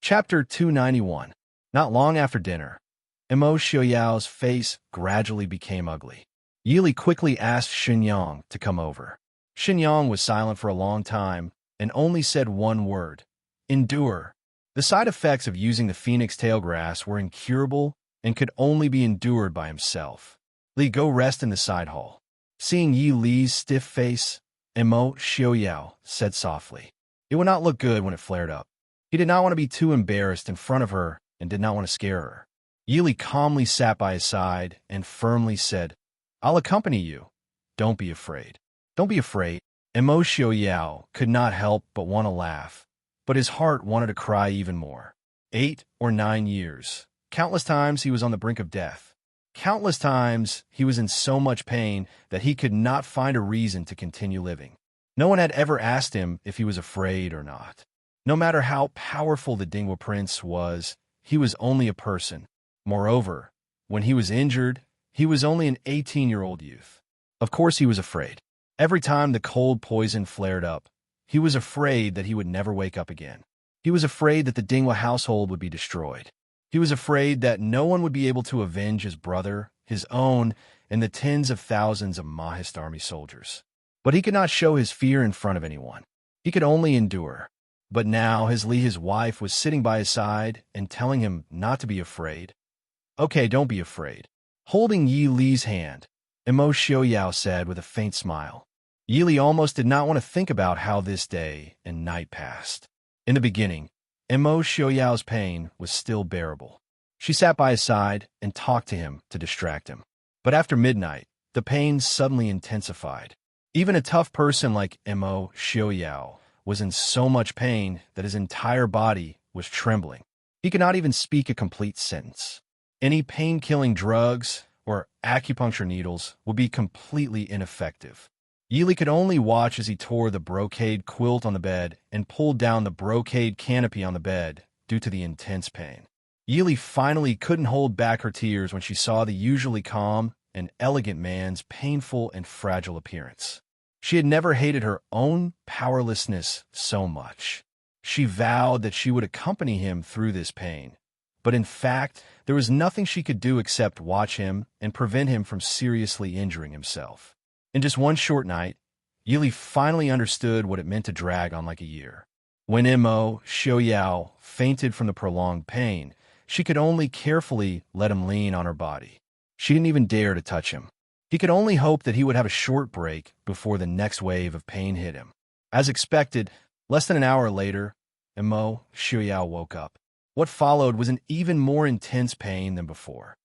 Chapter 291. Not long after dinner, Immerse Xiaoyao's face gradually became ugly. Yili quickly asked Xinyang to come over. Xinyang was silent for a long time and only said one word: endure. The side effects of using the phoenix tail grass were incurable and could only be endured by himself. Li, go rest in the side hall. Seeing Yi Li's stiff face, Immerse Xiaoyao said softly. It would not look good when it flared up. He did not want to be too embarrassed in front of her and did not want to scare her. Yili calmly sat by his side and firmly said, I'll accompany you. Don't be afraid. Don't be afraid. Immerse Xiaoyao could not help but want to laugh, but his heart wanted to cry even more. 8 or 9 years. Countless times he was on the brink of death. Countless times he was in so much pain that he could not find a reason to continue living. No one had ever asked him if he was afraid or not. No matter how powerful the Dingwa prince was, he was only a person. Moreover, when he was injured, he was only an 18-year-old youth. Of course he was afraid. Every time the cold poison flared up, he was afraid that he would never wake up again. He was afraid that the Dingwa household would be destroyed. He was afraid that no one would be able to avenge his brother, his own, and the tens of thousands of Mahist army soldiers. But he could not show his fear in front of anyone. He could only endure. But now his wife, was sitting by his side and telling him not to be afraid. Okay, don't be afraid. Holding Yi Li's hand, Immerse Xiaoyao said with a faint smile. Yi Li almost did not want to think about how this day and night passed. In the beginning, Immerse Xiaoyao's pain was still bearable. She sat by his side and talked to him to distract him. But after midnight, the pain suddenly intensified. Even a tough person like Immerse Xiaoyao was in so much pain that his entire body was trembling. He could not even speak a complete sentence. Any pain-killing drugs or acupuncture needles would be completely ineffective. Yili could only watch as he tore the brocade quilt on the bed and pulled down the brocade canopy on the bed due to the intense pain. Yili finally couldn't hold back her tears when she saw the usually calm and elegant man's painful and fragile appearance. She had never hated her own powerlessness so much. She vowed that she would accompany him through this pain. But in fact, there was nothing she could do except watch him and prevent him from seriously injuring himself. In just one short night, Yili finally understood what it meant to drag on like a year. When Immerse Xiaoyao fainted from the prolonged pain, she could only carefully let him lean on her body. She didn't even dare to touch him. He could only hope that he would have a short break before the next wave of pain hit him. As expected, less than an hour later, Immerse Xiaoyao woke up. What followed was an even more intense pain than before.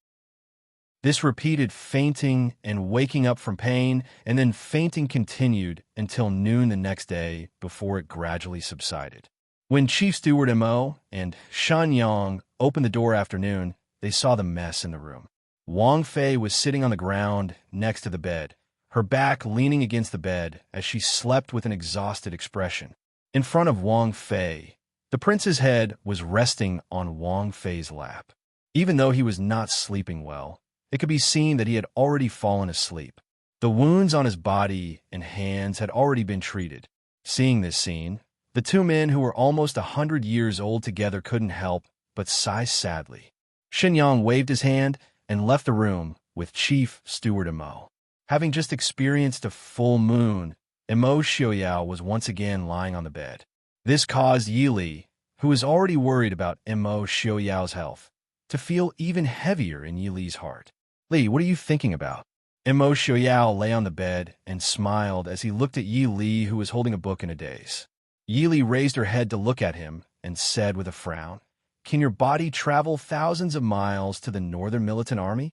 This repeated fainting and waking up from pain, and then fainting continued until noon the next day before it gradually subsided. When Chief Steward Immerse and Xinyang opened the door after noon, they saw the mess in the room. Wang Fei was sitting on the ground next to the bed, her back leaning against the bed as she slept with an exhausted expression. In front of Wang Fei, the prince's head was resting on Wang Fei's lap. Even though he was not sleeping well, it could be seen that he had already fallen asleep. The wounds on his body and hands had already been treated. Seeing this scene, the two men who were almost 100 years old together couldn't help but sigh sadly. Xinyang waved his hand and left the room with Chief Steward Immerse. Having just experienced a full moon, Immerse Xiaoyao was once again lying on the bed. This caused Yili, who was already worried about Immerse Xiaoyao's health, to feel even heavier in Yili's heart. Li, what are you thinking about? Immerse Xiaoyao lay on the bed and smiled as he looked at Yi Li, who was holding a book in a daze. Yili raised her head to look at him and said with a frown, Can your body travel thousands of miles to the Northern Militant Army?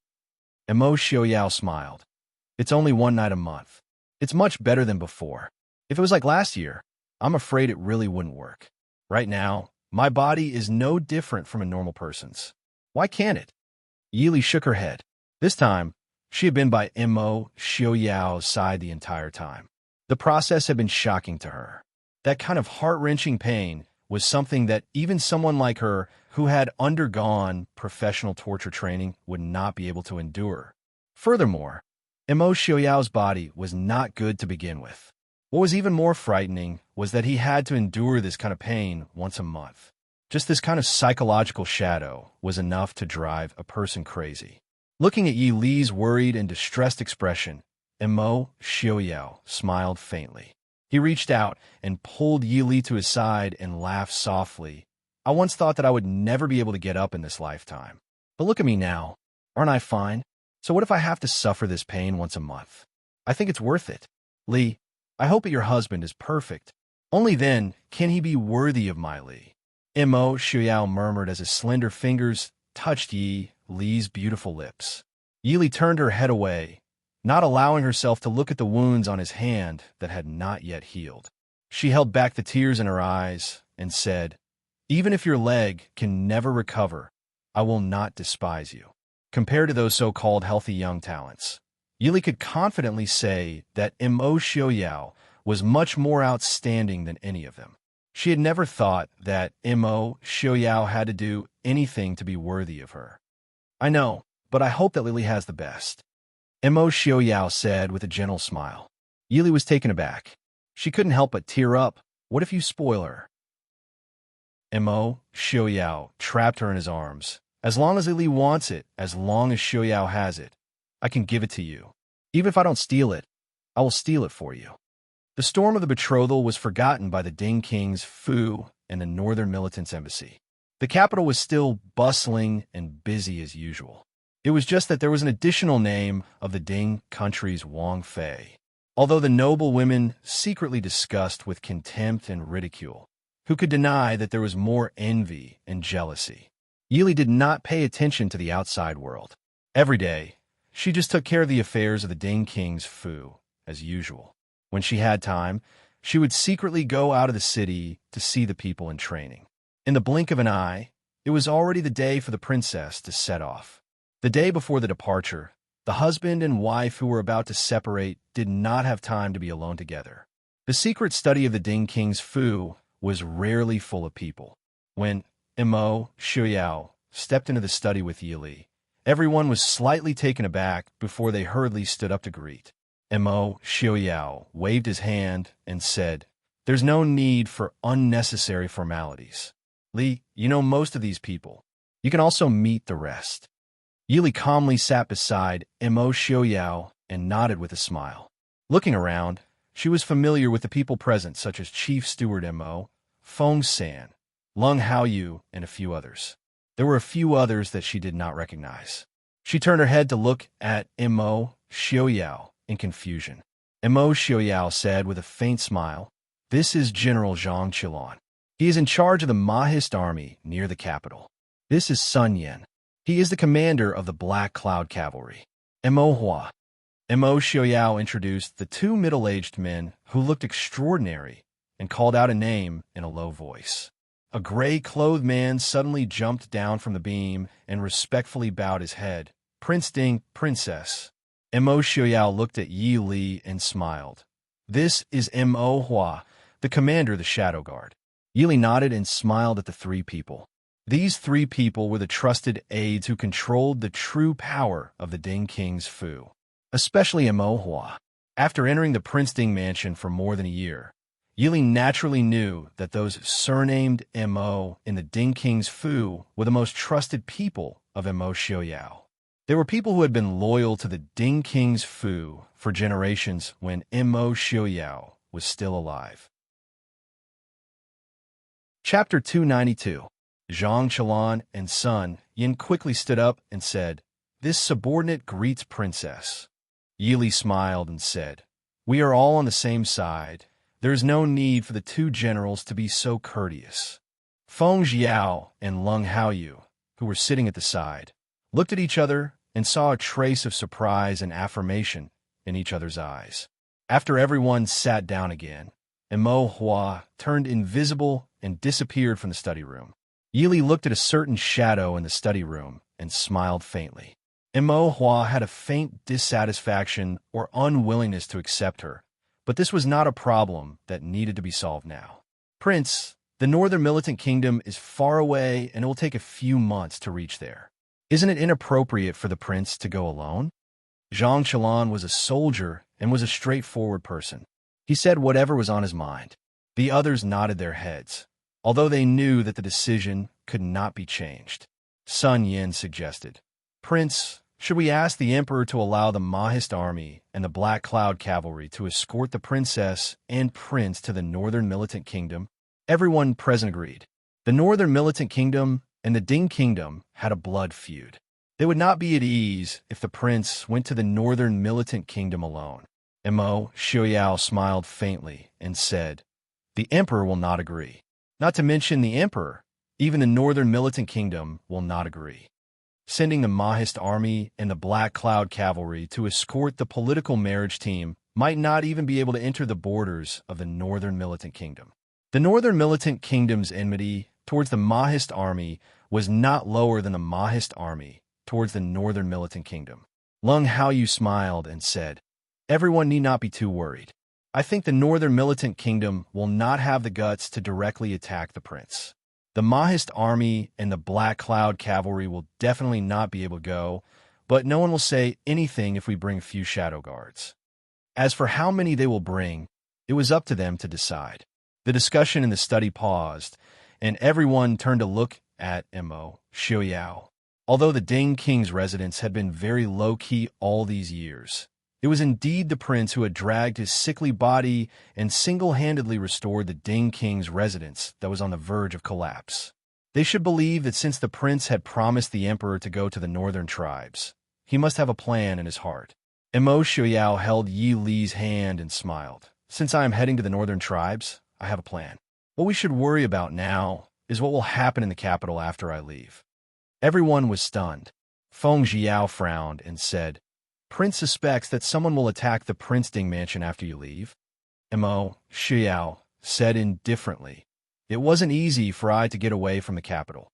Immerse Xiaoyao smiled. It's only one night a month. It's much better than before. If it was like last year, I'm afraid it really wouldn't work. Right now, my body is no different from a normal person's. Why can't it? Yili shook her head. This time, she had been by Immerse Xiaoyao's side the entire time. The process had been shocking to her. That kind of heart-wrenching pain was something that even someone like her, who had undergone professional torture training, would not be able to endure. Furthermore, Immerse Xiaoyao's body was not good to begin with. What was even more frightening was that he had to endure this kind of pain once a month. Just this kind of psychological shadow was enough to drive a person crazy. Looking at Yi Li's worried and distressed expression, Imo Xiaoyao smiled faintly. He reached out and pulled Yi Li to his side and laughed softly. I once thought that I would never be able to get up in this lifetime. But look at me now. Aren't I fine? So what if I have to suffer this pain once a month? I think it's worth it. Li, I hope that your husband is perfect. Only then can he be worthy of my Li. Imo Xiaoyao murmured as his slender fingers touched Yi Li's beautiful lips. Yi Li turned her head away, not allowing herself to look at the wounds on his hand that had not yet healed. She held back the tears in her eyes and said, "Even if your leg can never recover, I will not despise you." Compared to those so-called healthy young talents, Yi Li could confidently say that Imo Xiaoyao was much more outstanding than any of them. She had never thought that Imo Xiaoyao had to do anything to be worthy of her. I know, but I hope that Lily has the best. Imo Xiaoyao said with a gentle smile. Yi Li was taken aback. She couldn't help but tear up. What if you spoil her? Imo Xiaoyao trapped her in his arms. As long as Lily wants it, as long as Xiaoyao has it, I can give it to you. Even if I don't steal it, I will steal it for you. The storm of the betrothal was forgotten by the Ding King's Fu and the northern militants' embassy. The capital was still bustling and busy as usual. It was just that there was an additional name of the Ding country's Wang Fei. Although the noble women secretly discussed with contempt and ridicule, who could deny that there was more envy and jealousy? Yi Li did not pay attention to the outside world. Every day, she just took care of the affairs of the Ding King's Fu, as usual. When she had time, she would secretly go out of the city to see the people in training. In the blink of an eye, it was already the day for the princess to set off. The day before the departure, the husband and wife who were about to separate did not have time to be alone together. The secret study of the Ding King's Fu was rarely full of people. When Imo Xiaoyao stepped into the study with Yi Li, everyone was slightly taken aback before they hurriedly stood up to greet. Imo Xiaoyao waved his hand and said, "There's no need for unnecessary formalities. Li, you know most of these people. You can also meet the rest." Yi Li calmly sat beside Imo Xiaoyao and nodded with a smile. Looking around, she was familiar with the people present, such as Chief Steward Imo, Feng San, Lung Haoyu, and a few others. There were a few others that she did not recognize. She turned her head to look at Imo Xiaoyao in confusion. Imo Xiaoyao said with a faint smile, "This is General Zhang Qilan. He is in charge of the Mahist army near the capital. This is Sun Yan. He is the commander of the Black Cloud Cavalry." Imo Hua. Imo Xiaoyao introduced the two middle-aged men who looked extraordinary and called out a name in a low voice. A gray-clothed man suddenly jumped down from the beam and respectfully bowed his head. "Prince Ding, Princess." Imo Xiaoyao looked at Yi Li and smiled. "This is Imo Hua, the commander of the Shadow Guard." Yi Li nodded and smiled at the three people. These three people were the trusted aides who controlled the true power of the Ding King's Fu, especially Imo Hua. After entering the Prince Ding mansion for more than a year, Yi Li naturally knew that those surnamed Imo in the Ding King's Fu were the most trusted people of Imo Xiaoyao. They were people who had been loyal to the Ding King's Fu for generations when Imo Xiaoyao was still alive. Chapter 292. Zhang Qilan and Sun Yan quickly stood up and said, "This subordinate greets Princess." Yi Li smiled and said, "We are all on the same side. There is no need for the two generals to be so courteous." Feng Jiao and Lung Haoyu, who were sitting at the side, looked at each other and saw a trace of surprise and affirmation in each other's eyes. After everyone sat down again, Imo Hua turned invisible and disappeared from the study room. Yi Li looked at a certain shadow in the study room and smiled faintly. Imo Hua had a faint dissatisfaction or unwillingness to accept her, but this was not a problem that needed to be solved now. "Prince, the northern militant kingdom is far away and it will take a few months to reach there. Isn't it inappropriate for the prince to go alone?" Zhang Qilan was a soldier and was a straightforward person. He said whatever was on his mind. The others nodded their heads. although they knew that the decision could not be changed. Sun Yin suggested, "Prince, should we ask the emperor to allow the Mahist army and the Black Cloud cavalry to escort the princess and prince to the northern militant kingdom?" Everyone present agreed. The northern militant kingdom and the Ding kingdom had a blood feud. They would not be at ease if the prince went to the northern militant kingdom alone. Mo Xiaoyao smiled faintly and said, "The emperor will not agree. Not to mention the emperor, even the northern militant kingdom will not agree. Sending the Mahist army and the Black Cloud cavalry to escort the political marriage team might not even be able to enter the borders of the northern militant kingdom." The northern militant kingdom's enmity towards the Mahist army was not lower than the Mahist army towards the northern militant kingdom. Lung Haoyu smiled and said, "Everyone need not be too worried. I think the northern militant kingdom will not have the guts to directly attack the prince. The Mahist army and the Black Cloud cavalry will definitely not be able to go, but no one will say anything if we bring a few shadow guards. As for how many they will bring, it was up to them to decide." The discussion in the study paused, and everyone turned to look at Mo Xiaoyao. Although the Ding King's residence had been very low-key all these years, it was indeed the prince who had dragged his sickly body and single-handedly restored the Ding King's residence that was on the verge of collapse. They should believe that since the prince had promised the emperor to go to the northern tribes, he must have a plan in his heart. Mo Xiaoyao held Yi Li's hand and smiled. "Since I am heading to the northern tribes, I have a plan. What we should worry about now is what will happen in the capital after I leave." Everyone was stunned. Feng Jiao frowned and said, "Prince suspects that someone will attack the Prince Ding mansion after you leave?" Mo Xiao said indifferently, "It wasn't easy for I to get away from the capital.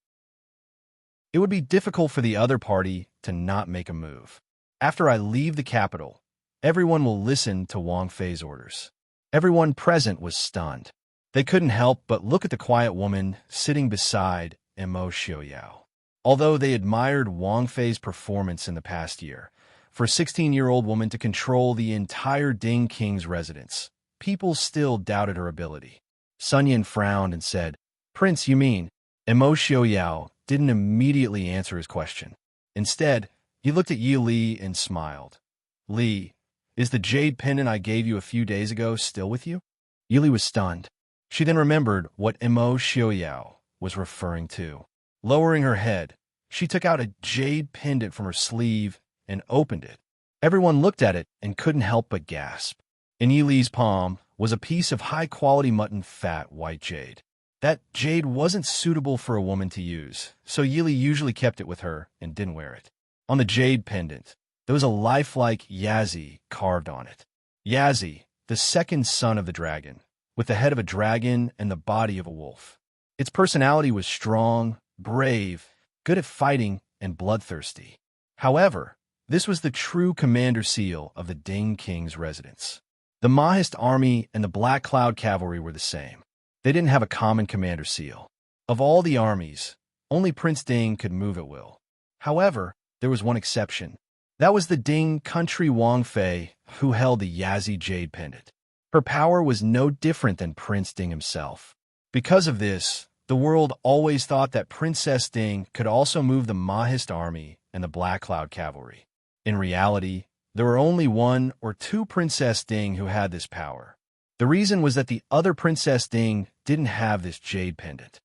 It would be difficult for the other party to not make a move. After I leave the capital, everyone will listen to Wang Fei's orders." Everyone present was stunned. They couldn't help but look at the quiet woman sitting beside Mo Xiaoyao. Although they admired Wang Fei's performance in the past year, for a 16-year-old woman to control the entire Ding King's residence, people still doubted her ability. Sun Yin frowned and said, "Prince, you mean?" Mo Xiaoyao didn't immediately answer his question. Instead, he looked at Yi Li and smiled. "Li, is the jade pendant I gave you a few days ago still with you?" Yi Li was stunned. She then remembered what Mo Xiaoyao was referring to. Lowering her head, she took out a jade pendant from her sleeve and opened it. Everyone looked at it and couldn't help but gasp. In Yi Li's palm was a piece of high-quality mutton fat white jade. That jade wasn't suitable for a woman to use, so Yi Li usually kept it with her and didn't wear it. On the jade pendant, there was a lifelike Yazi carved on it. Yazi, the second son of the dragon, with the head of a dragon and the body of a wolf. Its personality was strong, brave, good at fighting, and bloodthirsty. However, this was the true commander seal of the Ding King's residence. The Mahist army and the Black Cloud cavalry were the same. They didn't have a common commander seal. Of all the armies, only Prince Ding could move at will. However, there was one exception. That was the Ding country Wang Fei, who held the Yazi jade pendant. Her power was no different than Prince Ding himself. Because of this, the world always thought that Princess Ding could also move the Mahist army and the Black Cloud cavalry. In reality, there were only one or two Princess Ding who had this power. The reason was that the other Princess Ding didn't have this jade pendant.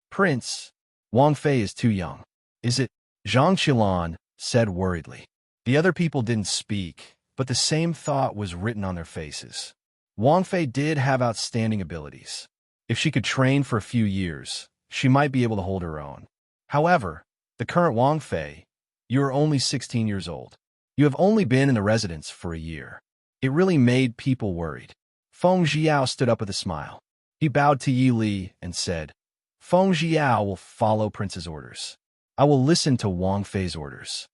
"Prince, Wang Fei is too young. Is it?" Zhang Qilan said worriedly. The other people didn't speak, but the same thought was written on their faces. Wang Fei did have outstanding abilities. If she could train for a few years, she might be able to hold her own. However, the current Wang Fei, you are only 16 years old. You have only been in the residence for a year. It really made people worried. Feng Jiao stood up with a smile. He bowed to Yi Li and said, "Feng Jiao will follow Prince's orders. I will listen to Wang Fei's orders."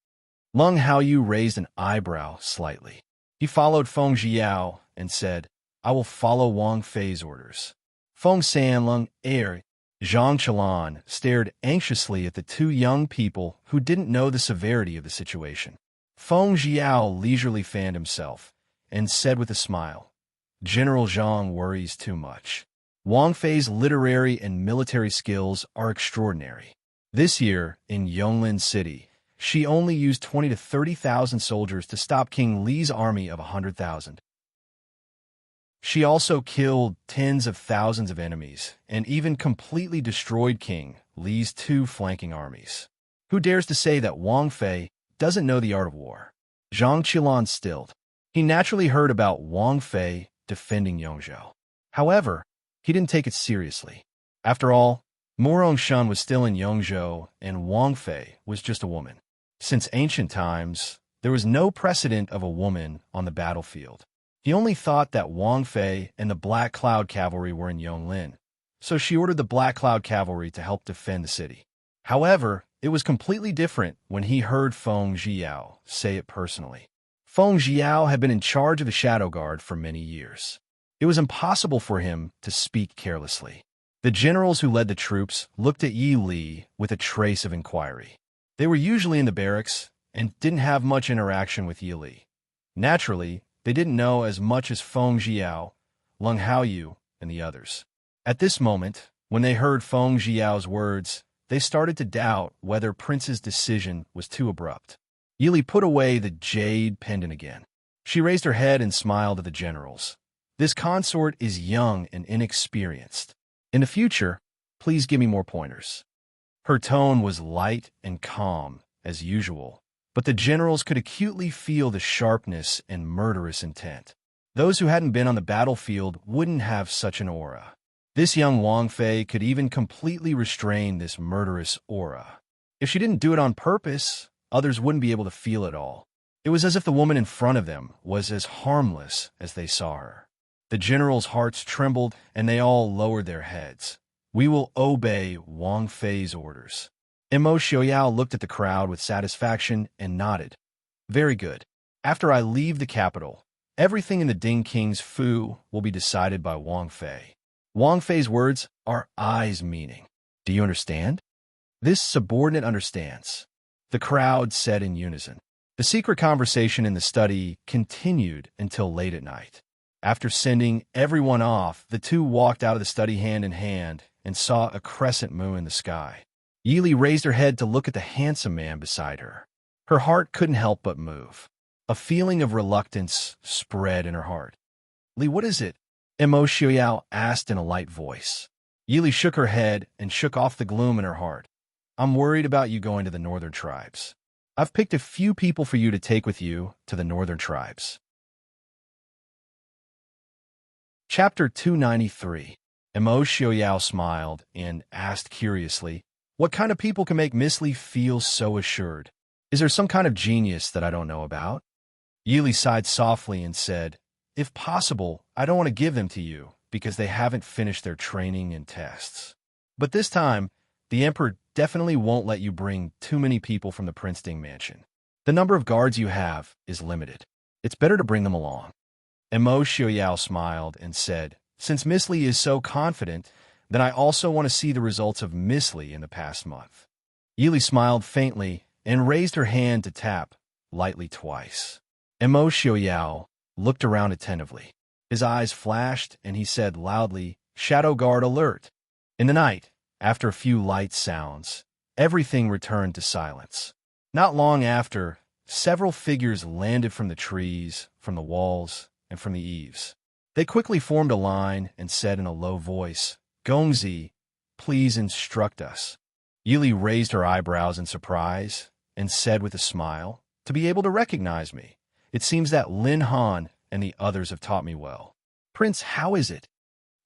Lung Haoyu raised an eyebrow slightly. He followed Feng Jiao and said, "I will follow Wang Fei's orders." Feng Sanlung, Zhang Qilan stared anxiously at the two young people who didn't know the severity of the situation. Feng Jiao leisurely fanned himself and said with a smile, "General Zhang worries too much. Wang Fei's literary and military skills are extraordinary. This year, in Yonglin City, she only used 20 to 30,000 soldiers to stop King Li's army of 100,000. She also killed tens of thousands of enemies and even completely destroyed King Li's two flanking armies. Who dares to say that Wang Fei doesn't know the art of war? Zhang Qilan stilled. He naturally heard about Wang Fei defending Yongzhou. However, he didn't take it seriously. After all, Mo Rongshan was still in Yongzhou and Wang Fei was just a woman. Since ancient times, there was no precedent of a woman on the battlefield. He only thought that Wang Fei and the Black Cloud Cavalry were in Yonglin, so she ordered the Black Cloud Cavalry to help defend the city. However, it was completely different when he heard Feng Jiao say it personally. Feng Jiao had been in charge of the Shadow Guard for many years. It was impossible for him to speak carelessly. The generals who led the troops looked at Yi Li with a trace of inquiry. They were usually in the barracks and didn't have much interaction with Yi Li. Naturally, they didn't know as much as Feng Jiao, Leng Haoyu, and the others. At this moment, when they heard Feng Jiao's words, they started to doubt whether Prince's decision was too abrupt. Yi Li put away the jade pendant again. She raised her head and smiled at the generals. This consort is young and inexperienced. In the future, please give me more pointers. Her tone was light and calm, as usual, but the generals could acutely feel the sharpness and murderous intent. Those who hadn't been on the battlefield wouldn't have such an aura. This young Wang Fei could even completely restrain this murderous aura. If she didn't do it on purpose, others wouldn't be able to feel it all. It was as if the woman in front of them was as harmless as they saw her. The generals' hearts trembled, and they all lowered their heads. We will obey Wang Fei's orders. Mo Xiaoyao looked at the crowd with satisfaction and nodded. Very good. After I leave the capital, everything in the Ding King's Fu will be decided by Wang Fei. Wang Fei's words are eyes meaning. Do you understand? This subordinate understands. The crowd said in unison. The secret conversation in the study continued until late at night. After sending everyone off, the two walked out of the study hand in hand and saw a crescent moon in the sky. Yi Li raised her head to look at the handsome man beside her. Her heart couldn't help but move. A feeling of reluctance spread in her heart. Li, what is it? Mo Xiaoyao asked in a light voice. Yi Li shook her head and shook off the gloom in her heart. I'm worried about you going to the northern tribes. I've picked a few people for you to take with you to the northern tribes. Chapter 293. Mo Xiaoyao smiled and asked curiously, what kind of people can make Miss Li feel so assured? Is there some kind of genius that I don't know about? Yi Li sighed softly and said, if possible, I don't want to give them to you because they haven't finished their training and tests. But this time, the Emperor definitely won't let you bring too many people from the Prince Ding mansion. The number of guards you have is limited. It's better to bring them along. Mo Xiaoyao smiled and said, since Miss Li is so confident, then I also want to see the results of Miss Li in the past month. Yi Li smiled faintly and raised her hand to tap lightly twice. Mo Xiaoyao looked around attentively. His eyes flashed and he said loudly, Shadow Guard alert. In the night, after a few light sounds, everything returned to silence. Not long after, several figures landed from the trees, from the walls, and from the eaves. They quickly formed a line and said in a low voice, Gongzi, please instruct us. Yi Li raised her eyebrows in surprise and said with a smile, to be able to recognize me. It seems that Lin Han and the others have taught me well. Prince, how is it?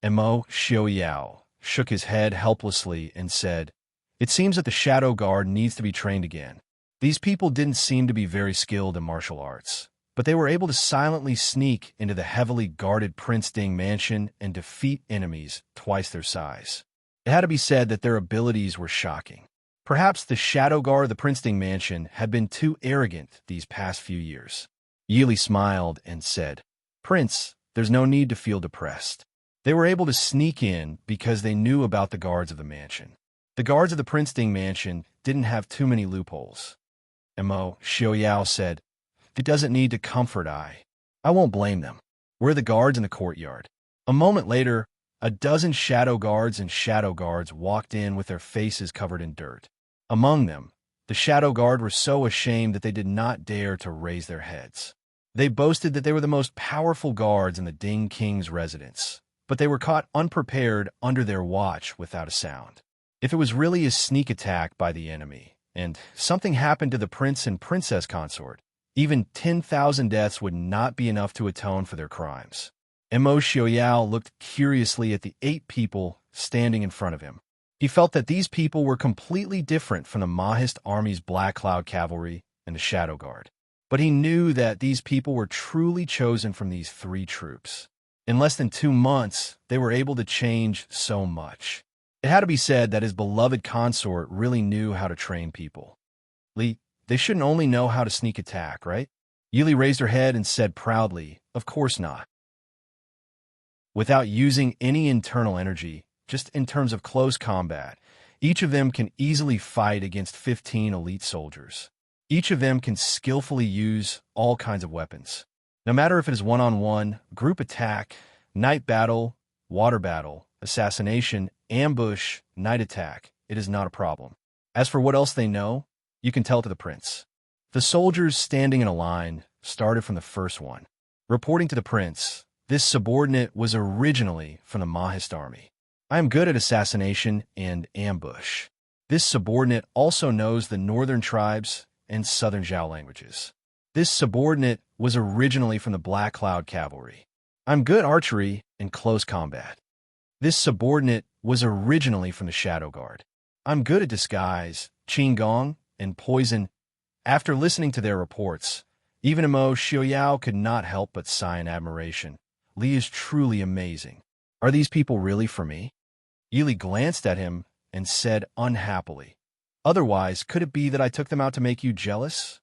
Mo Xiaoyao shook his head helplessly and said, it seems that the Shadow Guard needs to be trained again. These people didn't seem to be very skilled in martial arts, but they were able to silently sneak into the heavily guarded Prince Ding mansion and defeat enemies twice their size. It had to be said that their abilities were shocking. Perhaps the Shadow Guard of the Prince Ding mansion had been too arrogant these past few years. Yi Li smiled and said, Prince, there's no need to feel depressed. They were able to sneak in because they knew about the guards of the mansion. The guards of the Prince Ding mansion didn't have too many loopholes. Mo Xiaoyao said, it doesn't need to comfort I won't blame them. We're the guards in the courtyard. A moment later, A dozen shadow guards and shadow guards walked in with their faces covered in dirt. Among them, the shadow guard were so ashamed that they did not dare to raise their heads. They boasted that they were the most powerful guards in the Ding King's residence, but they were caught unprepared under their watch without a sound. If it was really a sneak attack by the enemy, and something happened to the prince and princess consort, even 10,000 deaths would not be enough to atone for their crimes. Mo Xiaoyao looked curiously at the 8 people standing in front of him. He felt that these people were completely different from the Mahist army's Black Cloud Cavalry and the Shadow Guard. But he knew that these people were truly chosen from these 3 troops. In less than 2 months, they were able to change so much. It had to be said that his beloved consort really knew how to train people. Li, they shouldn't only know how to sneak attack, right? Yili raised her head and said proudly, of course not. Without using any internal energy, just in terms of close combat, each of them can easily fight against 15 elite soldiers. Each of them can skillfully use all kinds of weapons. No matter if it is one-on-one, group attack, night battle, water battle, assassination, ambush, night attack, it is not a problem. As for what else they know, you can tell to the prince. The soldiers standing in a line started from the first one. Reporting to the prince, this subordinate was originally from the Mahist army. I am good at assassination and ambush. This subordinate also knows the northern tribes and southern Zhao languages. This subordinate was originally from the Black Cloud Cavalry. I'm good archery and close combat. This subordinate was originally from the Shadow Guard. I'm good at disguise, qigong, and poison. After listening to their reports, even Mo Xiaoyao could not help but sigh in admiration. Li is truly amazing. Are these people really for me? Yili glanced at him and said unhappily, otherwise, could it be that I took them out to make you jealous?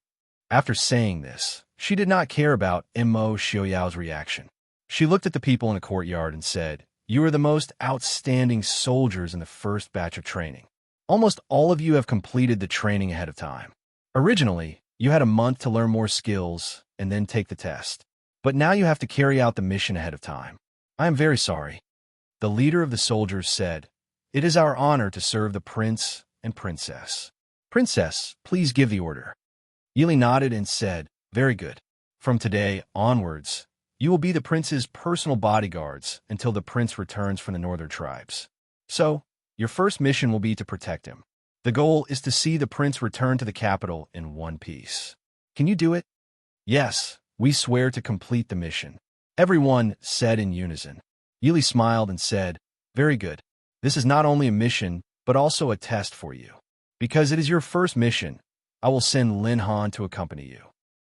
After saying this, she did not care about Mo Xiaoyao's reaction. She looked at the people in the courtyard and said, you are the most outstanding soldiers in the first batch of training. Almost all of you have completed the training ahead of time. Originally, you had a month to learn more skills and then take the test. But now you have to carry out the mission ahead of time. I am very sorry. The leader of the soldiers said, it is our honor to serve the prince and princess. Princess, please give the order. Yili nodded and said, very good. From today onwards, you will be the prince's personal bodyguards until the prince returns from the northern tribes. So, your first mission will be to protect him. The goal is to see the prince return to the capital in one piece. Can you do it? Yes. We swear to complete the mission. Everyone said in unison. Yili smiled and said, very good. This is not only a mission, but also a test for you. Because it is your first mission, I will send Lin Han to accompany you.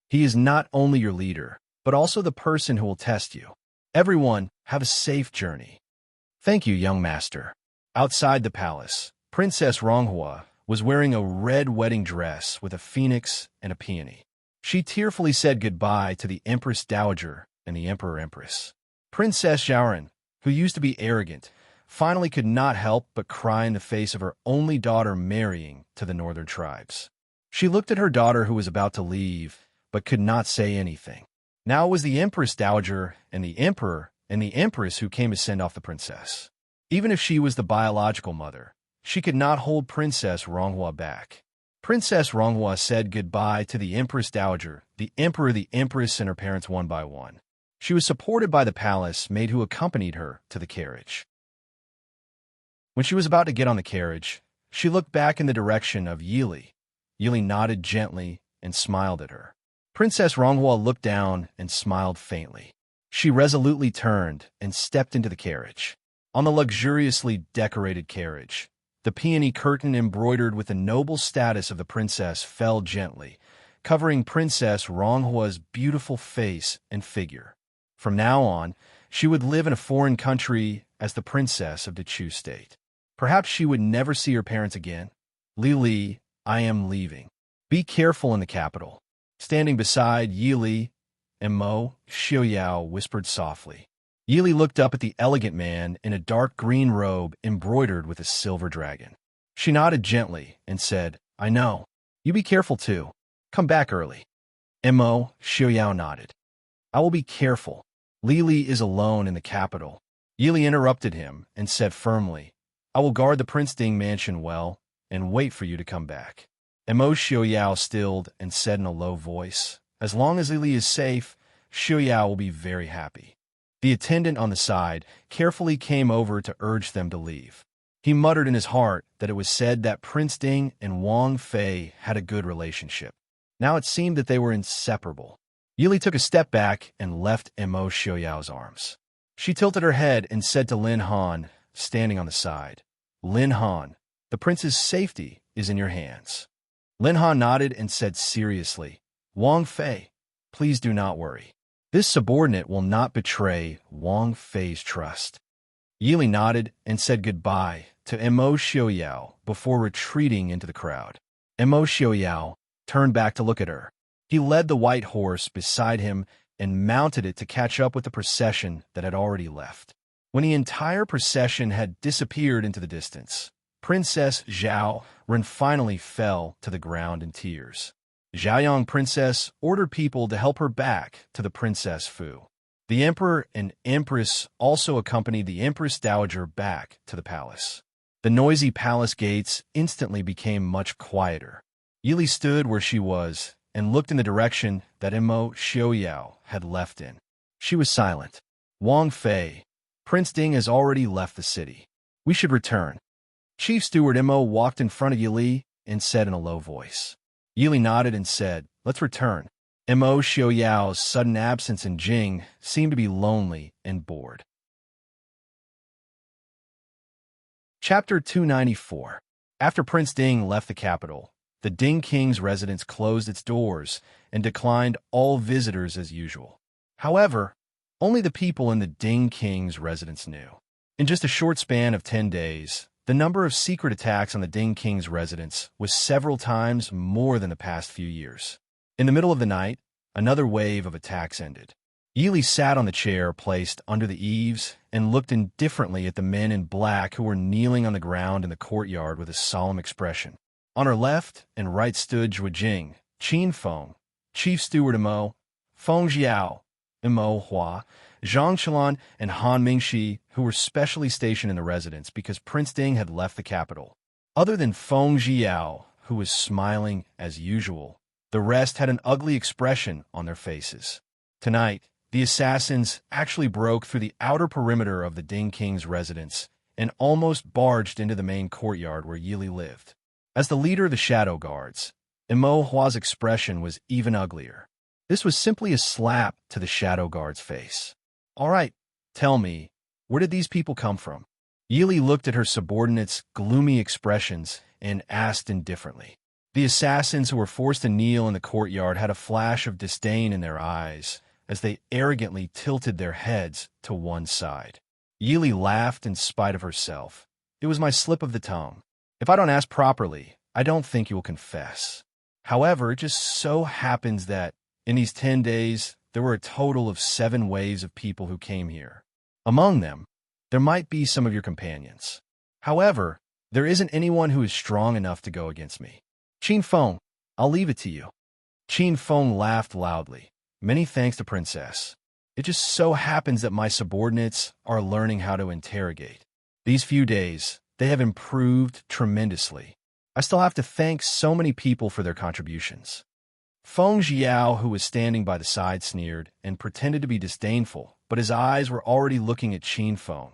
He is not only your leader, but also the person who will test you. Everyone, have a safe journey. Thank you, young master. Outside the palace, Princess Ronghua was wearing a red wedding dress with a phoenix and a peony. She tearfully said goodbye to the Empress Dowager and the Emperor Empress. Princess Zhaoran, who used to be arrogant, finally could not help but cry in the face of her only daughter marrying to the northern tribes. She looked at her daughter who was about to leave, but could not say anything. Now it was the Empress Dowager and the Emperor and the Empress who came to send off the princess. Even if she was the biological mother, she could not hold Princess Ronghua back. Princess Ronghua said goodbye to the Empress Dowager, the Emperor, the Empress, and her parents one by one. She was supported by the palace maid who accompanied her to the carriage. When she was about to get on the carriage, she looked back in the direction of Yili. Yili nodded gently and smiled at her. Princess Ronghua looked down and smiled faintly. She resolutely turned and stepped into the carriage. On the luxuriously decorated carriage, the peony curtain embroidered with the noble status of the princess fell gently, covering Princess Ronghua's beautiful face and figure. From now on, she would live in a foreign country as the princess of the Chu state. Perhaps she would never see her parents again. Li, I am leaving. Be careful in the capital. Standing beside Yili, Mo Xiaoyao whispered softly. Yili looked up at the elegant man in a dark green robe embroidered with a silver dragon. She nodded gently and said, I know. You be careful too. Come back early. Mo Xiaoyao nodded. I will be careful. Li is alone in the capital. Yili interrupted him and said firmly, I will guard the Prince Ding mansion well and wait for you to come back. Mo Xiaoyao stilled and said in a low voice, as long as Yili is safe, Xiaoyao will be very happy. The attendant on the side carefully came over to urge them to leave. He muttered in his heart that it was said that Prince Ding and Wang Fei had a good relationship. Now it seemed that they were inseparable. Yili took a step back and left Mo Xiaoyao's arms. She tilted her head and said to Lin Han, standing on the side, Lin Han, the prince's safety is in your hands. Lin Han nodded and said seriously, Wang Fei, please do not worry. This subordinate will not betray Wang Fei's trust. Yili nodded and said goodbye to Mo Xiaoyao before retreating into the crowd. Mo Xiaoyao turned back to look at her. He led the white horse beside him and mounted it to catch up with the procession that had already left. When the entire procession had disappeared into the distance, Princess Zhao Ren finally fell to the ground in tears. Zhaoyang Princess ordered people to help her back to the Princess Fu. The Emperor and Empress also accompanied the Empress Dowager back to the palace. The noisy palace gates instantly became much quieter. Yili stood where she was and looked in the direction that Mo Xiaoyao had left in. She was silent. Wang Fei, Prince Ding has already left the city. We should return. Chief Steward Mo walked in front of Yili and said in a low voice. Yili nodded and said, let's return. Mo Xiaoyao's sudden absence in Jing seemed to be lonely and bored. Chapter 294. After Prince Ding left the capital, the Ding King's residence closed its doors and declined all visitors as usual. However, only the people in the Ding King's residence knew. In just a short span of 10 days, the number of secret attacks on the Ding King's residence was several times more than the past few years. In the middle of the night, another wave of attacks ended. Yili sat on the chair placed under the eaves and looked indifferently at the men in black who were kneeling on the ground in the courtyard with a solemn expression. On her left and right stood Zhuijing, Qin Feng, Chief Steward Mo, Feng Jiao, Mo Hua, Zhang Qilan, and Han Mingxi, who were specially stationed in the residence because Prince Ding had left the capital. Other than Feng Jiao, who was smiling as usual, the rest had an ugly expression on their faces. Tonight, the assassins actually broke through the outer perimeter of the Ding King's residence and almost barged into the main courtyard where Yili lived. As the leader of the Shadow Guards, Mo Hua's expression was even uglier. This was simply a slap to the Shadow Guard's face. All right, tell me, where did these people come from? Yili looked at her subordinates' gloomy expressions and asked indifferently. The assassins who were forced to kneel in the courtyard had a flash of disdain in their eyes as they arrogantly tilted their heads to one side. Yili laughed in spite of herself. It was my slip of the tongue. If I don't ask properly, I don't think you will confess. However, it just so happens that in these 10 days, there were a total of 7 waves of people who came here. Among them, there might be some of your companions. However, there isn't anyone who is strong enough to go against me. Qin Feng, I'll leave it to you. Qin Feng laughed loudly. Many thanks to Princess. It just so happens that my subordinates are learning how to interrogate. These few days, they have improved tremendously. I still have to thank so many people for their contributions. Feng Jiao, who was standing by the side, sneered and pretended to be disdainful, but his eyes were already looking at Qin Feng.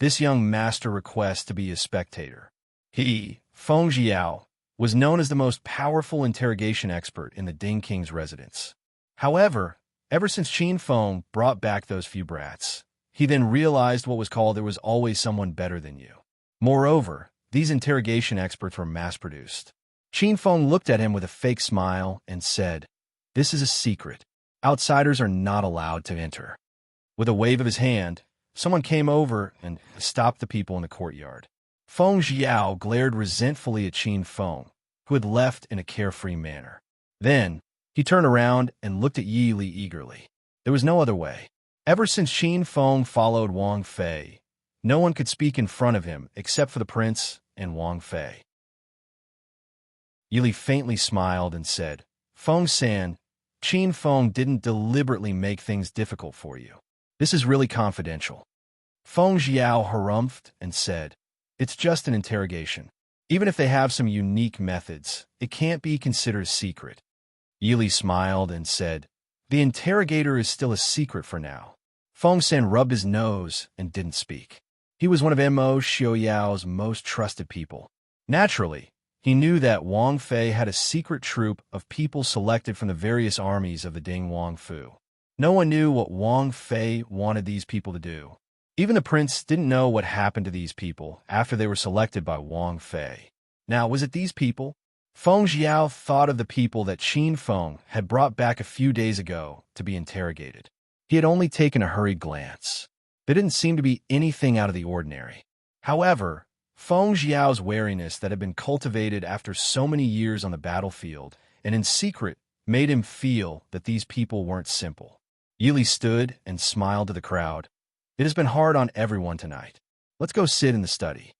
This young master requests to be a spectator. He, Feng Jiao, was known as the most powerful interrogation expert in the Ding King's residence. However, ever since Qin Feng brought back those few brats, he then realized what was called there was always someone better than you. Moreover, these interrogation experts were mass-produced. Qin Feng looked at him with a fake smile and said, "This is a secret. Outsiders are not allowed to enter." With a wave of his hand, someone came over and stopped the people in the courtyard. Feng Jiao glared resentfully at Qin Feng, who had left in a carefree manner. Then, he turned around and looked at Yili eagerly. There was no other way. Ever since Qin Feng followed Wang Fei, no one could speak in front of him except for the prince and Wang Fei. Yili faintly smiled and said, "Feng-san, Qin Feng didn't deliberately make things difficult for you. This is really confidential." Feng Jiao harumphed and said, "It's just an interrogation. Even if they have some unique methods, it can't be considered a secret." Yili smiled and said, "The interrogator is still a secret for now." Feng Sen rubbed his nose and didn't speak. He was one of Mo Xiaoyao's most trusted people. Naturally, he knew that Wang Fei had a secret troop of people selected from the various armies of the Ding Wang Fu. No one knew what Wang Fei wanted these people to do. Even the prince didn't know what happened to these people after they were selected by Wang Fei. Now, was it these people? Feng Jiao thought of the people that Qin Feng had brought back a few days ago to be interrogated. He had only taken a hurried glance. There didn't seem to be anything out of the ordinary. However, Feng Jiao's wariness that had been cultivated after so many years on the battlefield and in secret made him feel that these people weren't simple. Yili stood and smiled to the crowd. "It has been hard on everyone tonight. Let's go sit in the study."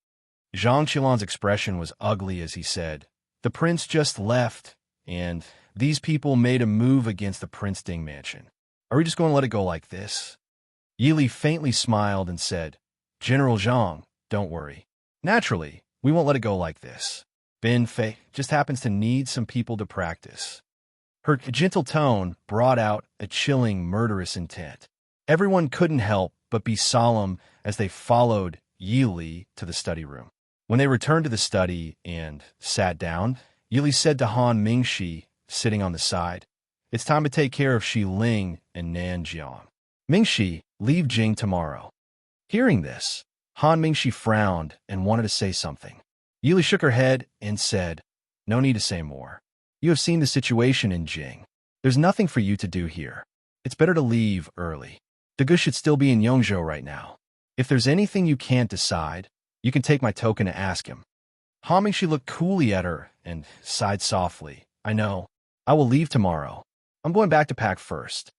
Zhang Qilan's expression was ugly as he said, "The prince just left, and these people made a move against the Prince Ding mansion. Are we just going to let it go like this?" Yili faintly smiled and said, "General Zhang, don't worry. Naturally, we won't let it go like this. Bin Fei just happens to need some people to practice." Her gentle tone brought out a chilling, murderous intent. Everyone couldn't help but be solemn as they followed Yili to the study room. When they returned to the study and sat down, Yili said to Han Mingxi, sitting on the side, "It's time to take care of Shi Ling and Nan Jiang. Mingxi, leave Jing tomorrow." Hearing this, Han Mingxi frowned and wanted to say something. Yili shook her head and said, "No need to say more. You have seen the situation in Jing. There's nothing for you to do here. It's better to leave early. Degu should still be in Yongzhou right now. If there's anything you can't decide, you can take my token to ask him." Han Mingxi looked coolly at her and sighed softly. "I know. I will leave tomorrow. I'm going back to pack first."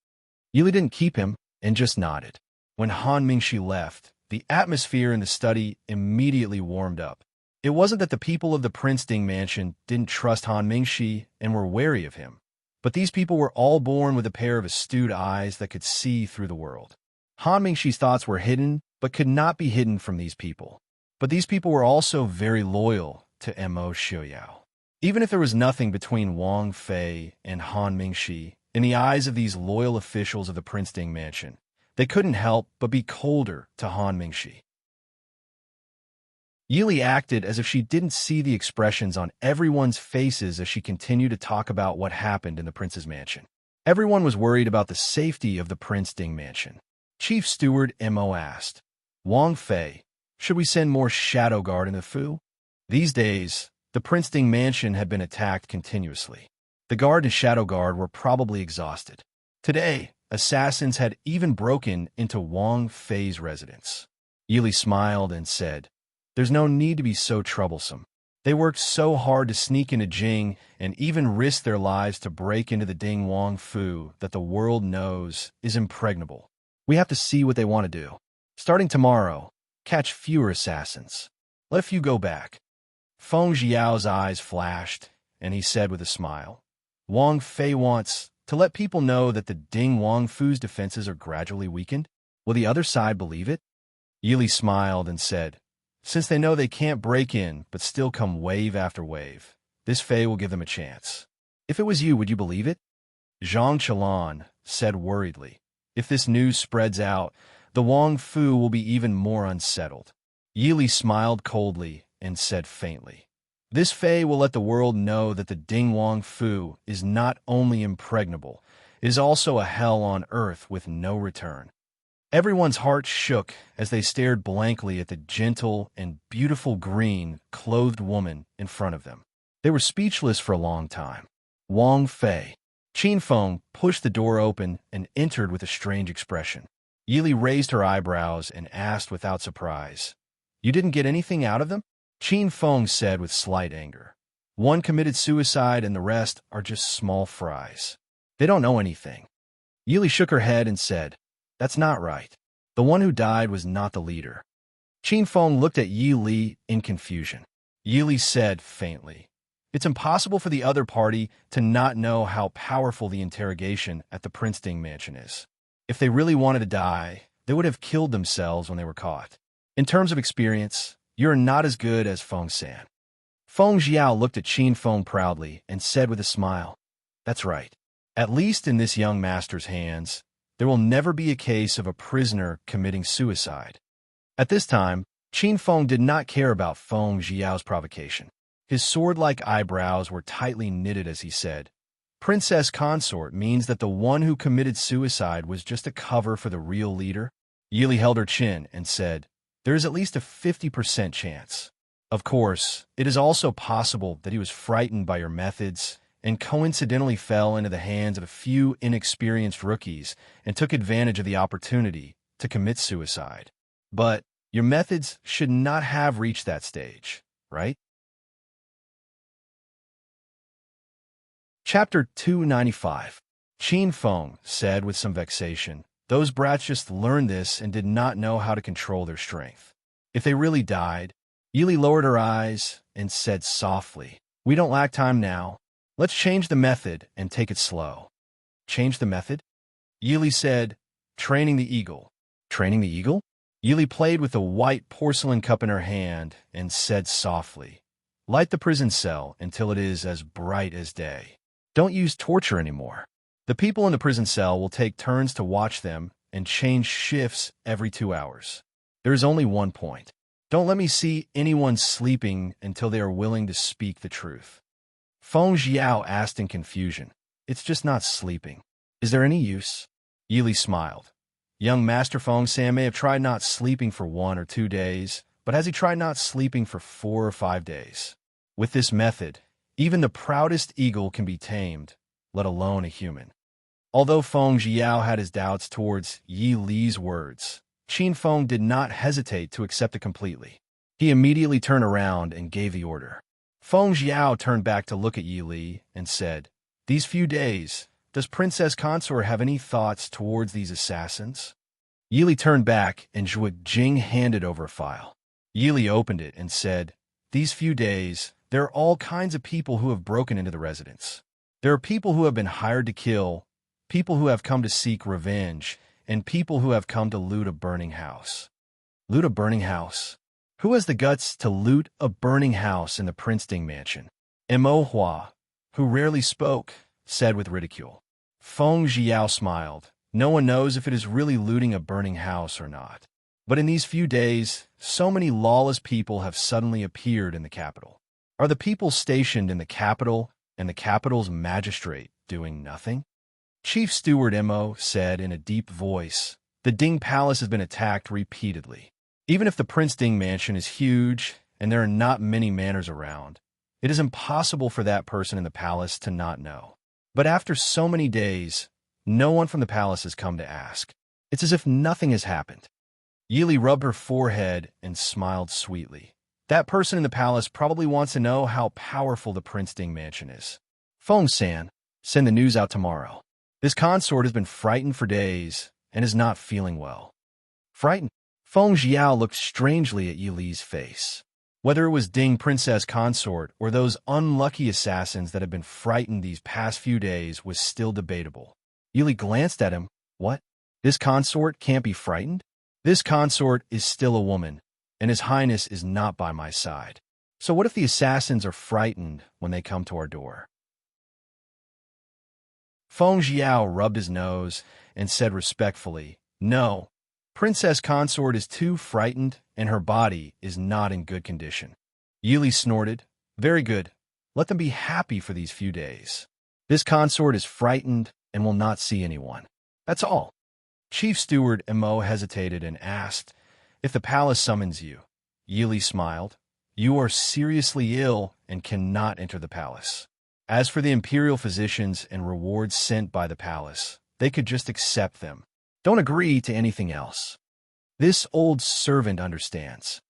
Yili didn't keep him and just nodded. When Han Mingxi left, the atmosphere in the study immediately warmed up. It wasn't that the people of the Prince Ding mansion didn't trust Han Mingxi and were wary of him, but these people were all born with a pair of astute eyes that could see through the world. Han Mingxi's thoughts were hidden, but could not be hidden from these people. But these people were also very loyal to Mo Xiaoyao. Even if there was nothing between Wang Fei and Han Mingxi, in the eyes of these loyal officials of the Prince Ding mansion, they couldn't help but be colder to Han Mingxi. Yili acted as if she didn't see the expressions on everyone's faces as she continued to talk about what happened in the prince's mansion. Everyone was worried about the safety of the Prince Ding mansion. Chief Steward Mo asked, "Wang Fei, should we send more shadow guard in the Fu?" These days, the Prince Ding mansion had been attacked continuously. The guard and shadow guard were probably exhausted. Today, assassins had even broken into Wang Fei's residence. Yili smiled and said, "There's no need to be so troublesome. They worked so hard to sneak into Jing and even risk their lives to break into the Ding Wang Fu that the world knows is impregnable. We have to see what they want to do. Starting tomorrow, catch fewer assassins. Let a few go back." Feng Jiao's eyes flashed, and he said with a smile, "Wang Fei wants to let people know that the Ding Wang Fu's defenses are gradually weakened. Will the other side believe it?" Yili smiled and said, "Since they know they can't break in but still come wave after wave, this Fei will give them a chance. If it was you, would you believe it?" Zhang Qilan said worriedly, "If this news spreads out, the Wang Fu will be even more unsettled." Yili smiled coldly and said faintly, "This Fei will let the world know that the Ding Wang Fu is not only impregnable, it is also a hell on earth with no return." Everyone's hearts shook as they stared blankly at the gentle and beautiful green, clothed woman in front of them. They were speechless for a long time. Wang Fei. Qin Feng pushed the door open and entered with a strange expression. Yili raised her eyebrows and asked without surprise, "You didn't get anything out of them?" Qin Feng said with slight anger, "One committed suicide and the rest are just small fries. They don't know anything." Yili shook her head and said, "That's not right. The one who died was not the leader." Qin Feng looked at Yi Li in confusion. Yi Li said faintly, "It's impossible for the other party to not know how powerful the interrogation at the Prince Ding mansion is. If they really wanted to die, they would have killed themselves when they were caught. In terms of experience, you're not as good as Feng-san. Feng Jiao looked at Qin Feng proudly and said with a smile, "That's right. At least in this young master's hands, there will never be a case of a prisoner committing suicide." At this time, Qin Feng did not care about Feng Jiao's provocation. His sword-like eyebrows were tightly knitted as he said, "Princess consort means that the one who committed suicide was just a cover for the real leader?" Yili held her chin and said, "There is at least a 50% chance. Of course, it is also possible that he was frightened by your methods and coincidentally fell into the hands of a few inexperienced rookies and took advantage of the opportunity to commit suicide. But your methods should not have reached that stage, right?" Chapter 295. Qin Feng said with some vexation, "Those brats just learned this and did not know how to control their strength. If they really died..." Yili lowered her eyes and said softly, "We don't lack time now. Let's change the method and take it slow." "Change the method?" Yili said, "Training the eagle." "Training the eagle?" Yili played with the white porcelain cup in her hand and said softly, "Light the prison cell until it is as bright as day. Don't use torture anymore. The people in the prison cell will take turns to watch them and change shifts every 2 hours. There is only one point. Don't let me see anyone sleeping until they are willing to speak the truth." Feng Jiao asked in confusion, "It's just not sleeping. Is there any use?" Yili smiled. "Young Master Feng-san may have tried not sleeping for 1 or 2 days, but has he tried not sleeping for 4 or 5 days? With this method, even the proudest eagle can be tamed, let alone a human." Although Feng Jiao had his doubts towards Yi Li's words, Qin Feng did not hesitate to accept it completely. He immediately turned around and gave the order. Feng Jiao turned back to look at Yi Li and said, "These few days, does Princess Consort have any thoughts towards these assassins?" Yi Li turned back and Zhuo Jing handed over a file. Yi Li opened it and said, "These few days, there are all kinds of people who have broken into the residence. There are people who have been hired to kill, people who have come to seek revenge, and people who have come to loot a burning house." Loot a burning house? Who has the guts to loot a burning house in the Prince Ding mansion? Mo Hua, who rarely spoke, said with ridicule. Feng Jiao smiled. No one knows if it is really looting a burning house or not. But in these few days, so many lawless people have suddenly appeared in the capital. Are the people stationed in the capital and the capital's magistrate doing nothing? Chief Steward Mo said in a deep voice, "The Ding Palace has been attacked repeatedly. Even if the Prince Ding Mansion is huge and there are not many manors around, it is impossible for that person in the palace to not know. But after so many days, no one from the palace has come to ask. It's as if nothing has happened." Yili rubbed her forehead and smiled sweetly. "That person in the palace probably wants to know how powerful the Prince Ding Mansion is. Feng-san, send the news out tomorrow. This consort has been frightened for days and is not feeling well." Frightened? Feng Jiao looked strangely at Yi Li's face. Whether it was Ding Princess Consort or those unlucky assassins that had been frightened these past few days was still debatable. Yi Li glanced at him. "What? This consort can't be frightened? This consort is still a woman, and His Highness is not by my side. So what if the assassins are frightened when they come to our door?" Feng Jiao rubbed his nose and said respectfully, "No, Princess Consort is too frightened and her body is not in good condition." Yi Li snorted, "Very good. Let them be happy for these few days. This consort is frightened and will not see anyone. That's all." Chief Steward Mo hesitated and asked, "If the palace summons you?" Yi Li smiled. "You are seriously ill and cannot enter the palace. As for the imperial physicians and rewards sent by the palace, they could just accept them. Don't agree to anything else. This old servant understands."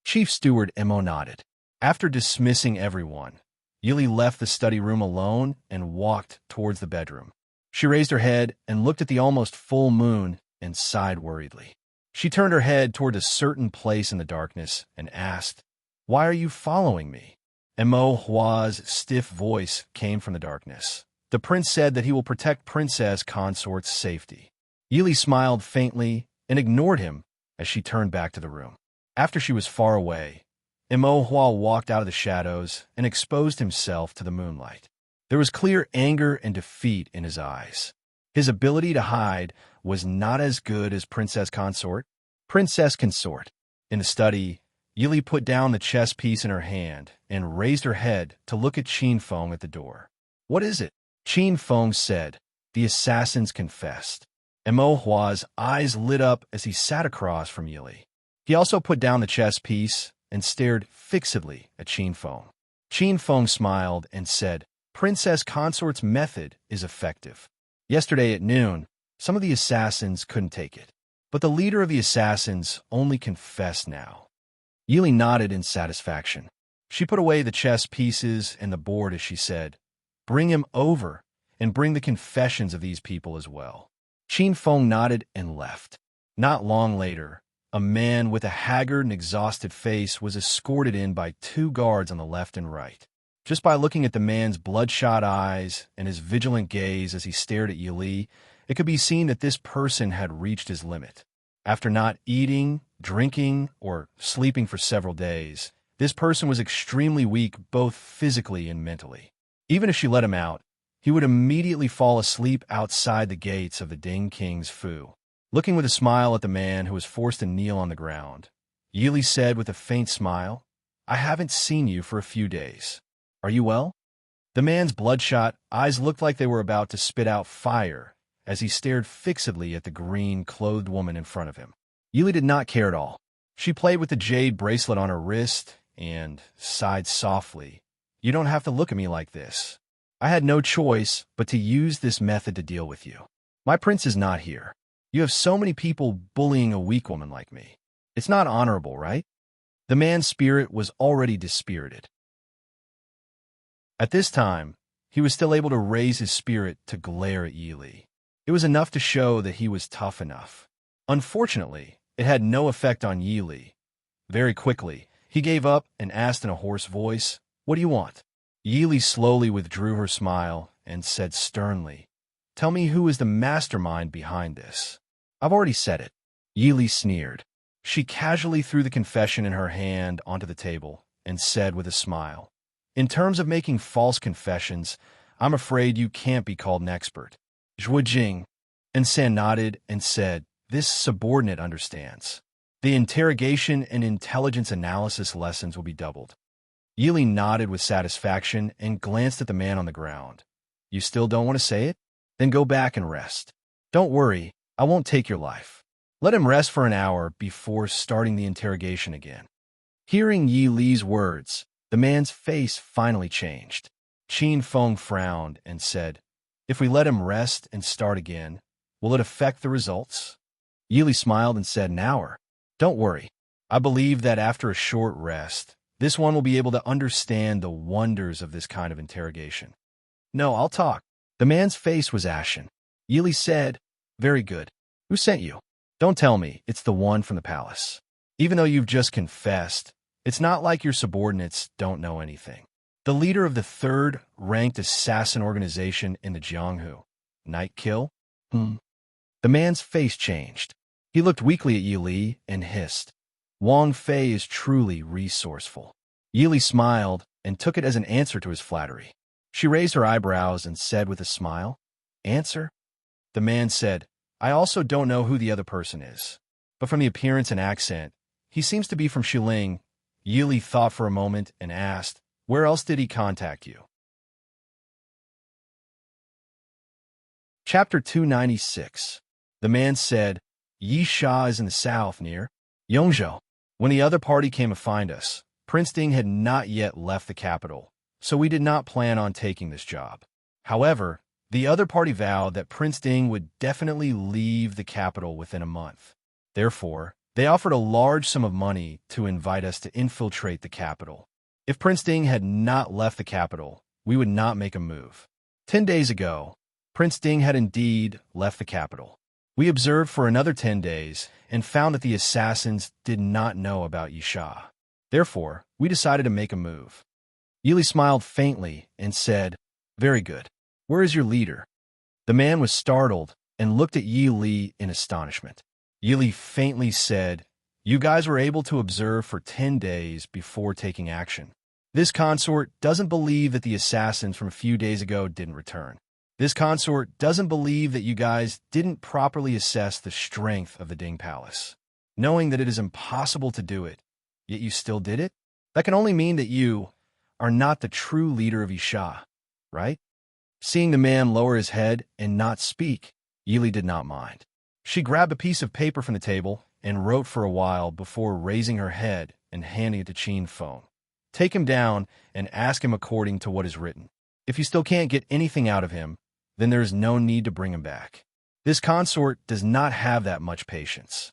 Chief Steward Mo nodded. After dismissing everyone, Yi Li left the study room alone and walked towards the bedroom. She raised her head and looked at the almost full moon and sighed worriedly. She turned her head toward a certain place in the darkness and asked, "Why are you following me?" Mo Hua's stiff voice came from the darkness. "The prince said that he will protect Princess Consort's safety." Yi Li smiled faintly and ignored him as she turned back to the room. After she was far away, Imo Hua walked out of the shadows and exposed himself to the moonlight. There was clear anger and defeat in his eyes. His ability to hide was not as good as Princess Consort. In the study, Yili put down the chess piece in her hand and raised her head to look at Qin Feng at the door. "What is it?" Qin Feng said. "The assassins confessed." Imo Hua's eyes lit up as he sat across from Yili. He also put down the chess piece and stared fixedly at Qin Feng. Qin Feng smiled and said, "Princess Consort's method is effective. Yesterday at noon, some of the assassins couldn't take it, but the leader of the assassins only confessed now." Yili nodded in satisfaction. She put away the chess pieces and the board as she said, "Bring him over, and bring the confessions of these people as well." Qin Feng nodded and left. Not long later, a man with a haggard and exhausted face was escorted in by 2 guards on the left and right. Just by looking at the man's bloodshot eyes and his vigilant gaze as he stared at Yili, it could be seen that this person had reached his limit. After not eating, drinking, or sleeping for several days, this person was extremely weak both physically and mentally. Even if she let him out, he would immediately fall asleep outside the gates of the Ding King's Fu. Looking with a smile at the man who was forced to kneel on the ground, Yili said with a faint smile, "I haven't seen you for a few days. Are you well?" The man's bloodshot eyes looked like they were about to spit out fire as he stared fixedly at the green-clothed woman in front of him. Yili did not care at all. She played with the jade bracelet on her wrist and sighed softly. "You don't have to look at me like this. I had no choice but to use this method to deal with you. My prince is not here. You have so many people bullying a weak woman like me. It's not honorable, right?" The man's spirit was already dispirited. At this time, he was still able to raise his spirit to glare at Yili. It was enough to show that he was tough enough. Unfortunately, it had no effect on Yili. Very quickly, he gave up and asked in a hoarse voice, "What do you want?" Yili slowly withdrew her smile and said sternly, "Tell me who is the mastermind behind this." "I've already said it." Yili sneered. She casually threw the confession in her hand onto the table and said with a smile, "In terms of making false confessions, I'm afraid you can't be called an expert." Zhuo Jing and San nodded and said, "This subordinate understands. The interrogation and intelligence analysis lessons will be doubled." Yili nodded with satisfaction and glanced at the man on the ground. "You still don't want to say it? Then go back and rest. Don't worry, I won't take your life. Let him rest for an hour before starting the interrogation again." Hearing Yili's words, the man's face finally changed. Qin Feng frowned and said, "If we let him rest and start again, will it affect the results?" Yili smiled and said, "An hour. Don't worry. I believe that after a short rest, this one will be able to understand the wonders of this kind of interrogation." "No, I'll talk." The man's face was ashen. Yili said, "Very good. Who sent you?" "Don't tell me it's the one from the palace. Even though you've just confessed, it's not like your subordinates don't know anything. The leader of the 3rd-ranked assassin organization in the Jianghu. Night Kill? The man's face changed. He looked weakly at Yili and hissed, "Wang Fei is truly resourceful." Yili smiled and took it as an answer to his flattery. She raised her eyebrows and said with a smile, "Answer?" The man said, "I also don't know who the other person is, but from the appearance and accent, he seems to be from Xiling." Yili thought for a moment and asked, "Where else did he contact you?" Chapter 296. The man said, "Yi Sha is in the south near Yongzhou. When the other party came to find us, Prince Ding had not yet left the capital, so we did not plan on taking this job. However, the other party vowed that Prince Ding would definitely leave the capital within a month. Therefore, they offered a large sum of money to invite us to infiltrate the capital. If Prince Ding had not left the capital, we would not make a move. 10 days ago, Prince Ding had indeed left the capital. We observed for another 10 days and found that the assassins did not know about Yisha. Therefore, we decided to make a move." Yili smiled faintly and said, "Very good. Where is your leader?" The man was startled and looked at Yi Li in astonishment. Yili faintly said, "You guys were able to observe for 10 days before taking action. This consort doesn't believe that the assassins from a few days ago didn't return. This consort doesn't believe that you guys didn't properly assess the strength of the Ding Palace. Knowing that it is impossible to do it, yet you still did it? That can only mean that you are not the true leader of Isha, right?" Seeing the man lower his head and not speak, Yili did not mind. She grabbed a piece of paper from the table and wrote for a while before raising her head and handing it to Qin Feng. "Take him down and ask him according to what is written. If you still can't get anything out of him, then there is no need to bring him back. This consort does not have that much patience."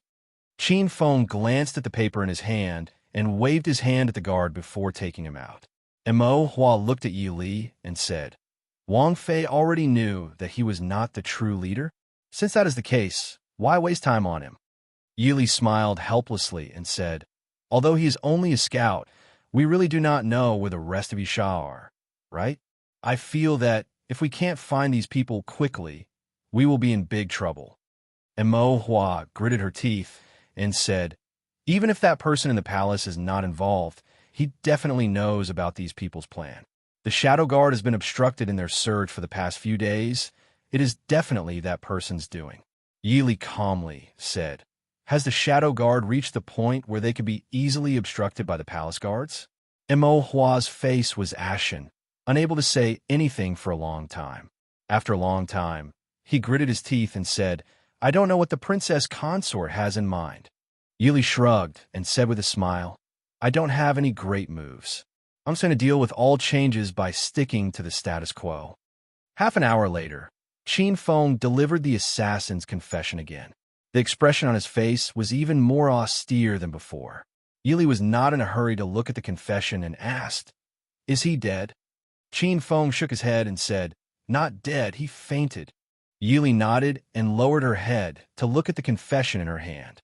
Qin Feng glanced at the paper in his hand and waved his hand at the guard before taking him out. Mo Hua looked at Yi Li and said, "Wang Fei already knew that he was not the true leader? Since that is the case, why waste time on him?" Yi Li smiled helplessly and said, "Although he is only a scout, we really do not know where the rest of Isha are, right? I feel that if we can't find these people quickly, we will be in big trouble." And Mo Hua gritted her teeth and said, "Even if that person in the palace is not involved, he definitely knows about these people's plan. The Shadow Guard has been obstructed in their search for the past few days. It is definitely that person's doing." Yi Li calmly said, "Has the Shadow Guard reached the point where they could be easily obstructed by the palace guards?" Mo Hua's face was ashen, unable to say anything for a long time. After a long time, he gritted his teeth and said, "I don't know what the princess consort has in mind." Yi Li shrugged and said with a smile, "I don't have any great moves. I'm just going to deal with all changes by sticking to the status quo." Half an hour later, Qin Feng delivered the assassin's confession again. The expression on his face was even more austere than before. Yi Li was not in a hurry to look at the confession and asked, "Is he dead?" Qin Feng shook his head and said, "Not dead, he fainted." Yi Li nodded and lowered her head to look at the confession in her hand.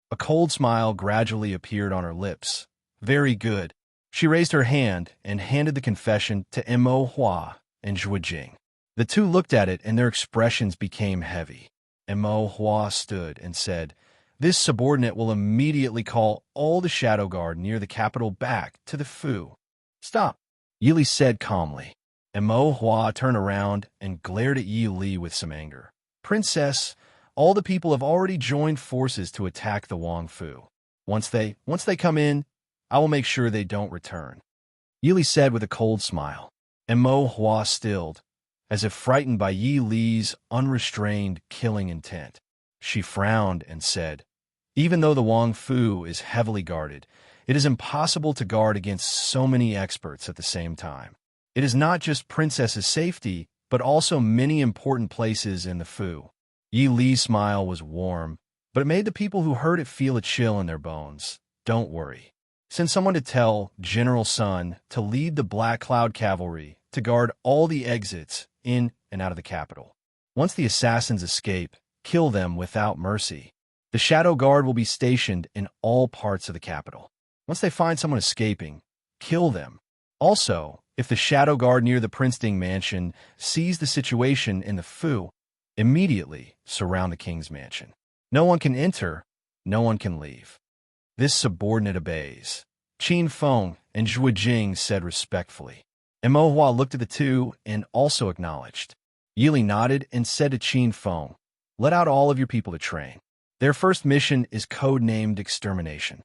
A cold smile gradually appeared on her lips. "Very good." She raised her hand and handed the confession to Mo Hua and Zhuo Jing. The two looked at it and their expressions became heavy. Mo Hua stood and said, "This subordinate will immediately call all the Shadow Guard near the capital back to the Fu." "Stop," Yi Li said calmly. Mo Hua turned around and glared at Yi Li with some anger. "Princess, all the people have already joined forces to attack the Wang Fu. Once they come in, I will make sure they don't return." Yi Li said with a cold smile. Mo Hua stilled, as if frightened by Yi Li's unrestrained killing intent. She frowned and said, "Even though the Wang Fu is heavily guarded, it is impossible to guard against so many experts at the same time. It is not just Princess's safety, but also many important places in the Fu." Yi Li's smile was warm, but it made the people who heard it feel a chill in their bones. "Don't worry. Send someone to tell General Sun to lead the Black Cloud Cavalry to guard all the exits in and out of the capital. Once the assassins escape, kill them without mercy. The Shadow Guard will be stationed in all parts of the capital. Once they find someone escaping, kill them. Also, if the Shadow Guard near the Prince Ding mansion sees the situation in the Fu, immediately surround the king's mansion. No one can enter, no one can leave." This subordinate obeys, Qin Feng and Zhuo Jing said respectfully. Mo Hua looked at the two and also acknowledged. Yi Li nodded and said to Qin Feng, "Let out all of your people to train. Their first mission is code-named Extermination."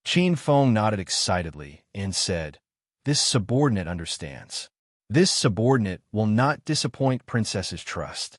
Qin Feng nodded excitedly and said, "This subordinate understands. This subordinate will not disappoint Princess's trust."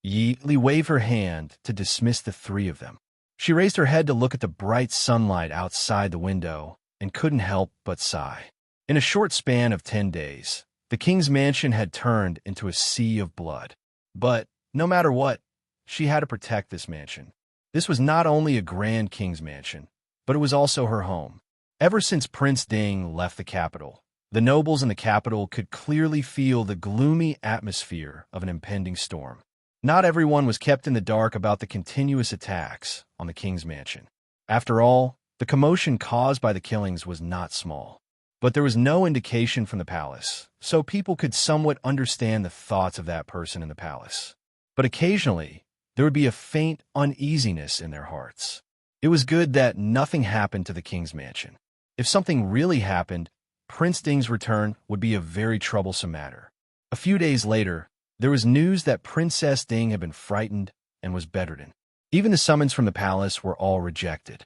Yi Li waved her hand to dismiss the three of them. She raised her head to look at the bright sunlight outside the window and couldn't help but sigh. In a short span of 10 days, the king's mansion had turned into a sea of blood. But, no matter what, she had to protect this mansion. This was not only a grand king's mansion, but it was also her home. Ever since Prince Ding left the capital, the nobles in the capital could clearly feel the gloomy atmosphere of an impending storm. Not everyone was kept in the dark about the continuous attacks on the king's mansion. After all, the commotion caused by the killings was not small. But there was no indication from the palace, so people could somewhat understand the thoughts of that person in the palace. But occasionally, there would be a faint uneasiness in their hearts. It was good that nothing happened to the king's mansion. If something really happened, Prince Ding's return would be a very troublesome matter. A few days later, there was news that Princess Ding had been frightened and was bedridden. Even the summons from the palace were all rejected.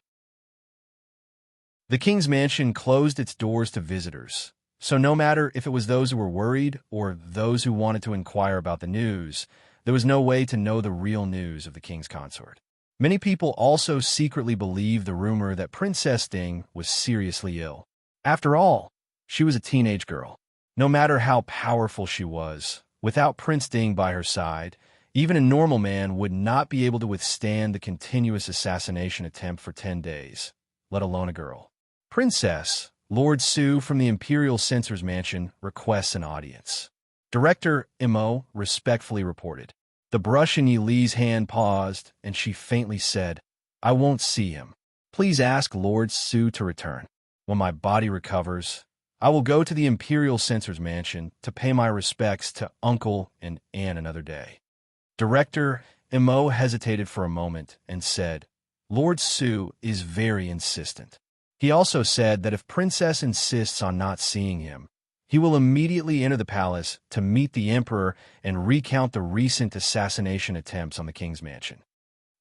The king's mansion closed its doors to visitors, so no matter if it was those who were worried or those who wanted to inquire about the news, there was no way to know the real news of the king's consort. Many people also secretly believed the rumor that Princess Ding was seriously ill. After all, she was a teenage girl. No matter how powerful she was, without Prince Ding by her side, even a normal man would not be able to withstand the continuous assassination attempt for 10 days, let alone a girl. Princess, Lord Su from the Imperial Censor's Mansion requests an audience. Director Immerse respectfully reported. The brush in Yi Li's hand paused, and she faintly said, "I won't see him. Please ask Lord Su to return. When my body recovers, I will go to the Imperial Censor's Mansion to pay my respects to Uncle and Aunt another day." Director Immerse hesitated for a moment and said, "Lord Su is very insistent. He also said that if Princess insists on not seeing him, he will immediately enter the palace to meet the Emperor and recount the recent assassination attempts on the king's mansion."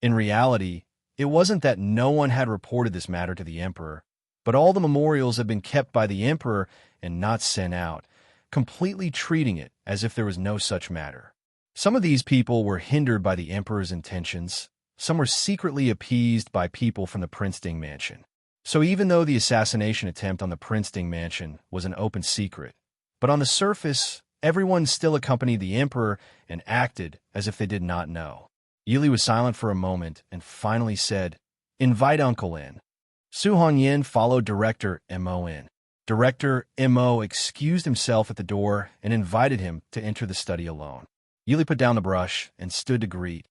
In reality, it wasn't that no one had reported this matter to the Emperor, but all the memorials had been kept by the Emperor and not sent out, completely treating it as if there was no such matter. Some of these people were hindered by the Emperor's intentions, some were secretly appeased by people from the Prince Ding mansion. So even though the assassination attempt on the Prince Ding mansion was an open secret, but on the surface, everyone still accompanied the Emperor and acted as if they did not know. Yi Li was silent for a moment and finally said, "Invite Uncle in." Su Hongyan followed Director Immerse in. Director Immerse excused himself at the door and invited him to enter the study alone. Yi Li put down the brush and stood to greet.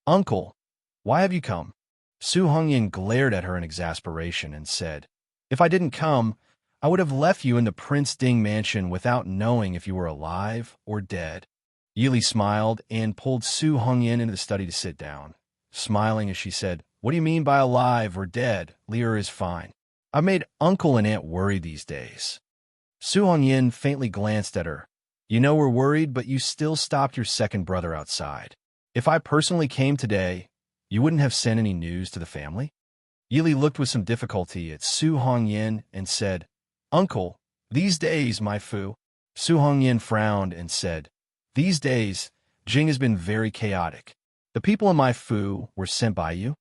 "Uncle, why have you come?" Su Hongyan glared at her in exasperation and said, "If I didn't come, I would have left you in the Prince Ding mansion without knowing if you were alive or dead." Yi Li smiled and pulled Su Hongyan into the study to sit down, smiling as she said, "What do you mean by alive or dead? Lear is fine. I've made Uncle and Aunt worried these days." Su Hongyan faintly glanced at her. "You know we're worried, but you still stopped your second brother outside. If I personally came today, you wouldn't have sent any news to the family?" Yi Li looked with some difficulty at Su Hongyan and said, "Uncle, these days, my Fu." Su Hongyan frowned and said, "These days, Jing has been very chaotic. The people in my Fu were sent by you?"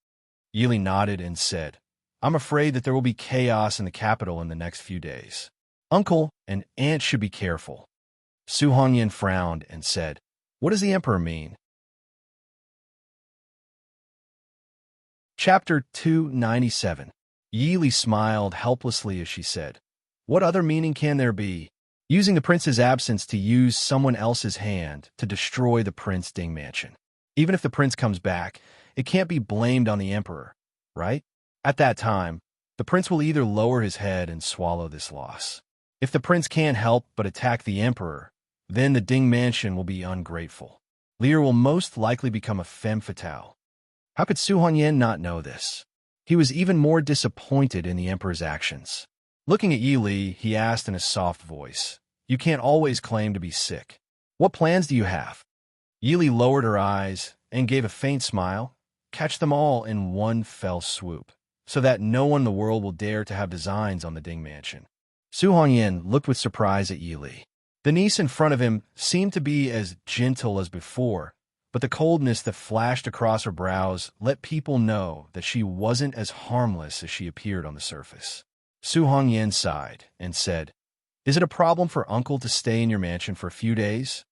Yi Li nodded and said, "I'm afraid that there will be chaos in the capital in the next few days. Uncle and Aunt should be careful." Su Hongyan frowned and said, "What does the Emperor mean?" Chapter 297. Yi Li smiled helplessly as she said, "What other meaning can there be? Using the prince's absence to use someone else's hand to destroy the Prince Ding mansion. Even if the prince comes back, it can't be blamed on the Emperor, right? At that time, the prince will either lower his head and swallow this loss. If the prince can't help but attack the Emperor, then the Ding mansion will be ungrateful. Lear will most likely become a femme fatale." How could Su Hongyan not know this? He was even more disappointed in the Emperor's actions. Looking at Yi Li, he asked in a soft voice, "You can't always claim to be sick. What plans do you have?" Yi Li lowered her eyes and gave a faint smile. "Catch them all in one fell swoop, so that no one in the world will dare to have designs on the Ding mansion." Su Hongyan looked with surprise at Yi Li. The niece in front of him seemed to be as gentle as before, but the coldness that flashed across her brows let people know that she wasn't as harmless as she appeared on the surface. Su Hongyan sighed and said, "Is it a problem for Uncle to stay in your mansion for a few days?"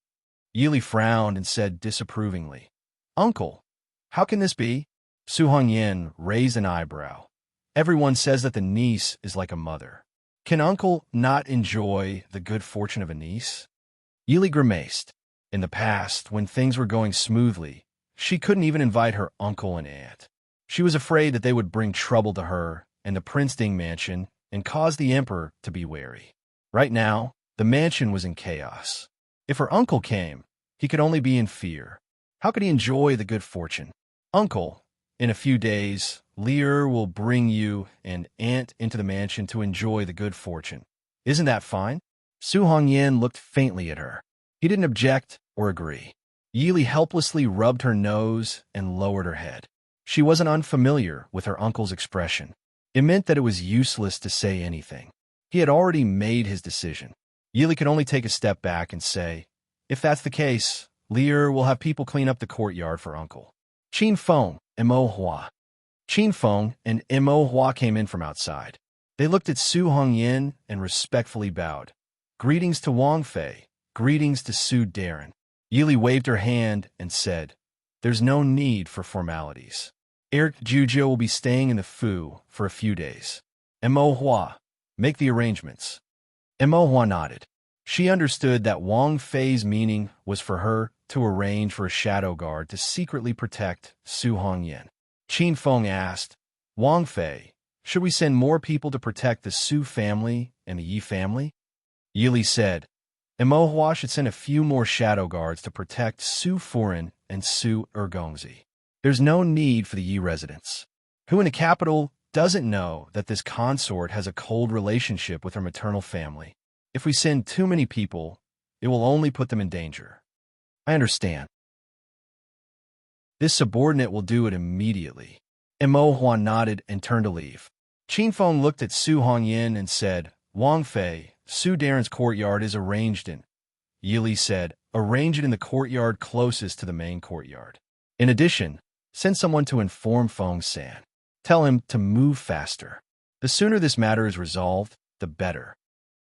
Yi Li frowned and said disapprovingly, "Uncle, how can this be?" Su Hongyan raised an eyebrow. "Everyone says that the niece is like a mother. Can Uncle not enjoy the good fortune of a niece?" Yi Li grimaced. In the past, when things were going smoothly, she couldn't even invite her uncle and aunt. She was afraid that they would bring trouble to her and the Prince Ding mansion and cause the Emperor to be wary. Right now, the mansion was in chaos. If her uncle came, he could only be in fear. How could he enjoy the good fortune? Uncle, in a few days, Lear will bring you and Aunt into the mansion to enjoy the good fortune. Isn't that fine? Su Hongyan looked faintly at her. He didn't object or agree. Yili helplessly rubbed her nose and lowered her head. She wasn't unfamiliar with her uncle's expression. It meant that it was useless to say anything. He had already made his decision. Yili could only take a step back and say, if that's the case, Lear will have people clean up the courtyard for Uncle. Qin Feng and Mo Hua. Qin Feng and Mo Hua came in from outside. They looked at Su Hongyan and respectfully bowed. Greetings to Wang Fei. Greetings to Su Darren. Yili waved her hand and said, there's no need for formalities. Eric Jujio will be staying in the Fu for a few days. Mo Hua, make the arrangements. Mo Hua nodded. She understood that Wang Fei's meaning was for her to arrange for a shadow guard to secretly protect Su Hongyan. Qin Feng asked, Wang Fei, should we send more people to protect the Su family and the Yi family? Yili said, Mo Hua should send a few more shadow guards to protect Su Furen and Su Ergongzi. There's no need for the Yi residents. Who in the capital doesn't know that this consort has a cold relationship with her maternal family? If we send too many people, it will only put them in danger. I understand. This subordinate will do it immediately. Mo Hua nodded and turned to leave. Qin Feng looked at Su Hongyan and said, Wang Fei, Su Darren's courtyard is arranged in. Yili said, arrange it in the courtyard closest to the main courtyard. In addition, send someone to inform Feng San. Tell him to move faster. The sooner this matter is resolved, the better.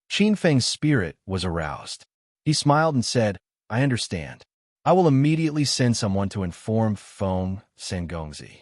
Qin Feng's spirit was aroused. He smiled and said, I understand. I will immediately send someone to inform Feng Sangongzi.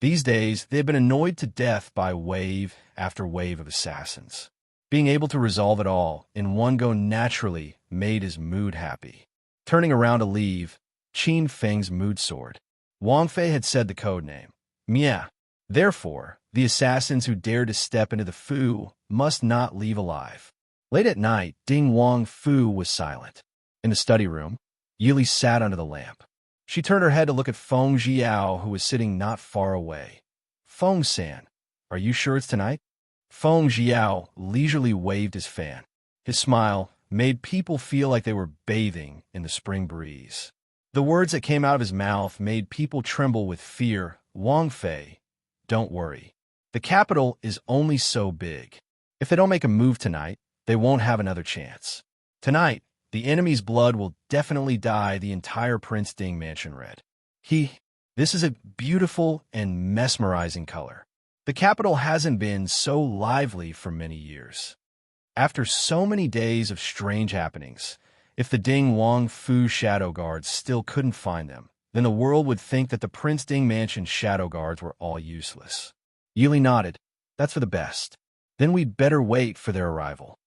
These days, they have been annoyed to death by wave after wave of assassins. Being able to resolve it all in one go naturally made his mood happy. Turning around to leave, Qin Feng's mood soared. Wang Fei had said the code name, Mia. Therefore, the assassins who dared to step into the Fu must not leave alive. Late at night, Ding Wang Fu was silent. In the study room, Yili sat under the lamp. She turned her head to look at Feng Jiao, who was sitting not far away. Feng San, are you sure it's tonight? Feng Jiao leisurely waved his fan. His smile made people feel like they were bathing in the spring breeze. The words that came out of his mouth made people tremble with fear. Wang Fei, don't worry. The capital is only so big. If they don't make a move tonight, they won't have another chance. Tonight, the enemy's blood will definitely dye the entire Prince Ding mansion red. This is a beautiful and mesmerizing color. The capital hasn't been so lively for many years. After so many days of strange happenings, if the Ding Wang Fu shadow guards still couldn't find them, then the world would think that the Prince Ding mansion shadow guards were all useless. Yili nodded. That's for the best. Then we'd better wait for their arrival.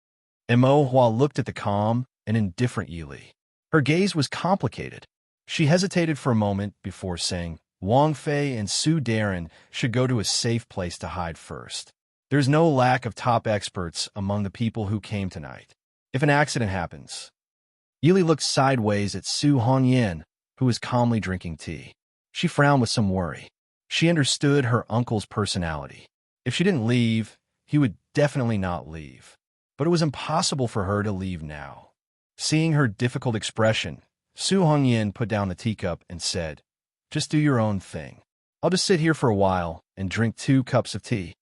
Mo Hua looked at the calm and indifferent Yili. Her gaze was complicated. She hesitated for a moment before saying, Wang Fei and Su Darren should go to a safe place to hide first. There's no lack of top experts among the people who came tonight. If an accident happens... Yili looked sideways at Su Hongyan, who was calmly drinking tea. She frowned with some worry. She understood her uncle's personality. If she didn't leave, he would definitely not leave. But it was impossible for her to leave now. Seeing her difficult expression, Su Hongyan put down the teacup and said, just do your own thing. I'll just sit here for a while and drink 2 cups of tea.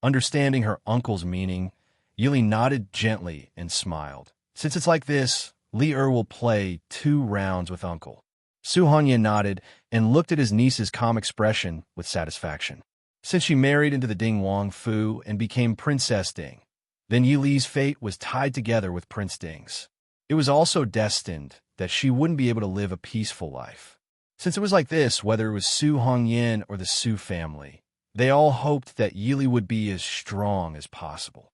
Understanding her uncle's meaning, Yili nodded gently and smiled. Since it's like this, Li will play 2 rounds with Uncle. Su Hongyan nodded and looked at his niece's calm expression with satisfaction. Since she married into the Ding Wang Fu and became Princess Ding, then Yili's fate was tied together with Prince Ding's. It was also destined that she wouldn't be able to live a peaceful life. Since it was like this, whether it was Su Hongyan or the Su family, they all hoped that Yili would be as strong as possible.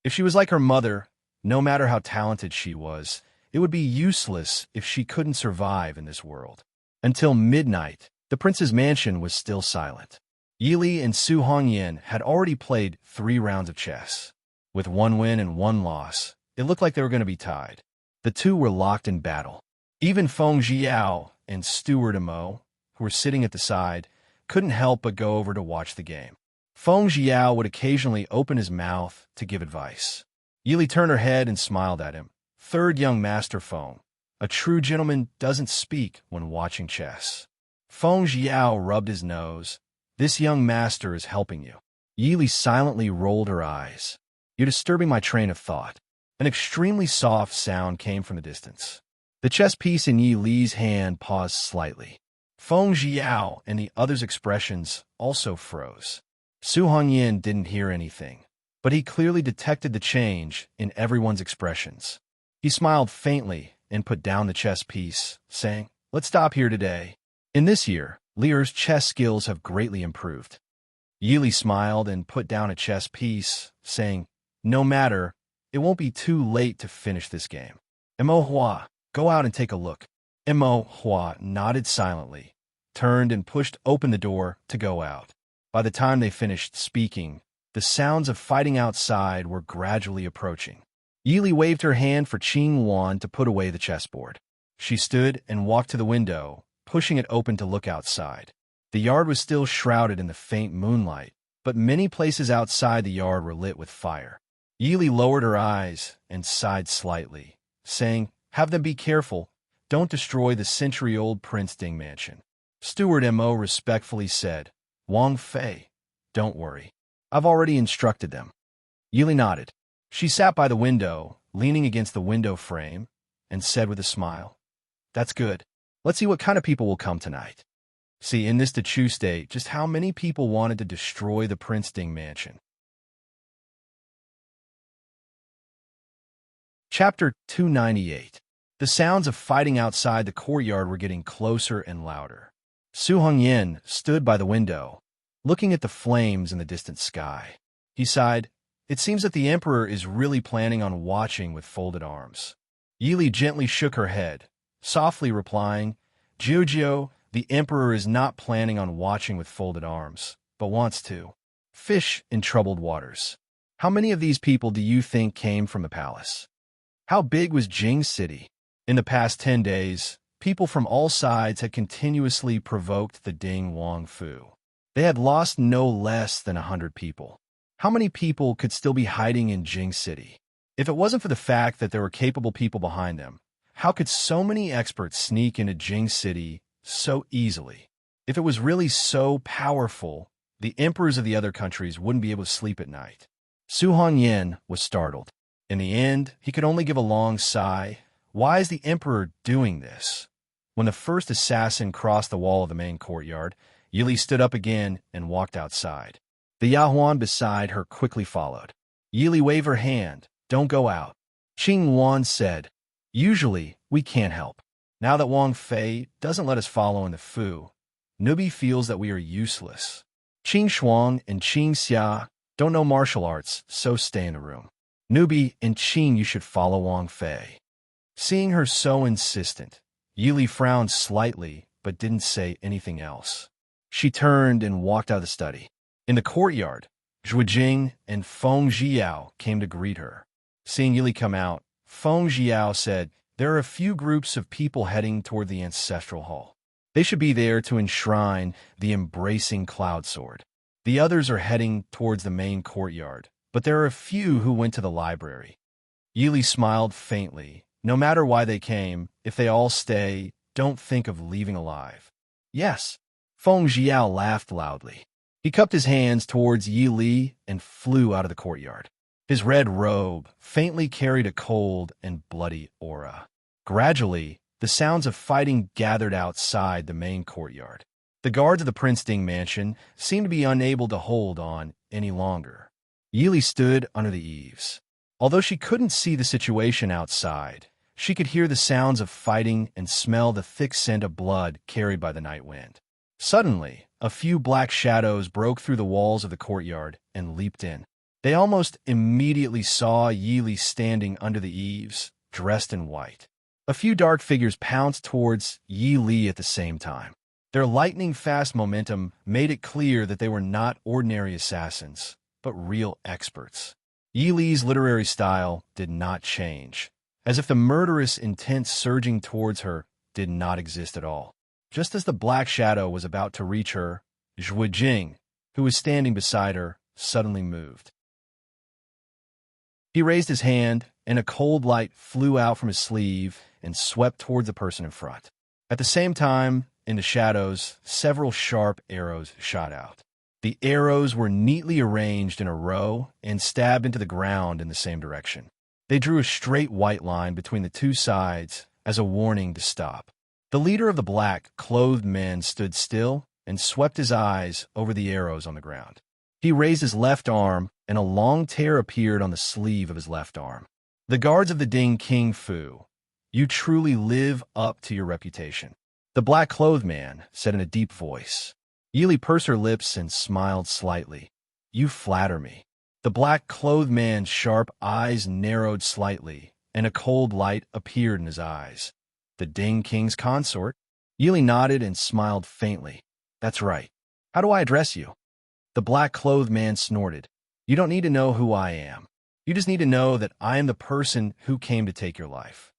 If she was like her mother, no matter how talented she was, it would be useless if she couldn't survive in this world. Until midnight, the prince's mansion was still silent. Yili and Su Hongyan had already played 3 rounds of chess. With 1 win and 1 loss, it looked like they were going to be tied. The 2 were locked in battle. Even Feng Jiao and Steward Mo who were sitting at the side, couldn't help but go over to watch the game. Feng Jiao would occasionally open his mouth to give advice. Yili turned her head and smiled at him. Third young master Feng. A true gentleman doesn't speak when watching chess. Feng Jiao rubbed his nose. This young master is helping you. Yili silently rolled her eyes. You're disturbing my train of thought. An extremely soft sound came from the distance. The chess piece in Yi Li's hand paused slightly. Feng Jiao and the others' expressions also froze. Su Hongyan didn't hear anything, but he clearly detected the change in everyone's expressions. He smiled faintly and put down the chess piece, saying, "Let's stop here today. In this year, Lear's chess skills have greatly improved." Yili smiled and put down a chess piece, saying, "No matter, it won't be too late to finish this game. Mo Hua, go out and take a look." Mo Hua nodded silently, turned and pushed open the door to go out. By the time they finished speaking, the sounds of fighting outside were gradually approaching. Yili waved her hand for Qing Wan to put away the chessboard. She stood and walked to the window, pushing it open to look outside. The yard was still shrouded in the faint moonlight, but many places outside the yard were lit with fire. Yili lowered her eyes and sighed slightly, saying, "Have them be careful. Don't destroy the century-old Prince Ding mansion." Steward Mo respectfully said, "Wang Fei, don't worry. I've already instructed them." Yili nodded. She sat by the window, leaning against the window frame, and said with a smile, "That's good. Let's see what kind of people will come tonight." See, in this Dechu state, just how many people wanted to destroy the Prince Ding mansion. Chapter 298. The sounds of fighting outside the courtyard were getting closer and louder. Su Hongyan stood by the window, looking at the flames in the distant sky. He sighed. It seems that the emperor is really planning on watching with folded arms. Yili gently shook her head, softly replying, "Jiujiu, the emperor is not planning on watching with folded arms, but wants to fish in troubled waters." How many of these people do you think came from the palace? How big was Jing City? In the past 10 days, people from all sides had continuously provoked the Ding Wang Fu. They had lost no less than 100 people. How many people could still be hiding in Jing City? If it wasn't for the fact that there were capable people behind them, how could so many experts sneak into Jing City so easily? If it was really so powerful, the emperors of the other countries wouldn't be able to sleep at night. Su Hongyan was startled. In the end, he could only give a long sigh. Why is the emperor doing this? When the first assassin crossed the wall of the main courtyard, Yili stood up again and walked outside. The Yahuan beside her quickly followed. Yili waved her hand. "Don't go out." Qing Wan said, "Usually, we can't help. Now that Wang Fei doesn't let us follow in the Fu, Nubi feels that we are useless. Qing Shuang and Qing Xia don't know martial arts, so stay in the room. Nubi and Qing, you should follow Wang Fei." Seeing her so insistent, Yili frowned slightly but didn't say anything else. She turned and walked out of the study. In the courtyard, Zhuijing and Feng Jiao came to greet her. Seeing Yili come out, Feng Jiao said, "There are a few groups of people heading toward the ancestral hall. They should be there to enshrine the embracing cloud sword. The others are heading towards the main courtyard, but there are a few who went to the library." Yili smiled faintly. No matter why they came, if they all stay, don't think of leaving alive. "Yes." Feng Jiao laughed loudly. He cupped his hands towards Yili and flew out of the courtyard. His red robe faintly carried a cold and bloody aura. Gradually, the sounds of fighting gathered outside the main courtyard. The guards of the Prince Ding mansion seemed to be unable to hold on any longer. Yili stood under the eaves. Although she couldn't see the situation outside, she could hear the sounds of fighting and smell the thick scent of blood carried by the night wind. Suddenly, a few black shadows broke through the walls of the courtyard and leaped in. They almost immediately saw Yili standing under the eaves, dressed in white. A few dark figures pounced towards Yili at the same time. Their lightning-fast momentum made it clear that they were not ordinary assassins, but real experts. Yili's literary style did not change, as if the murderous intent surging towards her did not exist at all. Just as the black shadow was about to reach her, Zhui Jing, who was standing beside her, suddenly moved. He raised his hand, and a cold light flew out from his sleeve and swept towards the person in front. At the same time, in the shadows, several sharp arrows shot out. The arrows were neatly arranged in a row and stabbed into the ground in the same direction. They drew a straight white line between the two sides as a warning to stop. The leader of the black-clothed men stood still and swept his eyes over the arrows on the ground. He raised his left arm, and a long tear appeared on the sleeve of his left arm. The guards of the Ding King Fu, you truly live up to your reputation, the black-clothed man said in a deep voice. Yili pursed her lips and smiled slightly. You flatter me. The black-clothed man's sharp eyes narrowed slightly, and a cold light appeared in his eyes. The Ding King's consort? Yili nodded and smiled faintly. That's right. How do I address you? The black-clothed man snorted. You don't need to know who I am. You just need to know that I am the person who came to take your life.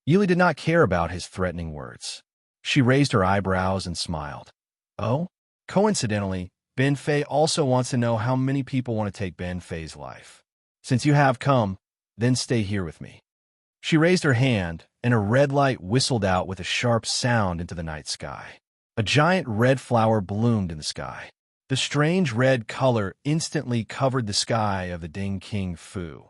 Yili did not care about his threatening words. She raised her eyebrows and smiled. Oh? Coincidentally, Ben Fei also wants to know how many people want to take Ben Fei's life. Since you have come, then stay here with me. She raised her hand, and a red light whistled out with a sharp sound into the night sky. A giant red flower bloomed in the sky. The strange red color instantly covered the sky of the Ding King Fu,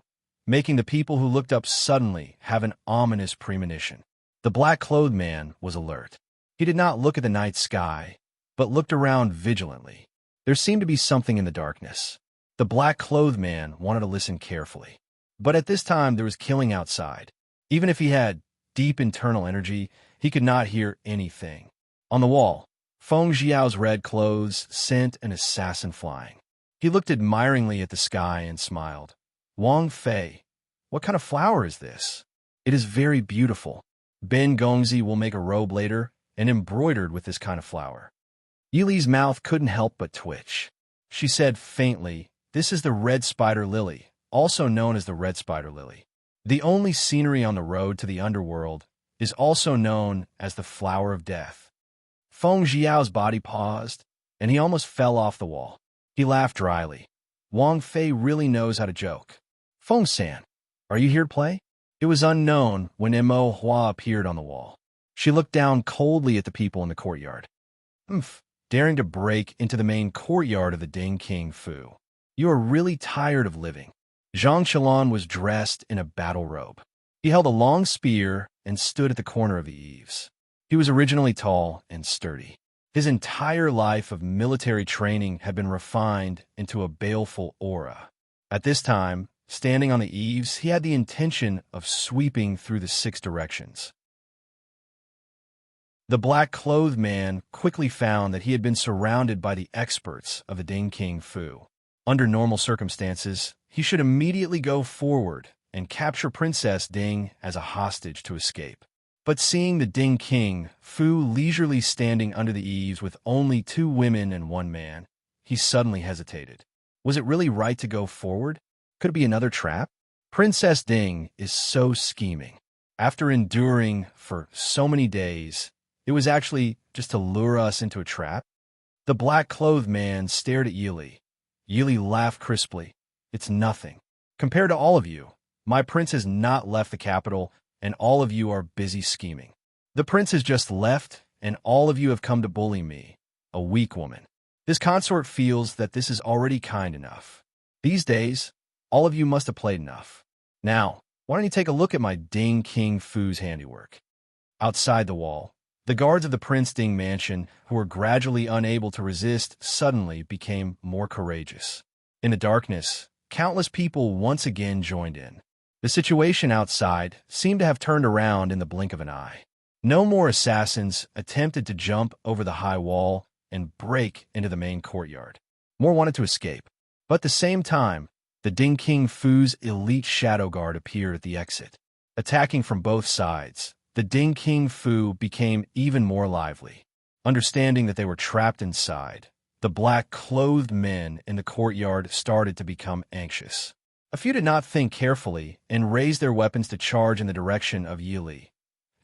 making the people who looked up suddenly have an ominous premonition. The black-clothed man was alert. He did not look at the night sky, but looked around vigilantly. There seemed to be something in the darkness. The black-clothed man wanted to listen carefully. But at this time there was killing outside. Even if he had deep internal energy, he could not hear anything. On the wall, Feng Jiao's red clothes sent an assassin flying. He looked admiringly at the sky and smiled. Wang Fei, what kind of flower is this? It is very beautiful. Ben Gongzi will make a robe later and embroidered with this kind of flower. Yili's mouth couldn't help but twitch. She said faintly, this is the red spider lily, also known as the red spider lily. The only scenery on the road to the underworld is also known as the flower of death. Feng Jiao's body paused, and he almost fell off the wall. He laughed dryly. Wang Fei really knows how to joke. Feng-san, are you here to play? It was unknown when Mo Hua appeared on the wall. She looked down coldly at the people in the courtyard. Daring to break into the main courtyard of the Ding King Fu. You are really tired of living. Zhang Qilan was dressed in a battle robe. He held a long spear and stood at the corner of the eaves. He was originally tall and sturdy. His entire life of military training had been refined into a baleful aura. At this time, standing on the eaves, he had the intention of sweeping through the 6 directions. The black-clothed man quickly found that he had been surrounded by the experts of the Ding King Fu. Under normal circumstances, he should immediately go forward and capture Princess Ding as a hostage to escape. But seeing the Ding King Fu leisurely standing under the eaves with only 2 women and 1 man, he suddenly hesitated. Was it really right to go forward? Could it be another trap? Princess Ding is so scheming. After enduring for so many days, it was actually just to lure us into a trap. The black-clothed man stared at Yili. Yili laughed crisply. It's nothing. Compared to all of you, my prince has not left the capital, and all of you are busy scheming. The prince has just left, and all of you have come to bully me, a weak woman. This consort feels that this is already kind enough. These days, all of you must have played enough. Now, why don't you take a look at my Ding King Fu's handiwork? Outside the wall, the guards of the Prince Ding mansion, who were gradually unable to resist, suddenly became more courageous. In the darkness, countless people once again joined in. The situation outside seemed to have turned around in the blink of an eye. No more assassins attempted to jump over the high wall and break into the main courtyard. More wanted to escape. But at the same time, the Ding King Fu's elite shadow guard appeared at the exit. Attacking from both sides, the Ding King Fu became even more lively. Understanding that they were trapped inside, the black-clothed men in the courtyard started to become anxious. A few did not think carefully and raised their weapons to charge in the direction of Yili,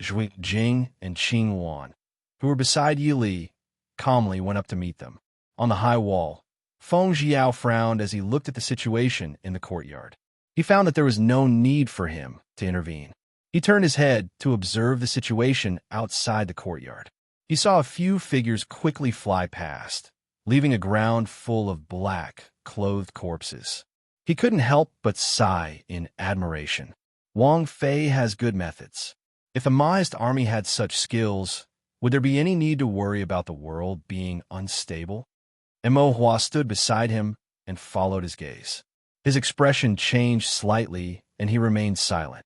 Zhui Jing, and Qing Wan. who were beside Yili, calmly went up to meet them. On the high wall, Feng Jiao frowned as he looked at the situation in the courtyard. He found that there was no need for him to intervene. He turned his head to observe the situation outside the courtyard. He saw a few figures quickly fly past, leaving a ground full of black, clothed corpses. He couldn't help but sigh in admiration. Wang Fei has good methods. If the Maoist army had such skills, would there be any need to worry about the world being unstable? Mo Hua stood beside him and followed his gaze. His expression changed slightly, and he remained silent.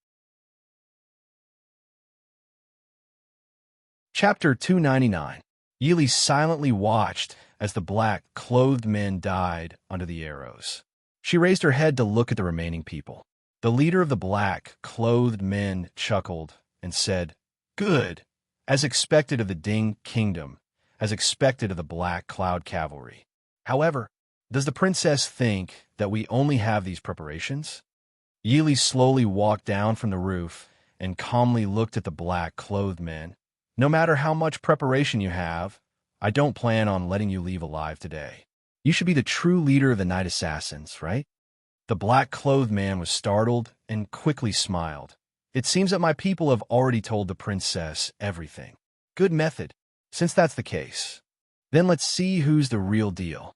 Chapter 299. Yili silently watched as the black-clothed men died under the arrows. She raised her head to look at the remaining people. The leader of the black-clothed men chuckled and said, "Good, as expected of the Ding Kingdom, as expected of the Black Cloud Cavalry. However, does the princess think that we only have these preparations?" Yili slowly walked down from the roof and calmly looked at the black-clothed men. "No matter how much preparation you have, I don't plan on letting you leave alive today. You should be the true leader of the Night Assassins, right?" The black-clothed man was startled and quickly smiled. "It seems that my people have already told the princess everything. Good method. Since that's the case, then let's see who's the real deal."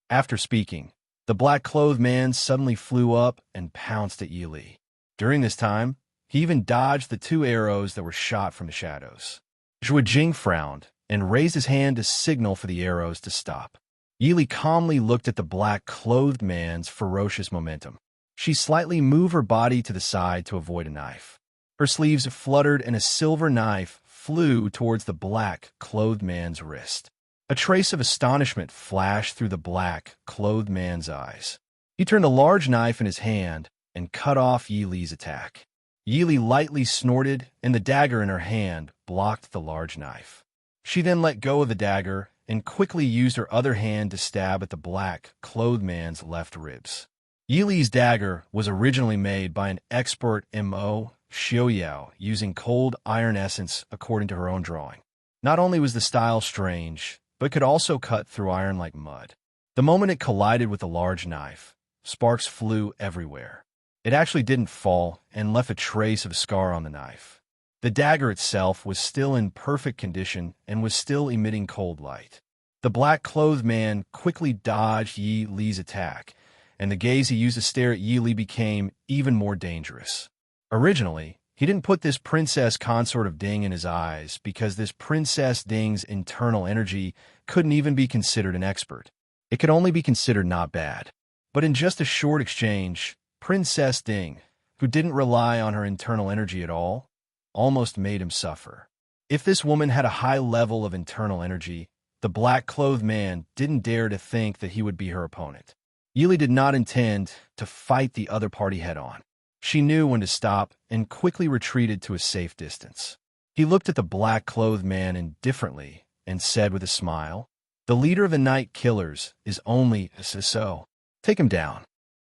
After speaking, the black-clothed man suddenly flew up and pounced at Yili. During this time, he even dodged the 2 arrows that were shot from the shadows. Zhuo Jing frowned and raised his hand to signal for the arrows to stop. Yili calmly looked at the black-clothed man's ferocious momentum. She slightly moved her body to the side to avoid a knife. Her sleeves fluttered and a silver knife flew towards the black-clothed man's wrist. A trace of astonishment flashed through the black-clothed man's eyes. He turned a large knife in his hand and cut off Yili's attack. Yili lightly snorted, and the dagger in her hand blocked the large knife. She then let go of the dagger and quickly used her other hand to stab at the black-clothed man's left ribs. Yili's dagger was originally made by an expert Mo Xiaoyao using cold iron essence according to her own drawing. Not only was the style strange, but could also cut through iron like mud. The moment it collided with the large knife, sparks flew everywhere. It actually didn't fall and left a trace of a scar on the knife. The dagger itself was still in perfect condition and was still emitting cold light. The black-clothed man quickly dodged Yi Li's attack, and the gaze he used to stare at Yi Li became even more dangerous. Originally, he didn't put this princess consort of Ding in his eyes because this princess Ding's internal energy couldn't even be considered an expert. It could only be considered not bad. But in just a short exchange, Princess Ding, who didn't rely on her internal energy at all, almost made him suffer. If this woman had a high level of internal energy, the black-clothed man didn't dare to think that he would be her opponent. Yili did not intend to fight the other party head-on. She knew when to stop and quickly retreated to a safe distance. He looked at the black-clothed man indifferently and said with a smile, "The leader of the Night Killers is only so. Take him down."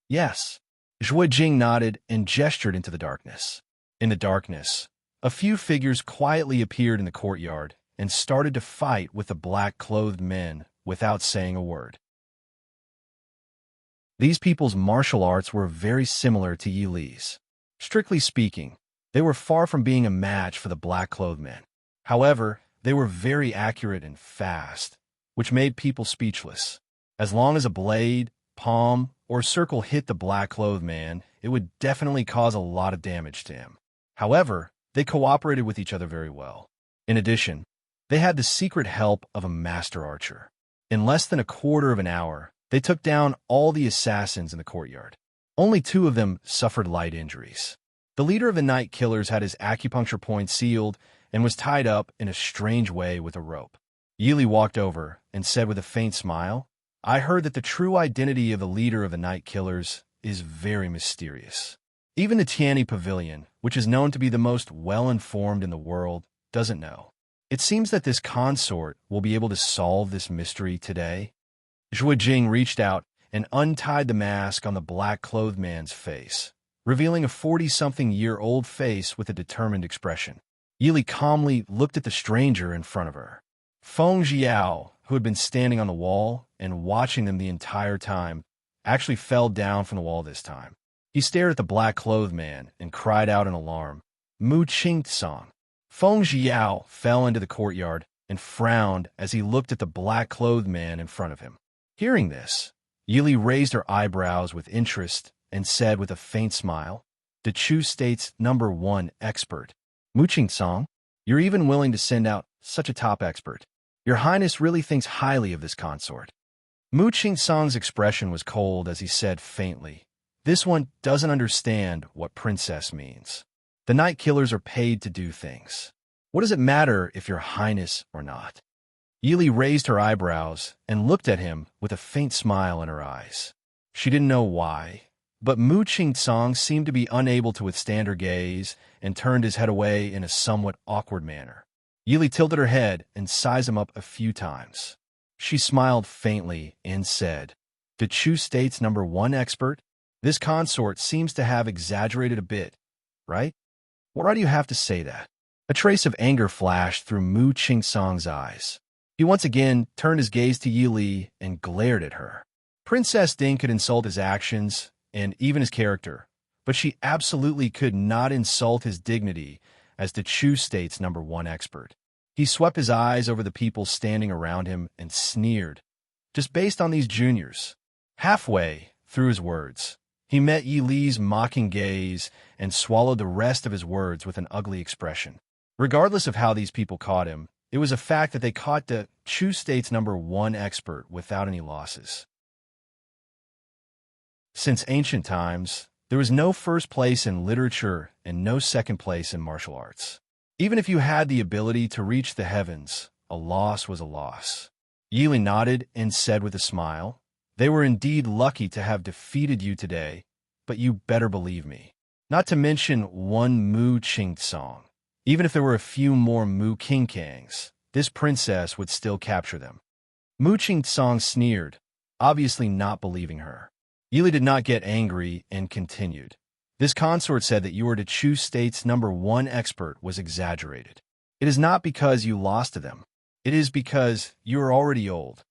"Yes." Zhuo Jing nodded and gestured into the darkness. In the darkness, a few figures quietly appeared in the courtyard and started to fight with the black-clothed men without saying a word. These people's martial arts were very similar to Yi Li's. Strictly speaking, they were far from being a match for the black-clothed men. However, they were very accurate and fast, which made people speechless. As long as a blade, palm, or circle hit the black-clothed man, it would definitely cause a lot of damage to him. However, they cooperated with each other very well. In addition, they had the secret help of a master archer. In less than a quarter of an hour, they took down all the assassins in the courtyard. Only 2 of them suffered light injuries. The leader of the Night Killers had his acupuncture point sealed and was tied up in a strange way with a rope. Yili walked over and said with a faint smile, "I heard that the true identity of the leader of the Night Killers is very mysterious. Even the Tianyi Pavilion, which is known to be the most well-informed in the world, doesn't know. It seems that this consort will be able to solve this mystery today." Zhuo Jing reached out and untied the mask on the black-clothed man's face, revealing a 40-something-year-old face with a determined expression. Yili calmly looked at the stranger in front of her. Feng Jiao, who had been standing on the wall and watching them the entire time, actually fell down from the wall this time. He stared at the black-clothed man and cried out in alarm, "Mu Qing-tsang!" Feng Jiao fell into the courtyard and frowned as he looked at the black-clothed man in front of him. Hearing this, Yili raised her eyebrows with interest and said with a faint smile, "The Chu State's #1 expert. Mu Qing-tsang, you're even willing to send out such a top expert. Your Highness really thinks highly of this consort." Mu Qing-tsang's expression was cold as he said faintly, "This one doesn't understand what princess means. The night killers are paid to do things. What does it matter if you're Highness or not?" Yili raised her eyebrows and looked at him with a faint smile in her eyes. She didn't know why, but Mu Qing-tsang seemed to be unable to withstand her gaze and turned his head away in a somewhat awkward manner. Yili tilted her head and sized him up a few times. She smiled faintly and said, "The Chu State's #1 expert? This consort seems to have exaggerated a bit, right? Why do you have to say that?" A trace of anger flashed through Mu Qing-tsang's eyes. He once again turned his gaze to Yili and glared at her. Princess Ding could insult his actions and even his character, but she absolutely could not insult his dignity as the Chu State's #1 expert. He swept his eyes over the people standing around him and sneered, "Just based on these juniors." Halfway through his words, he met Yili's mocking gaze and swallowed the rest of his words with an ugly expression. Regardless of how these people caught him, it was a fact that they caught the Chu State's #1 expert without any losses. Since ancient times, there was no first place in literature and no second place in martial arts. Even if you had the ability to reach the heavens, a loss was a loss. Yili nodded and said with a smile, "They were indeed lucky to have defeated you today, but you better believe me. Not to mention one Mu Qing-tsang. Even if there were a few more Mu King-kangs, this princess would still capture them." Mu Qing-tsang sneered, obviously not believing her. Yili did not get angry and continued, "This consort said that you were the Chu State's #1 expert was exaggerated. It is not because you lost to them. It is because you are already old."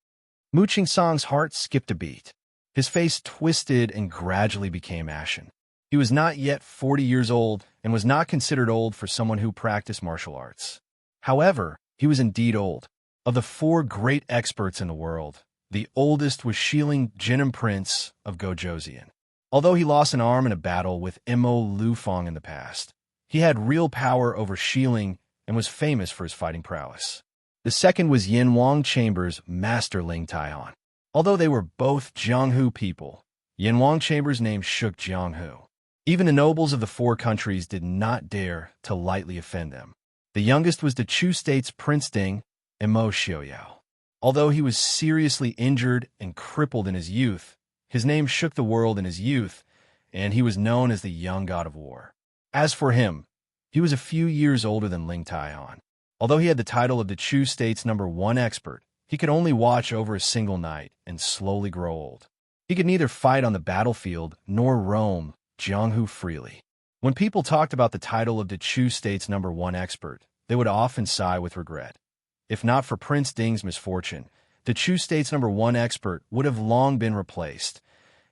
Mu Qing-tsang's heart skipped a beat. His face twisted and gradually became ashen. He was not yet 40 years old and was not considered old for someone who practiced martial arts. However, he was indeed old. Of the 4 great experts in the world, the oldest was Shiling Jinim Prince of Gojoseon. Although he lost an arm in a battle with Mo Lufeng in the past, he had real power over Shiling and was famous for his fighting prowess. The second was Yin Wang Chamber's master Ling Taihan. Although they were both Jianghu people, Yin Wang Chamber's name shook Jianghu. Even the nobles of the 4 countries did not dare to lightly offend them. The youngest was the Chu State's Prince Ding, Mo Xiaoyao. Although he was seriously injured and crippled in his youth, his name shook the world in his youth, and he was known as the young god of war. As for him, he was a few years older than Ling Taihan. Although he had the title of the Chu State's #1 expert, he could only watch over a single night and slowly grow old. He could neither fight on the battlefield nor roam Jianghu freely. When people talked about the title of the Chu State's #1 expert, they would often sigh with regret. If not for Prince Ding's misfortune, the Chu State's #1 expert would have long been replaced.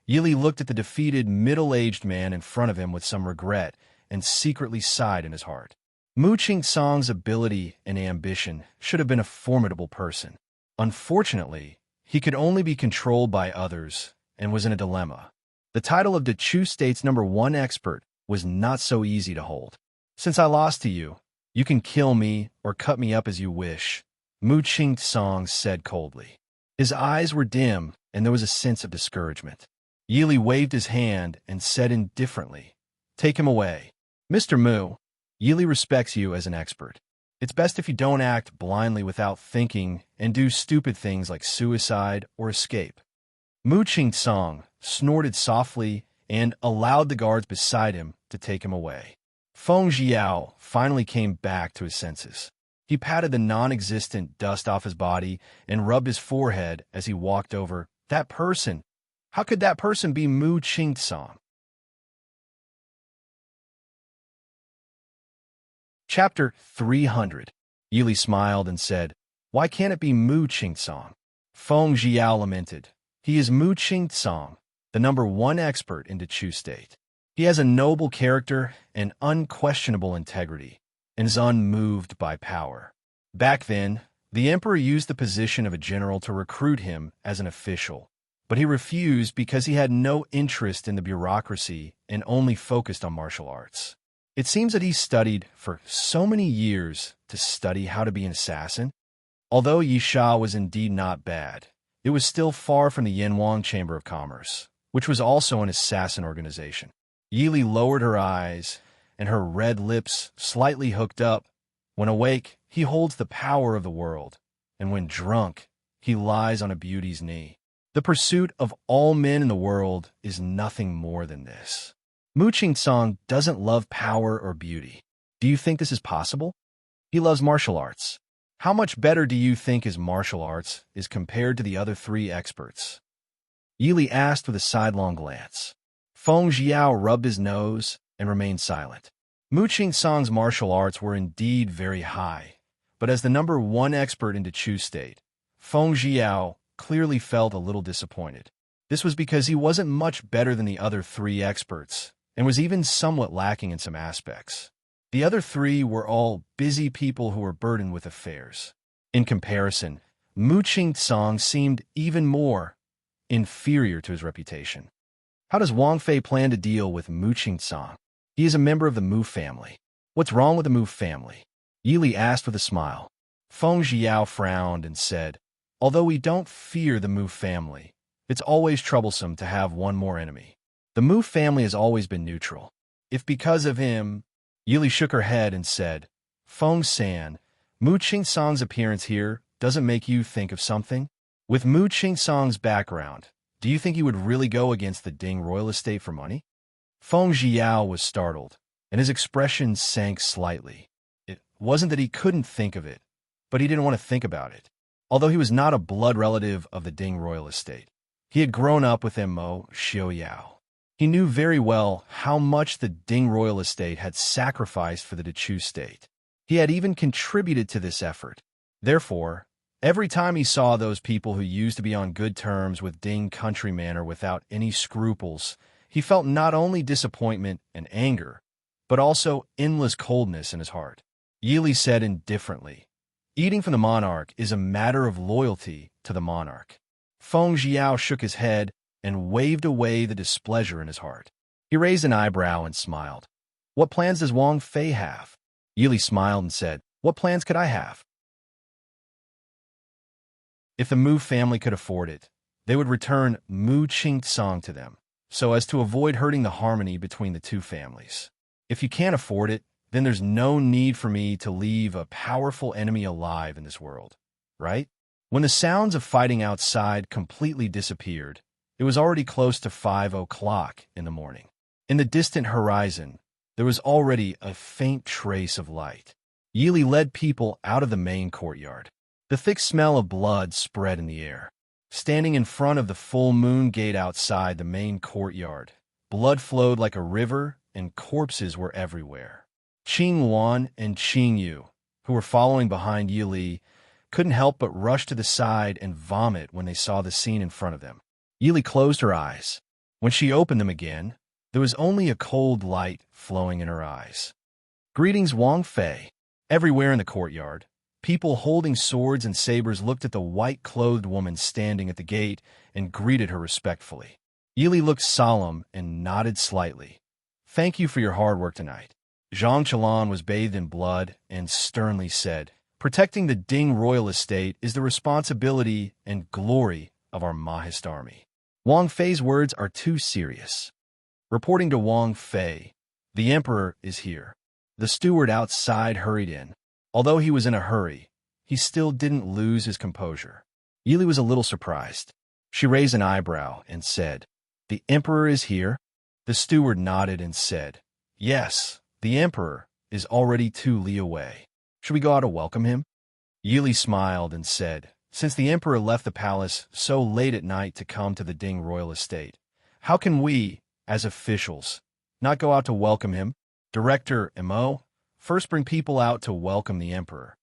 Yili looked at the defeated, middle-aged man in front of him with some regret and secretly sighed in his heart. Mu Qing-tsang's ability and ambition should have been a formidable person. Unfortunately, he could only be controlled by others and was in a dilemma. The title of the Chu State's #1 expert was not so easy to hold. "Since I lost to you, you can kill me or cut me up as you wish," Mu Qing-tsang said coldly. His eyes were dim, and there was a sense of discouragement. Yili waved his hand and said indifferently, "Take him away. Mr. Mu, Yili respects you as an expert. It's best if you don't act blindly without thinking and do stupid things like suicide or escape." Mu Qing-tsang snorted softly and allowed the guards beside him to take him away. Feng Jiao finally came back to his senses. He patted the non-existent dust off his body and rubbed his forehead as he walked over. That person! How could that person be Mu Qing-tsang? Chapter 300. Yili smiled and said, "Why can't it be Mu Qingsong?" Feng Jiao lamented. "He is Mu Qingsong, the #1 expert in the Chu state. He has a noble character and unquestionable integrity, and is unmoved by power." Back then, the emperor used the position of a general to recruit him as an official, but he refused because he had no interest in the bureaucracy and only focused on martial arts. It seems that he studied for so many years to study how to be an assassin. Although Yisha was indeed not bad, it was still far from the Yanwang Chamber of Commerce, which was also an assassin organization. Yili lowered her eyes, and her red lips slightly hooked up. When awake, he holds the power of the world, and when drunk, he lies on a beauty's knee. The pursuit of all men in the world is nothing more than this. Mu Qingsong doesn't love power or beauty. Do you think this is possible? He loves martial arts. How much better do you think his martial arts is compared to the other 3 experts? Yili asked with a sidelong glance. Feng Jiao rubbed his nose and remained silent. Mu Qingsong's martial arts were indeed very high, but as the #1 expert in the Chu state, Feng Jiao clearly felt a little disappointed. This was because he wasn't much better than the other 3 experts, and was even somewhat lacking in some aspects. The other 3 were all busy people who were burdened with affairs. In comparison, Mu Qingsong seemed even more inferior to his reputation. How does Wang Fei plan to deal with Mu Qingsong? He is a member of the Mu family. What's wrong with the Mu family? Yili asked with a smile. Feng Jiao frowned and said, "Although we don't fear the Mu family, it's always troublesome to have one more enemy. The Mu family has always been neutral. If because of him..." Yili shook her head and said, "Feng San, Mu Qingsong's appearance here doesn't make you think of something? With Mu Qingsong's background, do you think he would really go against the Ding royal estate for money?" Feng Jiao was startled, and his expression sank slightly. It wasn't that he couldn't think of it, but he didn't want to think about it. Although he was not a blood relative of the Ding royal estate, he had grown up with Mo Xiaoyao. He knew very well how much the Ding royal estate had sacrificed for the Chu state. He had even contributed to this effort. Therefore, every time he saw those people who used to be on good terms with Ding countrymen or without any scruples, he felt not only disappointment and anger, but also endless coldness in his heart. Yili said indifferently, "Eating from the monarch is a matter of loyalty to the monarch." Feng Jiao shook his head and waved away the displeasure in his heart. He raised an eyebrow and smiled. "What plans does Wang Fei have?" Yili smiled and said, "What plans could I have? If the Mu family could afford it, they would return Mu Qingsong to them, so as to avoid hurting the harmony between the 2 families. If you can't afford it, then there's no need for me to leave a powerful enemy alive in this world, right?" When the sounds of fighting outside completely disappeared, it was already close to 5 o'clock in the morning. In the distant horizon, there was already a faint trace of light. Yili led people out of the main courtyard. The thick smell of blood spread in the air. Standing in front of the full moon gate outside the main courtyard, blood flowed like a river and corpses were everywhere. Qing Wan and Qing Yu, who were following behind Yili, couldn't help but rush to the side and vomit when they saw the scene in front of them. Yili closed her eyes. When she opened them again, there was only a cold light flowing in her eyes. "Greetings, Wang Fei." Everywhere in the courtyard, people holding swords and sabers looked at the white-clothed woman standing at the gate and greeted her respectfully. Yili looked solemn and nodded slightly. "Thank you for your hard work tonight." Zhang Qilan was bathed in blood and sternly said, "Protecting the Ding royal estate is the responsibility and glory of our Mahist army. Wang Fei's words are too serious." Reporting to Wang Fei, "The emperor is here." The steward outside hurried in. Although he was in a hurry, he still didn't lose his composure. Yili was a little surprised. She raised an eyebrow and said, "The emperor is here?" The steward nodded and said, "Yes, the emperor is already 2 li away. Should we go out to welcome him?" Yili smiled and said, "Since the emperor left the palace so late at night to come to the Ding royal estate, how can we, as officials, not go out to welcome him?" Director Mo, first bring people out to welcome the emperor.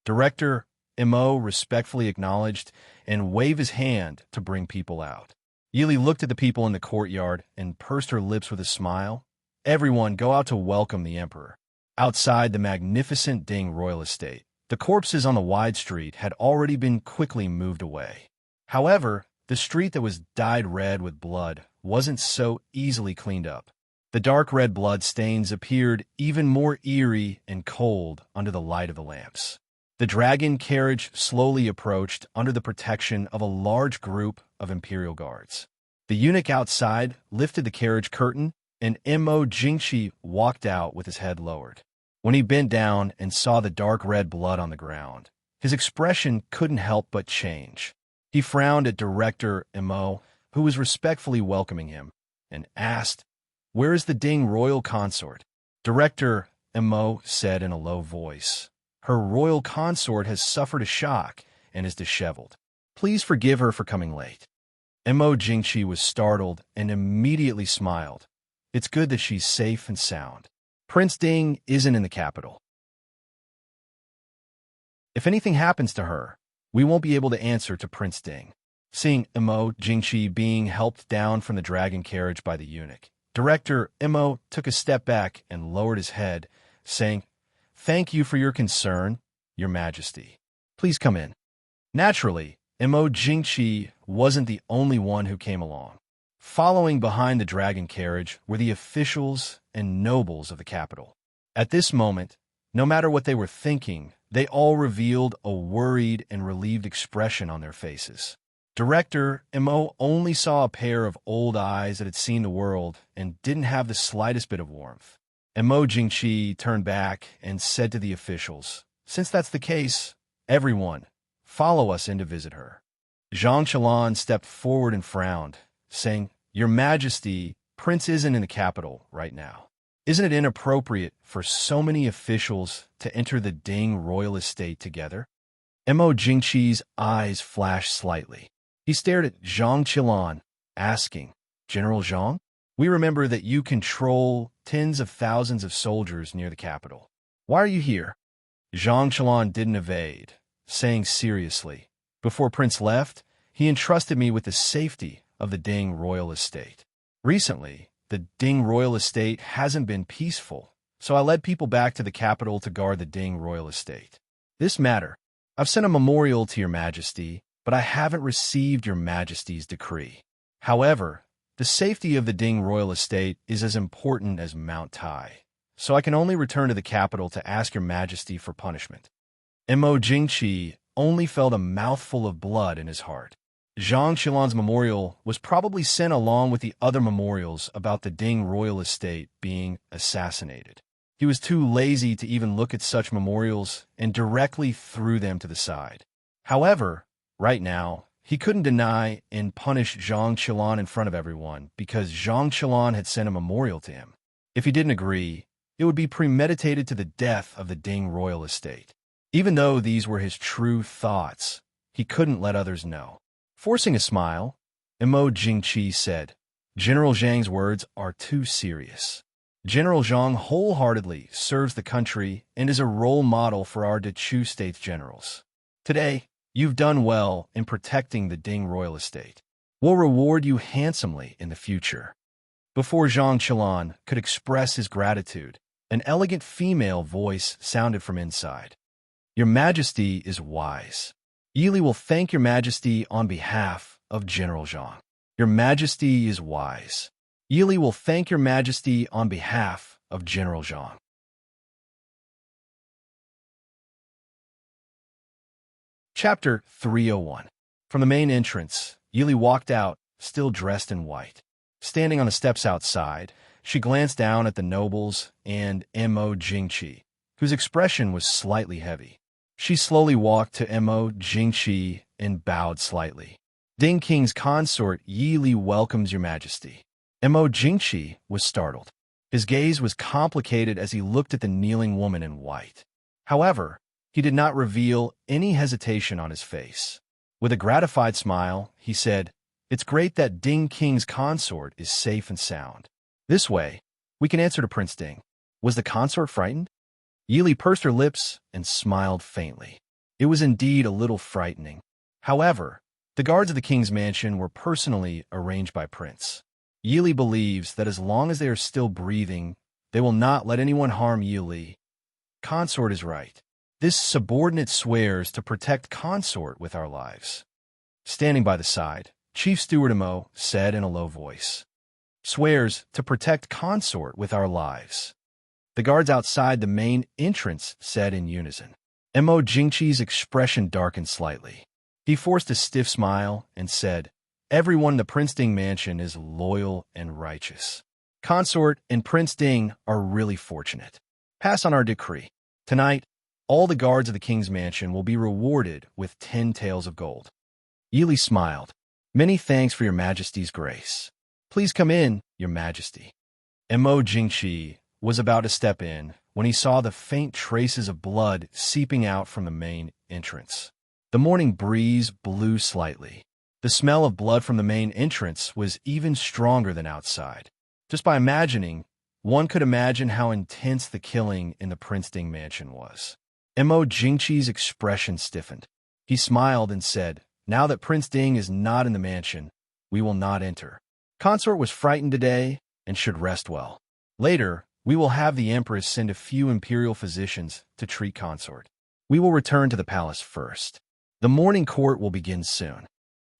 Director Immerse respectfully acknowledged and waved his hand to bring people out. Yili looked at the people in the courtyard and pursed her lips with a smile. Everyone go out to welcome the emperor. Outside the magnificent Ding royal estate, the corpses on the wide street had already been quickly moved away. However, the street that was dyed red with blood wasn't so easily cleaned up. The dark red blood stains appeared even more eerie and cold under the light of the lamps. The dragon carriage slowly approached under the protection of a large group of imperial guards. The eunuch outside lifted the carriage curtain, and Mo Jingshi walked out with his head lowered. When he bent down and saw the dark red blood on the ground, his expression couldn't help but change. He frowned at Director Mo, who was respectfully welcoming him, and asked, "Where is the Ding royal consort?" Director Mo said in a low voice, "Her royal consort has suffered a shock and is disheveled. Please forgive her for coming late." Mo Jingshi was startled and immediately smiled. "It's good that she's safe and sound. Prince Ding isn't in the capital. If anything happens to her, we won't be able to answer to Prince Ding." Seeing Mo Jingshi being helped down from the dragon carriage by the eunuch, Director Mo took a step back and lowered his head, saying, "Thank you for your concern, Your Majesty. Please come in." Naturally, Mo Jingshi wasn't the only one who came along. Following behind the dragon carriage were the officials and nobles of the capital. At this moment, no matter what they were thinking, they all revealed a worried and relieved expression on their faces. Director Mo only saw a pair of old eyes that had seen the world and didn't have the slightest bit of warmth. Mo Jingshi turned back and said to the officials, "Since that's the case, everyone, follow us in to visit her." Zhang Qilan stepped forward and frowned, saying, "Your Majesty, Prince isn't in the capital right now. Isn't it inappropriate for so many officials to enter the Ding royal estate together?" Mo Jingshi's eyes flashed slightly. He stared at Zhang Qilan, asking, "General Zhang, we remember that you control tens of thousands of soldiers near the capital. Why are you here?" Zhang Qilan didn't evade, saying seriously, "Before Prince left, he entrusted me with the safety of the Ding royal estate. Recently, the Ding royal estate hasn't been peaceful, so I led people back to the capital to guard the Ding royal estate. This matter, I've sent a memorial to Your Majesty, but I haven't received Your Majesty's decree. However, the safety of the Ding royal estate is as important as Mount Tai, so I can only return to the capital to ask Your Majesty for punishment." Mo Jingshi only felt a mouthful of blood in his heart. Zhang Qilan's memorial was probably sent along with the other memorials about the Ding royal estate being assassinated. He was too lazy to even look at such memorials and directly threw them to the side. However, right now, he couldn't deny and punish Zhang Qilan in front of everyone because Zhang Qilan had sent a memorial to him. If he didn't agree, it would be premeditated to the death of the Ding royal estate. Even though these were his true thoughts, he couldn't let others know. Forcing a smile, Mo Jingshi said, "General Zhang's words are too serious. General Zhang wholeheartedly serves the country and is a role model for our Dechu States generals. Today, you've done well in protecting the Ding royal estate. We'll reward you handsomely in the future." Before Zhang Qilan could express his gratitude, an elegant female voice sounded from inside. "Your Majesty is wise. Yili will thank Your Majesty on behalf of General Zhang. Your Majesty is wise. Yili will thank Your Majesty on behalf of General Zhang." Chapter 301. From the main entrance, Yili walked out, still dressed in white. Standing on the steps outside, she glanced down at the nobles and Mo Jingshi, whose expression was slightly heavy. She slowly walked to Mo Jingshi and bowed slightly. "Ding King's consort Yili welcomes Your Majesty." Mo Jingshi was startled. His gaze was complicated as he looked at the kneeling woman in white. However, he did not reveal any hesitation on his face. With a gratified smile, he said, "It's great that Ding King's consort is safe and sound. This way, we can answer to Prince Ding. Was the consort frightened?" Yili pursed her lips and smiled faintly. It was indeed a little frightening. However, the guards of the king's mansion were personally arranged by Prince. Yili believes that as long as they are still breathing, they will not let anyone harm Yili. Consort is right. This subordinate swears to protect Consort with our lives. Standing by the side, Chief Steward Mo said in a low voice. Swears to protect Consort with our lives. The guards outside the main entrance said in unison. Mo Jingqi's expression darkened slightly. He forced a stiff smile and said, Everyone in the Prince Ding mansion is loyal and righteous. Consort and Prince Ding are really fortunate. Pass on our decree. Tonight, all the guards of the king's mansion will be rewarded with 10 taels of gold. Yili smiled. Many thanks for your majesty's grace. Please come in, your majesty. Mo Jingqi was about to step in when he saw the faint traces of blood seeping out from the main entrance. The morning breeze blew slightly. The smell of blood from the main entrance was even stronger than outside. Just by imagining, one could imagine how intense the killing in the Prince Ding mansion was. Mo Jingqi's expression stiffened. He smiled and said, Now that Prince Ding is not in the mansion, we will not enter. Consort was frightened today and should rest well. Later, we will have the Empress send a few imperial physicians to treat Consort. We will return to the palace first. The morning court will begin soon.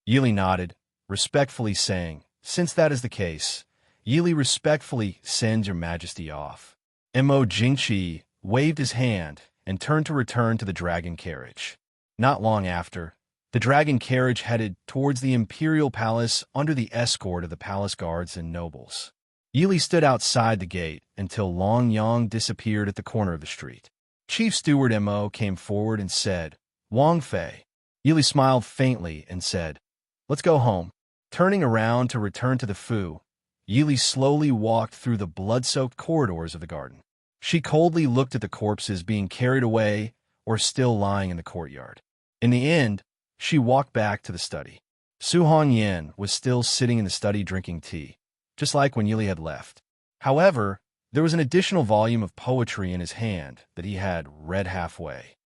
Yili nodded, respectfully saying, Since that is the case, Yili respectfully sends your majesty off. Mo Jingqi waved his hand and turned to return to the dragon carriage. Not long after, the dragon carriage headed towards the imperial palace under the escort of the palace guards and nobles. Yili stood outside the gate until Long Yang disappeared at the corner of the street. Chief Steward Mo came forward and said, Wang Fei. Yili smiled faintly and said, Let's go home. Turning around to return to the Fu, Yili slowly walked through the blood-soaked corridors of the garden. She coldly looked at the corpses being carried away or still lying in the courtyard. In the end, she walked back to the study. Su Hongyan was still sitting in the study drinking tea, just like when Yili had left. However, there was an additional volume of poetry in his hand that he had read halfway.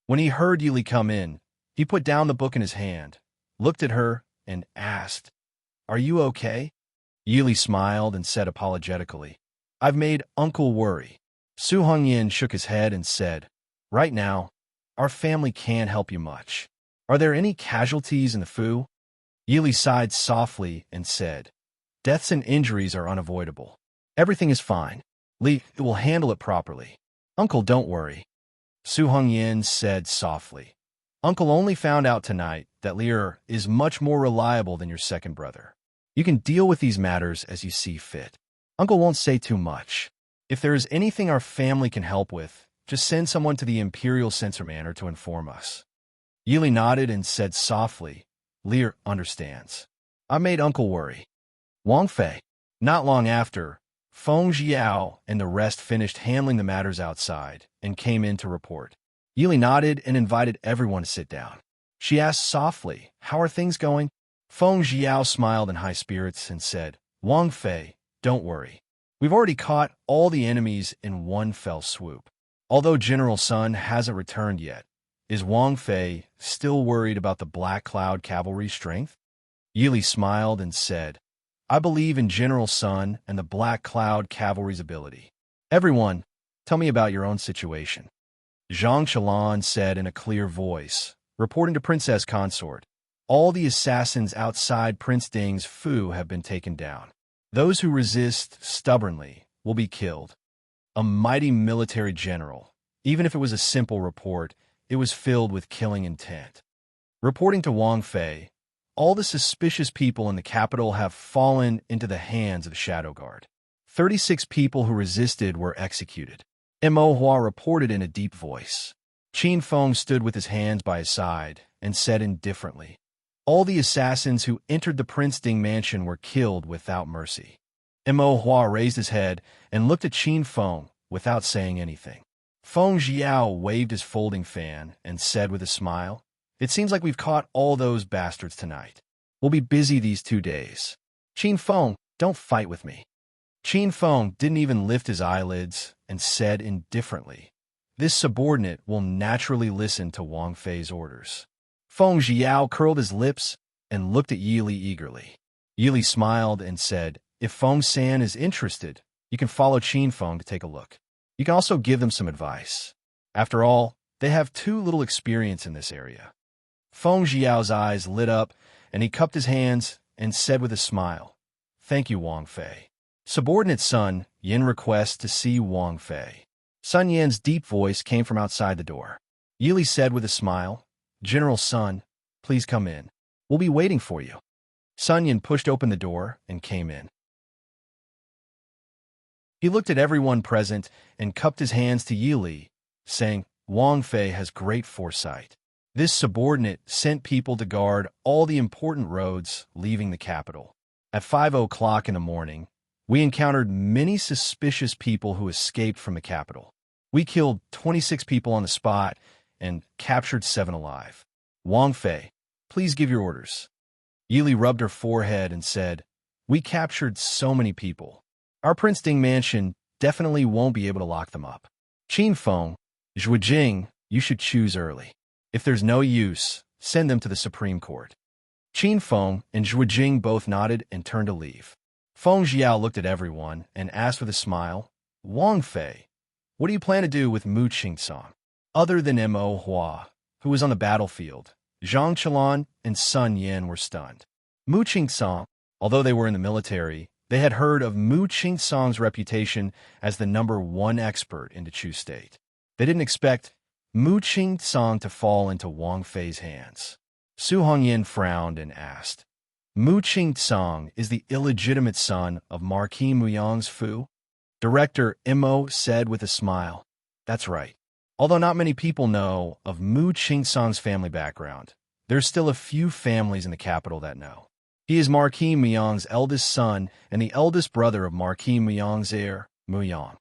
When he heard Yili come in, he put down the book in his hand, looked at her, and asked, Are you okay? Yili smiled and said apologetically, I've made Uncle worry. Su Hongyan shook his head and said, Right now, our family can't help you much. Are there any casualties in the Fu? Yili sighed softly and said, Deaths and injuries are unavoidable. Everything is fine. Li will handle it properly. Uncle, don't worry. Su Hongyan said softly, Uncle only found out tonight that Lear is much more reliable than your second brother. You can deal with these matters as you see fit. Uncle won't say too much. If there is anything our family can help with, just send someone to the Imperial Censor Manor to inform us. Yili nodded and said softly, Lear understands. I made Uncle worry. Wang Fei. Not long after, Feng Jiao and the rest finished handling the matters outside and came in to report. Yili nodded and invited everyone to sit down. She asked softly, How are things going? Feng Jiao smiled in high spirits and said, Wang Fei, don't worry. We've already caught all the enemies in one fell swoop. Although General Sun hasn't returned yet, is Wang Fei still worried about the Black Cloud cavalry strength? Yili smiled and said, I believe in General Sun and the Black Cloud cavalry's ability. Everyone, tell me about your own situation. Zhang Shalan said in a clear voice, reporting to Princess Consort, all the assassins outside Prince Ding's Fu have been taken down. Those who resist stubbornly will be killed. A mighty military general. Even if it was a simple report, it was filled with killing intent. Reporting to Wang Fei, all the suspicious people in the capital have fallen into the hands of the Shadow Guard. 36 people who resisted were executed. Mo Hua reported in a deep voice. Qin Feng stood with his hands by his side and said indifferently, all the assassins who entered the Prince Ding mansion were killed without mercy. Mo Hua raised his head and looked at Qin Feng without saying anything. Feng Jiao waved his folding fan and said with a smile, It seems like we've caught all those bastards tonight. We'll be busy these 2 days. Qin Feng, don't fight with me. Qin Feng didn't even lift his eyelids and said indifferently, "This subordinate will naturally listen to Wang Fei's orders." Feng Jiao curled his lips and looked at Yili eagerly. Yili smiled and said, "If Feng San is interested, you can follow Qin Feng to take a look. You can also give them some advice. After all, they have too little experience in this area." Feng Jiao's eyes lit up, and he cupped his hands and said with a smile, "Thank you, Wang Fei." Subordinate Sun Yin requests to see Wang Fei. Sun Yan's deep voice came from outside the door. Yili said with a smile, "General Sun, please come in. We'll be waiting for you." Sun Yin pushed open the door and came in. He looked at everyone present and cupped his hands to Yili, saying, "Wang Fei has great foresight. This subordinate sent people to guard all the important roads leaving the capital. At 5 o'clock in the morning, we encountered many suspicious people who escaped from the capital. We killed 26 people on the spot and captured 7 alive. Wang Fei, please give your orders." Yili rubbed her forehead and said, "We captured so many people. Our Princeton mansion definitely won't be able to lock them up. Qin Feng, Zhuijing, you should choose early. If there's no use, send them to the Supreme Court." Qin Feng and Zhuijing both nodded and turned to leave. Feng Jiao looked at everyone and asked with a smile, "Wang Fei, what do you plan to do with Mu Qingsong?" Other than Mo Hua, who was on the battlefield, Zhang Qilan and Sun Yin were stunned. Mu Qingsong, although they were in the military, they had heard of Mu Qingsong's reputation as the #1 expert in the Chu state. They didn't expect Mu Qingsong to fall into Wang Fei's hands. Su Hongyan frowned and asked, "Mu Qingsong is the illegitimate son of Marquis Muyang's Fu?" Director Mo said with a smile, "That's right. Although not many people know of Mu Qingsong's family background, there's still a few families in the capital that know. He is Marquis Muyang's eldest son and the eldest brother of Marquis Muyang's heir, Muyang."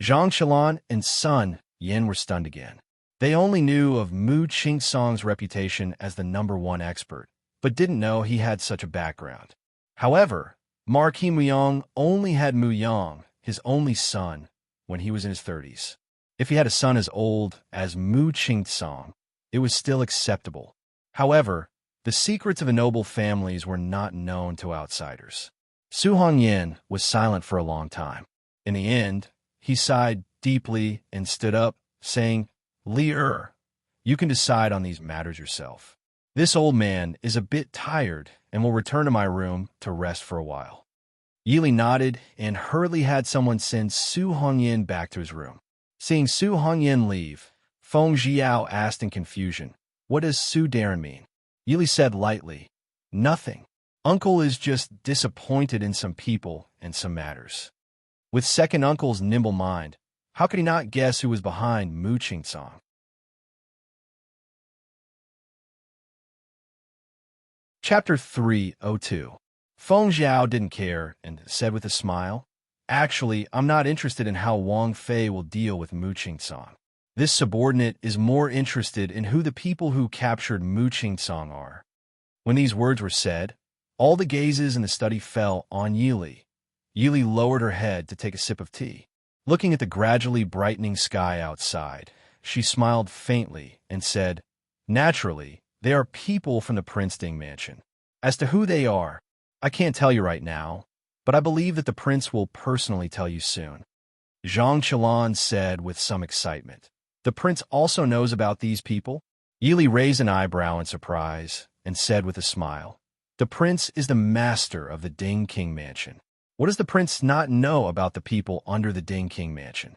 Zhang Qilan and Sun Yin were stunned again. They only knew of Mu Qingsong's reputation as the #1 expert, but didn't know he had such a background. However, Marquis Muyang only had Muyang, his only son, when he was in his 30s. If he had a son as old as Mu Qingsong, it was still acceptable. However, the secrets of the noble families were not known to outsiders. Su Hongyan was silent for a long time. In the end, he sighed deeply and stood up, saying, "Li you can decide on these matters yourself. This old man is a bit tired and will return to my room to rest for a while." Yili nodded and hurriedly had someone send Su Hongyan back to his room. Seeing Su Hongyan leave, Feng Jiao asked in confusion, "What does Su Darren mean?" Yili said lightly, "Nothing. Uncle is just disappointed in some people and some matters." With second uncle's nimble mind, how could he not guess who was behind Mu Qingsong? Chapter 302. Feng Jiao didn't care and said with a smile, "Actually, I'm not interested in how Wang Fei will deal with Mu Qingsong. This subordinate is more interested in who the people who captured Mu Qingsong are." When these words were said, all the gazes in the study fell on Yili. Yili lowered her head to take a sip of tea. Looking at the gradually brightening sky outside, she smiled faintly and said, "Naturally, they are people from the Princeton mansion. As to who they are, I can't tell you right now, but I believe that the prince will personally tell you soon." Zhang Qilan said with some excitement, "The prince also knows about these people?" Yili raised an eyebrow in surprise and said with a smile, "The prince is the master of the Ding King mansion. What does the prince not know about the people under the Ding King mansion?"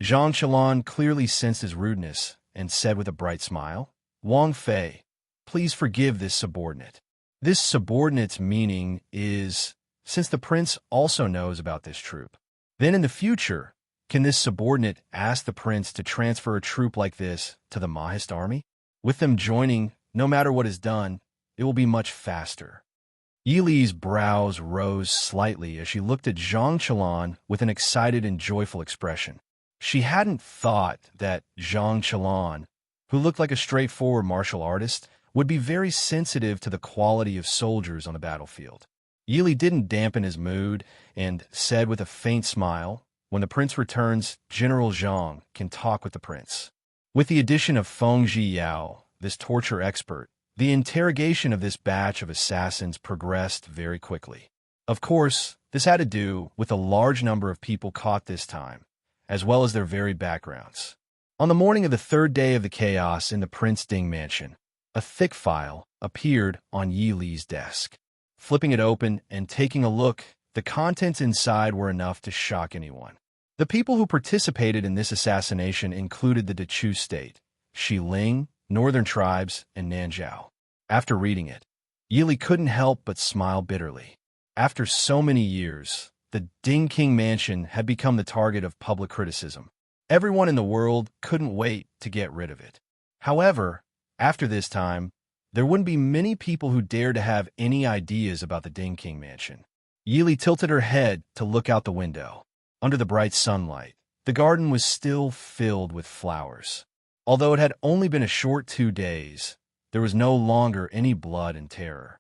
Zhang Qilan clearly sensed his rudeness and said with a bright smile, "Wang Fei, please forgive this subordinate. This subordinate's meaning is, since the prince also knows about this troop, then in the future, can this subordinate ask the prince to transfer a troop like this to the Mahist army? With them joining, no matter what is done, it will be much faster." Yili's brows rose slightly as she looked at Zhang Qilan with an excited and joyful expression. She hadn't thought that Zhang Qilan, who looked like a straightforward martial artist, would be very sensitive to the quality of soldiers on the battlefield. Yili didn't dampen his mood and said with a faint smile, "When the prince returns, General Zhang can talk with the prince." With the addition of Feng Zhiyao, this torture expert, the interrogation of this batch of assassins progressed very quickly. Of course, this had to do with a large number of people caught this time, as well as their varied backgrounds. On the morning of the third day of the chaos in the Prince Ding mansion, a thick file appeared on Yi Li's desk. Flipping it open and taking a look, the contents inside were enough to shock anyone. The people who participated in this assassination included the Dechu state, Xiling, northern tribes, and Nanzhao. After reading it, Yi Li couldn't help but smile bitterly. After so many years, the Ding King mansion had become the target of public criticism. Everyone in the world couldn't wait to get rid of it. However, after this time, there wouldn't be many people who dared to have any ideas about the Ding King mansion. Yi Li tilted her head to look out the window. Under the bright sunlight, the garden was still filled with flowers. Although it had only been a short 2 days, there was no longer any blood and terror.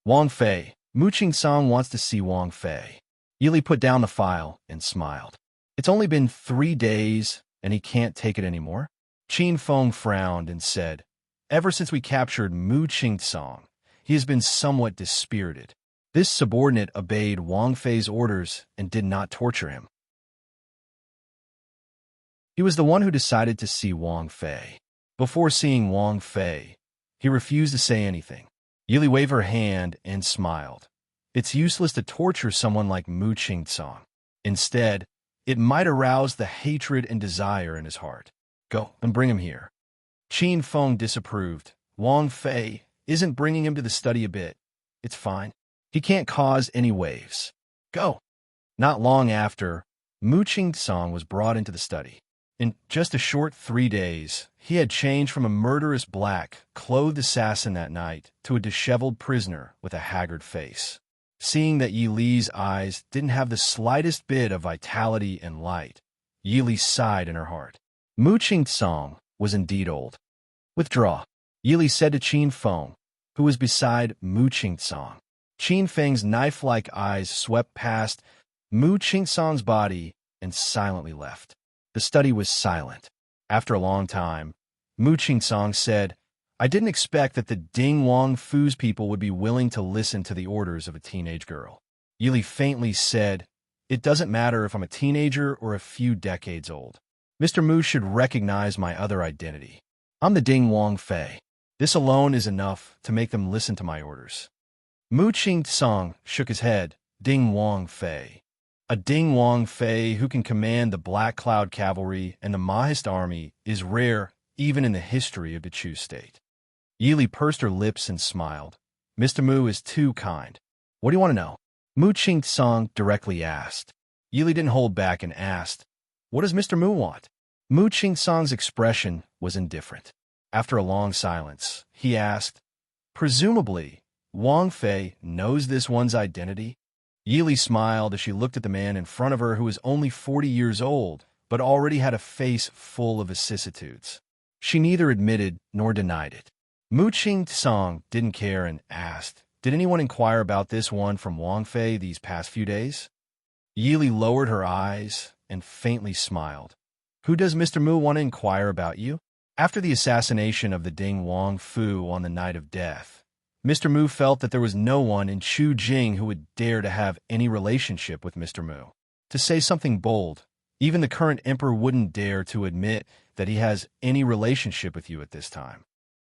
"Wang Fei, Mu Qingsong wants to see Wang Fei." Yi Li put down the file and smiled. "It's only been 3 days, and he can't take it anymore?" Qin Feng frowned and said, "Ever since we captured Mu Qingsong, he has been somewhat dispirited." This subordinate obeyed Wang Fei's orders and did not torture him. He was the one who decided to see Wang Fei. Before seeing Wang Fei, he refused to say anything. Yi Li waved her hand and smiled. It's useless to torture someone like Mu Qingsong. Instead, it might arouse the hatred and desire in his heart. Go and bring him here. Qin Feng disapproved. Wang Fei isn't bringing him to the study a bit. It's fine. He can't cause any waves. Go. Not long after, Mu Qingsong was brought into the study. In just a short 3 days, he had changed from a murderous black-clothed assassin that night to a disheveled prisoner with a haggard face. Seeing that Yi Li's eyes didn't have the slightest bit of vitality and light, Yi Li sighed in her heart. Mu Qingsong was indeed old. "Withdraw," Yi Li said to Qin Feng, who was beside Mu Qingsong. Qin Feng's knife-like eyes swept past Mu Qingsong's body and silently left. The study was silent. After a long time, Mu Qingsong said, "I didn't expect that the Ding Wang Fu's people would be willing to listen to the orders of a teenage girl." Yi Li faintly said, "It doesn't matter if I'm a teenager or a few decades old. Mr. Mu should recognize my other identity. I'm the Ding Wang Fei. This alone is enough to make them listen to my orders." Mu Qingsong shook his head. "Ding Wang Fei. A Ding Wang Fei who can command the Black Cloud Cavalry and the Mahist Army is rare even in the history of the Chu state." Yi Li pursed her lips and smiled. "Mr. Mu is too kind. What do you want to know?" Mu Qingsong directly asked. Yi Li didn't hold back and asked, "What does Mr. Mu want?" Mu Qingsong's expression was indifferent. After a long silence, he asked, "Presumably, Wang Fei knows this one's identity?" Yi Li smiled as she looked at the man in front of her who was only 40 years old, but already had a face full of vicissitudes. She neither admitted nor denied it. Mu Qingsong didn't care and asked, "Did anyone inquire about this one from Wang Fei these past few days?" Yi Li lowered her eyes and faintly smiled. "Who does Mr. Mu want to inquire about you?" After the assassination of the Ding Wang Fu on the night of death, Mr. Mu felt that there was no one in Chu Jing who would dare to have any relationship with Mr. Mu. To say something bold, even the current emperor wouldn't dare to admit that he has any relationship with you at this time.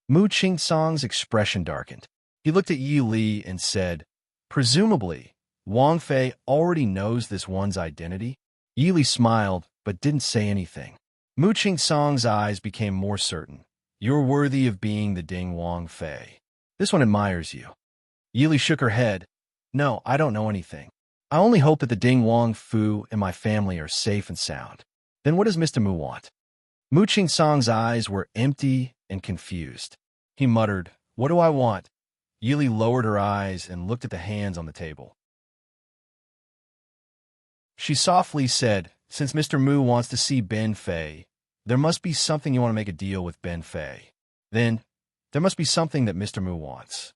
Mu Qingsong's expression darkened. He looked at Yi Li and said, "Presumably, Wang Fei already knows this one's identity?" Yi Li smiled, but didn't say anything. Mu Qingsong's eyes became more certain. "You're worthy of being the Ding Wang Fei. This one admires you." Yi Li shook her head. "No, I don't know anything. I only hope that the Ding Wang Fu and my family are safe and sound." "Then what does Mr. Mu want?" Mu Qingsong's eyes were empty and confused. He muttered, "What do I want?" Yi Li lowered her eyes and looked at the hands on the table. She softly said, "Since Mr. Mu wants to see Ben Fei, there must be something you want to make a deal with Ben Fei. Then, there must be something that Mr. Mu wants."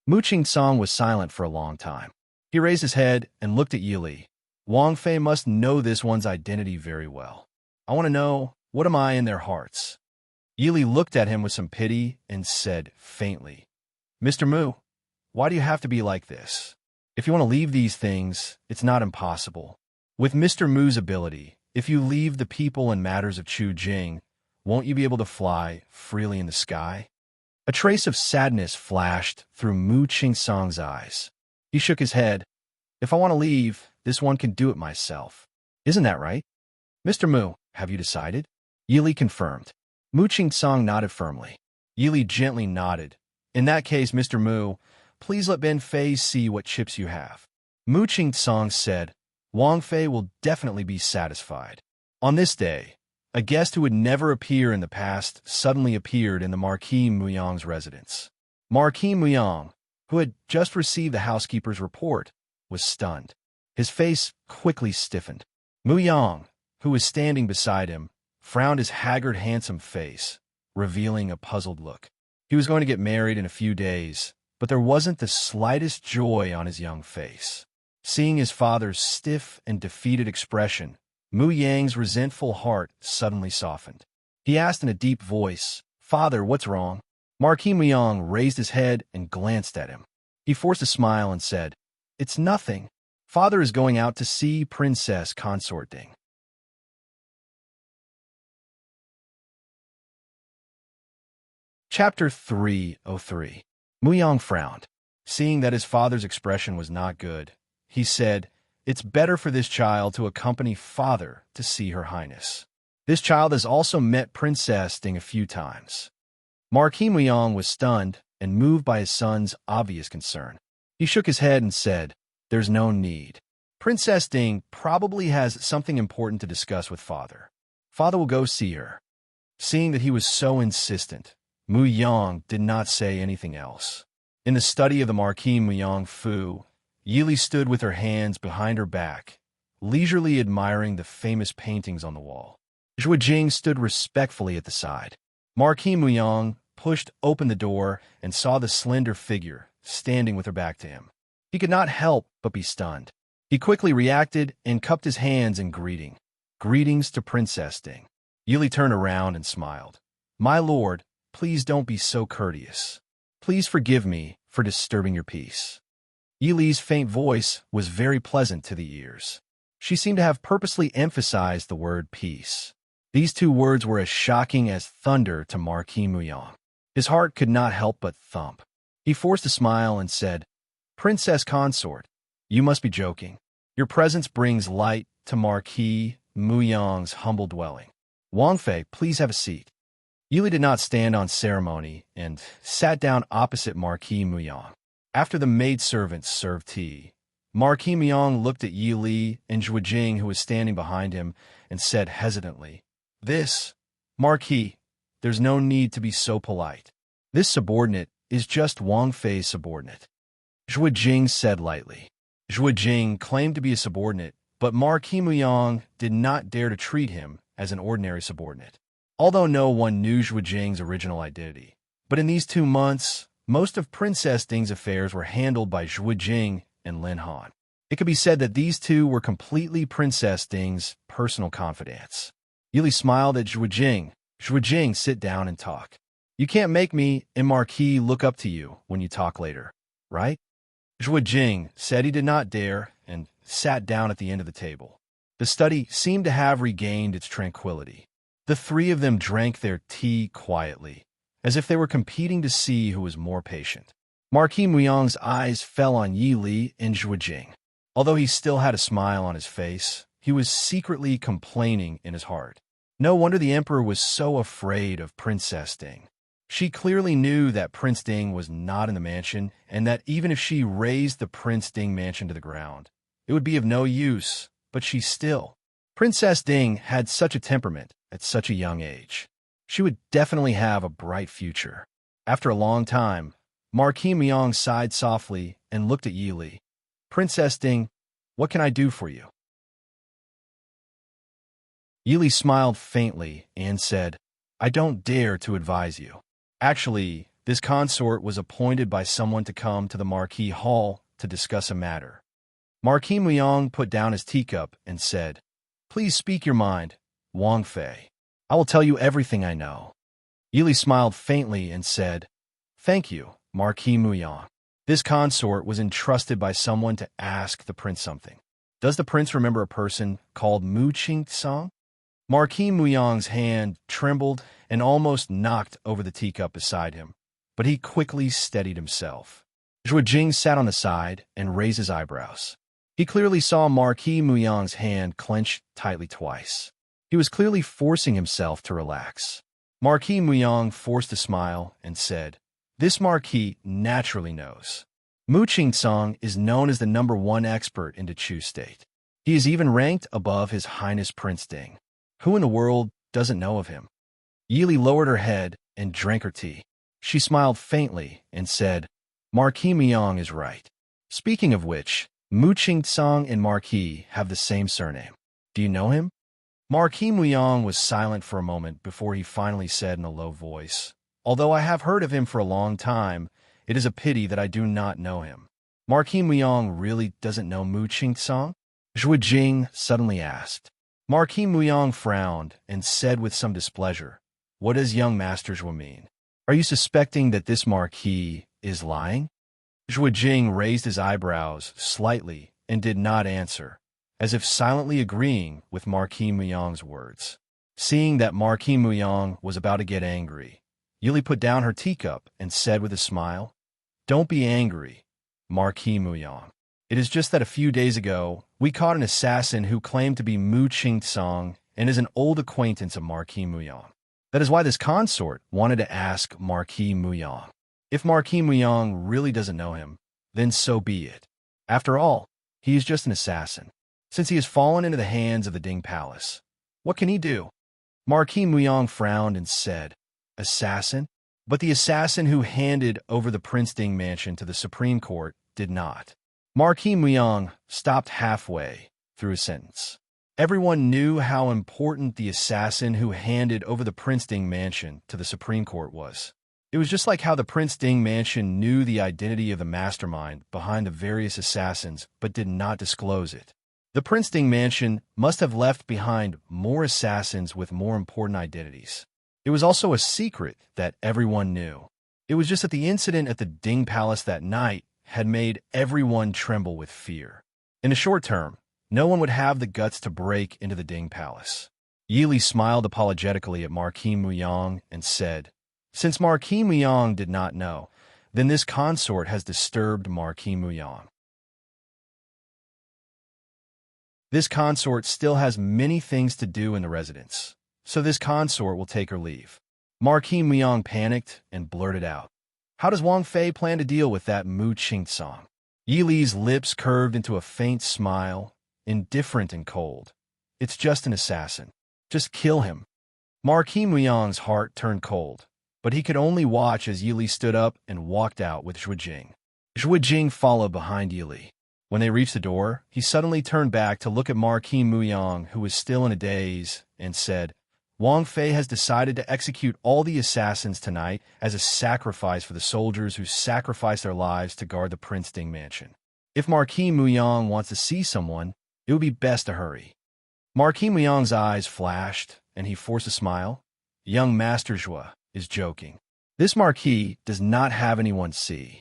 Mu Qingsong was silent for a long time. He raised his head and looked at Yili. Wang Fei must know this one's identity very well. I want to know, what am I in their hearts? Yili looked at him with some pity and said faintly, Mr. Mu, why do you have to be like this? If you want to leave these things, it's not impossible. With Mr. Mu's ability, if you leave the people and matters of Chu Jing, won't you be able to fly freely in the sky? A trace of sadness flashed through Mu Qingsong's eyes. He shook his head. If I want to leave, this one can do it myself. Isn't that right? Mr. Mu, have you decided? Yili confirmed. Mu Qingsong nodded firmly. Yili gently nodded. In that case, Mr. Mu, please let Ben Fei see what chips you have. Mu Qingsong said, Wang Fei will definitely be satisfied. On this day, a guest who would never appear in the past suddenly appeared in the Marquis Muyang's residence. Marquis Muyang, who had just received the housekeeper's report, was stunned. His face quickly stiffened. Muyang, who was standing beside him, frowned his haggard, handsome face, revealing a puzzled look. He was going to get married in a few days, but there wasn't the slightest joy on his young face. Seeing his father's stiff and defeated expression, Mu Yang's resentful heart suddenly softened. He asked in a deep voice, Father, what's wrong? Marquis Muyang raised his head and glanced at him. He forced a smile and said, It's nothing. Father is going out to see Princess Consort Ding. Chapter 303. Muyang frowned. Seeing that his father's expression was not good, he said, It's better for this child to accompany father to see Her Highness. This child has also met Princess Ding a few times. Marquis Muyang was stunned and moved by his son's obvious concern. He shook his head and said, There's no need. Princess Ding probably has something important to discuss with father. Father will go see her. Seeing that he was so insistent, Muyang did not say anything else. In the study of the Marquis Muyang Fu, Yili stood with her hands behind her back, leisurely admiring the famous paintings on the wall. Zhuo Jing stood respectfully at the side. Marquis Muyang pushed open the door and saw the slender figure standing with her back to him. He could not help but be stunned. He quickly reacted and cupped his hands in greeting. Greetings to Princess Ding. Yili turned around and smiled. My lord, please don't be so courteous. Please forgive me for disturbing your peace. Yili's faint voice was very pleasant to the ears. She seemed to have purposely emphasized the word peace. These two words were as shocking as thunder to Marquis Muyang. His heart could not help but thump. He forced a smile and said, Princess Consort, you must be joking. Your presence brings light to Marquis Muyang's humble dwelling. Wang Fei, please have a seat. Yili did not stand on ceremony and sat down opposite Marquis Muyang. After the maidservants served tea, Marquis Muyang looked at Yili and Zhuo Jing, who was standing behind him, and said hesitantly, This, Marquis, there's no need to be so polite. This subordinate is just Wang Fei's subordinate. Zhuo Jing said lightly. Zhuo Jing claimed to be a subordinate, but Marquis Muyang did not dare to treat him as an ordinary subordinate. Although no one knew Zhuo Jing's original identity, but in these 2 months, most of Princess Ding's affairs were handled by Zhuo Jing and Lin Han. It could be said that these two were completely Princess Ding's personal confidants. Yili smiled at Zhuo Jing. Zhuo Jing, sit down and talk. You can't make me and Marquis look up to you when you talk later, right? Zhuo Jing said he did not dare and sat down at the end of the table. The study seemed to have regained its tranquility. The three of them drank their tea quietly, as if they were competing to see who was more patient. Marquis Muyang's eyes fell on Yili and Zhuo Jing. Although he still had a smile on his face, he was secretly complaining in his heart. No wonder the emperor was so afraid of Princess Ding. She clearly knew that Prince Ding was not in the mansion, and that even if she razed the Prince Ding mansion to the ground, it would be of no use, but she still. Princess Ding had such a temperament at such a young age. She would definitely have a bright future. After a long time, Marquis Muyang sighed softly and looked at Yili. Princess Ding, what can I do for you? Yili smiled faintly and said, I don't dare to advise you. Actually, this consort was appointed by someone to come to the Marquis Hall to discuss a matter. Marquis Muyang put down his teacup and said, "Please speak your mind, Wang Fei. I will tell you everything I know." Yili smiled faintly and said, "Thank you, Marquis Muyang. This consort was entrusted by someone to ask the prince something. Does the prince remember a person called Mu Qing-song?" Marquis Muyang's hand trembled and almost knocked over the teacup beside him, but he quickly steadied himself. Zhuo Jing sat on the side and raised his eyebrows. He clearly saw Marquis Muyang's hand clench tightly twice. He was clearly forcing himself to relax. Marquis Muyang forced a smile and said, "This Marquis naturally knows. Mu Qing-song is known as the #1 expert in the Chu state. He is even ranked above His Highness Prince Ding. Who in the world doesn't know of him?" Yili lowered her head and drank her tea. She smiled faintly and said, "Marquis Muyang is right. Speaking of which, Mu Qing-song and Marquis have the same surname. Do you know him?" Marquis Muyang was silent for a moment before he finally said in a low voice, "Although I have heard of him for a long time, it is a pity that I do not know him." "Marquis Muyang really doesn't know Mu Qing-song?" Zhuo Jing suddenly asked. Marquis Muyang frowned and said with some displeasure, "What does young Master Zhuo mean? Are you suspecting that this Marquis is lying?" Zhuo Jing raised his eyebrows slightly and did not answer, as if silently agreeing with Marquis Muyang's words. Seeing that Marquis Muyang was about to get angry, Yili put down her teacup and said with a smile, "Don't be angry, Marquis Muyang. It is just that a few days ago, we caught an assassin who claimed to be Mu Qing-song and is an old acquaintance of Marquis Muyang. That is why this consort wanted to ask Marquis Muyang. If Marquis Muyang really doesn't know him, then so be it. After all, he is just an assassin. Since he has fallen into the hands of the Ding Palace, what can he do?" Marquis Muyang frowned and said, "Assassin?" But the assassin who handed over the Prince Ding mansion to the Supreme Court did not. Marquis Muyang stopped halfway through a sentence. Everyone knew how important the assassin who handed over the Prince Ding mansion to the Supreme Court was. It was just like how the Prince Ding mansion knew the identity of the mastermind behind the various assassins but did not disclose it. The Prince Ding mansion must have left behind more assassins with more important identities. It was also a secret that everyone knew. It was just that the incident at the Ding Palace that night had made everyone tremble with fear. In the short term, no one would have the guts to break into the Ding Palace. Yili smiled apologetically at Marquis Muyang and said, "Since Marquis Muyang did not know, then this consort has disturbed Marquis Muyang. This consort still has many things to do in the residence, so this consort will take her leave." Marquis Muyang panicked and blurted out, "How does Wang Fei plan to deal with that Mu Qing-song?" Yili's lips curved into a faint smile, indifferent and cold. "It's just an assassin. Just kill him." Marquis Muyang's heart turned cold, but he could only watch as Yili stood up and walked out with Zhuo Jing. Zhuo Jing followed behind Yili. When they reached the door, he suddenly turned back to look at Marquis Muyang, who was still in a daze, and said, "Wang Fei has decided to execute all the assassins tonight as a sacrifice for the soldiers who sacrificed their lives to guard the Prince Ding mansion. If Marquis Muyang wants to see someone, it would be best to hurry." Marquis Muyang's eyes flashed, and he forced a smile. "Young Master Zhuo is joking. This Marquis does not have anyone see."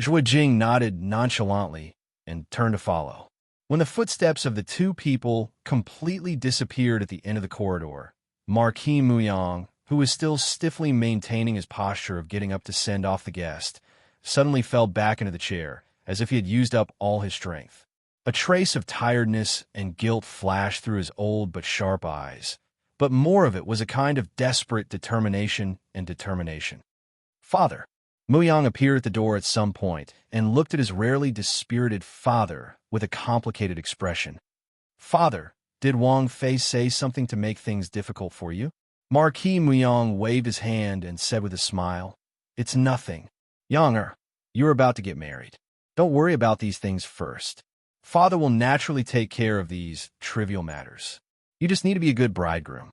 Zhuo Jing nodded nonchalantly and turned to follow. When the footsteps of the two people completely disappeared at the end of the corridor, Marquis Muyang, who was still stiffly maintaining his posture of getting up to send off the guest, suddenly fell back into the chair, as if he had used up all his strength. A trace of tiredness and guilt flashed through his old but sharp eyes, but more of it was a kind of desperate determination. "Father." Muyang appeared at the door at some point and looked at his rarely dispirited father with a complicated expression. "Father, did Wang Fei say something to make things difficult for you?" Marquis Muyang waved his hand and said with a smile, "It's nothing. Younger, you're about to get married. Don't worry about these things first. Father will naturally take care of these trivial matters. You just need to be a good bridegroom."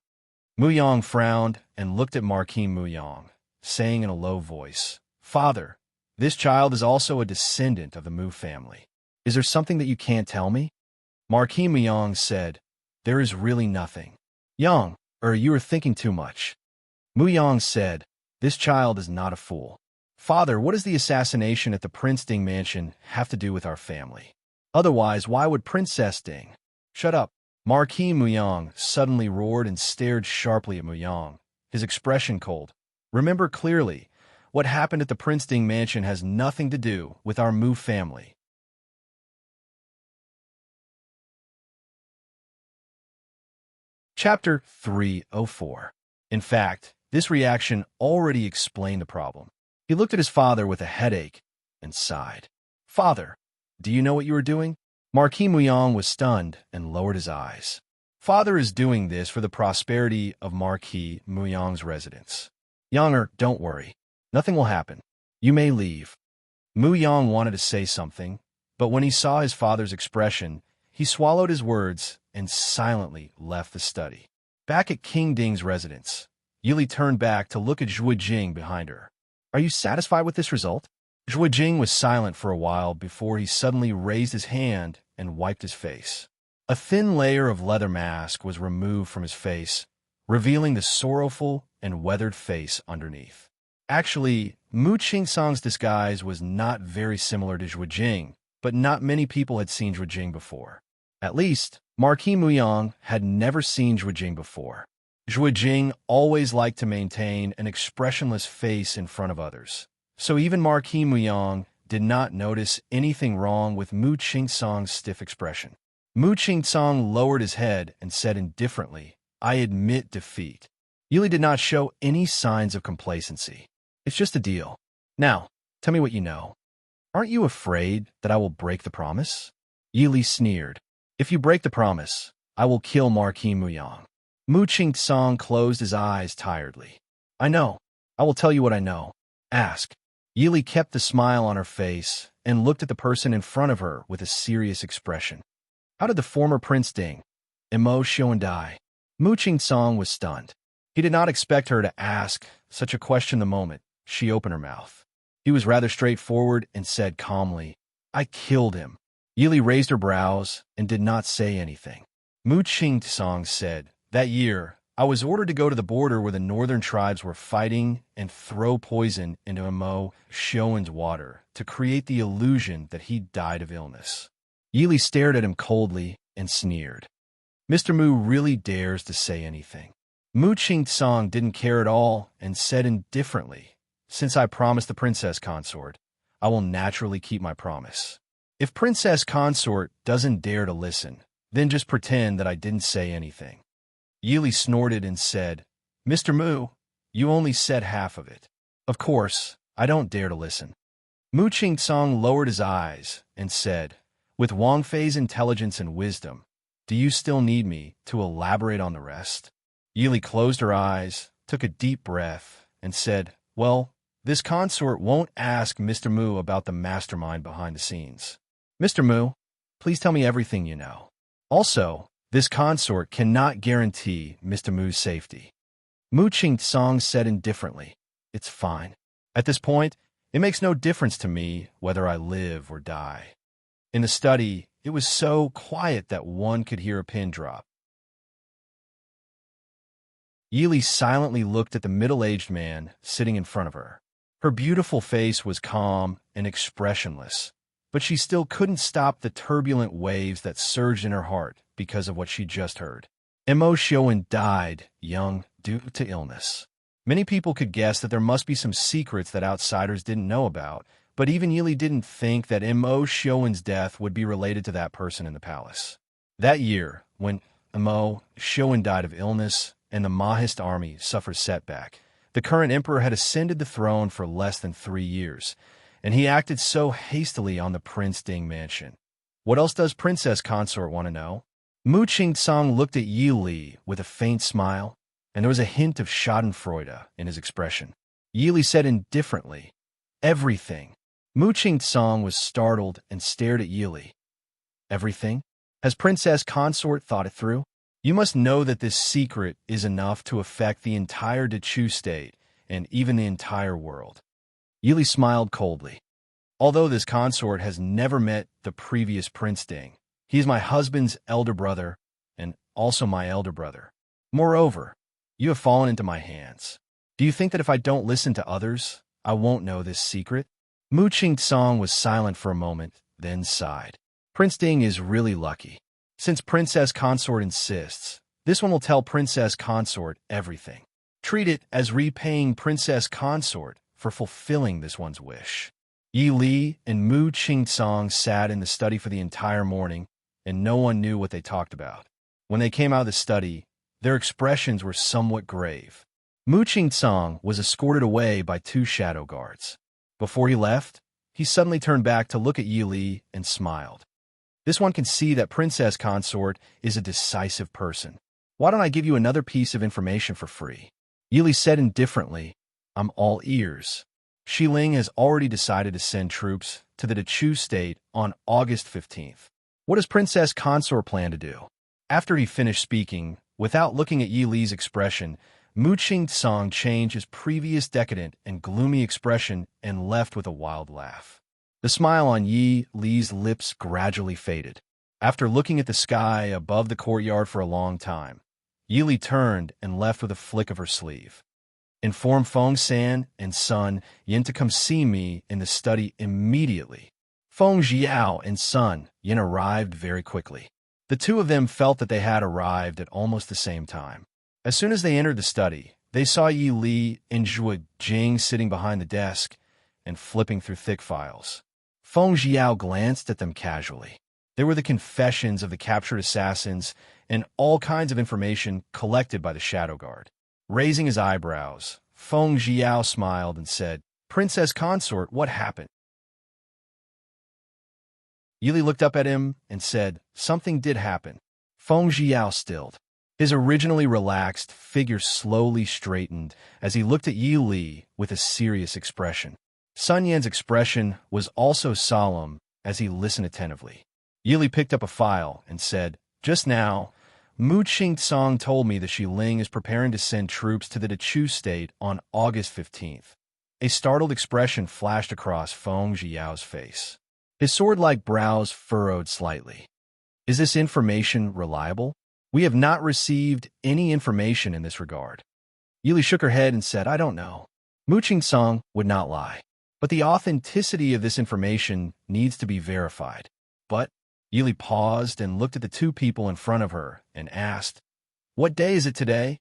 Muyang frowned and looked at Marquis Muyang, saying in a low voice, "Father, this child is also a descendant of the Mu family. Is there something that you can't tell me? Marquis Muyang said, There is really nothing. Yang, you are thinking too much. Muyang said, This child is not a fool. Father, what does the assassination at the Prince Ding mansion have to do with our family? Otherwise, why would Princess Ding? Shut up. Marquis Muyang suddenly roared and stared sharply at Muyang, his expression cold. Remember clearly, what happened at the Prince Ding mansion has nothing to do with our Mu family. Chapter 304. In fact, this reaction already explained the problem. He looked at his father with a headache and sighed. Father, do you know what you are doing? Marquis Muyang was stunned and lowered his eyes. Father is doing this for the prosperity of Marquis Muyang's residence. Younger, don't worry. Nothing will happen. You may leave. Muyang wanted to say something, but when he saw his father's expression, he swallowed his words and silently left the study. Back at King Ding's residence, Yili turned back to look at Zhuo Jing behind her. Are you satisfied with this result? Zhuo Jing was silent for a while before he suddenly raised his hand and wiped his face. A thin layer of leather mask was removed from his face, revealing the sorrowful and weathered face underneath. Actually, Mu Qingsong's disguise was not very similar to Zhuo Jing, but not many people had seen Zhuo Jing before. At least, Marquis Muyang had never seen Zhuo Jing before. Zhuo Jing always liked to maintain an expressionless face in front of others, so even Marquis Muyang did not notice anything wrong with Mu Qingsong's stiff expression. Mu Qingsong lowered his head and said indifferently, I admit defeat. Yili did not show any signs of complacency. It's just a deal. Now, tell me what you know. Aren't you afraid that I will break the promise? Yili sneered. If you break the promise, I will kill Marquis Muyang. Mu Qingsong closed his eyes tiredly. I know. I will tell you what I know. Ask. Yili kept the smile on her face and looked at the person in front of her with a serious expression. How did the former Prince Ding, Immerse, die? Mu Qingsong was stunned. He did not expect her to ask such a question the moment she opened her mouth. He was rather straightforward and said calmly, I killed him. Yili raised her brows and did not say anything. Mu Qingsong said, That year, I was ordered to go to the border where the northern tribes were fighting and throw poison into Immerse's water to create the illusion that he died of illness. Yili stared at him coldly and sneered. Mr. Mu really dares to say anything. Mu Qingsong didn't care at all and said indifferently, Since I promised the princess consort, I will naturally keep my promise. If princess consort doesn't dare to listen, then just pretend that I didn't say anything. Yili snorted and said, Mr. Mu, you only said half of it. Of course, I don't dare to listen. Mu Qingsong lowered his eyes and said, With Wang Fei's intelligence and wisdom, do you still need me to elaborate on the rest? Yili closed her eyes, took a deep breath, and said, Well, this consort won't ask Mr. Mu about the mastermind behind the scenes. Mr. Mu, please tell me everything you know. Also, this consort cannot guarantee Mr. Mu's safety. Mu Qingsong said indifferently, It's fine. At this point, it makes no difference to me whether I live or die. In the study, it was so quiet that one could hear a pin drop. Yili silently looked at the middle-aged man sitting in front of her. Her beautiful face was calm and expressionless, but she still couldn't stop the turbulent waves that surged in her heart because of what she just heard. Immerse died young due to illness. Many people could guess that there must be some secrets that outsiders didn't know about, but even Yili didn't think that Immerse's death would be related to that person in the palace. That year, when Immerse died of illness and the Mahist army suffered setback, the current emperor had ascended the throne for less than 3 years, and he acted so hastily on the Prince Ding mansion. What else does Princess Consort want to know? Mu Qingsong looked at Yili with a faint smile, and there was a hint of schadenfreude in his expression. Yili said indifferently, Everything. Mu Qingsong was startled and stared at Yili. Everything? Has Princess Consort thought it through? You must know that this secret is enough to affect the entire Dechu state and even the entire world. Yili smiled coldly. Although this consort has never met the previous Prince Ding, he is my husband's elder brother and also my elder brother. Moreover, you have fallen into my hands. Do you think that if I don't listen to others, I won't know this secret?" Mu Qing was silent for a moment, then sighed. Prince Ding is really lucky. Since Princess Consort insists, this one will tell Princess Consort everything. Treat it as repaying Princess Consort for fulfilling this one's wish. Yi Li and Mu Qing sat in the study for the entire morning, and no one knew what they talked about. When they came out of the study, their expressions were somewhat grave. Mu Qing was escorted away by 2 shadow guards. Before he left, he suddenly turned back to look at Yi Li and smiled. This one can see that Princess Consort is a decisive person. "Why don't I give you another piece of information for free?" Yi Li said indifferently, "I'm all ears." Shi Ling has already decided to send troops to the Dechu state on August 15th. What does Princess Consort plan to do? After he finished speaking, without looking at Yi Li's expression, Mu Qing changed his previous decadent and gloomy expression and left with a wild laugh. The smile on Yi Li's lips gradually faded. After looking at the sky above the courtyard for a long time, Yi Li turned and left with a flick of her sleeve. "Inform Feng San and Sun Yin to come see me in the study immediately." Feng Jiao and Sun Yin arrived very quickly. The 2 of them felt that they had arrived at almost the same time. As soon as they entered the study, they saw Yi Li and Zhuo Jing sitting behind the desk and flipping through thick files. Feng Jiao glanced at them casually. They were the confessions of the captured assassins and all kinds of information collected by the Shadow Guard. Raising his eyebrows, Feng Jiao smiled and said, "Princess Consort, what happened?" Yi Li looked up at him and said, "Something did happen." Feng Jiao stilled. His originally relaxed figure slowly straightened as he looked at Yi Li with a serious expression. Sun Yan's expression was also solemn as he listened attentively. Yi Li picked up a file and said, "Just now, Mu Qing told me that Shi Ling is preparing to send troops to the Dechu state on August 15th. A startled expression flashed across Feng Jiao's face. His sword-like brows furrowed slightly. "Is this information reliable? We have not received any information in this regard." Yi Li shook her head and said, "I don't know." Mu Qing would not lie, but the authenticity of this information needs to be verified. "But," Yi Li paused and looked at the 2 people in front of her and asked, "What day is it today?"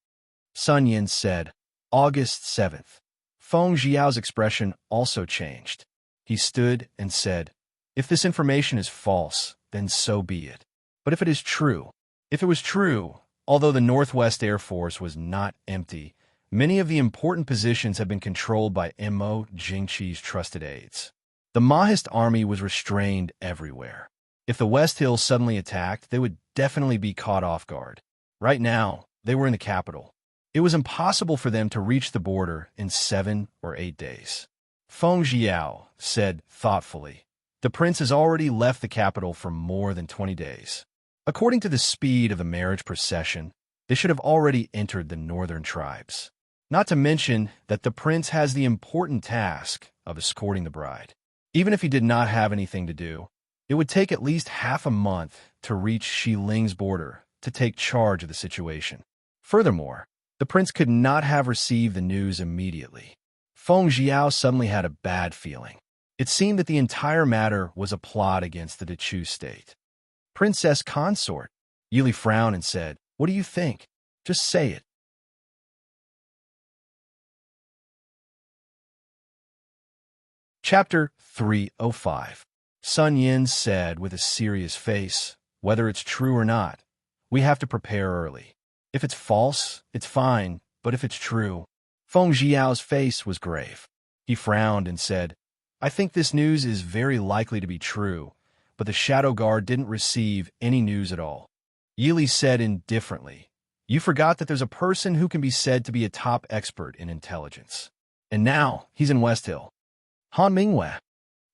Sun Yin said, "August 7th. Feng Jiao's expression also changed. He stood and said, "If this information is false, then so be it. But if it is true, if it was true, although the Northwest Air Force was not empty, many of the important positions have been controlled by Mo Jingqi's trusted aides. The Mahist army was restrained everywhere. If the West Hills suddenly attacked, they would definitely be caught off guard. Right now, they were in the capital. It was impossible for them to reach the border in 7 or 8 days." Feng Jiao said thoughtfully, "The prince has already left the capital for more than 20 days. According to the speed of the marriage procession, they should have already entered the northern tribes. Not to mention that the prince has the important task of escorting the bride. Even if he did not have anything to do, it would take at least half a month to reach Shi Ling's border to take charge of the situation. Furthermore, the prince could not have received the news immediately." Feng Jiao suddenly had a bad feeling. It seemed that the entire matter was a plot against the Dechu state. "Princess Consort," Yi Li frowned and said, "What do you think? Just say it." Chapter 305. Sun Yin said with a serious face, "Whether it's true or not, we have to prepare early. If it's false, it's fine, but if it's true..." Feng Jiao's face was grave. He frowned and said, "I think this news is very likely to be true, but the Shadow Guard didn't receive any news at all." Yi Li said indifferently, "You forgot that there's a person who can be said to be a top expert in intelligence. And now he's in West Hill." "Han Mingwei,"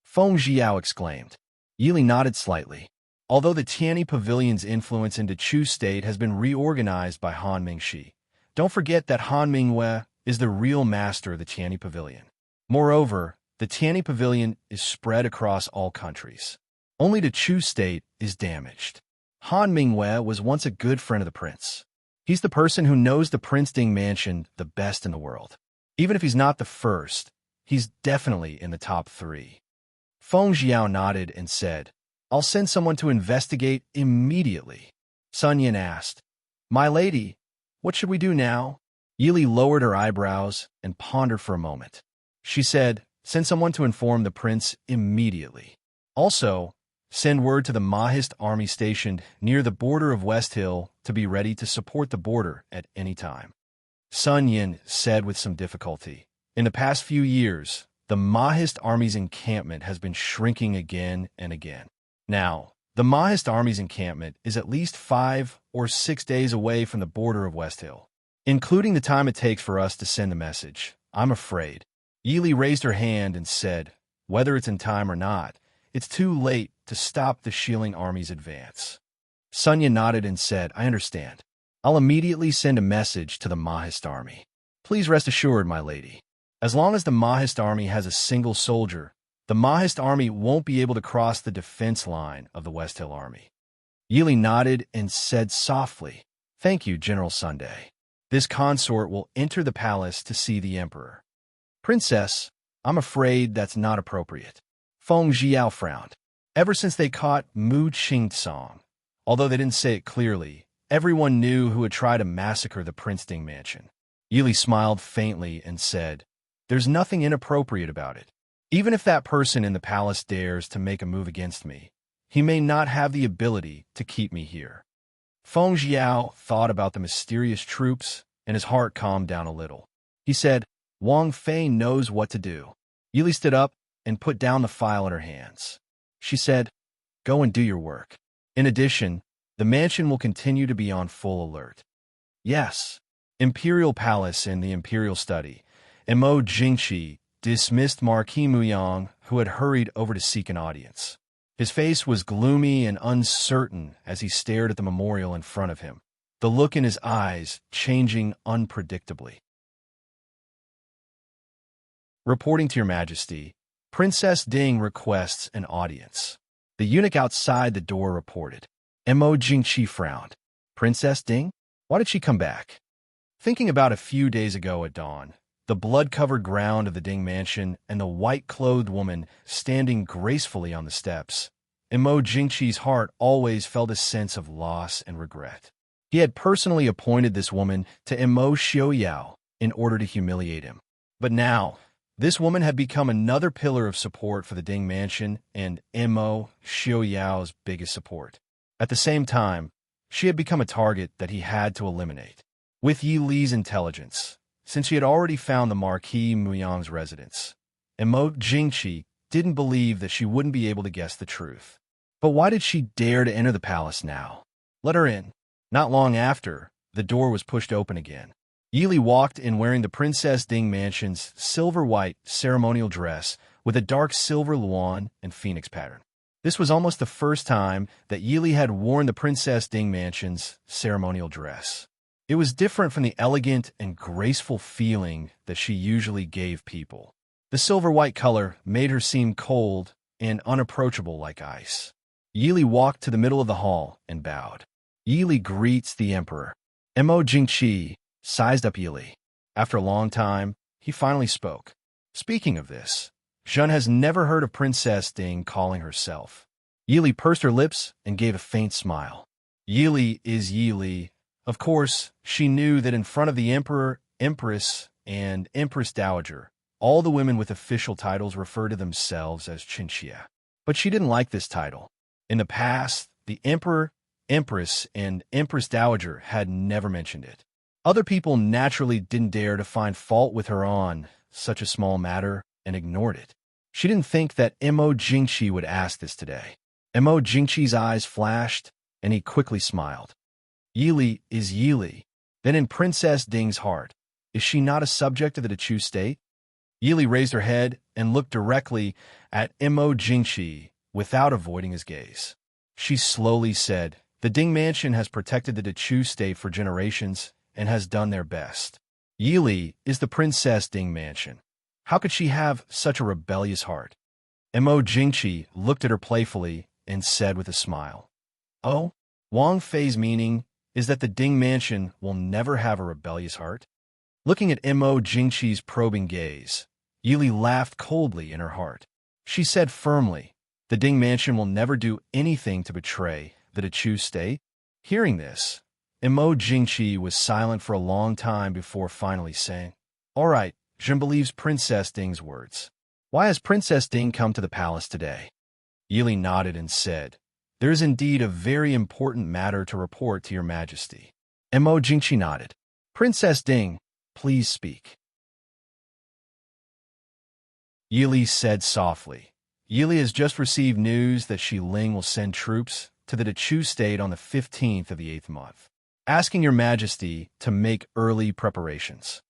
Feng Jiao exclaimed. Yi Li nodded slightly. Although the Tianyi Pavilion's influence in Dechu State has been reorganized by Han Mingxi, don't forget that Han Mingwei is the real master of the Tianyi Pavilion. Moreover, the The Tianyi Pavilion is spread across all countries. Only the Chu state is damaged. Han Mingwei was once a good friend of the prince. He's the person who knows the Prince Ding mansion the best in the world. Even if he's not the first, he's definitely in the top 3. Feng Jiao nodded and said, I'll send someone to investigate immediately. Sun Yin asked, My lady, what should we do now? Yili lowered her eyebrows and pondered for a moment. She said, Send someone to inform the prince immediately. Also, send word to the Mahist army stationed near the border of West Hill to be ready to support the border at any time. Sun Yin said with some difficulty, In the past few years, the Mahist army's encampment has been shrinking again and again. Now, the Mahist army's encampment is at least 5 or 6 days away from the border of West Hill. Including the time it takes for us to send the message, I'm afraid. Yili raised her hand and said, Whether it's in time or not, it's too late to stop the Shilling army's advance. Sun Yin nodded and said, I understand. I'll immediately send a message to the Mahist army. Please rest assured, my lady. As long as the Mahist army has a single soldier, the Mahist army won't be able to cross the defense line of the West Hill army. Yili nodded and said softly, Thank you, General Sunday. This consort will enter the palace to see the emperor. Princess, I'm afraid that's not appropriate. Feng Jiao frowned. Ever since they caught Mu Qingtsong, although they didn't say it clearly, everyone knew who had tried to massacre the Prince Ding mansion. Yili smiled faintly and said, There's nothing inappropriate about it. Even if that person in the palace dares to make a move against me, he may not have the ability to keep me here. Feng Jiao thought about the mysterious troops, and his heart calmed down a little. He said, Wang Fei knows what to do. Yili stood up and put down the file in her hands. She said, Go and do your work. In addition, the mansion will continue to be on full alert. Yes. Imperial Palace and the Imperial Study. Mo Jingqi dismissed Marquis Muyang, who had hurried over to seek an audience. His face was gloomy and uncertain as he stared at the memorial in front of him, the look in his eyes changing unpredictably. Reporting to your majesty, Princess Ding requests an audience. The eunuch outside the door reported. Mo Jingqi frowned. Princess Ding? Why did she come back? Thinking about a few days ago at dawn, the blood-covered ground of the Ding mansion and the white-clothed woman standing gracefully on the steps, Mo Jingqi's heart always felt a sense of loss and regret. He had personally appointed this woman to Mo Xiaoyao in order to humiliate him. But now, this woman had become another pillar of support for the Ding mansion and Mo Xiaoyao's biggest support. At the same time, she had become a target that he had to eliminate. With Yi Li's intelligence, since she had already found the Marquis Muyang's residence, Mo Jingqi didn't believe that she wouldn't be able to guess the truth. But why did she dare to enter the palace now? Let her in. Not long after, the door was pushed open again. Yili walked in wearing the Princess Ding mansion's silver-white ceremonial dress with a dark silver luan and phoenix pattern. This was almost the first time that Yili had worn the Princess Ding mansion's ceremonial dress. It was different from the elegant and graceful feeling that she usually gave people. The silver-white color made her seem cold and unapproachable like ice. Yili walked to the middle of the hall and bowed. Yili greets the emperor. Mo Jingqi sized up Yili. After a long time, he finally spoke. Speaking of this, Zhen has never heard of Princess Ding calling herself. Yili pursed her lips and gave a faint smile. Yili is Yili. Of course, she knew that in front of the emperor, empress, and empress dowager, all the women with official titles refer to themselves as Qinxia. But she didn't like this title. In the past, the emperor, empress, and empress dowager had never mentioned it. Other people naturally didn't dare to find fault with her on such a small matter and ignored it. She didn't think that Mo Jingqi would ask this today. Mo Jingqi's eyes flashed, and he quickly smiled. Yili is Yili. Then in Princess Ding's heart, is she not a subject of the Chu state? Yili raised her head and looked directly at Mo Jingqi without avoiding his gaze. She slowly said, The Ding mansion has protected the Chu state for generations and has done their best. Yili is the Princess Ding mansion. How could she have such a rebellious heart? Mo Jingqi looked at her playfully and said with a smile, "Oh, Wang Fei's meaning is that the Ding mansion will never have a rebellious heart?" Looking at Mo Jingqi's probing gaze, Yili laughed coldly in her heart. She said firmly, "The Ding mansion will never do anything to betray the Dechu state." Hearing this, Mo Jingqi was silent for a long time before finally saying, "All right, Jin believes Princess Ding's words. Why has Princess Ding come to the palace today?" Yili nodded and said, "There is indeed a very important matter to report to your majesty." Mo Jingqi nodded. "Princess Ding, please speak." Yili said softly, "Yili has just received news that Shi Ling will send troops to the Dechu state on the 15th of the 8th month, asking your majesty to make early preparations."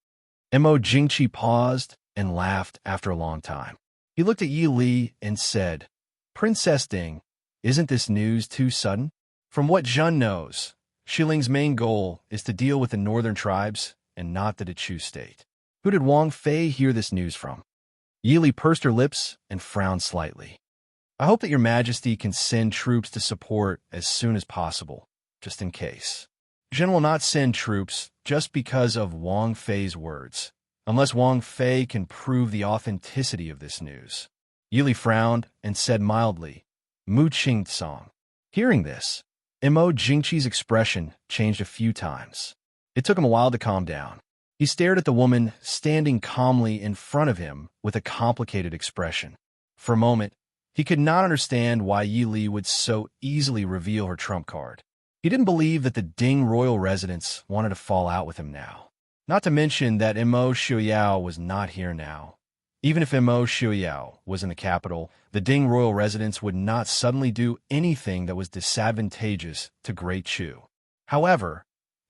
Mo Jingqi paused and laughed after a long time. He looked at Yi Li and said, "Princess Ding, isn't this news too sudden? From what Zhen knows, Shiling's main goal is to deal with the northern tribes and not the Dechu state. Who did Wang Fei hear this news from?" Yi Li pursed her lips and frowned slightly. "I hope that your majesty can send troops to support as soon as possible, just in case. Zhen will not send troops just because of Wang Fei's words, unless Wang Fei can prove the authenticity of this news." Yili frowned and said mildly, "Mu Qing Song." Hearing this, Mo Jingqi's expression changed a few times. It took him a while to calm down. He stared at the woman standing calmly in front of him with a complicated expression. For a moment, he could not understand why Yi Li would so easily reveal her trump card. He didn't believe that the Ding royal residents wanted to fall out with him now. Not to mention that Mo Xiuyao was not here now. Even if Mo Xiuyao was in the capital, the Ding royal residents would not suddenly do anything that was disadvantageous to Great Chu. However,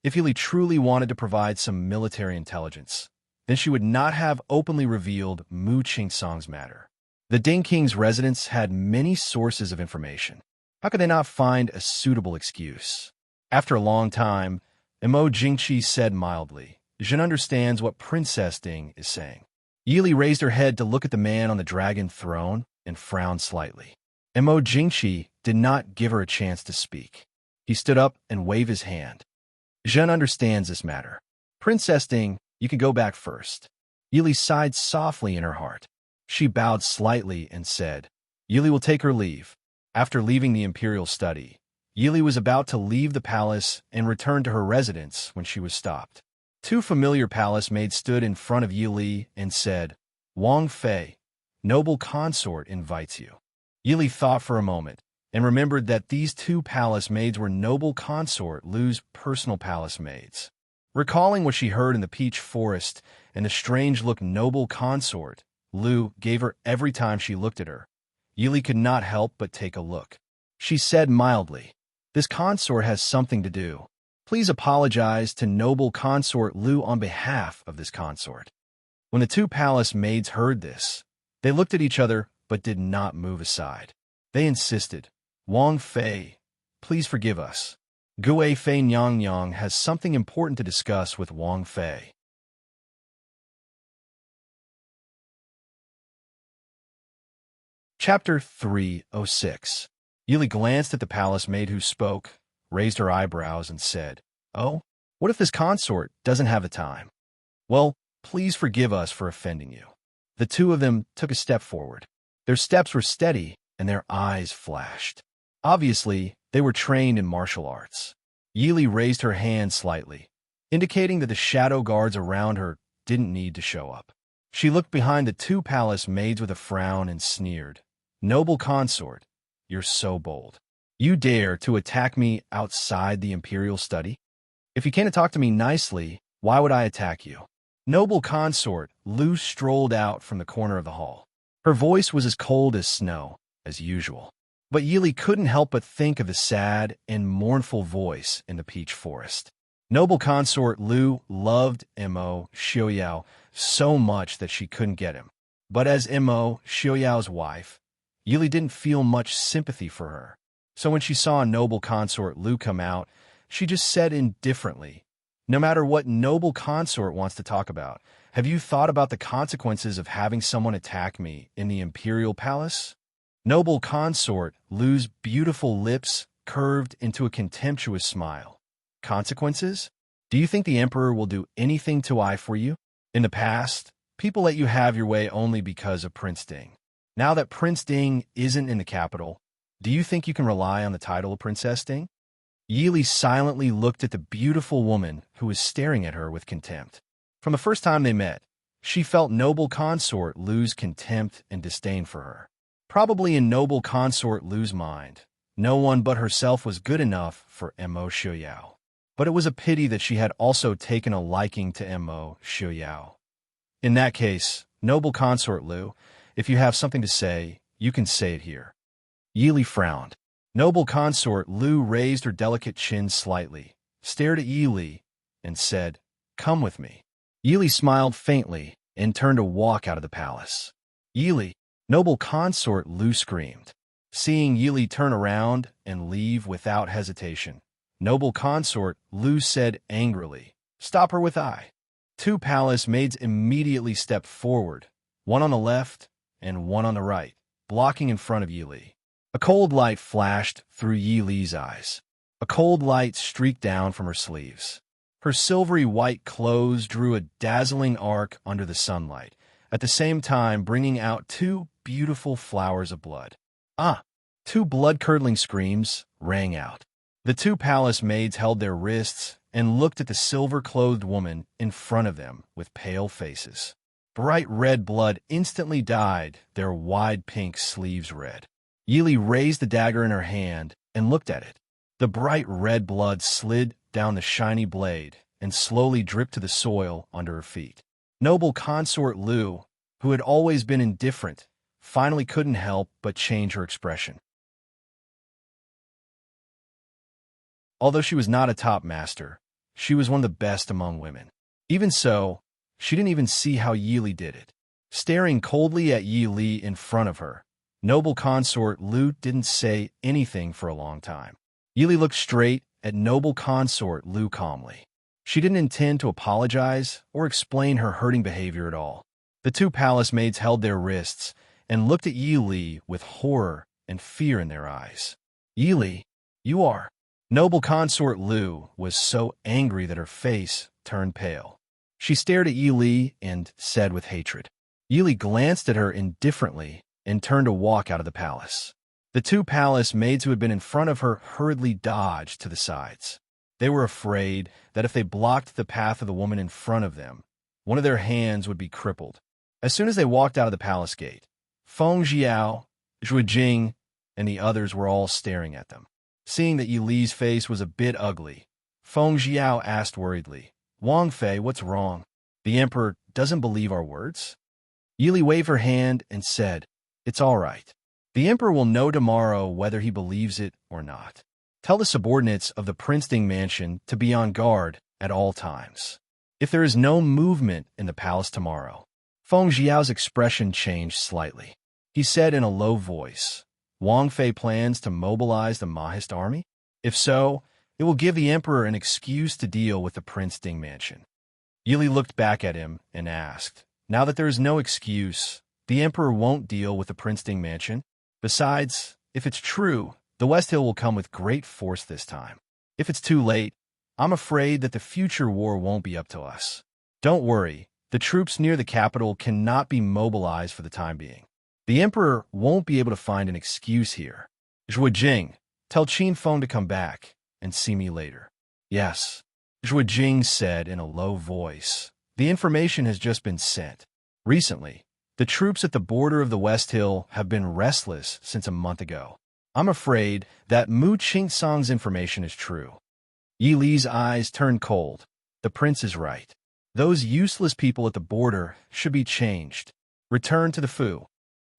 if Yili truly wanted to provide some military intelligence, then she would not have openly revealed Mu Qingsong's matter. The Ding King's residents had many sources of information. How could they not find a suitable excuse? After a long time, Mo Jingqi said mildly, "Zhen understands what Princess Ding is saying." Yili raised her head to look at the man on the dragon throne and frowned slightly. Mo Jingqi did not give her a chance to speak. He stood up and waved his hand. "Zhen understands this matter. Princess Ding, you can go back first." Yili sighed softly in her heart. She bowed slightly and said, "Yili will take her leave." After leaving the imperial study, Yili was about to leave the palace and return to her residence when she was stopped. Two familiar palace maids stood in front of Yili and said, "Wang Fei, noble consort invites you." Yili thought for a moment and remembered that these two palace maids were noble consort Lu's personal palace maids. Recalling what she heard in the peach forest and the strange look noble consort Lu gave her every time she looked at her, Yili could not help but take a look. She said mildly, "This consort has something to do. Please apologize to noble consort Lu on behalf of this consort." When the two palace maids heard this, they looked at each other but did not move aside. They insisted, "Wang Fei, please forgive us. Gue Fei Nyang Nyang has something important to discuss with Wang Fei." Chapter 306. Yili glanced at the palace maid who spoke, raised her eyebrows, and said, "Oh, what if this consort doesn't have the time? Well, please forgive us for offending you." The two of them took a step forward. Their steps were steady, and their eyes flashed. Obviously, they were trained in martial arts. Yili raised her hand slightly, indicating that the shadow guards around her didn't need to show up. She looked behind the two palace maids with a frown and sneered, "Noble consort, you're so bold. You dare to attack me outside the imperial study? If you can't talk to me nicely, why would I attack you?" Noble consort Lu strolled out from the corner of the hall. Her voice was as cold as snow, as usual. But Yili couldn't help but think of the sad and mournful voice in the peach forest. Noble consort Lu loved Mo Xiuyao so much that she couldn't get him. But as Mo Xiuyao's wife, Yili didn't feel much sympathy for her. So when she saw noble consort Lu come out, she just said indifferently, "No matter what noble consort wants to talk about, Have you thought about the consequences of having someone attack me in the imperial palace? Noble consort Lu's beautiful lips curved into a contemptuous smile. Consequences? Do you think the emperor will do anything to I for you? In the past, people let you have your way only because of Prince Ding. Now that Prince Ding isn't in the capital, do you think you can rely on the title of Princess Ding? Yili silently looked at the beautiful woman who was staring at her with contempt. From the first time they met, she felt noble consort Lu's contempt and disdain for her. Probably in noble consort Lu's mind, no one but herself was good enough for Mo Xiuyao. But it was a pity that she had also taken a liking to Mo Xiuyao. In that case, noble consort Lu, if you have something to say, you can say it here. Yili frowned. Noble consort Lu raised her delicate chin slightly, stared at Yili, and said, "Come with me." Yili smiled faintly and turned to walk out of the palace. "Yili!" Noble consort Lu screamed. Seeing Yili turn around and leave without hesitation, noble consort Lu said angrily, "Stop her with I." Two palace maids immediately stepped forward, one on the left and one on the right, blocking in front of Yili. A cold light flashed through Yili's eyes. A cold light streaked down from her sleeves. Her silvery white clothes drew a dazzling arc under the sunlight, at the same time bringing out two beautiful flowers of blood. Ah! Two blood-curdling screams rang out. The two palace maids held their wrists and looked at the silver-clothed woman in front of them with pale faces. Bright red blood instantly dyed their wide pink sleeves red. Yili raised the dagger in her hand and looked at it. The bright red blood slid down the shiny blade and slowly dripped to the soil under her feet. Noble consort Lu, who had always been indifferent, finally couldn't help but change her expression. Although she was not a top master, she was one of the best among women. Even so, she didn't even see how Yili did it. Staring coldly at Yili in front of her, noble consort Lu didn't say anything for a long time. Yili looked straight at noble consort Lu calmly. She didn't intend to apologize or explain her hurting behavior at all. The two palace maids held their wrists and looked at Yili with horror and fear in their eyes. "Yili, you are..." Noble consort Lu was so angry that her face turned pale. She stared at Yili and said with hatred. Yili glanced at her indifferently and turned to walk out of the palace. The two palace maids who had been in front of her hurriedly dodged to the sides. They were afraid that if they blocked the path of the woman in front of them, one of their hands would be crippled. As soon as they walked out of the palace gate, Feng Jiao, Zhu Jing, and the others were all staring at them. Seeing that Yili's face was a bit ugly, Feng Jiao asked worriedly, "Wang Fei, what's wrong? The emperor doesn't believe our words?" Yili waved her hand and said, "It's all right. The emperor will know tomorrow whether he believes it or not. Tell the subordinates of the Prince Ding mansion to be on guard at all times. If there is no movement in the palace tomorrow..." Feng Jiao's expression changed slightly. He said in a low voice, "Wang Fei plans to mobilize the Mahist army? If so, it will give the emperor an excuse to deal with the Prince Ding mansion." Yili looked back at him and asked, "Now that there is no excuse, the emperor won't deal with the Prince Ding mansion? Besides, if it's true, the West Hill will come with great force this time. If it's too late, I'm afraid that the future war won't be up to us. Don't worry, the troops near the capital cannot be mobilized for the time being. The emperor won't be able to find an excuse here. Zhu Jing, tell Qin Feng to come back and see me later." "Yes," Zhu Jing said in a low voice. "The information has just been sent. Recently, the troops at the border of the West Hill have been restless since a month ago. I'm afraid that Mu Qingsong's information is true." Yi Li's eyes turned cold. The prince is right. Those useless people at the border should be changed. Return to the Fu.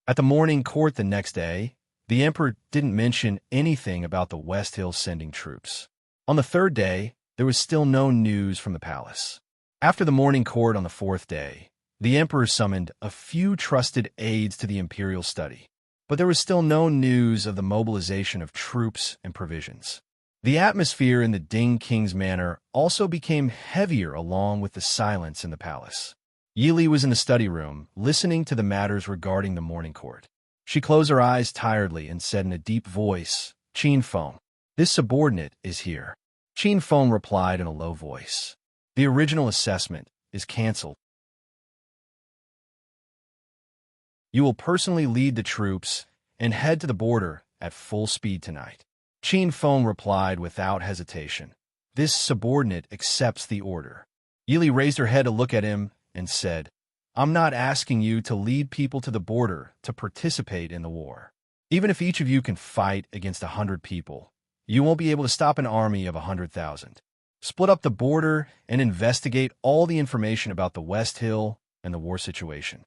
At the morning court the next day, the emperor didn't mention anything about the West Hill sending troops. On the third day, there was still no news from the palace. After the morning court on the fourth day, the emperor summoned a few trusted aides to the imperial study, but there was still no news of the mobilization of troops and provisions. The atmosphere in the Ding King's manor also became heavier along with the silence in the palace. Yili was in the study room, listening to the matters regarding the morning court. She closed her eyes tiredly and said in a deep voice, "Qin Feng, this subordinate is here." Qin Feng replied in a low voice, "The original assessment is cancelled. You will personally lead the troops and head to the border at full speed tonight." Qin Feng replied without hesitation, "This subordinate accepts the order." Yili raised her head to look at him and said, "I'm not asking you to lead people to the border to participate in the war. Even if each of you can fight against 100 people, you won't be able to stop an army of 100,000. Split up the border and investigate all the information about the West Hill and the war situation."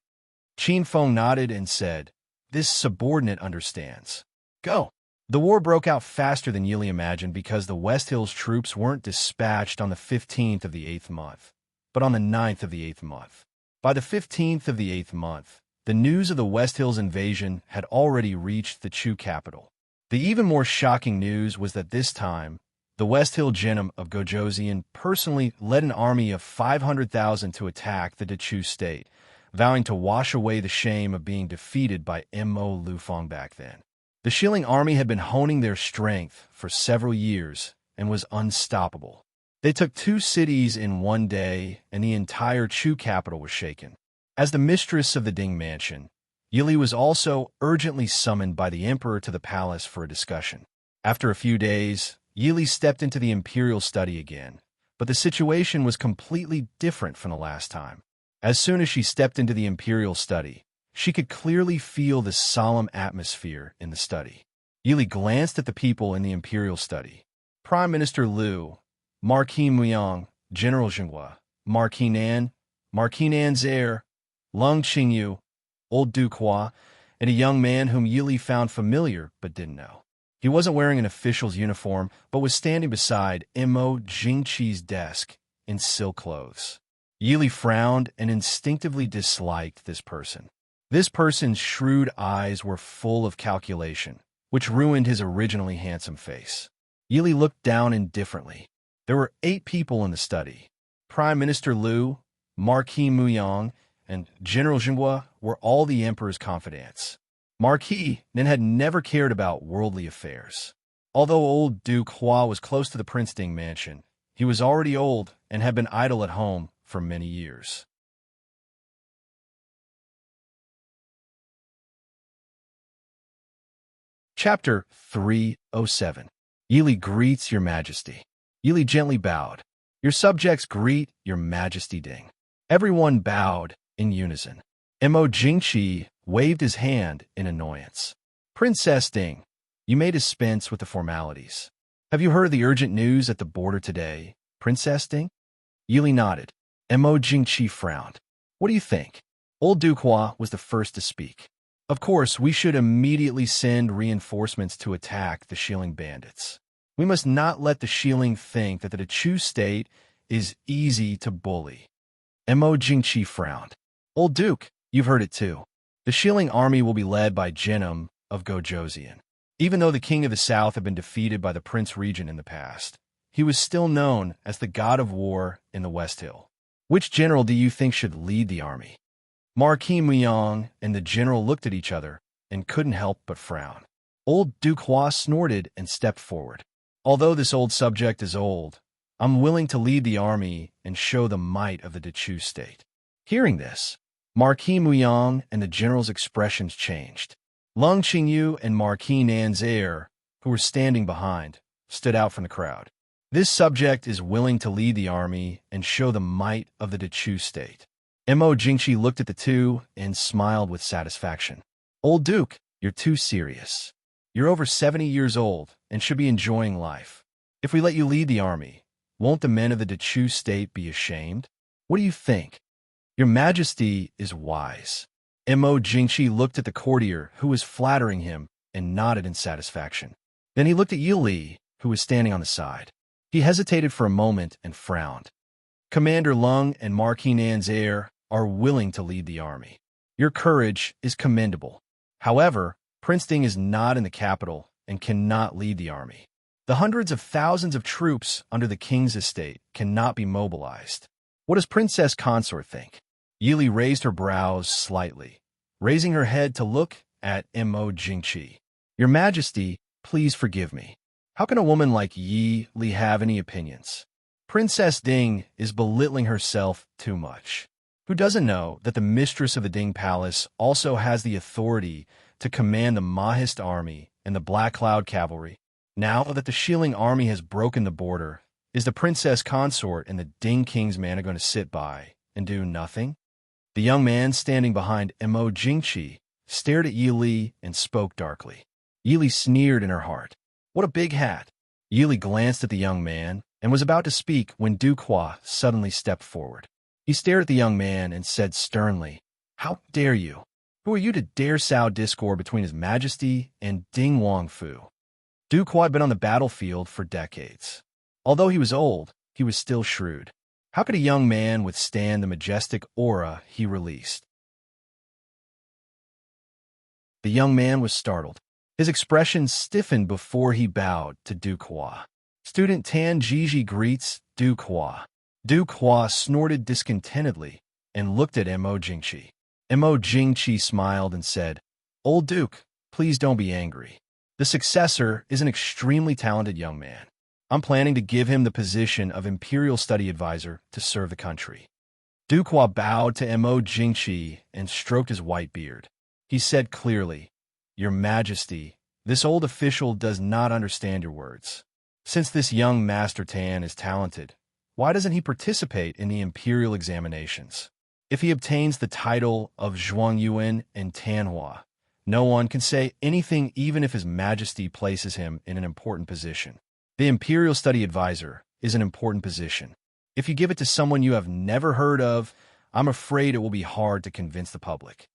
Qin Feng nodded and said, "This subordinate understands. Go." The war broke out faster than Yili imagined because the West Hill's troops weren't dispatched on the 15th of the 8th month, but on the 9th of the 8th month. By the 15th of the 8th month, the news of the West Hill's invasion had already reached the Chu capital. The even more shocking news was that this time, the West Hill Genom of Gojoseon personally led an army of 500,000 to attack the Dechu state, vowing to wash away the shame of being defeated by Mo Lufeng back then. The Shilling army had been honing their strength for several years and was unstoppable. They took 2 cities in one day, and the entire Chu capital was shaken. As the mistress of the Ding mansion, Yili was also urgently summoned by the emperor to the palace for a discussion. After a few days, Yili stepped into the imperial study again, but the situation was completely different from the last time. As soon as she stepped into the imperial study, she could clearly feel the solemn atmosphere in the study. Yili glanced at the people in the imperial study. Prime Minister Liu, Marquis Muyang, General Jinghua, Marquis Nan, Marquis Nan's heir, Lung Qingyu, Old Duke Hua, and a young man whom Yili found familiar but didn't know. He wasn't wearing an official's uniform, but was standing beside Mo Jingqi's desk in silk clothes. Yili frowned and instinctively disliked this person. This person's shrewd eyes were full of calculation, which ruined his originally handsome face. Yili looked down indifferently. There were 8 people in the study. Prime Minister Liu, Marquis Muyang, and General Jinghua were all the emperor's confidants. Marquis then had never cared about worldly affairs. Although old Duke Hua was close to the Prince Ding mansion, he was already old and had been idle at home for many years. Chapter 307. Yili greets Your Majesty. Yili gently bowed. Your subjects greet Your Majesty Ding. Everyone bowed in unison. Mo Jingqi waved his hand in annoyance. Princess Ding, you may dispense with the formalities. Have you heard the urgent news at the border today, Princess Ding? Yili nodded. Mo Jingqi frowned. What do you think? Old Duke Hua was the first to speak. Of course, we should immediately send reinforcements to attack the Shilling bandits. We must not let the Shilling think that the Chu state is easy to bully. Mo Jingqi frowned. Old Duke, you've heard it too. The Shilling army will be led by Genom of Gojoseon. Even though the king of the south had been defeated by the Prince Regent in the past, he was still known as the god of war in the West Hill. Which general do you think should lead the army? Marquis Muyang and the general looked at each other and couldn't help but frown. Old Duke Hua snorted and stepped forward. Although this old subject is old, I'm willing to lead the army and show the might of the Dechu state. Hearing this, Marquis Muyang and the general's expressions changed. Lung Qingyu and Marquis Nan's heir, who were standing behind, stood out from the crowd. This subject is willing to lead the army and show the might of the Dechu state. Mo Jingqi looked at the two and smiled with satisfaction. Old Duke, you're too serious. You're over 70 years old and should be enjoying life. If we let you lead the army, won't the men of the Dechu state be ashamed? What do you think? Your Majesty is wise. Mo Jingqi looked at the courtier who was flattering him and nodded in satisfaction. Then he looked at Yili, who was standing on the side. He hesitated for a moment and frowned. Commander Lung and Marquis Nan's heir are willing to lead the army. Your courage is commendable. However, Prince Ding is not in the capital and cannot lead the army. The hundreds of thousands of troops under the king's estate cannot be mobilized. What does Princess Consort think? Yili raised her brows slightly, raising her head to look at Mo Jingqi. Your Majesty, please forgive me. How can a woman like Yi Li have any opinions? Princess Ding is belittling herself too much. Who doesn't know that the mistress of the Ding Palace also has the authority to command the Mahist army and the Black Cloud cavalry? Now that the Shilling army has broken the border, is the princess consort and the Ding king's man going to sit by and do nothing? The young man standing behind Mo Jingqi stared at Yi Li and spoke darkly. Yi Li sneered in her heart. What a big hat! Yi Li glanced at the young man and was about to speak when Du Qua suddenly stepped forward. He stared at the young man and said sternly, How dare you? Who are you to dare sow discord between His Majesty and Ding Wangfu? Du Qua had been on the battlefield for decades. Although he was old, he was still shrewd. How could a young man withstand the majestic aura he released? The young man was startled. His expression stiffened before he bowed to Du Qua. Student Tan Jiji greets Du Qua. Du Qua snorted discontentedly and looked at Mo Jingqi. Mo Jingqi smiled and said, Old Duke, please don't be angry. The successor is an extremely talented young man. I'm planning to give him the position of Imperial Study Advisor to serve the country. Du Qua bowed to Mo Jingqi and stroked his white beard. He said clearly, Your Majesty, this old official does not understand your words. Since this young Master Tan is talented, why doesn't he participate in the imperial examinations? If he obtains the title of Zhuangyuan and Tanhua, no one can say anything even if His Majesty places him in an important position. The Imperial Study Advisor is an important position. If you give it to someone you have never heard of, I'm afraid it will be hard to convince the public.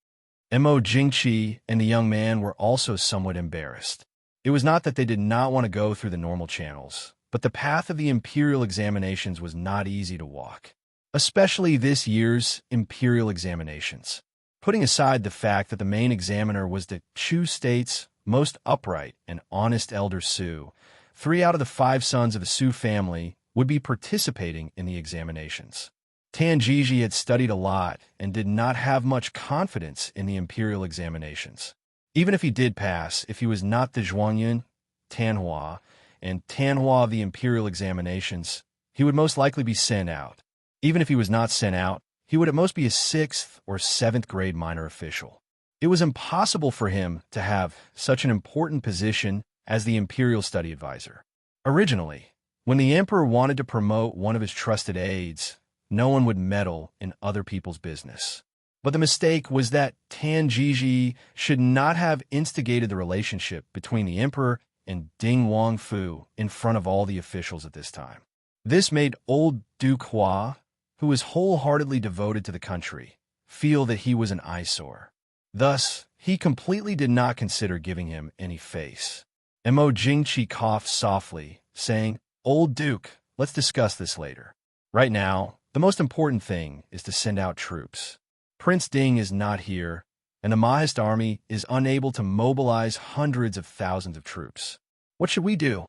Mo Jingqi and the young man were also somewhat embarrassed. It was not that they did not want to go through the normal channels, but the path of the imperial examinations was not easy to walk, especially this year's imperial examinations. Putting aside the fact that the main examiner was the Chu State's most upright and honest elder Su, 3 out of the 5 sons of the Su family would be participating in the examinations. Tan Jiji had studied a lot and did not have much confidence in the imperial examinations. Even if he did pass, if he was not the Zhuangyuan, Tanhua, and Tanhua of the imperial examinations, he would most likely be sent out. Even if he was not sent out, he would at most be a 6th or 7th grade minor official. It was impossible for him to have such an important position as the Imperial Study Advisor. Originally, when the Emperor wanted to promote one of his trusted aides, no one would meddle in other people's business. But the mistake was that Tan Jiji should not have instigated the relationship between the Emperor and Ding Wangfu in front of all the officials at this time. This made old Du Qua, who was wholeheartedly devoted to the country, feel that he was an eyesore. Thus, he completely did not consider giving him any face. Mo Jingqi coughed softly, saying, Old Duke, let's discuss this later. Right now, the most important thing is to send out troops. Prince Ding is not here, and the Mahist army is unable to mobilize hundreds of thousands of troops. What should we do?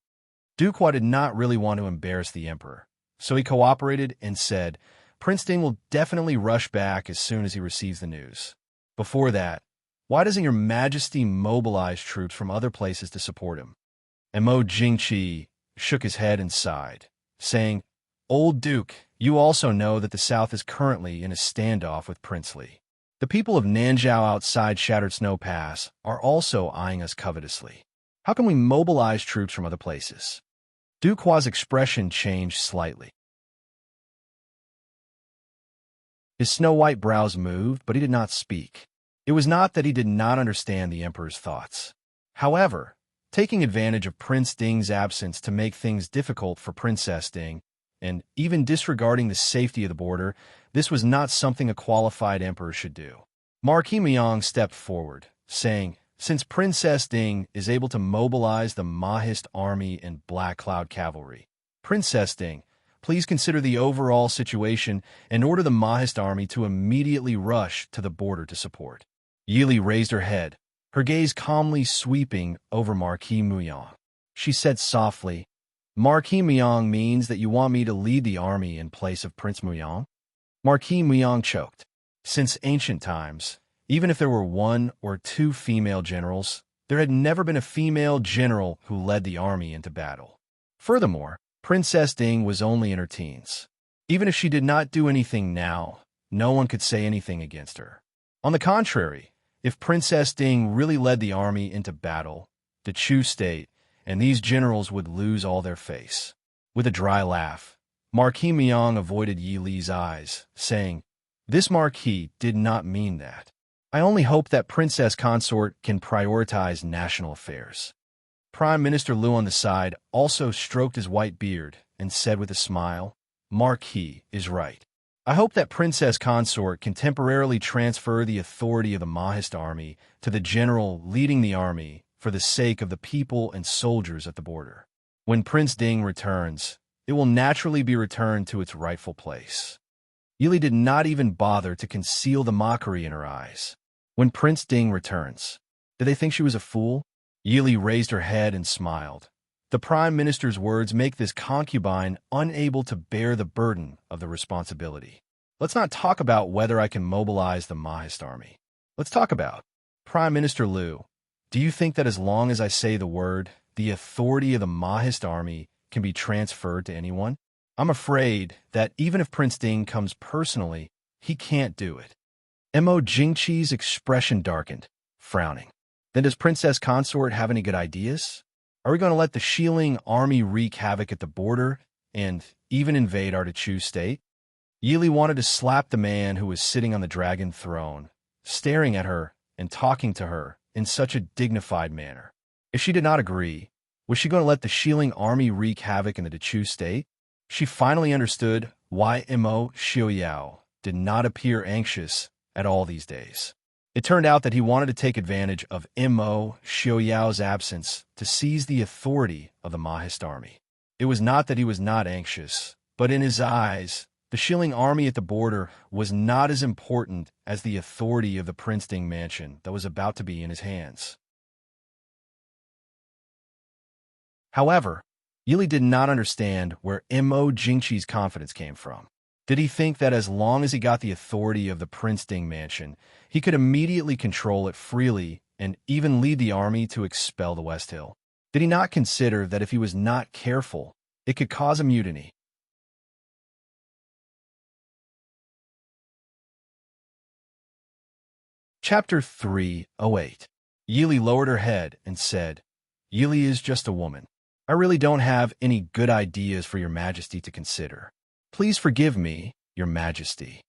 Du Qua did not really want to embarrass the emperor, so he cooperated and said, Prince Ding will definitely rush back as soon as he receives the news. Before that, why doesn't your Majesty mobilize troops from other places to support him? And Mo Jingqi shook his head and sighed, saying, Old Duke, you also know that the South is currently in a standoff with Prince Li. The people of Nanzhao outside Shattered Snow Pass are also eyeing us covetously. How can we mobilize troops from other places? Du Qua's expression changed slightly. His snow-white brows moved, but he did not speak. It was not that he did not understand the Emperor's thoughts. However, taking advantage of Prince Ding's absence to make things difficult for Princess Ding, and even disregarding the safety of the border, this was not something a qualified emperor should do. Marquis Myong stepped forward, saying, Since Princess Ding is able to mobilize the Mahist army and Black Cloud cavalry, Princess Ding, please consider the overall situation and order the Mahist army to immediately rush to the border to support. Yi Li raised her head, her gaze calmly sweeping over Marquis Myong. She said softly, Marquis Myong means that you want me to lead the army in place of Prince Myong? Marquis Myong choked. Since ancient times, even if there were one or two female generals, there had never been a female general who led the army into battle. Furthermore, Princess Ding was only in her teens. Even if she did not do anything now, no one could say anything against her. On the contrary, if Princess Ding really led the army into battle, the Chu state and these generals would lose all their face. With a dry laugh, Marquis Myong avoided Yi Li's eyes, saying, "This Marquis did not mean that. I only hope that Princess Consort can prioritize national affairs." Prime Minister Liu on the side also stroked his white beard and said with a smile, "Marquis is right. I hope that Princess Consort can temporarily transfer the authority of the Mahist army to the general leading the army for the sake of the people and soldiers at the border. When Prince Ding returns, it will naturally be returned to its rightful place." Yili did not even bother to conceal the mockery in her eyes. When Prince Ding returns, did they think she was a fool? Yili raised her head and smiled. The Prime Minister's words make this concubine unable to bear the burden of the responsibility. Let's not talk about whether I can mobilize the Mahist army. Let's talk about, Prime Minister Liu, do you think that as long as I say the word, the authority of the Mahist army can be transferred to anyone? I'm afraid that even if Prince Ding comes personally, he can't do it. Mo Jingqi's expression darkened, frowning. Then does Princess Consort have any good ideas? Are we going to let the Xiling army wreak havoc at the border and even invade our Chu state? Yili wanted to slap the man who was sitting on the dragon throne, staring at her and talking to her in such a dignified manner. If she did not agree, was she going to let the Xiling army wreak havoc in the Chu state? She finally understood why Mo Xiaoyao did not appear anxious at all these days. It turned out that he wanted to take advantage of Mo Xiaoyao's absence to seize the authority of the Mahist army. It was not that he was not anxious, but in his eyes, the Xiling army at the border was not as important as the authority of the Prince Ding mansion that was about to be in his hands. However, Yili did not understand where Mo Jingqi's confidence came from. Did he think that as long as he got the authority of the Prince Ding mansion, he could immediately control it freely and even lead the army to expel the West Hill? Did he not consider that if he was not careful, it could cause a mutiny? Chapter 308. Yili lowered her head and said, "Yili is just a woman. I really don't have any good ideas for your majesty to consider. Please forgive me, your majesty."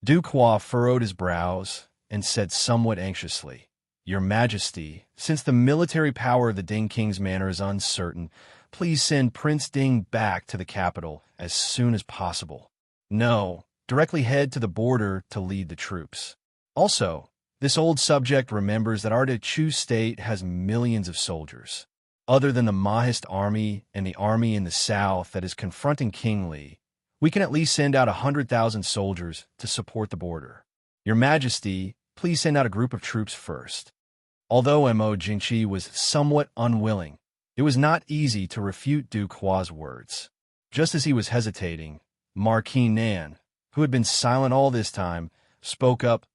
Duke Hua furrowed his brows and said somewhat anxiously, "Your majesty, since the military power of the Ding King's manor is uncertain, please send Prince Ding back to the capital as soon as possible. No, directly head to the border to lead the troops. Also, this old subject remembers that our Chu state has millions of soldiers. Other than the Mahist army and the army in the south that is confronting King Li, we can at least send out 100,000 soldiers to support the border. Your majesty, please send out a group of troops first." Although Mo Jingqi was somewhat unwilling, it was not easy to refute Duke Hua's words. Just as he was hesitating, Marquis Nan, who had been silent all this time, spoke up,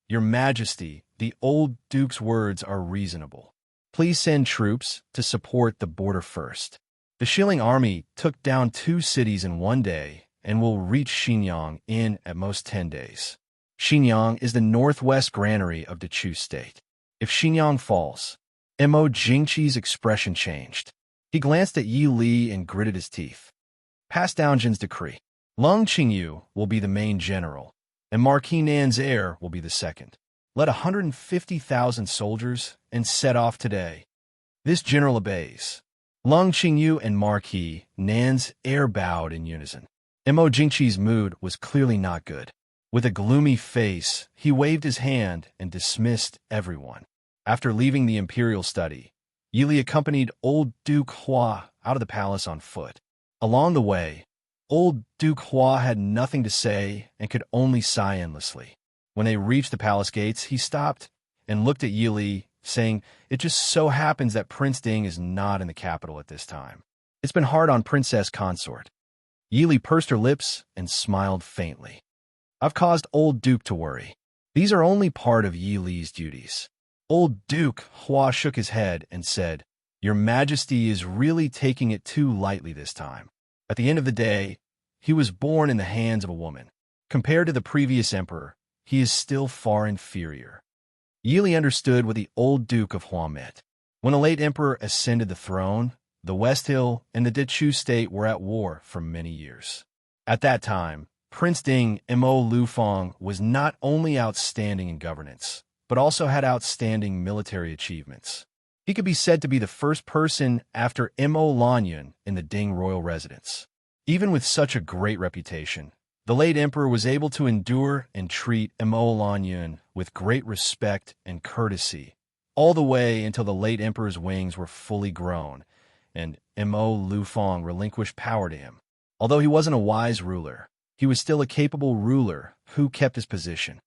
"Your majesty, the old duke's words are reasonable. Please send troops to support the border first. The Xiling army took down 2 cities in one day and will reach Xinyang in at most 10 days. Xinyang is the northwest granary of the Chu state. If Xinyang falls..." Mo Jingqi's expression changed. He glanced at Yi Li and gritted his teeth. "Pass down Jin's decree. Lung Qingyu will be the main general, and Marquis Nan's heir will be the second. Let 150,000 soldiers and set off today." This general obeys. Lung Qingyu and Marquis Nan's heir bowed in unison. Mo Jingqi's mood was clearly not good. With a gloomy face, he waved his hand and dismissed everyone. After leaving the imperial study, Yili accompanied old Duke Hua out of the palace on foot. Along the way, old Duke Hua had nothing to say and could only sigh endlessly. When they reached the palace gates, he stopped and looked at Yili, saying, "It just so happens that Prince Ding is not in the capital at this time. It's been hard on Princess Consort." Yili pursed her lips and smiled faintly. "I've caused old Duke to worry. These are only part of Yi Li's duties. Old Duke Hua shook his head and said, Your Majesty is really taking it too lightly this time. At the end of the day, he was born in the hands of a woman. Compared to the previous emperor, he is still far inferior. Yi Li understood what the old Duke of Hua meant. When the late emperor ascended the throne, the West Hill and the Dechu state were at war for many years. At that time, Prince Ding Mo Lufang was not only outstanding in governance, but also had outstanding military achievements. He could be said to be the first person after Mo Lanyun in the Ding royal residence. Even with such a great reputation, the late emperor was able to endure and treat Mo Lanyun with great respect and courtesy, all the way until the late emperor's wings were fully grown, and Mo Lufang relinquished power to him. Although he wasn't a wise ruler, he was still a capable ruler who kept his position.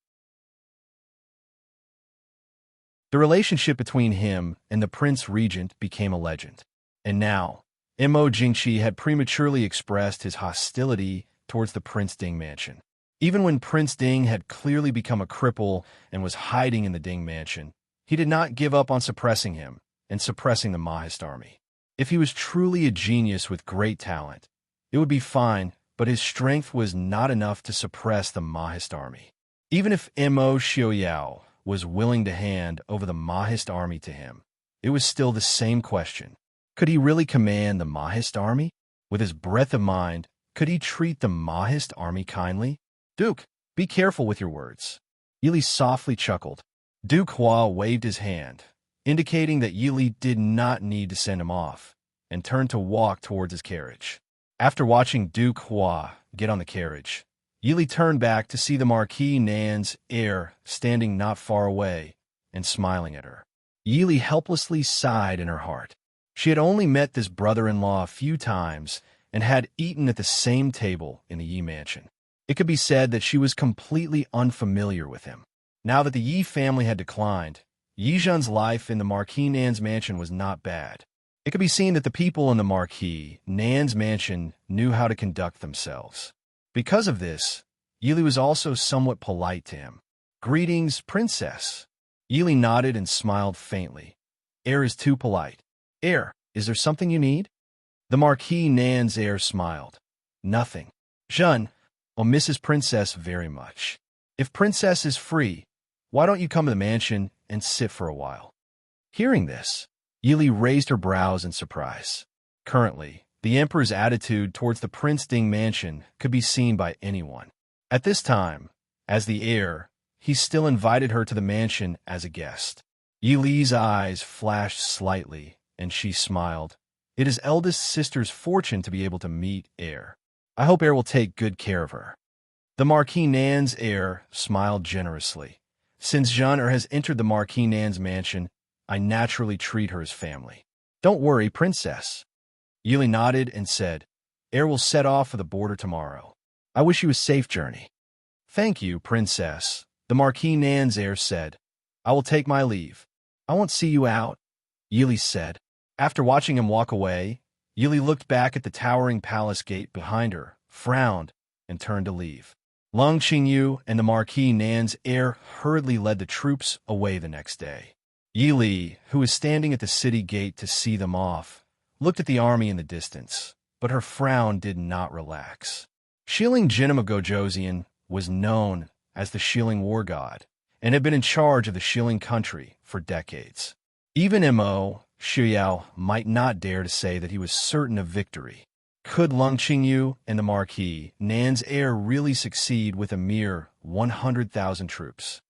The relationship between him and the Prince Regent became a legend. And now, Mo Jingqi had prematurely expressed his hostility towards the Prince Ding mansion. Even when Prince Ding had clearly become a cripple and was hiding in the Ding mansion, he did not give up on suppressing him and suppressing the Mahist army. If he was truly a genius with great talent, it would be fine, but his strength was not enough to suppress the Mahist army. Even if Mo Xiaoyao was willing to hand over the Mahist army to him, it was still the same question. Could he really command the Mahist army? With his breadth of mind, could he treat the Mahist army kindly? Duke, be careful with your words. Yi Li softly chuckled. Duke Hua waved his hand, indicating that Yi Li did not need to send him off, and turned to walk towards his carriage. After watching Duke Hua get on the carriage, Yi Li turned back to see the Marquis Nan's heir standing not far away and smiling at her. Yi Li helplessly sighed in her heart. She had only met this brother-in-law a few times and had eaten at the same table in the Yi mansion. It could be said that she was completely unfamiliar with him. Now that the Yi family had declined, Yi Zhen's life in the Marquis Nan's mansion was not bad. It could be seen that the people in the Marquis Nan's mansion knew how to conduct themselves. Because of this, Yi Li was also somewhat polite to him. Greetings, princess. Yi Li nodded and smiled faintly. Heir is too polite. Heir, is there something you need? The Marquis Nan's heir smiled. Nothing. Zhen, I'll miss his princess very much. If princess is free, why don't you come to the mansion and sit for a while? Hearing this, Yi Li raised her brows in surprise. Currently, the emperor's attitude towards the Prince Ding mansion could be seen by anyone. At this time, as the heir, he still invited her to the mansion as a guest. Yi Li's eyes flashed slightly, and she smiled. It is eldest sister's fortune to be able to meet heir. I hope heir will take good care of her. The Marquis Nan's heir smiled generously. Since Zhen has entered the Marquis Nan's mansion, I naturally treat her as family. Don't worry, princess. Yi Li nodded and said, Heir will set off for the border tomorrow. I wish you a safe journey. Thank you, princess. The Marquis Nan's heir said, I will take my leave. I won't see you out, Yi Li said. After watching him walk away, Yi Li looked back at the towering palace gate behind her, frowned, and turned to leave. Lung Qingyu and the Marquis Nan's heir hurriedly led the troops away the next day. Yi Li, who was standing at the city gate to see them off, looked at the army in the distance, but her frown did not relax. Shilin Jinim of Gojoseon was known as the Shilin war god and had been in charge of the Shilin country for decades. Even Mo Xiuyao might not dare to say that he was certain of victory. Could Lung Qingyu and the Marquis Nan's heir really succeed with a mere 100,000 troops?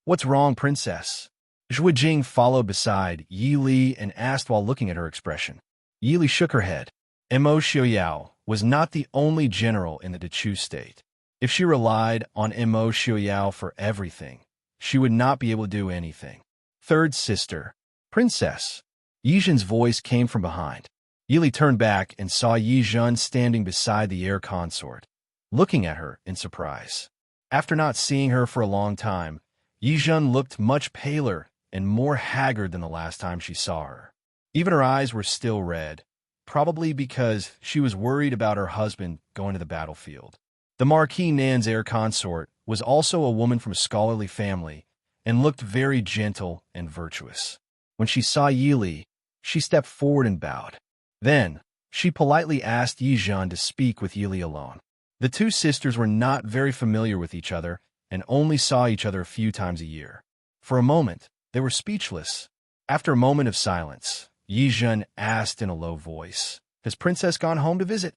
What's wrong, princess? Zhuo Jing followed beside Yi Li and asked while looking at her expression. Yi Li shook her head. Mo Xiuyao was not the only general in the Dechu state. If she relied on Mo Xiuyao for everything, she would not be able to do anything. Third sister, princess. Yi Zhen's voice came from behind. Yi Li turned back and saw Yi Zhen standing beside the heir consort, looking at her in surprise. After not seeing her for a long time, Yi Zhen looked much paler and more haggard than the last time she saw her. Even her eyes were still red, probably because she was worried about her husband going to the battlefield. The Marquis Nan's heir consort was also a woman from a scholarly family and looked very gentle and virtuous. When she saw Yili, she stepped forward and bowed. Then, she politely asked Yizhan to speak with Yili alone. The two sisters were not very familiar with each other and only saw each other a few times a year. For a moment, they were speechless. After a moment of silence, Yizhan asked in a low voice, "Has Princess gone home to visit?"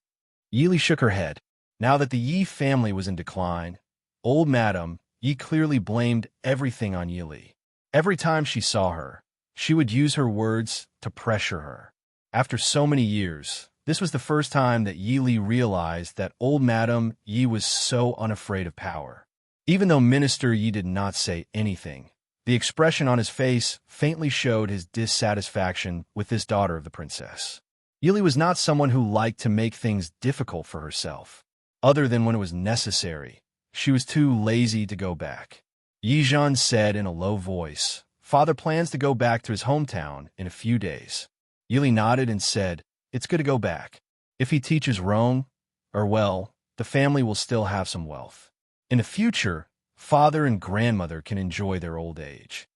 Yili shook her head. Now that the Yi family was in decline, old Madame Yi clearly blamed everything on Yili. Every time she saw her, she would use her words to pressure her. After so many years, this was the first time that Yili realized that old Madame Yi was so unafraid of power. Even though Minister Yi did not say anything, the expression on his face faintly showed his dissatisfaction with this daughter of the princess. Yili was not someone who liked to make things difficult for herself. Other than when it was necessary, she was too lazy to go back. Yizhan said in a low voice, "Father plans to go back to his hometown in a few days." Yili nodded and said, "It's good to go back. If he teaches wrong, well, the family will still have some wealth. In the future, father and grandmother can enjoy their old age."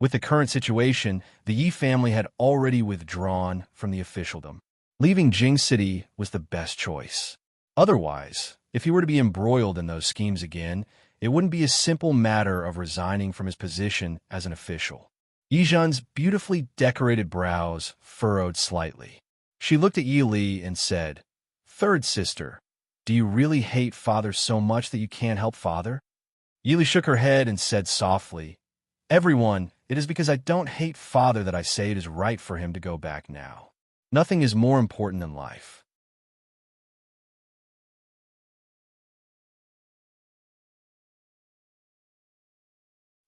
With the current situation, the Yi family had already withdrawn from the officialdom. Leaving Jing City was the best choice. Otherwise, if he were to be embroiled in those schemes again, it wouldn't be a simple matter of resigning from his position as an official. Yizhan's beautifully decorated brows furrowed slightly. She looked at Yili and said, "Third sister, do you really hate father so much that you can't help father?" Yili shook her head and said softly, "Everyone, it is because I don't hate father that I say it is right for him to go back now. Nothing is more important than life."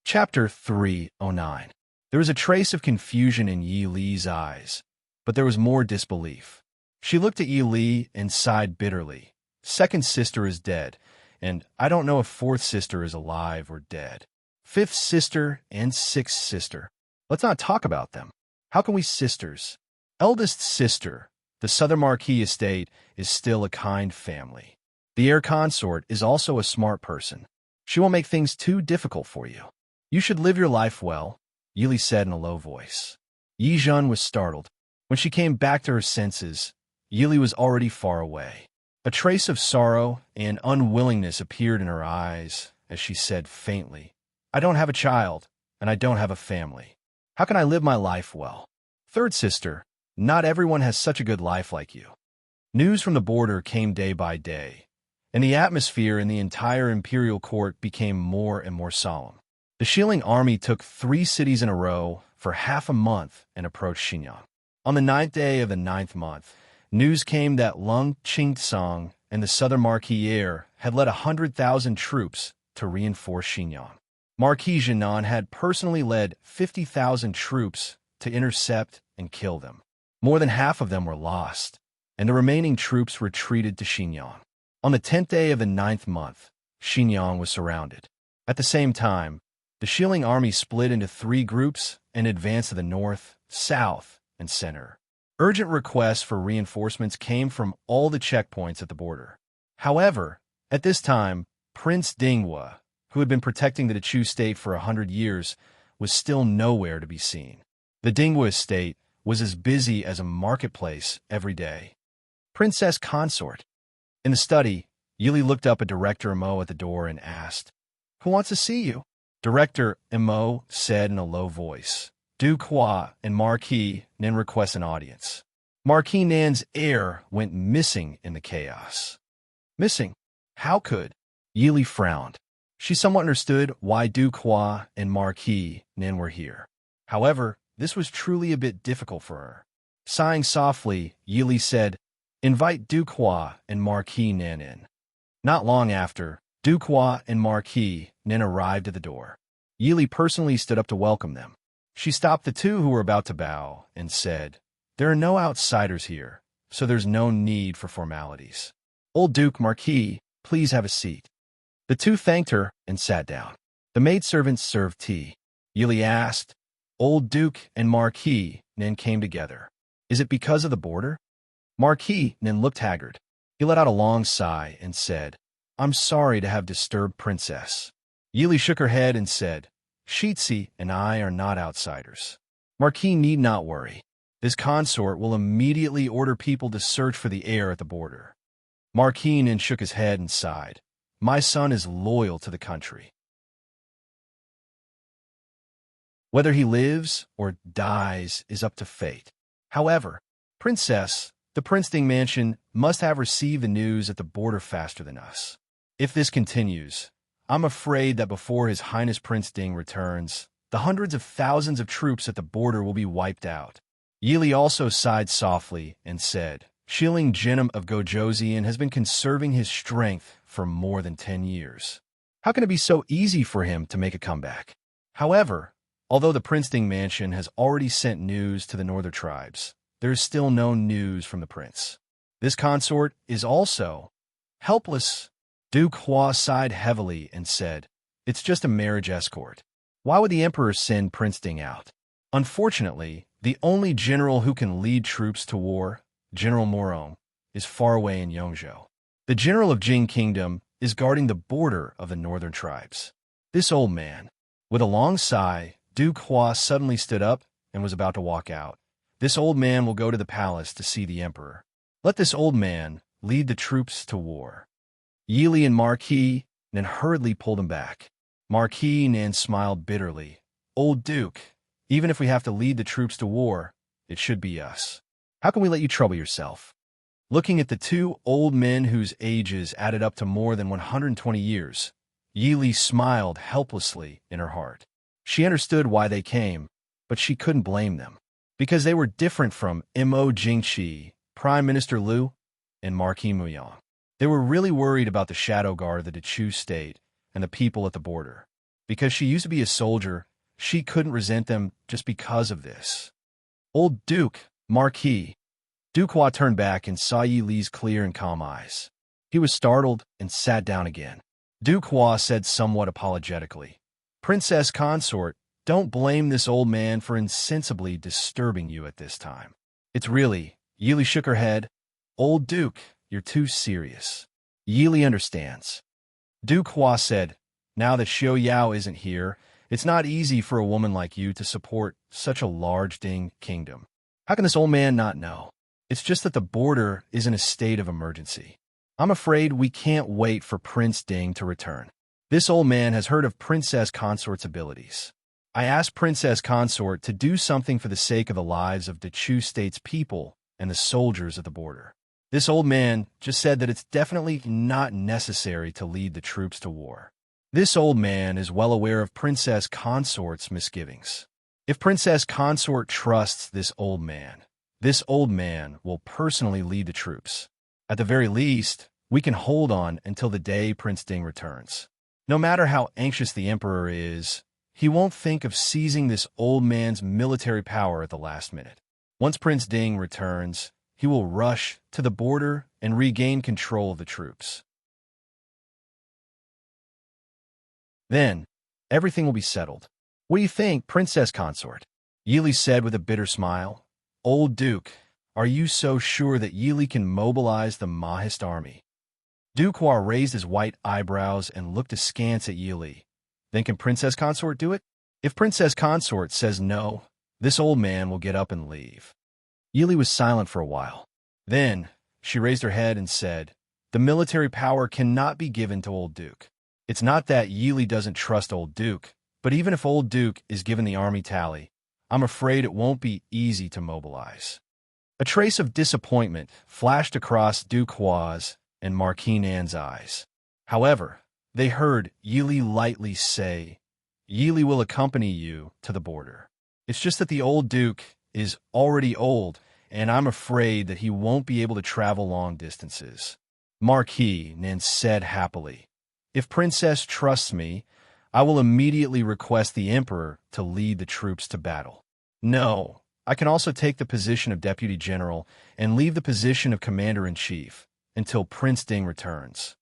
Chapter 309. There was a trace of confusion in Yi Li's eyes, but there was more disbelief. She looked at Yi Li and sighed bitterly. "Second sister is dead, and I don't know if fourth sister is alive or dead. Fifth sister and sixth sister. Let's not talk about them. How can we sisters? Eldest sister, the Southern Marquis estate, is still a kind family. The heir consort is also a smart person. She won't make things too difficult for you. You should live your life well," Yili said in a low voice. Yizhan was startled. When she came back to her senses, Yili was already far away. A trace of sorrow and unwillingness appeared in her eyes as she said faintly, "I don't have a child, and I don't have a family. How can I live my life well? Third sister, not everyone has such a good life like you." News from the border came day by day, and the atmosphere in the entire imperial court became more and more solemn. The Shilling army took 3 cities in a row for half a month and approached Xinjiang. On the 9th day of the 9th month, news came that Lung Qingtsang and the Southern Marquis heir had led 100,000 troops to reinforce Xinjiang. Marquis Jinan had personally led 50,000 troops to intercept and kill them. More than half of them were lost, and the remaining troops retreated to Xinjiang. On the 10th day of the 9th month, Xinjiang was surrounded. At the same time, the Shilling army split into 3 groups and advanced to the north, south, and center. Urgent requests for reinforcements came from all the checkpoints at the border. However, at this time, Prince Dinghua, who had been protecting the Chu state for 100 years, was still nowhere to be seen. The Dinghua estate was as busy as a marketplace every day. Princess Consort. In the study, Yili looked up at Director Mo at the door and asked, "Who wants to see you?" Director Mo said in a low voice, "Duke Hua and Marquis Nin request an audience." Marquis Nan's heir went missing in the chaos. Missing? How could? Yili frowned. She somewhat understood why Duke Hua and Marquis Nin were here. However, this was truly a bit difficult for her. Sighing softly, Yili said, "Invite Duke Hua and Marquis Nin in." Not long after, Duke Hua and Marquis Nin arrived at the door. Yili personally stood up to welcome them. She stopped the two who were about to bow and said, "There are no outsiders here, so there's no need for formalities. Old Duke Marquis, please have a seat." The two thanked her and sat down. The maidservants served tea. Yili asked. Old Duke and Marquis Nin came together. "Is it because of the border?" Marquis Nin looked haggard. He let out a long sigh and said, I'm sorry to have disturbed Princess. Yili shook her head and said, Shitsi and I are not outsiders. Marquis need not worry. This consort will immediately order people to search for the heir at the border. Marquis then shook his head and sighed. My son is loyal to the country. Whether he lives or dies is up to fate. However, Princess, the Princeton mansion must have received the news at the border faster than us. If this continues, I'm afraid that before His Highness Prince Ding returns, the hundreds of thousands of troops at the border will be wiped out. Yili also sighed softly and said, Shilling Jinnum of Gojoseon has been conserving his strength for more than 10 years. How can it be so easy for him to make a comeback? However, although the Princeton mansion has already sent news to the northern tribes, there is still no news from the prince. This consort is also helpless. Duke Hua sighed heavily and said, It's just a marriage escort. Why would the emperor send Prince Ding out? Unfortunately, the only general who can lead troops to war, General Morong, is far away in Yongzhou. The general of Jing Kingdom is guarding the border of the northern tribes. This old man. With a long sigh, Duke Hua suddenly stood up and was about to walk out. This old man will go to the palace to see the emperor. Let this old man lead the troops to war. Yili and Marquis then hurriedly pulled him back. Marquis then smiled bitterly. Old Duke, even if we have to lead the troops to war, it should be us. How can we let you trouble yourself? Looking at the two old men whose ages added up to more than 120 years, Yili smiled helplessly in her heart. She understood why they came, but she couldn't blame them. Because they were different from Mo Jingqi, Prime Minister Liu, and Marquis Muyang. They were really worried about the shadow guard of the Dechu state and the people at the border. Because she used to be a soldier, she couldn't resent them just because of this. Old Duke, Marquis. Duke Hua turned back and saw Yi Li's clear and calm eyes. He was startled and sat down again. Duke Hua said somewhat apologetically, Princess Consort, don't blame this old man for insensibly disturbing you at this time. It's really, Yili shook her head. Old Duke, you're too serious. Yili understands. Duke Hua said, now that Xiao Yao isn't here, it's not easy for a woman like you to support such a large Ding kingdom. How can this old man not know? It's just that the border is in a state of emergency. I'm afraid we can't wait for Prince Ding to return. This old man has heard of Princess Consort's abilities. I asked Princess Consort to do something for the sake of the lives of Dechu State's people and the soldiers at the border. This old man just said that it's definitely not necessary to lead the troops to war. This old man is well aware of Princess Consort's misgivings. If Princess Consort trusts this old man will personally lead the troops. At the very least, we can hold on until the day Prince Ding returns. No matter how anxious the emperor is, he won't think of seizing this old man's military power at the last minute. Once Prince Ding returns, he will rush to the border and regain control of the troops. Then, everything will be settled. What do you think, Princess Consort? Yili said with a bitter smile. Old Duke, are you so sure that Yili can mobilize the Mahist army? Duke Hua raised his white eyebrows and looked askance at Yili. Then can Princess Consort do it? If Princess Consort says no, this old man will get up and leave. Yili was silent for a while. Then, she raised her head and said, the military power cannot be given to Old Duke. It's not that Yili doesn't trust Old Duke, but even if Old Duke is given the army tally, I'm afraid it won't be easy to mobilize. A trace of disappointment flashed across Duke Hua's and Marquis Nan's eyes. However, they heard Yili lightly say, Yili will accompany you to the border. It's just that the old Duke is already old, and I'm afraid that he won't be able to travel long distances. Marquis Nan said happily, if Princess trusts me, I will immediately request the Emperor to lead the troops to battle. No, I can also take the position of Deputy General and leave the position of Commander-in-Chief until Prince Ding returns.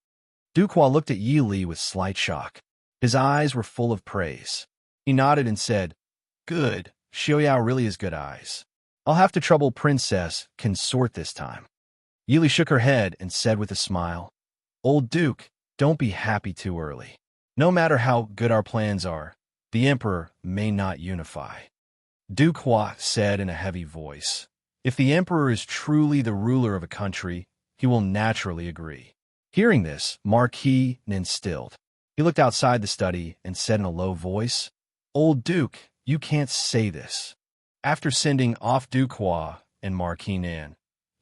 Duke Hua looked at Yi Li with slight shock. His eyes were full of praise. He nodded and said, good, Xiaoyao really has good eyes. I'll have to trouble Princess Consort this time. Yi Li shook her head and said with a smile, Old Duke, don't be happy too early. No matter how good our plans are, the emperor may not unify. Du Qua said in a heavy voice. If the emperor is truly the ruler of a country, he will naturally agree. Hearing this, Marquis Nin stilled. He looked outside the study and said in a low voice, Old Duke, you can't say this. After sending off Du Qua and Marquis Nin,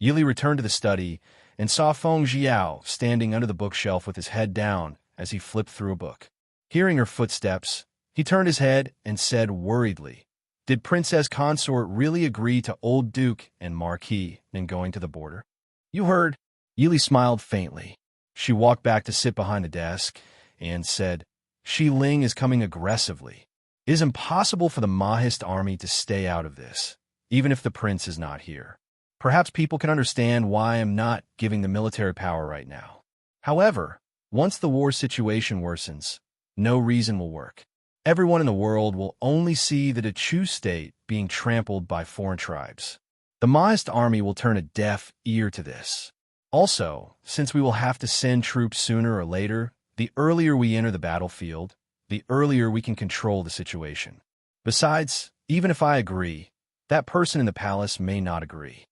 Yili returned to the study and saw Feng Jiao standing under the bookshelf with his head down as he flipped through a book. Hearing her footsteps, he turned his head and said worriedly, Did Princess Consort really agree to Old Duke and Marquis Nin going to the border? You heard. Yili smiled faintly. She walked back to sit behind the desk and said, Shi Ling is coming aggressively. It is impossible for the Mahist army to stay out of this, even if the prince is not here. Perhaps people can understand why I am not giving the military power right now. However, once the war situation worsens, no reason will work. Everyone in the world will only see the Chu state being trampled by foreign tribes. The Mahist army will turn a deaf ear to this. Also, since we will have to send troops sooner or later, the earlier we enter the battlefield, the earlier we can control the situation. Besides, even if I agree, that person in the palace may not agree.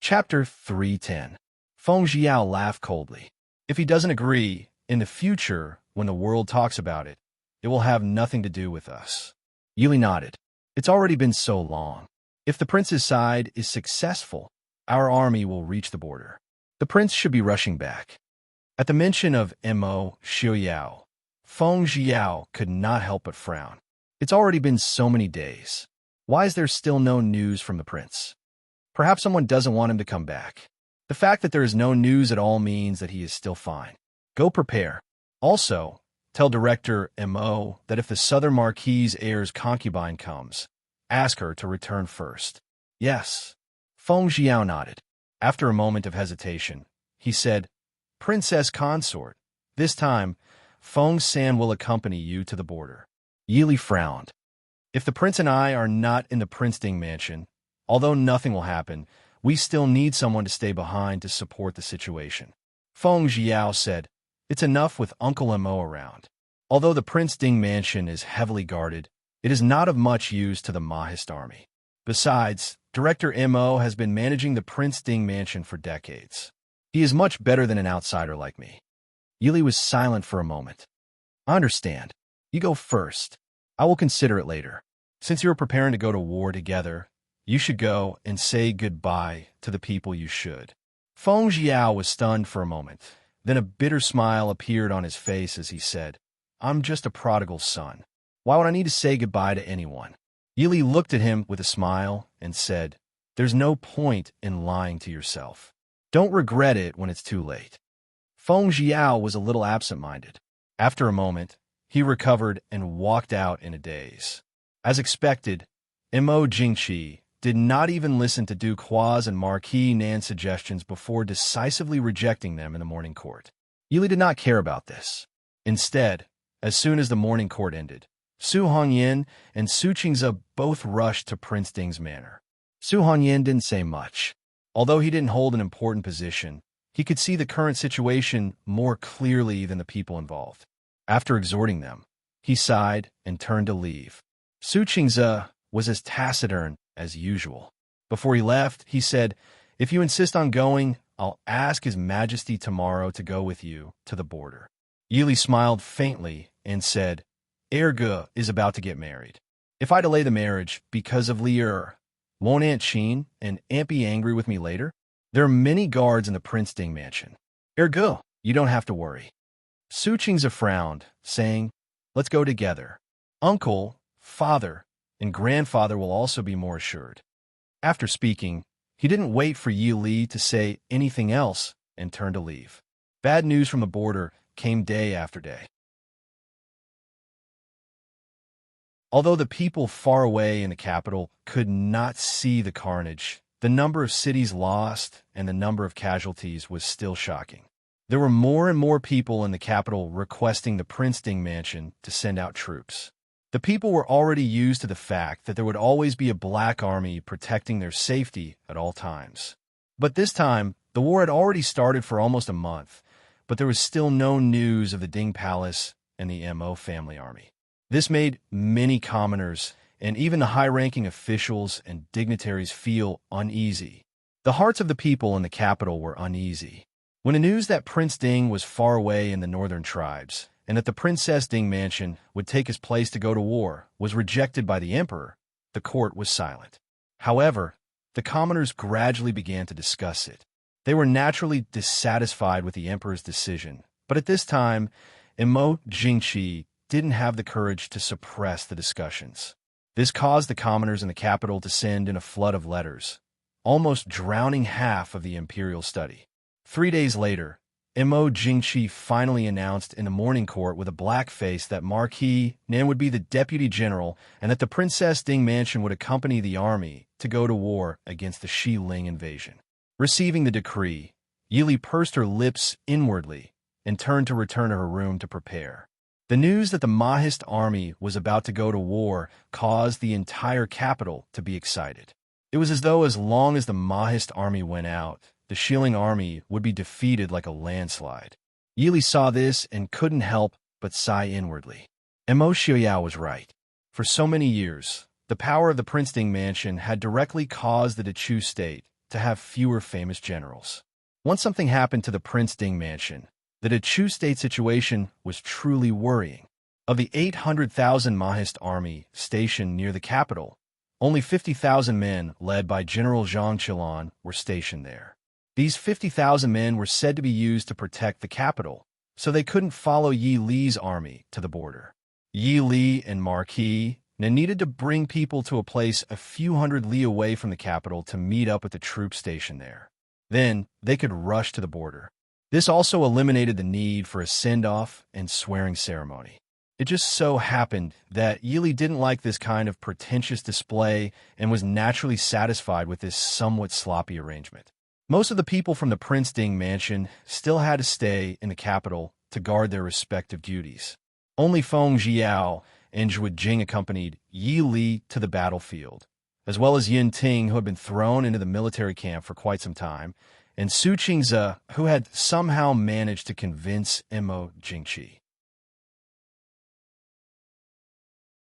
Chapter 310. Feng Jiao laughed coldly. If he doesn't agree, in the future, when the world talks about it, it will have nothing to do with us. Yili nodded. It's already been so long. If the prince's side is successful, our army will reach the border. The prince should be rushing back. At the mention of Mo Xiaoyao, Feng Jiao could not help but frown. It's already been so many days. Why is there still no news from the prince? Perhaps someone doesn't want him to come back. The fact that there is no news at all means that he is still fine. Go prepare. Also, tell Director Mo that if the Southern Marquis' heir's concubine comes, ask her to return first. Yes. Feng Jiao nodded. After a moment of hesitation, he said, Princess Consort, this time, Feng San will accompany you to the border. Yili frowned. If the prince and I are not in the Princeton mansion, although nothing will happen, we still need someone to stay behind to support the situation. Feng Jiao said, It's enough with Uncle Mo around. Although the Prince Ding mansion is heavily guarded, it is not of much use to the Mahist army. Besides, Director Mo has been managing the Prince Ding mansion for decades. He is much better than an outsider like me. Yili was silent for a moment. I understand. You go first. I will consider it later. Since you are preparing to go to war together, you should go and say goodbye to the people you should. Feng Jiao was stunned for a moment. Then a bitter smile appeared on his face as he said, I'm just a prodigal son. Why would I need to say goodbye to anyone? Yili looked at him with a smile and said, There's no point in lying to yourself. Don't regret it when it's too late. Feng Jiao was a little absent-minded. After a moment, he recovered and walked out in a daze. As expected, Mo Jingqi did not even listen to Du Qua's and Marquis Nan's suggestions before decisively rejecting them in the morning court. Yili did not care about this. Instead, as soon as the morning court ended, Su Hongyan and Su Qingze both rushed to Prince Ding's manor. Su Hongyan didn't say much. Although he didn't hold an important position, he could see the current situation more clearly than the people involved. After exhorting them, he sighed and turned to leave. Su Qingze was as taciturn as usual. Before he left, he said, If you insist on going, I'll ask His Majesty tomorrow to go with you to the border. Yili smiled faintly and said, Erge is about to get married. If I delay the marriage because of Lier, won't Aunt Qin and Aunt be angry with me later? There are many guards in the Prince Ding mansion. Erge, you don't have to worry. Su Qingze frowned, saying, Let's go together. Uncle, father, and grandfather will also be more assured. After speaking, he didn't wait for Yi Li to say anything else and turned to leave. Bad news from the border came day after day. Although the people far away in the capital could not see the carnage, the number of cities lost and the number of casualties was still shocking. There were more and more people in the capital requesting the Prince Ding mansion to send out troops. The people were already used to the fact that there would always be a black army protecting their safety at all times. But this time, the war had already started for almost a month, but there was still no news of the Ding Palace and the Mo family army. This made many commoners and even the high-ranking officials and dignitaries feel uneasy. The hearts of the people in the capital were uneasy. When the news that Prince Ding was far away in the northern tribes, and that the Princess Ding mansion would take his place to go to war, was rejected by the emperor, the court was silent. However, the commoners gradually began to discuss it. They were naturally dissatisfied with the emperor's decision, but at this time, Mo Jingqi didn't have the courage to suppress the discussions. This caused the commoners in the capital to send in a flood of letters, almost drowning half of the imperial study. 3 days later, Mo Jingqi finally announced in the morning court with a black face that Marquis Nan would be the deputy general and that the Princess Ding mansion would accompany the army to go to war against the Shi Ling invasion. Receiving the decree, Yili pursed her lips inwardly and turned to return to her room to prepare. The news that the Mahist army was about to go to war caused the entire capital to be excited. It was as though as long as the Mahist army went out, the Shilling army would be defeated like a landslide. Yili saw this and couldn't help but sigh inwardly. Mo Xiaoyao was right. For so many years, the power of the Prince Ding mansion had directly caused the Dechu state to have fewer famous generals. Once something happened to the Prince Ding mansion, the Dechu state situation was truly worrying. Of the 800,000 Mahist army stationed near the capital, only 50,000 men led by General Zhang Qilan were stationed there. These 50,000 men were said to be used to protect the capital, so they couldn't follow Yi Li's army to the border. Yi Li and Marquis needed to bring people to a place a few hundred li away from the capital to meet up with the troops stationed there. Then they could rush to the border. This also eliminated the need for a send-off and swearing ceremony. It just so happened that Yili didn't like this kind of pretentious display and was naturally satisfied with this somewhat sloppy arrangement. Most of the people from the Prince Ding mansion still had to stay in the capital to guard their respective duties. Only Feng Jiao and Zhuo Jing accompanied Yi Li to the battlefield, as well as Yin Ting, who had been thrown into the military camp for quite some time, and Su Qingze, who had somehow managed to convince Mo Jingqi.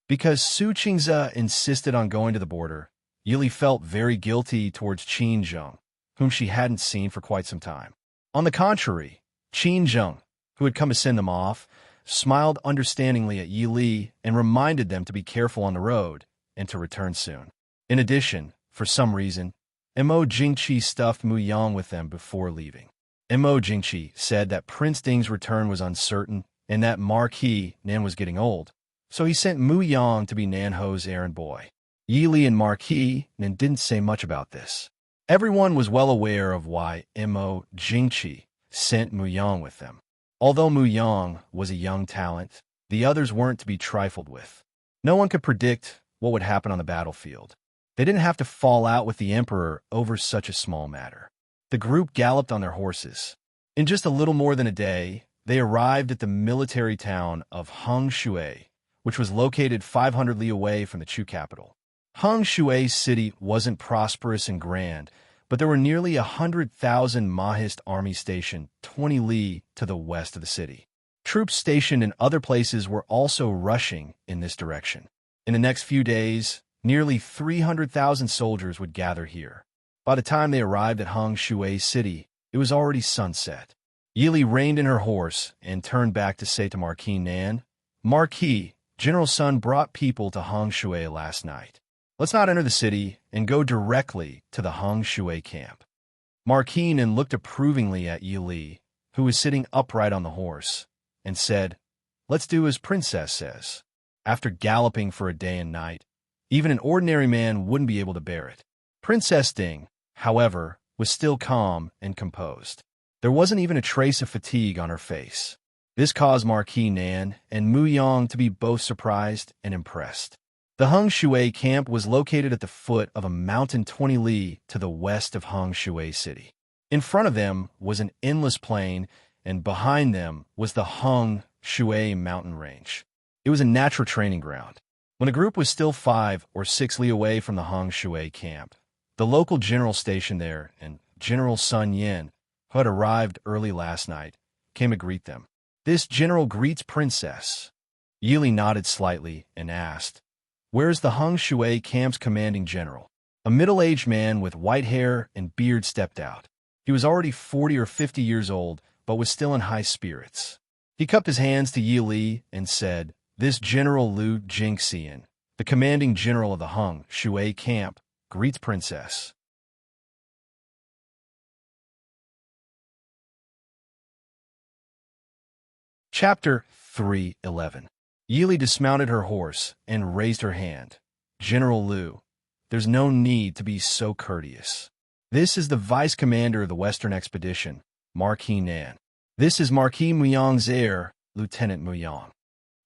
Because Su Qingze insisted on going to the border, Yili felt very guilty towards Qin Zheng, whom she hadn't seen for quite some time. On the contrary, Qin Zheng, who had come to send them off, smiled understandingly at Yi Li and reminded them to be careful on the road and to return soon. In addition, for some reason, Mo Jingqi stuffed Mu Yang with them before leaving. Mo Jingqi said that Prince Ding's return was uncertain and that Marquis Nan was getting old, so he sent Mu Yang to be Nan Ho's errand boy. Yi Li and Marquis Nan didn't say much about this. Everyone was well aware of why Mo Jingqi sent Mu Yang with them. Although Mu Yang was a young talent, the others weren't to be trifled with. No one could predict what would happen on the battlefield. They didn't have to fall out with the emperor over such a small matter. The group galloped on their horses. In just a little more than a day, they arrived at the military town of Heng Shui, which was located 500 li away from the Chu capital. Heng Shui city wasn't prosperous and grand, but there were nearly 100,000 Mahist army stationed 20 li to the west of the city. Troops stationed in other places were also rushing in this direction. In the next few days, nearly 300,000 soldiers would gather here. By the time they arrived at Heng Shui city, it was already sunset. Yili reined in her horse and turned back to say to Marquis Nan, "Marquis, General Sun brought people to Heng Shui last night. Let's not enter the city and go directly to the Heng Shui camp." Marquis Nan looked approvingly at Yi Li, who was sitting upright on the horse, and said, "Let's do as Princess says." After galloping for a day and night, even an ordinary man wouldn't be able to bear it. Princess Ding, however, was still calm and composed. There wasn't even a trace of fatigue on her face. This caused Marquis Nan and Mu Yang to be both surprised and impressed. The Heng Shui camp was located at the foot of a mountain 20 li to the west of Heng Shui city. In front of them was an endless plain, and behind them was the Heng Shui mountain range. It was a natural training ground. When the group was still 5 or 6 li away from the Hong Shui camp, the local general stationed there and General Sun Yin, who had arrived early last night, came to greet them. This general greets Princess. Yili nodded slightly and asked, "Where's the Hong Shui camp's commanding general?" A middle-aged man with white hair and beard stepped out. He was already 40 or 50 years old, but was still in high spirits. He cupped his hands to Yi Li and said, "This General Lu Jingxian, the commanding general of the Hong Shui camp, greets Princess." Chapter 3:11. Yili dismounted her horse and raised her hand. "General Lu, there's no need to be so courteous. This is the vice commander of the Western Expedition, Marquis Nan. This is Marquis Muyang's heir, Lieutenant Muyang."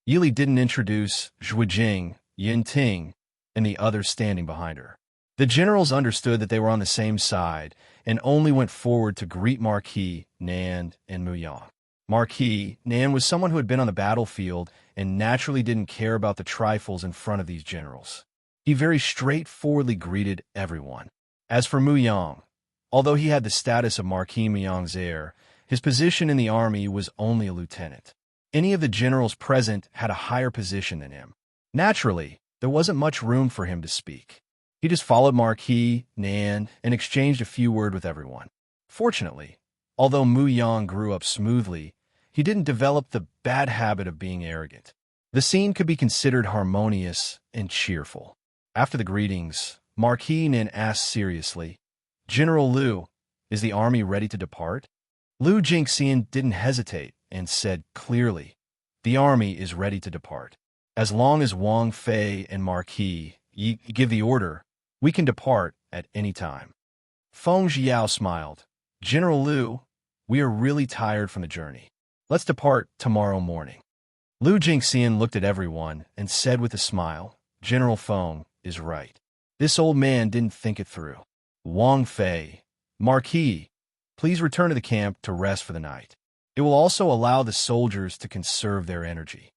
Yili didn't introduce Zhuijing, Yin Ting, and the others standing behind her. The generals understood that they were on the same side and only went forward to greet Marquis Nan and Muyang. Marquis Nan was someone who had been on the battlefield and naturally didn't care about the trifles in front of these generals. He very straightforwardly greeted everyone. As for Muyang, although he had the status of Marquis Muyang's heir, his position in the army was only a lieutenant. Any of the generals present had a higher position than him. Naturally, there wasn't much room for him to speak. He just followed Marquis Nan and exchanged a few words with everyone. Fortunately, although Muyang grew up smoothly, he didn't develop the bad habit of being arrogant. The scene could be considered harmonious and cheerful. After the greetings, Marquis Nan asked seriously, "General Lu, is the army ready to depart?" Lu Jingxian didn't hesitate and said clearly, "The army is ready to depart. As long as Wang Fei and Marquis Yi give the order, we can depart at any time." Feng Zhiao smiled. "General Lu, we are really tired from the journey. Let's depart tomorrow morning." Lu Jingxian looked at everyone and said with a smile, "General Feng is right. This old man didn't think it through. Wang Fei, Marquis, please return to the camp to rest for the night. It will also allow the soldiers to conserve their energy."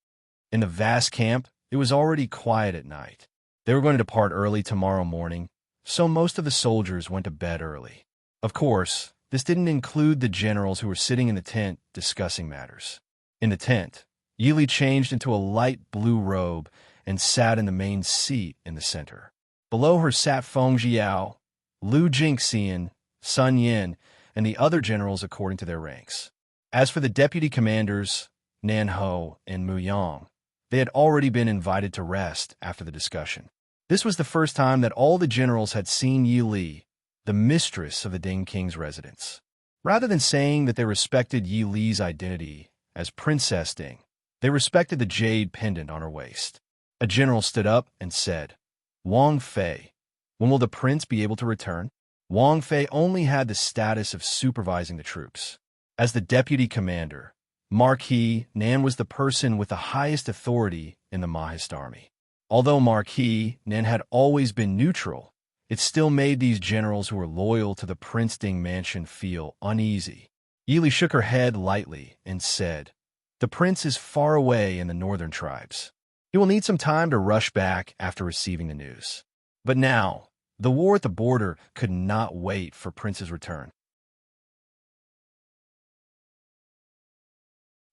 In the vast camp, it was already quiet at night. They were going to depart early tomorrow morning, so most of the soldiers went to bed early. Of course, this didn't include the generals who were sitting in the tent discussing matters. In the tent, Yili changed into a light blue robe and sat in the main seat in the center. Below her sat Feng Zhiao, Lu Jingxian, Sun Yin, and the other generals according to their ranks. As for the deputy commanders, Nan Ho and Muyang, they had already been invited to rest after the discussion. This was the first time that all the generals had seen Yi Li, the mistress of the Ding King's residence. Rather than saying that they respected Yi Li's identity as Princess Ding, they respected the jade pendant on her waist. A general stood up and said, "Wang Fei, when will the prince be able to return?" Wang Fei only had the status of supervising the troops. As the deputy commander, Marquis Nan was the person with the highest authority in the Mahist army. Although Marquis Nan had always been neutral, it still made these generals who were loyal to the Prince Ding mansion feel uneasy. Yili shook her head lightly and said, "The prince is far away in the northern tribes. He will need some time to rush back after receiving the news. But now, the war at the border could not wait for Prince's return."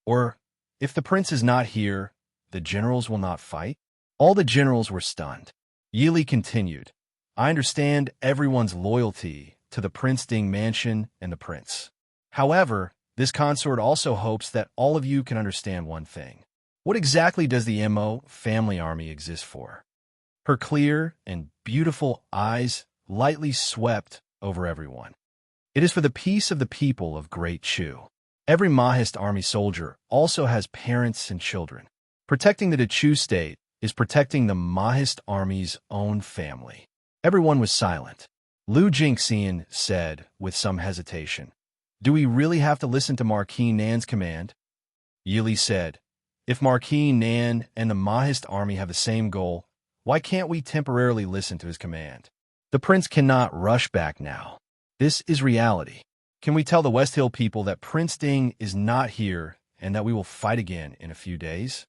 Or, if the prince is not here, the generals will not fight? All the generals were stunned. Yili continued, "I understand everyone's loyalty to the Prince Ding mansion and the prince. However, this consort also hopes that all of you can understand one thing. What exactly does the Mo family army exist for?" Her clear and beautiful eyes lightly swept over everyone. "It is for the peace of the people of Great Chu. Every Mahist army soldier also has parents and children. Protecting the Chu state is protecting the Mahist army's own family." Everyone was silent. Lu Jingxian said, with some hesitation, "Do we really have to listen to Marquis Nan's command?" Yili said, "If Marquis Nan and the Mahist army have the same goal, why can't we temporarily listen to his command? The prince cannot rush back now. This is reality. Can we tell the West Hill people that Prince Ding is not here and that we will fight again in a few days?"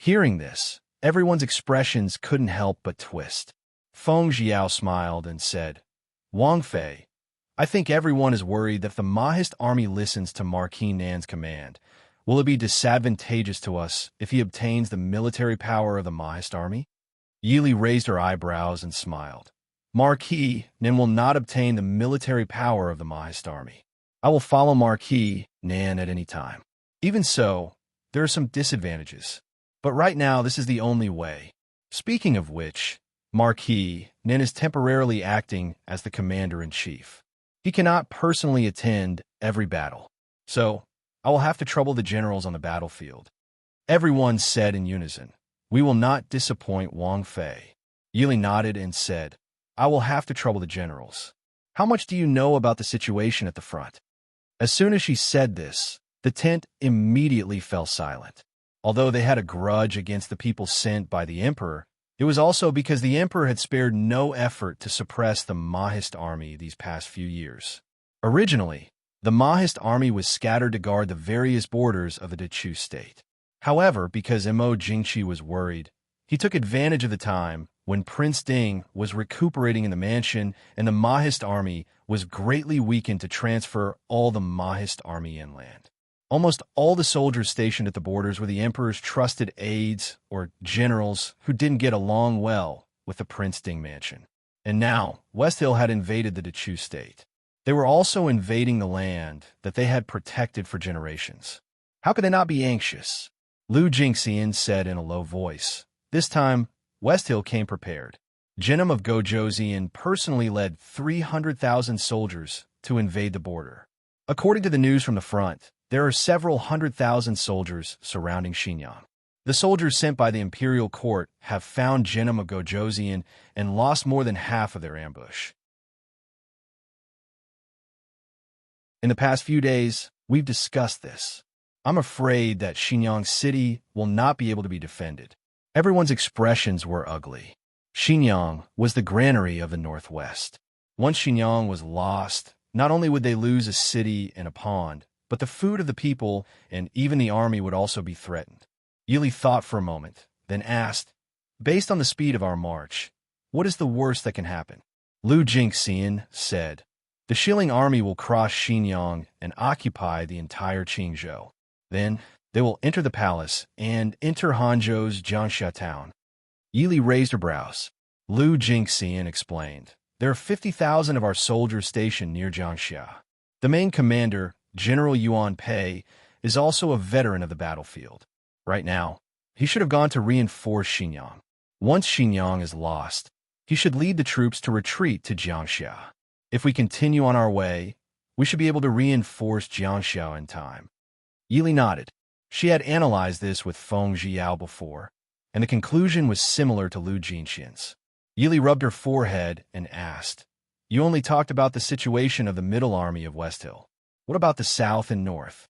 Hearing this, everyone's expressions couldn't help but twist. Feng Jiao smiled and said, Wang Fei, I think everyone is worried that if the Mahist army listens to Marquis Nan's command, will it be disadvantageous to us if he obtains the military power of the Mahist army? Yili raised her eyebrows and smiled. Marquis Nan will not obtain the military power of the Mahist army. I will follow Marquis Nan at any time. Even so, there are some disadvantages. But right now, this is the only way. Speaking of which, Marquis Nan is temporarily acting as the commander-in-chief. He cannot personally attend every battle. So, I will have to trouble the generals on the battlefield. Everyone said in unison, We will not disappoint Wang Fei. Yili nodded and said, I will have to trouble the generals. How much do you know about the situation at the front? As soon as she said this, the tent immediately fell silent. Although they had a grudge against the people sent by the emperor, it was also because the emperor had spared no effort to suppress the Mahist army these past few years. Originally, the Mahist army was scattered to guard the various borders of the Dechu state. However, because Mo Jingqi was worried, he took advantage of the time when Prince Ding was recuperating in the mansion and the Mahist army was greatly weakened to transfer all the Mahist army inland. Almost all the soldiers stationed at the borders were the emperor's trusted aides or generals who didn't get along well with the Prince Ding mansion. And now, West Hill had invaded the Dechu state. They were also invading the land that they had protected for generations. How could they not be anxious? Lu Jingxian said in a low voice. This time, West Hill came prepared. Genom of Gojoseon personally led 300,000 soldiers to invade the border. According to the news from the front, there are several 100,000 soldiers surrounding Xinjiang. The soldiers sent by the imperial court have found Genom of Gojoseon and lost more than half of their ambush. In the past few days, we've discussed this. I'm afraid that Xinjiang City will not be able to be defended. Everyone's expressions were ugly. Xinjiang was the granary of the Northwest. Once Xinjiang was lost, not only would they lose a city and a pond, but the food of the people and even the army would also be threatened. Yili thought for a moment, then asked, Based on the speed of our march, what is the worst that can happen? Lu Jingxian said, The Shilling army will cross Xinjiang and occupy the entire Qingzhou. Then, they will enter the palace and enter Hanzhou's Jiangxia town. Yili raised her brows. Lu Jingxian explained, There are 50,000 of our soldiers stationed near Jiangxia. The main commander, General Yuan Pei, is also a veteran of the battlefield. Right now, he should have gone to reinforce Xinjiang. Once Xinjiang is lost, he should lead the troops to retreat to Jiangxia. If we continue on our way, we should be able to reinforce Jiangxia in time. Yili nodded. She had analyzed this with Feng Jiao before, and the conclusion was similar to Lu Jingxian's. Yili rubbed her forehead and asked, You only talked about the situation of the middle army of West Hill. What about the south and north?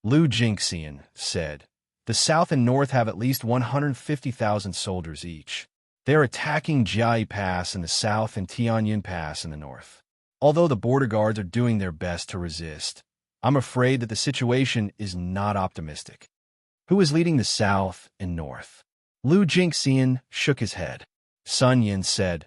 Lu Jingxian said, The south and north have at least 150,000 soldiers each. They are attacking Jiayi Pass in the south and Tianyin Pass in the north. Although the border guards are doing their best to resist, I'm afraid that the situation is not optimistic. Who is leading the south and north? Lu Jingxian shook his head. Sun Yin said,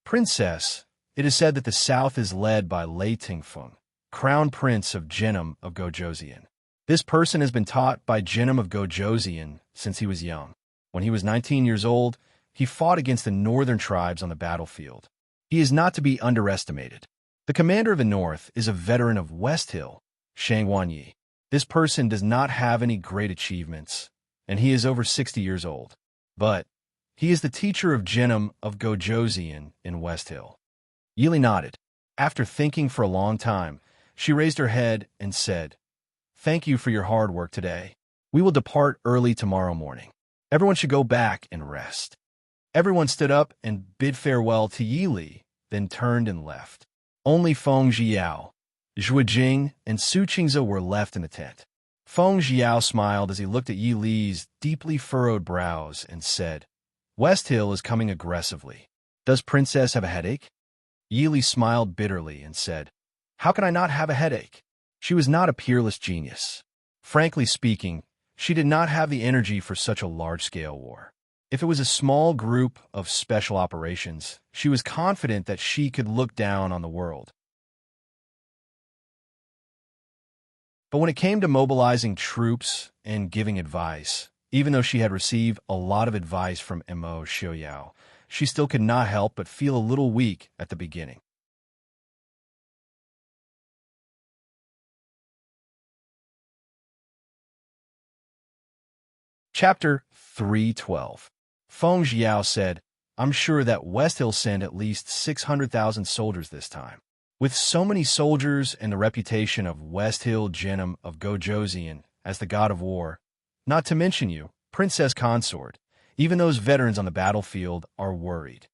Princess, it is said that the south is led by Lei Tingfeng, Crown Prince of Genom of Gojoseon. This person has been taught by Genom of Gojoseon since he was young. When he was 19 years old, he fought against the northern tribes on the battlefield. He is not to be underestimated. The commander of the north is a veteran of West Hill, Shang Wanyi. This person does not have any great achievements, and he is over 60 years old. But he is the teacher of Genom of Gojoseon in West Hill. Yili nodded. After thinking for a long time, she raised her head and said, Thank you for your hard work today. We will depart early tomorrow morning. Everyone should go back and rest. Everyone stood up and bid farewell to Yili, then turned and left. Only Feng Jiao, Zhu Jing, and Su Qingzhe were left in the tent. Feng Jiao smiled as he looked at Yili's deeply furrowed brows and said, West Hill is coming aggressively. Does Princess have a headache? Yili smiled bitterly and said, How can I not have a headache? She was not a peerless genius. Frankly speaking, She did not have the energy for such a large-scale war. If it was a small group of special operations, she was confident that she could look down on the world. But when it came to mobilizing troops and giving advice, even though she had received a lot of advice from Mo Xiaoyao, she still could not help but feel a little weak at the beginning. Chapter 312. Feng Jiao said, I'm sure that West Hill sent at least 600,000 soldiers this time. With so many soldiers and the reputation of West Hill Genom of Gojoseon as the god of war, not to mention you, Princess Consort, even those veterans on the battlefield are worried.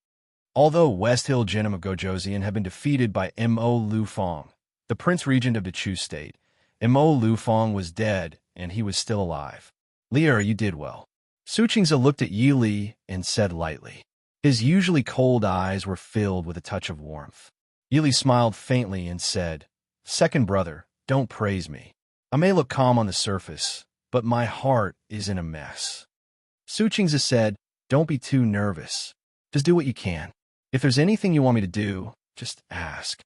Although West Hill Genom of Gojoseon had been defeated by Mo Lufeng, the Prince Regent of the Chu State, Mo Lufeng was dead and he was still alive. Lier, you did well. Su Qingze looked at Yi Li and said lightly. His usually cold eyes were filled with a touch of warmth. Yi Li smiled faintly and said, Second brother, don't praise me. I may look calm on the surface, but my heart is in a mess. Su Qingze said, Don't be too nervous. Just do what you can. If there's anything you want me to do, just ask.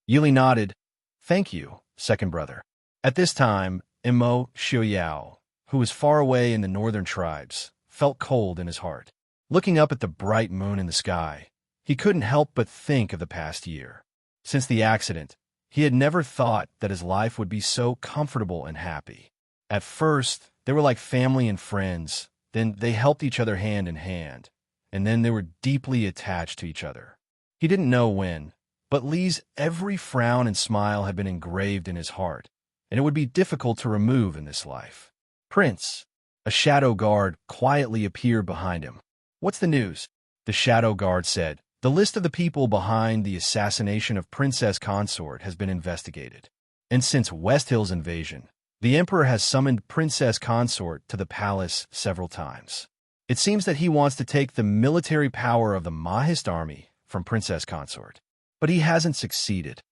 Yi Li nodded. Thank you, second brother. At this time, Mo Xiaoyao, who was far away in the northern tribes, felt cold in his heart. Looking up at the bright moon in the sky, he couldn't help but think of the past year. Since the accident, he had never thought that his life would be so comfortable and happy. At first, they were like family and friends, then they helped each other hand in hand, and then they were deeply attached to each other. He didn't know when, but Li's every frown and smile had been engraved in his heart, and it would be difficult to remove in this life. Prince, a shadow guard quietly appeared behind him. What's the news? The shadow guard said. The list of the people behind the assassination of Princess Consort has been investigated. And since West Hill's invasion, the Emperor has summoned Princess Consort to the palace several times. It seems that he wants to take the military power of the Mahist army from Princess Consort. But he hasn't succeeded.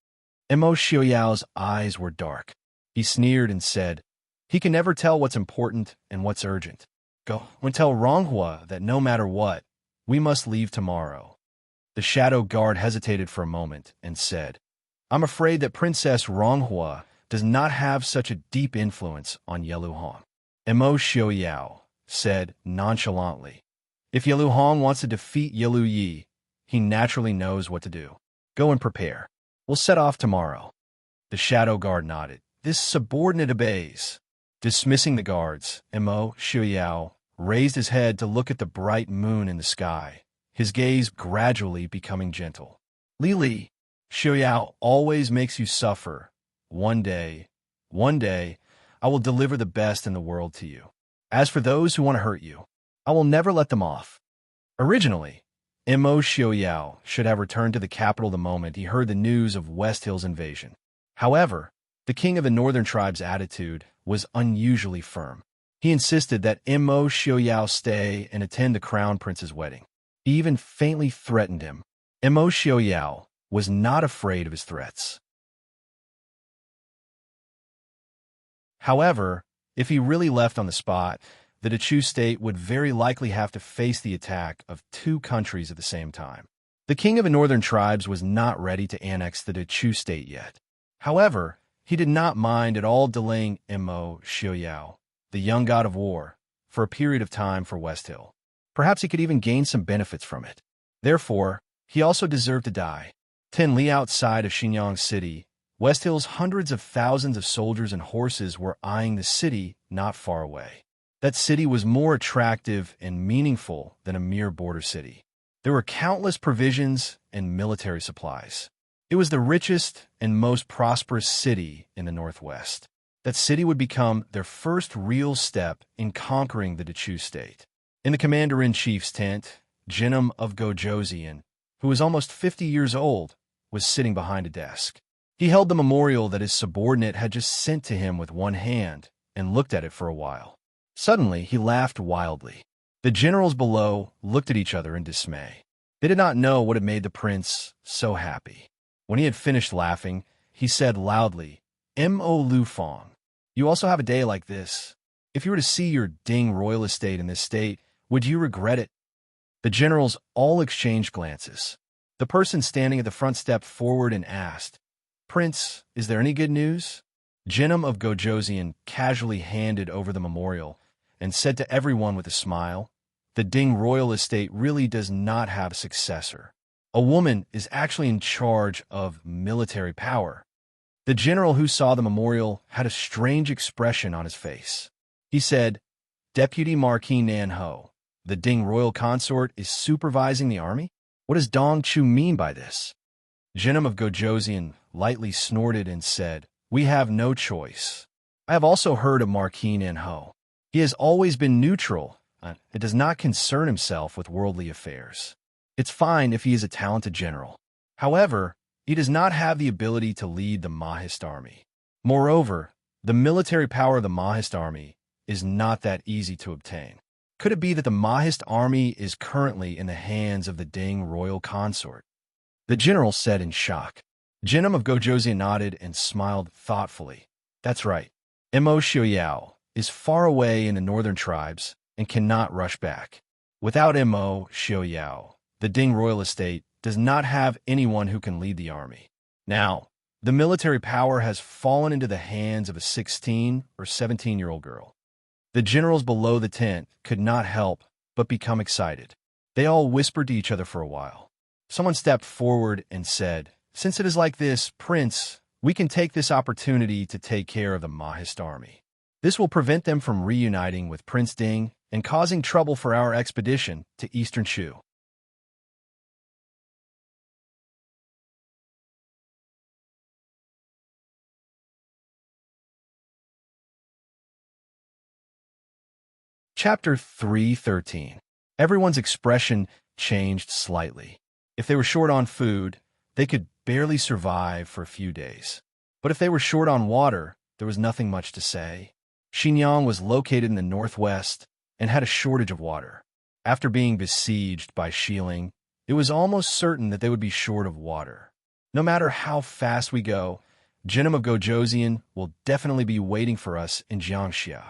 Mo Xiaoyao's eyes were dark. He sneered and said, He can never tell what's important and what's urgent. Go and tell Ronghua that no matter what, we must leave tomorrow. The shadow guard hesitated for a moment and said, I'm afraid that Princess Ronghua does not have such a deep influence on Yeluhong. Mo Xiaoyao said nonchalantly, If Yeluhong wants to defeat Yelu Yi, he naturally knows what to do. Go and prepare. We'll set off tomorrow. The shadow guard nodded. This subordinate obeys. Dismissing the guards, Mo Xiaoyao raised his head to look at the bright moon in the sky, his gaze gradually becoming gentle. Li, Xiaoyao always makes you suffer. One day, I will deliver the best in the world to you. As for those who want to hurt you, I will never let them off. Originally, Mo Xiaoyao should have returned to the capital the moment he heard the news of West Hill's invasion. However, the king of the northern tribe's attitude was unusually firm. He insisted that Mo Xiaoyao stay and attend the crown prince's wedding. He even faintly threatened him. Mo Xiaoyao was not afraid of his threats. However, if he really left on the spot, the Chu state would very likely have to face the attack of two countries at the same time. The king of the northern tribes was not ready to annex the Chu state yet. However, he did not mind at all delaying Mo Xiaoyao, the young god of war, for a period of time for West Hill. Perhaps he could even gain some benefits from it. Therefore, he also deserved to die. 10 li outside of Xinyang City, West Hill's hundreds of thousands of soldiers and horses were eyeing the city not far away. That city was more attractive and meaningful than a mere border city. There were countless provisions and military supplies. It was the richest and most prosperous city in the Northwest. That city would become their first real step in conquering the Chu state. In the commander-in-chief's tent, Genom of Gojoseon, who was almost 50 years old, was sitting behind a desk. He held the memorial that his subordinate had just sent to him with one hand and looked at it for a while. Suddenly, he laughed wildly. The generals below looked at each other in dismay. They did not know what had made the prince so happy. When he had finished laughing, he said loudly, Mo Lufeng, you also have a day like this. If you were to see your Ding royal estate in this state, would you regret it? The generals all exchanged glances. The person standing at the front stepped forward and asked, Prince, is there any good news? Jinnum of Gojoseon casually handed over the memorial and said to everyone with a smile, the Ding royal estate really does not have a successor. A woman is actually in charge of military power. The general who saw the memorial had a strange expression on his face. He said, Deputy Marquis Nan Ho, the Ding royal consort is supervising the army? What does Dong Chu mean by this? Jinnum of Gojoseon lightly snorted and said, We have no choice. I have also heard of Marquis Nan Ho. He has always been neutral and does not concern himself with worldly affairs. It's fine if he is a talented general. However, he does not have the ability to lead the Mahist army. Moreover, the military power of the Mahist army is not that easy to obtain. Could it be that the Mahist army is currently in the hands of the Ding royal consort? The general said in shock. Jinnum of Gojoseon nodded and smiled thoughtfully. That's right. Mo Xiaoyao is far away in the northern tribes and cannot rush back. Without Mo Xiaoyao, the Ding royal estate does not have anyone who can lead the army. Now, the military power has fallen into the hands of a 16 or 17-year-old girl. The generals below the tent could not help but become excited. They all whispered to each other for a while. Someone stepped forward and said, Since it is like this, Prince, we can take this opportunity to take care of the Mahist army. This will prevent them from reuniting with Prince Ding and causing trouble for our expedition to Eastern Shu. Chapter 3:13. Everyone's expression changed slightly. If they were short on food, they could barely survive for a few days. But if they were short on water, there was nothing much to say. Xinjiang was located in the northwest and had a shortage of water. After being besieged by Xiling, it was almost certain that they would be short of water. No matter how fast we go, Jinnum of Gojoseon will definitely be waiting for us in Jiangxia.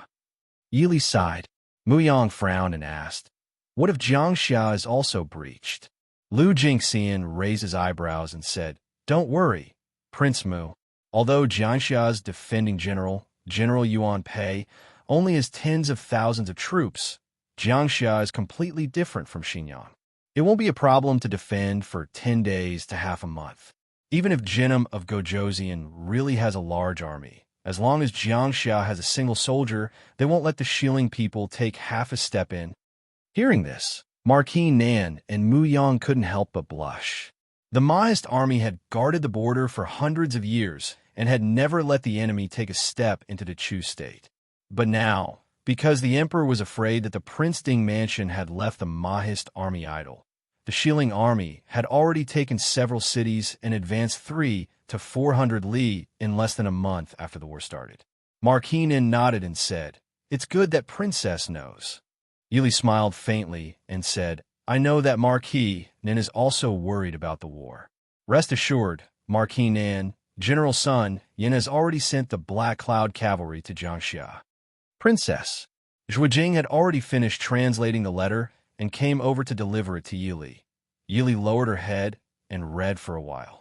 Yili sighed. Muyang frowned and asked, What if Jiangxia is also breached? Lu Jingxian raised his eyebrows and said, Don't worry, Prince Mu. Although Jiangxia's defending general, General Yuan Pei, only has tens of thousands of troops, Jiangxia is completely different from Xinjiang. It won't be a problem to defend for 10 days to half a month. Even if Jinnum of Gojoseon really has a large army, as long as Jiangxia has a single soldier, they won't let the Xiling people take half a step in. Hearing this, Marquis Nan and Mu Yang couldn't help but blush. The Mahist army had guarded the border for hundreds of years and had never let the enemy take a step into the Chu state. But now, because the emperor was afraid that the Prince Ding mansion had left the Mahist army idle, the Xiling army had already taken several cities and advanced 300 to 400 li in less than a month after the war started. Marquis Nan nodded and said, It's good that Princess knows. Yili smiled faintly and said, I know that Marquis Nan is also worried about the war. Rest assured, Marquis Nan, General Sun Yin has already sent the Black Cloud Cavalry to Jiangxia. Princess. Zhuijing had already finished translating the letter and came over to deliver it to Yili. Yili lowered her head and read for a while.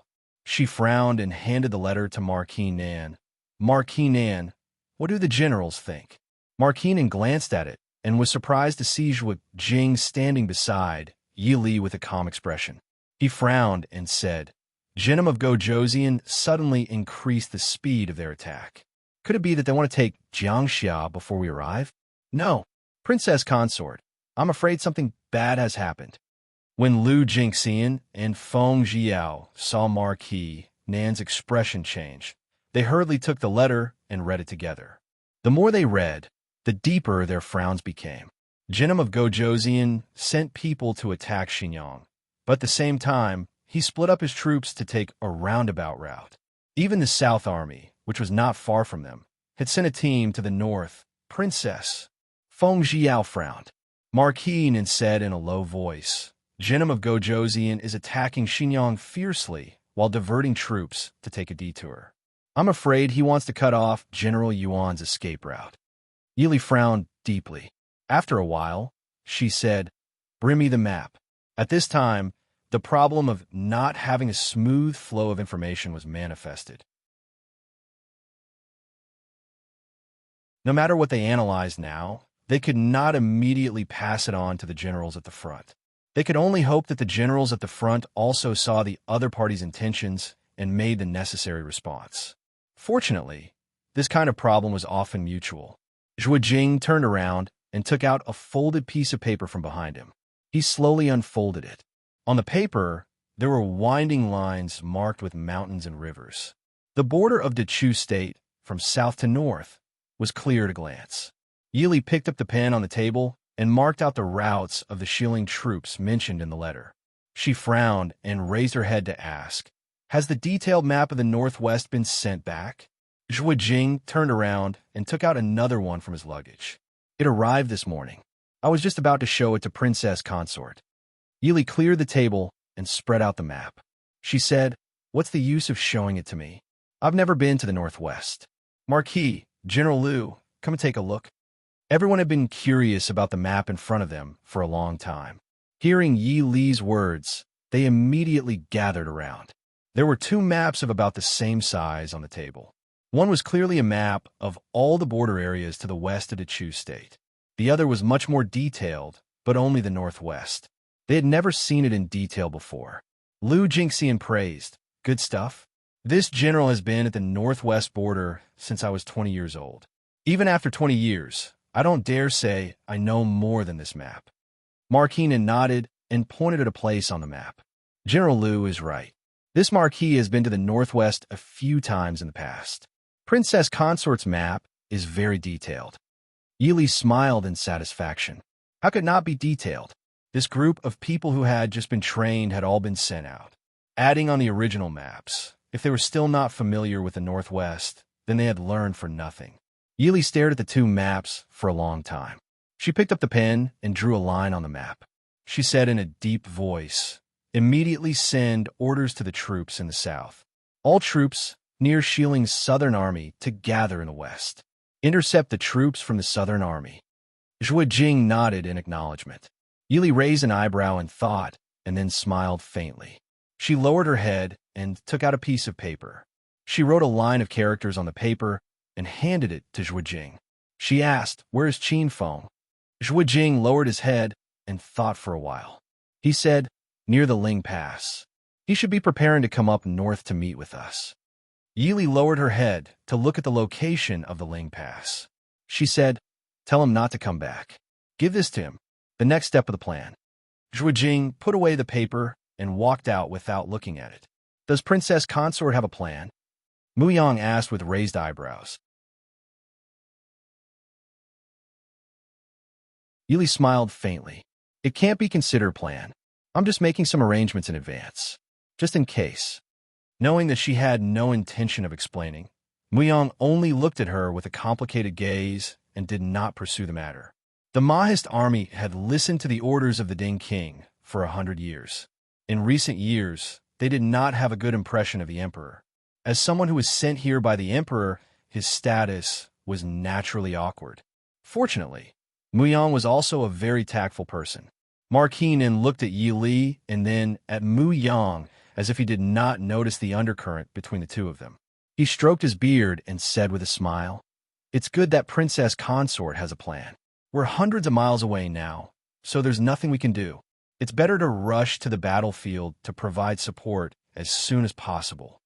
She frowned and handed the letter to Marquis Nan. Marquis Nan, what do the generals think? Marquis Nan glanced at it and was surprised to see Zhuijing standing beside Yili with a calm expression. He frowned and said, Jinnum of Gojoseon suddenly increased the speed of their attack. Could it be that they want to take Jiangxia before we arrive? No, Princess Consort, I'm afraid something bad has happened. When Lu Jingxian and Feng Jiao saw Marquis Nan's expression change, they hurriedly took the letter and read it together. The more they read, the deeper their frowns became. Jinnum of Gojoseon sent people to attack Xinjiang, but at the same time, he split up his troops to take a roundabout route. Even the South Army, which was not far from them, had sent a team to the north. Princess. Feng Jiao frowned. Marquis Nan said in a low voice, Jinnum of Gojoseon is attacking Xinjiang fiercely while diverting troops to take a detour. I'm afraid he wants to cut off General Yuan's escape route. Yili frowned deeply. After a while, she said, "Bring me the map." At this time, the problem of not having a smooth flow of information was manifested. No matter what they analyzed now, they could not immediately pass it on to the generals at the front. They could only hope that the generals at the front also saw the other party's intentions and made the necessary response. Fortunately, this kind of problem was often mutual. Zhuo Jing turned around and took out a folded piece of paper from behind him. He slowly unfolded it. On the paper, there were winding lines marked with mountains and rivers. The border of Dechu State, from south to north, was clear at a glance. Yili picked up the pen on the table and marked out the routes of the Shilling troops mentioned in the letter. She frowned and raised her head to ask, "Has the detailed map of the Northwest been sent back?" Zhuo Jing turned around and took out another one from his luggage. "It arrived this morning. I was just about to show it to Princess Consort." Yili cleared the table and spread out the map. She said, "What's the use of showing it to me? I've never been to the Northwest. Marquis, General Liu, come and take a look." Everyone had been curious about the map in front of them for a long time. Hearing Yi Li's words, they immediately gathered around. There were two maps of about the same size on the table. One was clearly a map of all the border areas to the west of Dechu State. The other was much more detailed, but only the Northwest. They had never seen it in detail before. Liu Jingxian praised, "Good stuff. This general has been at the Northwest border since I was 20 years old. Even after 20 years, I don't dare say I know more than this map." Marquine nodded and pointed at a place on the map. "General Liu is right. This marquis has been to the Northwest a few times in the past. Princess Consort's map is very detailed." Yili smiled in satisfaction. How could it not be detailed? This group of people who had just been trained had all been sent out. Adding on the original maps, if they were still not familiar with the Northwest, then they had learned for nothing. Yili stared at the two maps for a long time. She picked up the pen and drew a line on the map. She said in a deep voice, "Immediately send orders to the troops in the south. All troops near Shiling's southern army to gather in the west. Intercept the troops from the southern army." Zhuo Jing nodded in acknowledgement. Yili raised an eyebrow in thought and then smiled faintly. She lowered her head and took out a piece of paper. She wrote a line of characters on the paper and handed it to Zhuo Jing. She asked, "Where is Qin Feng?" Zhuo Jing lowered his head and thought for a while. He said, "Near the Ling Pass. He should be preparing to come up north to meet with us." Yili lowered her head to look at the location of the Ling Pass. She said, "Tell him not to come back. Give this to him. The next step of the plan." Zhuo Jing put away the paper and walked out without looking at it. "Does Princess Consort have a plan?" Mu Yang asked with raised eyebrows. Yili smiled faintly. "It can't be considered a plan. I'm just making some arrangements in advance, just in case." Knowing that she had no intention of explaining, Mu Yang only looked at her with a complicated gaze and did not pursue the matter. The Mahist army had listened to the orders of the Ding King for 100 years. In recent years, they did not have a good impression of the emperor. As someone who was sent here by the emperor, his status was naturally awkward. Fortunately, Mu Yang was also a very tactful person. Marquine looked at Yi Li and then at Mu Yang as if he did not notice the undercurrent between the two of them. He stroked his beard and said with a smile, "It's good that Princess Consort has a plan. We're hundreds of miles away now, so there's nothing we can do. It's better to rush to the battlefield to provide support as soon as possible."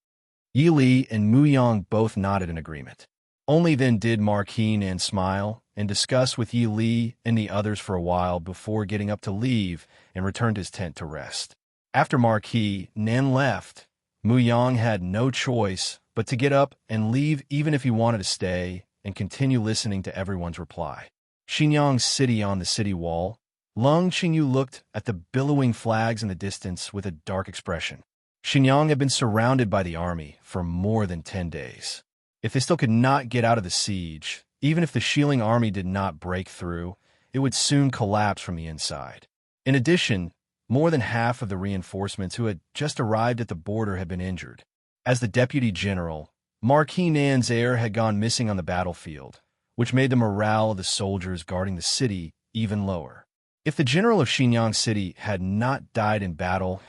Yi Li and Mu Yang both nodded in agreement. Only then did Marquine smile and discuss with Yi Li and the others for a while before getting up to leave and return to his tent to rest. After Marquis Nan left, Mu Yang had no choice but to get up and leave even if he wanted to stay and continue listening to everyone's reply. Xinyang's city on the city wall, Lung Qingyu looked at the billowing flags in the distance with a dark expression. Xinyang had been surrounded by the army for more than 10 days. If they still could not get out of the siege, even if the Shilling army did not break through, it would soon collapse from the inside. In addition, more than half of the reinforcements who had just arrived at the border had been injured. As the deputy general, Marquis Nan's heir had gone missing on the battlefield, which made the morale of the soldiers guarding the city even lower. If the general of Xinyang City had not died in battle,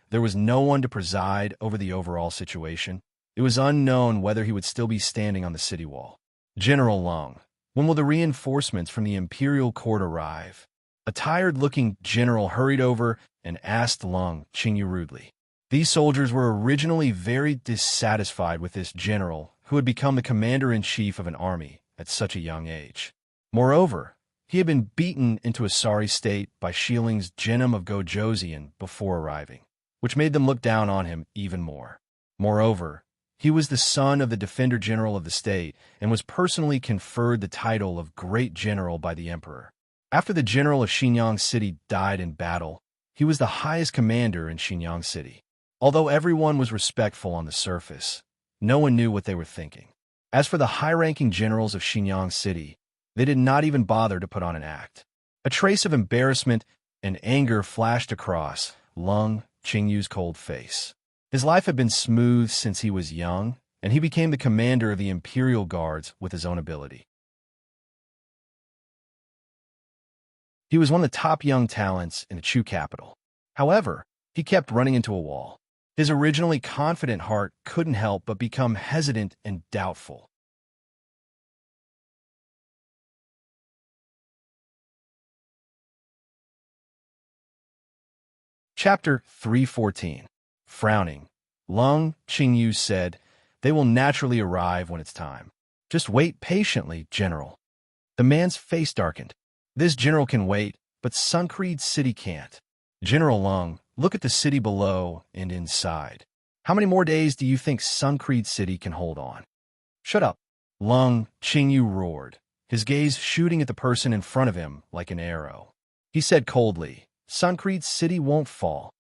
there was no one to preside over the overall situation. It was unknown whether he would still be standing on the city wall. General Lung, when will the reinforcements from the imperial court arrive? A tired-looking general hurried over and asked Lung Qingyu rudely. These soldiers were originally very dissatisfied with this general who had become the commander-in-chief of an army at such a young age. Moreover, he had been beaten into a sorry state by Shiling's Genom of Gojoseon before arriving, which made them look down on him even more. Moreover, he was the son of the Defender General of the state and was personally conferred the title of Great General by the Emperor. After the general of Xinyang City died in battle, he was the highest commander in Xinyang City. Although everyone was respectful on the surface, no one knew what they were thinking. As for the high-ranking generals of Xinyang City, they did not even bother to put on an act. A trace of embarrassment and anger flashed across Lung Qingyu's cold face. His life had been smooth since he was young, and he became the commander of the Imperial Guards with his own ability. He was one of the top young talents in the Chu capital. However, he kept running into a wall. His originally confident heart couldn't help but become hesitant and doubtful. Chapter 314. Frowning, Lung Qingyu said, "They will naturally arrive when it's time. Just wait patiently, General." The man's face darkened. This general can wait, but Suncreed City can't. General Lung, look at the city below and inside. How many more days do you think Suncreed City can hold on? Shut up, Lung Qingyu roared, his gaze shooting at the person in front of him like an arrow. He said coldly, Suncreed City won't fall.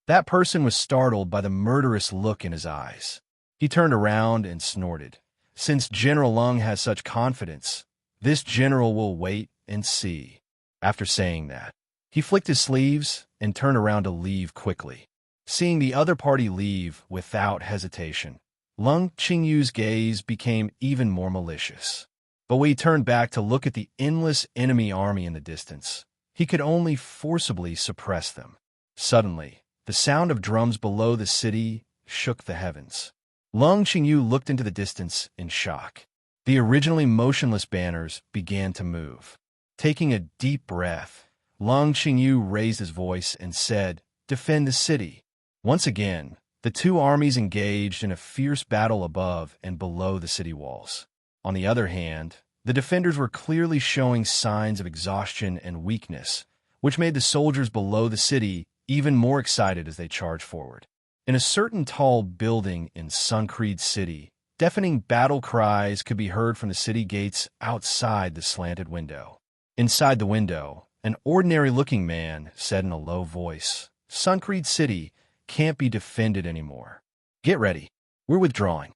That person was startled by the murderous look in his eyes. He turned around and snorted. Since General Lung has such confidence, this general will wait and see. After saying that, he flicked his sleeves and turned around to leave quickly. Seeing the other party leave without hesitation, Lung Qingyu's gaze became even more malicious. But when he turned back to look at the endless enemy army in the distance, he could only forcibly suppress them. Suddenly, the sound of drums below the city shook the heavens. Lung Qingyu looked into the distance in shock. The originally motionless banners began to move. Taking a deep breath, Lung Qingyu raised his voice and said, "Defend the city." Once again, the two armies engaged in a fierce battle above and below the city walls. On the other hand, the defenders were clearly showing signs of exhaustion and weakness, which made the soldiers below the city even more excited as they charged forward. In a certain tall building in Suncreed City, deafening battle cries could be heard from the city gates outside the slanted window. Inside the window, an ordinary-looking man said in a low voice, "Suncreed City can't be defended anymore. Get ready. We're withdrawing."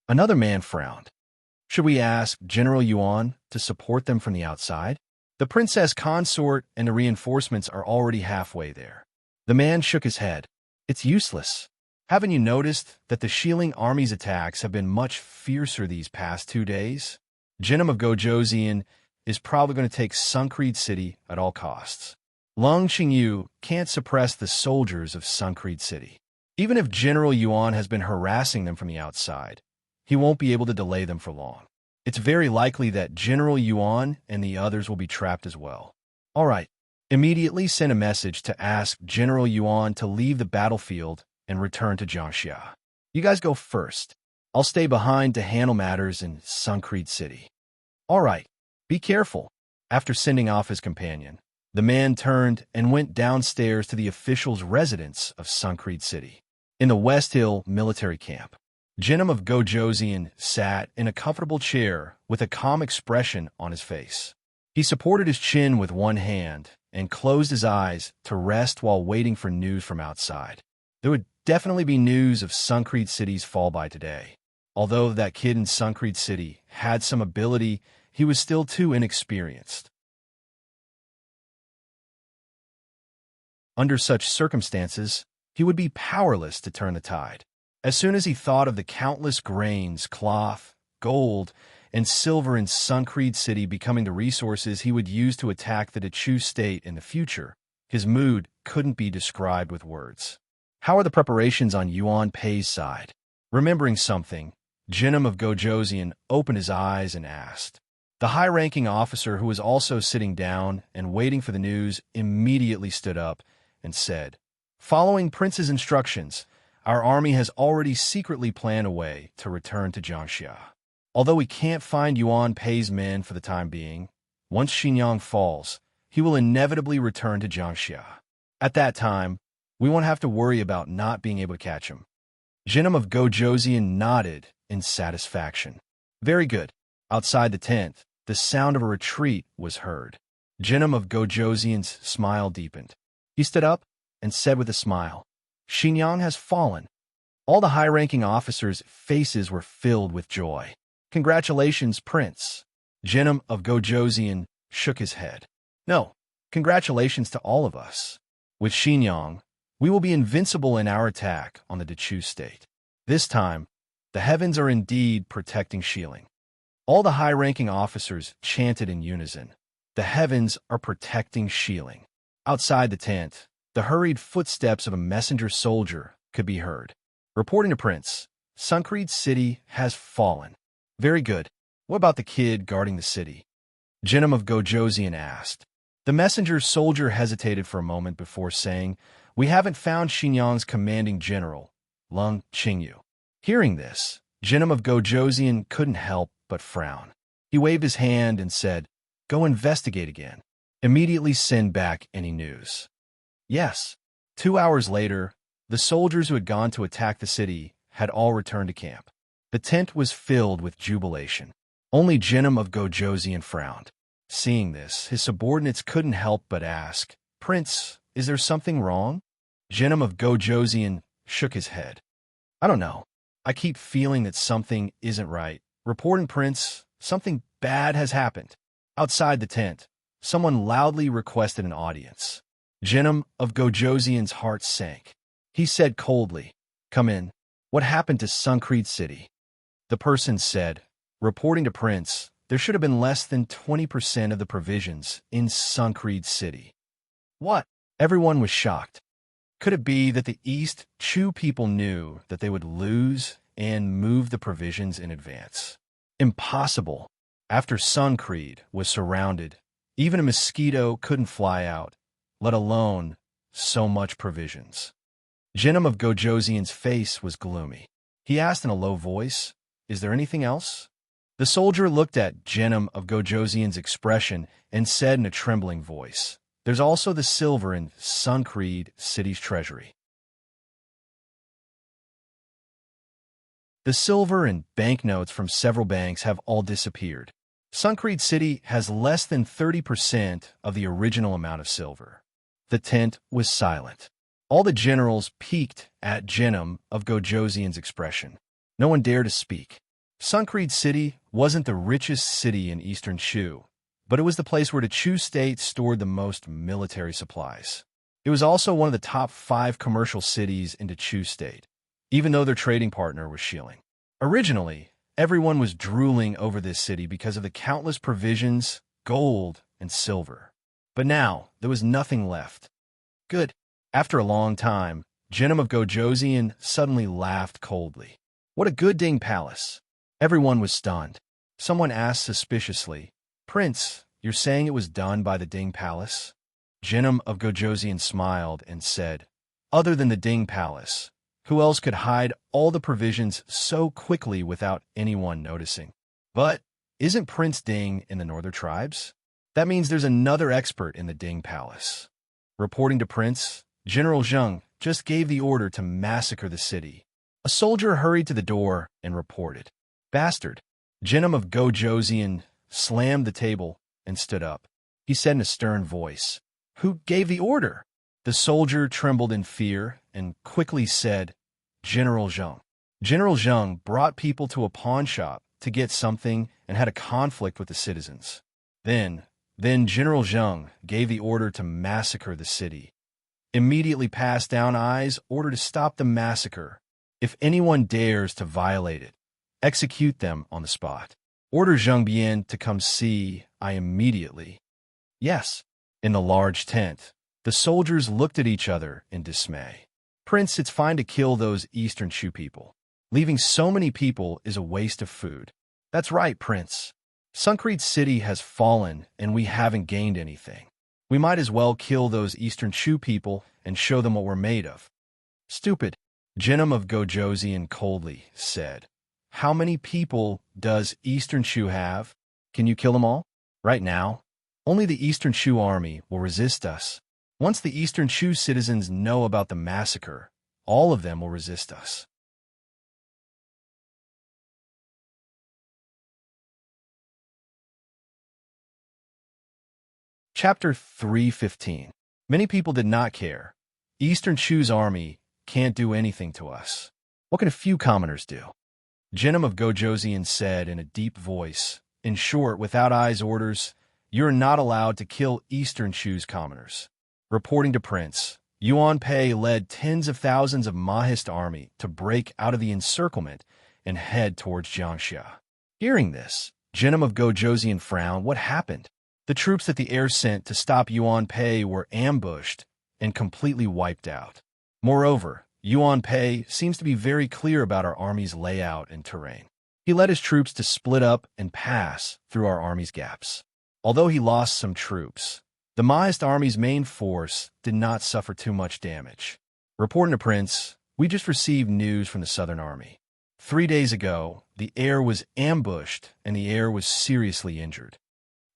Another man frowned. "Should we ask General Yuan to support them from the outside? The princess consort and the reinforcements are already halfway there." The man shook his head. "It's useless. Haven't you noticed that the Shilling army's attacks have been much fiercer these past 2 days? Genom of Gojoseon is probably going to take Suncreed City at all costs. Lung Qingyu can't suppress the soldiers of Suncreed City. Even if General Yuan has been harassing them from the outside, he won't be able to delay them for long. It's very likely that General Yuan and the others will be trapped as well. All right, immediately send a message to ask General Yuan to leave the battlefield and return to Jiangxia. You guys go first. I'll stay behind to handle matters in Suncreed City." "All right, be careful." After sending off his companion, the man turned and went downstairs to the official's residence of Suncreed City. In the West Hill military camp, Genom of Gojoseon sat in a comfortable chair with a calm expression on his face. He supported his chin with one hand and closed his eyes to rest while waiting for news from outside. There would definitely be news of Suncreed City's fall by today. Although that kid in Suncreed City had some ability, he was still too inexperienced. Under such circumstances, he would be powerless to turn the tide. As soon as he thought of the countless grains, cloth, gold, and silver in Suncreed City becoming the resources he would use to attack the Dechu state in the future. His mood couldn't be described with words. How are the preparations on Yuan Pei's side? Remembering something, Jinim of Gojoseon opened his eyes and asked. The high-ranking officer, who was also sitting down and waiting for the news, immediately stood up and said, "Following Prince's instructions, our army has already secretly planned a way to return to Jiangxia. Although we can't find Yuan Pei's men for the time being, once Xinyang falls, he will inevitably return to Jiangxia. At that time, we won't have to worry about not being able to catch him." Jinim of Gojoseon nodded in satisfaction. Very good. Outside the tent, the sound of a retreat was heard. Jinim of Gojoseon's smile deepened. He stood up and said with a smile, "Xinyang has fallen." All the high-ranking officers' faces were filled with joy. "Congratulations, Prince." Jinim of Gojoseon shook his head. "No, congratulations to all of us. With Xinyang, we will be invincible in our attack on the Dechu state. This time, the heavens are indeed protecting Xiling." All the high-ranking officers chanted in unison, "The heavens are protecting Xiling." Outside the tent, the hurried footsteps of a messenger soldier could be heard. Reporting to Prince, Suncreed City has fallen. Very good. What about the kid guarding the city? Jinim of Gojoseon asked. The messenger soldier hesitated for a moment before saying, "We haven't found Xinyang's commanding general, Lung Qingyu." Hearing this, Jinim of Gojoseon couldn't help but frown. He waved his hand and said, "Go investigate again. Immediately send back any news." Yes. 2 hours later, the soldiers who had gone to attack the city had all returned to camp. The tent was filled with jubilation. Only Jinim of Gojoseon frowned. Seeing this, his subordinates couldn't help but ask, "Prince, is there something wrong?" Jinim of Gojoseon shook his head. "I don't know. I keep feeling that something isn't right. Reporting, Prince, something bad has happened." Outside the tent, someone loudly requested an audience. Jinim of Gojoseon's heart sank. He said coldly, "Come in. What happened to Suncreed City?" The person said, "Reporting to Prince, there should have been less than 20% of the provisions in Suncreed City." What? Everyone was shocked. Could it be that the East Chu people knew that they would lose and move the provisions in advance? Impossible. After Suncreed was surrounded, even a mosquito couldn't fly out, let alone so much provisions. Jinim of Gojoseon's face was gloomy. He asked in a low voice, "Is there anything else?" The soldier looked at Jinim of Gojoseon's expression and said in a trembling voice, "There's also the silver in Suncreed City's treasury." The silver and banknotes from several banks have all disappeared. Suncreed City has less than 30% of the original amount of silver. The tent was silent. All the generals peeked at Jinim of Gojoseon's expression. No one dared to speak. Suncreed City wasn't the richest city in eastern Shu, but it was the place where the Chu state stored the most military supplies. It was also one of the top 5 commercial cities in the Chu state, even though their trading partner was Xiling. Originally, everyone was drooling over this city because of the countless provisions, gold, and silver. But now, there was nothing left. Good. After a long time, Jinim of Gojoseon suddenly laughed coldly. What a good ding palace. Everyone was stunned. Someone asked suspiciously, "Prince, you're saying it was done by the Ding Palace?" Jinim of Gojoseon smiled and said, "Other than the Ding Palace, who else could hide all the provisions so quickly without anyone noticing? But isn't Prince Ding in the Northern Tribes? That means there's another expert in the Ding Palace." Reporting to Prince, General Zheng just gave the order to massacre the city. A soldier hurried to the door and reported, "Bastard." Jinim of Gojoseon slammed the table and stood up. He said in a stern voice, "Who gave the order?" The soldier trembled in fear and quickly said, "General Zheng." General Zheng brought people to a pawn shop to get something and had a conflict with the citizens. Then General Zheng gave the order to massacre the city. Immediately passed down eyes order to stop the massacre. If anyone dares to violate it, execute them on the spot. Order Zheng Bian to come see I immediately. Yes. In the large tent, the soldiers looked at each other in dismay. Prince, it's fine to kill those Eastern Shu people. Leaving so many people is a waste of food. That's right, Prince. Suncrete City has fallen and we haven't gained anything. We might as well kill those Eastern Shu people and show them what we're made of. Stupid, Jinnum of Gojoseon coldly said. How many people does Eastern Shu have? Can you kill them all? Right now, only the Eastern Shu army will resist us. Once the Eastern Shu citizens know about the massacre, all of them will resist us. Chapter 315. Many people did not care. Eastern Shu's army can't do anything to us. What can a few commoners do? Jinnum of Gojoseon said in a deep voice. In short, without Ai's orders, you're not allowed to kill Eastern Shu's commoners. Reporting to Prince, Yuan Pei led tens of thousands of Mahist army to break out of the encirclement and head towards Jiangxia. Hearing this, Jinnum of Gojoseon frowned. What happened? The troops that the heir sent to stop Yuan Pei were ambushed and completely wiped out. Moreover, Yuan Pei seems to be very clear about our army's layout and terrain. He led his troops to split up and pass through our army's gaps. Although he lost some troops, the Mahist army's main force did not suffer too much damage. Reporting to Prince, we just received news from the Southern Army. 3 days ago, the heir was ambushed and the heir was seriously injured.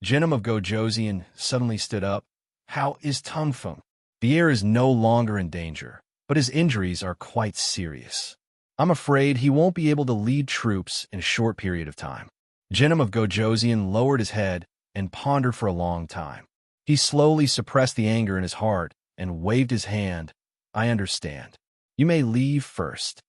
Jinnum of Gojoseon suddenly stood up. How is Tungfeng? The heir is no longer in danger, but his injuries are quite serious. I'm afraid he won't be able to lead troops in a short period of time. Jinnum of Gojoseon lowered his head and pondered for a long time. He slowly suppressed the anger in his heart and waved his hand. I understand. You may leave first.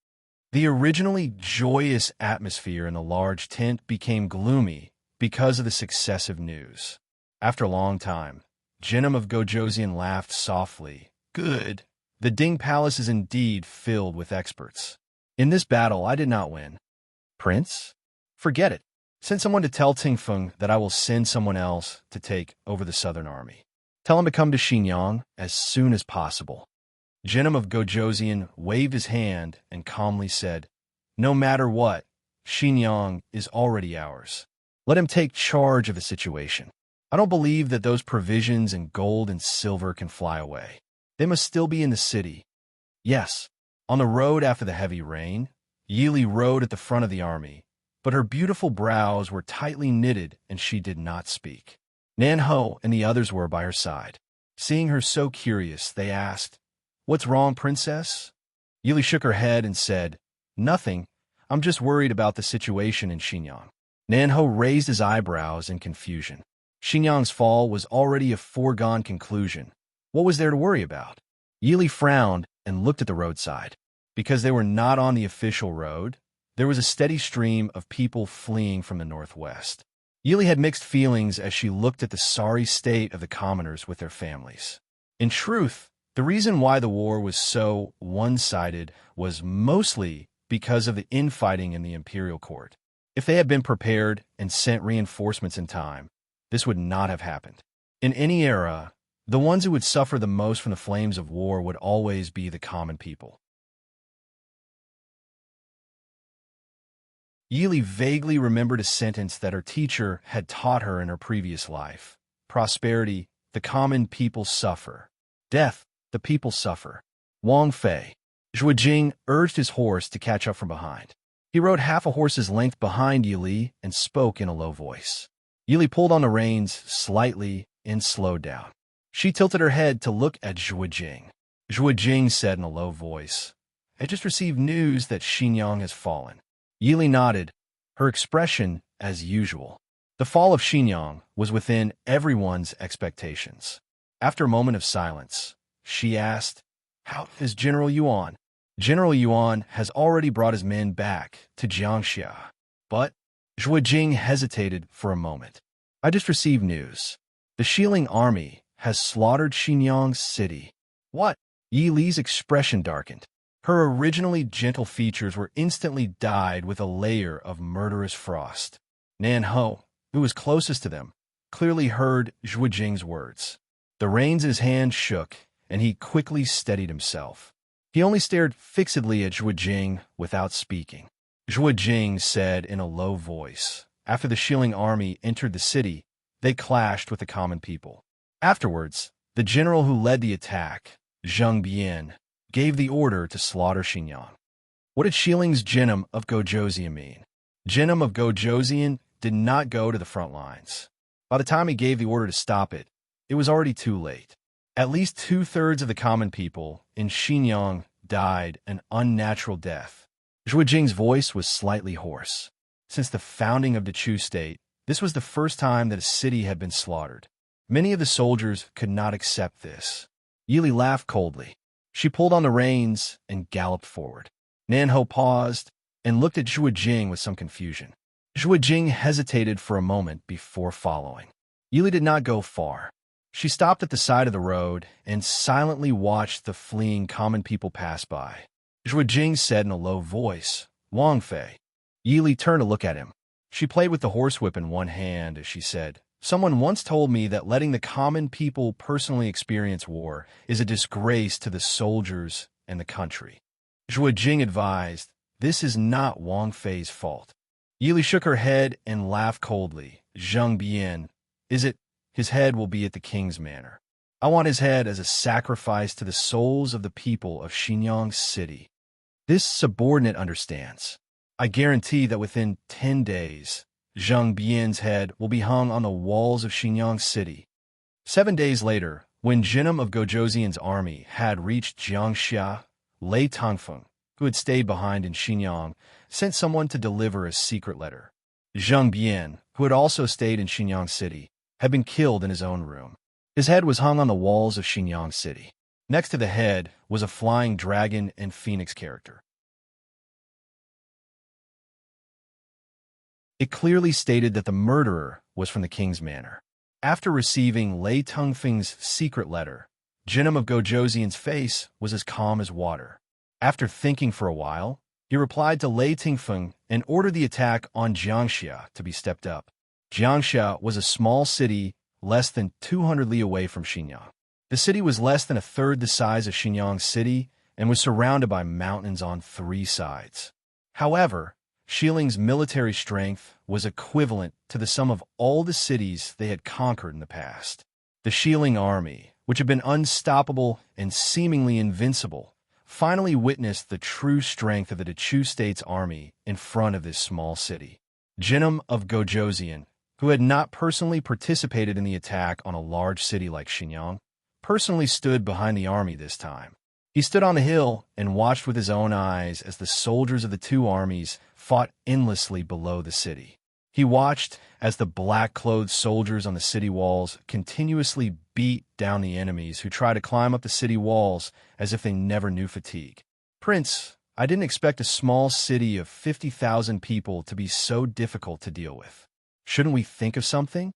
The originally joyous atmosphere in the large tent became gloomy because of the successive news. After a long time, Jinnum of Gojoseon laughed softly. Good. The Ding Palace is indeed filled with experts. In this battle, I did not win. Prince? Forget it. Send someone to tell Tingfeng that I will send someone else to take over the Southern Army. Tell him to come to Xinyang as soon as possible. Jinnum of Gojoseon waved his hand and calmly said, No matter what, Xinyang is already ours. Let him take charge of the situation. I don't believe that those provisions and gold and silver can fly away. They must still be in the city. Yes, on the road after the heavy rain, Yili rode at the front of the army, but her beautiful brows were tightly knitted and she did not speak. Nanho and the others were by her side. Seeing her so curious, they asked, What's wrong, princess? Yili shook her head and said, Nothing. I'm just worried about the situation in Xinyang. Nanho raised his eyebrows in confusion. Xinyang's fall was already a foregone conclusion. What was there to worry about? Yili frowned and looked at the roadside. Because they were not on the official road, there was a steady stream of people fleeing from the northwest. Yili had mixed feelings as she looked at the sorry state of the commoners with their families. In truth, the reason why the war was so one-sided was mostly because of the infighting in the imperial court. If they had been prepared and sent reinforcements in time, this would not have happened. In any era, the ones who would suffer the most from the flames of war would always be the common people. Yili vaguely remembered a sentence that her teacher had taught her in her previous life. Prosperity, the common people suffer. Death, the people suffer. Wang Fei. Zhuijing urged his horse to catch up from behind. He rode half a horse's length behind Yili and spoke in a low voice. Yili pulled on the reins slightly and slowed down. She tilted her head to look at Zhuijing. Zhuijing said in a low voice, I just received news that Xinyang has fallen. Yili nodded, her expression as usual. The fall of Xinyang was within everyone's expectations. After a moment of silence, she asked, How is General Yuan? General Yuan has already brought his men back to Jiangxia. But Zhuijing hesitated for a moment. I just received news. The Xiling army has slaughtered Xinyang's city. What? Yi Li's expression darkened. Her originally gentle features were instantly dyed with a layer of murderous frost. Nan Ho, who was closest to them, clearly heard Zhuo Jing's words. The reins in his hand shook, and he quickly steadied himself. He only stared fixedly at Zhuo Jing without speaking. Zhuo Jing said in a low voice, "After the Shilling army entered the city, they clashed with the common people. Afterwards, the general who led the attack, Zheng Bian, gave the order to slaughter Xinyang." What did Shiling's Jinnum of Gojoseon mean? Jinnum of Gojoseon did not go to the front lines. By the time he gave the order to stop it, it was already too late. At least 2/3 of the common people in Xinyang died an unnatural death. Zhuo Jing's voice was slightly hoarse. Since the founding of the Chu state, this was the first time that a city had been slaughtered. Many of the soldiers could not accept this. Yili laughed coldly. She pulled on the reins and galloped forward. Nanho paused and looked at Zhuo Jing with some confusion. Zhuo Jing hesitated for a moment before following. Yili did not go far. She stopped at the side of the road and silently watched the fleeing common people pass by. Zhuo Jing said in a low voice, "Wang Fei." Yili turned to look at him. She played with the horsewhip in one hand as she said, "Someone once told me that letting the common people personally experience war is a disgrace to the soldiers and the country." Zhuo Jing advised, "This is not Wang Fei's fault." Yili shook her head and laughed coldly. "Zheng Bian, is it? His head will be at the king's manor. I want his head as a sacrifice to the souls of the people of Xinyang City. This subordinate understands. I guarantee that within 10 days, Zheng Bian's head will be hung on the walls of Xinyang City." 7 days later, when Jinnum of Gojoseon's army had reached Jiangxia, Lei Tongfeng, who had stayed behind in Xinyang, sent someone to deliver a secret letter. Zheng Bian, who had also stayed in Xinyang City, had been killed in his own room. His head was hung on the walls of Xinyang City. Next to the head was a flying dragon and phoenix character. It clearly stated that the murderer was from the king's manor. After receiving Lei Tongfeng's secret letter, Jinnum of Gojoseon's face was as calm as water. After thinking for a while, he replied to Lei Tongfeng and ordered the attack on Jiangxia to be stepped up. Jiangxia was a small city less than 200 li away from Xinyang. The city was less than a third the size of Xinyang City and was surrounded by mountains on 3 sides. However, Shiling's military strength was equivalent to the sum of all the cities they had conquered in the past. The Shiling army, which had been unstoppable and seemingly invincible, finally witnessed the true strength of the Chu state's army in front of this small city. Jinnum of Gojoseon, who had not personally participated in the attack on a large city like Xinyang, personally stood behind the army this time. He stood on the hill and watched with his own eyes as the soldiers of the two armies fought endlessly below the city. He watched as the black-clothed soldiers on the city walls continuously beat down the enemies who tried to climb up the city walls as if they never knew fatigue. "Prince, I didn't expect a small city of 50,000 people to be so difficult to deal with. Shouldn't we think of something?"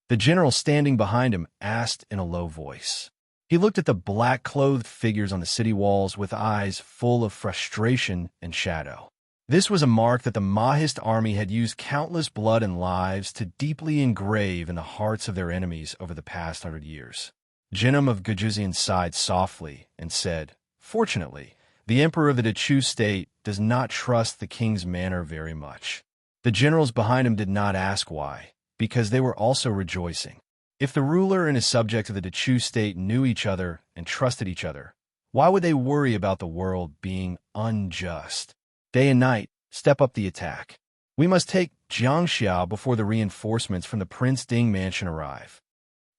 The general standing behind him asked in a low voice. He looked at the black-clothed figures on the city walls with eyes full of frustration and shadow. This was a mark that the Mahist army had used countless blood and lives to deeply engrave in the hearts of their enemies over the past 100 years. Jinnum of Gojoseon sighed softly and said, "Fortunately, the emperor of the Chu state does not trust the king's manor very much." The generals behind him did not ask why, because they were also rejoicing. If the ruler and his subjects of the Chu state knew each other and trusted each other, why would they worry about the world being unjust? Day and night, step up the attack. We must take Jiangxia before the reinforcements from the Prince Ding mansion arrive.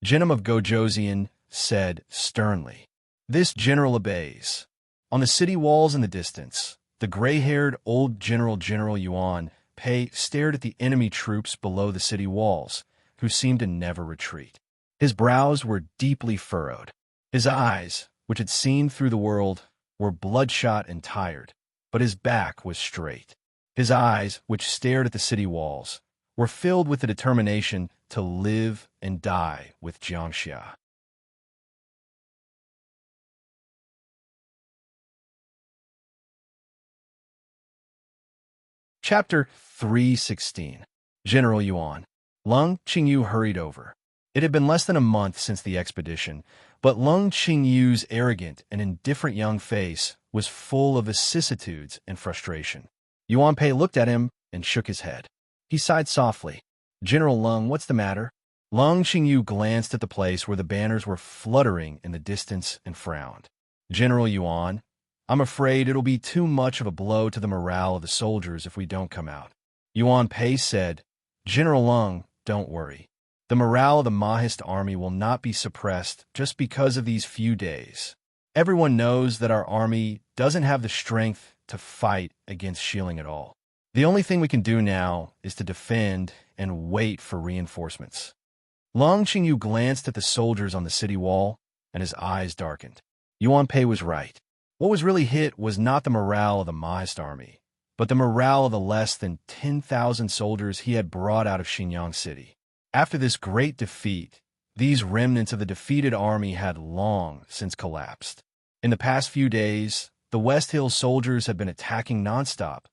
Jinnum of Gojoseon said sternly. This general obeys. On the city walls in the distance, the gray-haired old General Yuan Pei stared at the enemy troops below the city walls, who seemed to never retreat. His brows were deeply furrowed. His eyes, which had seen through the world, were bloodshot and tired, but his back was straight. His eyes, which stared at the city walls, were filled with the determination to live and die with Jiangxia. Chapter 316. General Yuan. Lung Qingyu hurried over. It had been less than a month since the expedition, but Lung Qingyu's arrogant and indifferent young face was full of vicissitudes and frustration. Yuan Pei looked at him and shook his head. He sighed softly. General Lung, what's the matter? Lung Qingyu glanced at the place where the banners were fluttering in the distance and frowned. General Yuan, I'm afraid it'll be too much of a blow to the morale of the soldiers if we don't come out. Yuan Pei said, General Lung, don't worry. The morale of the Mahist army will not be suppressed just because of these few days. Everyone knows that our army doesn't have the strength to fight against Shilling at all. The only thing we can do now is to defend and wait for reinforcements. Lung Qingyu glanced at the soldiers on the city wall, and his eyes darkened. Yuan Pei was right. What was really hit was not the morale of the Mahist army, but the morale of the less than 10,000 soldiers he had brought out of Xinyang City. After this great defeat, these remnants of the defeated army had long since collapsed. In the past few days, the West Hill soldiers had been attacking nonstop,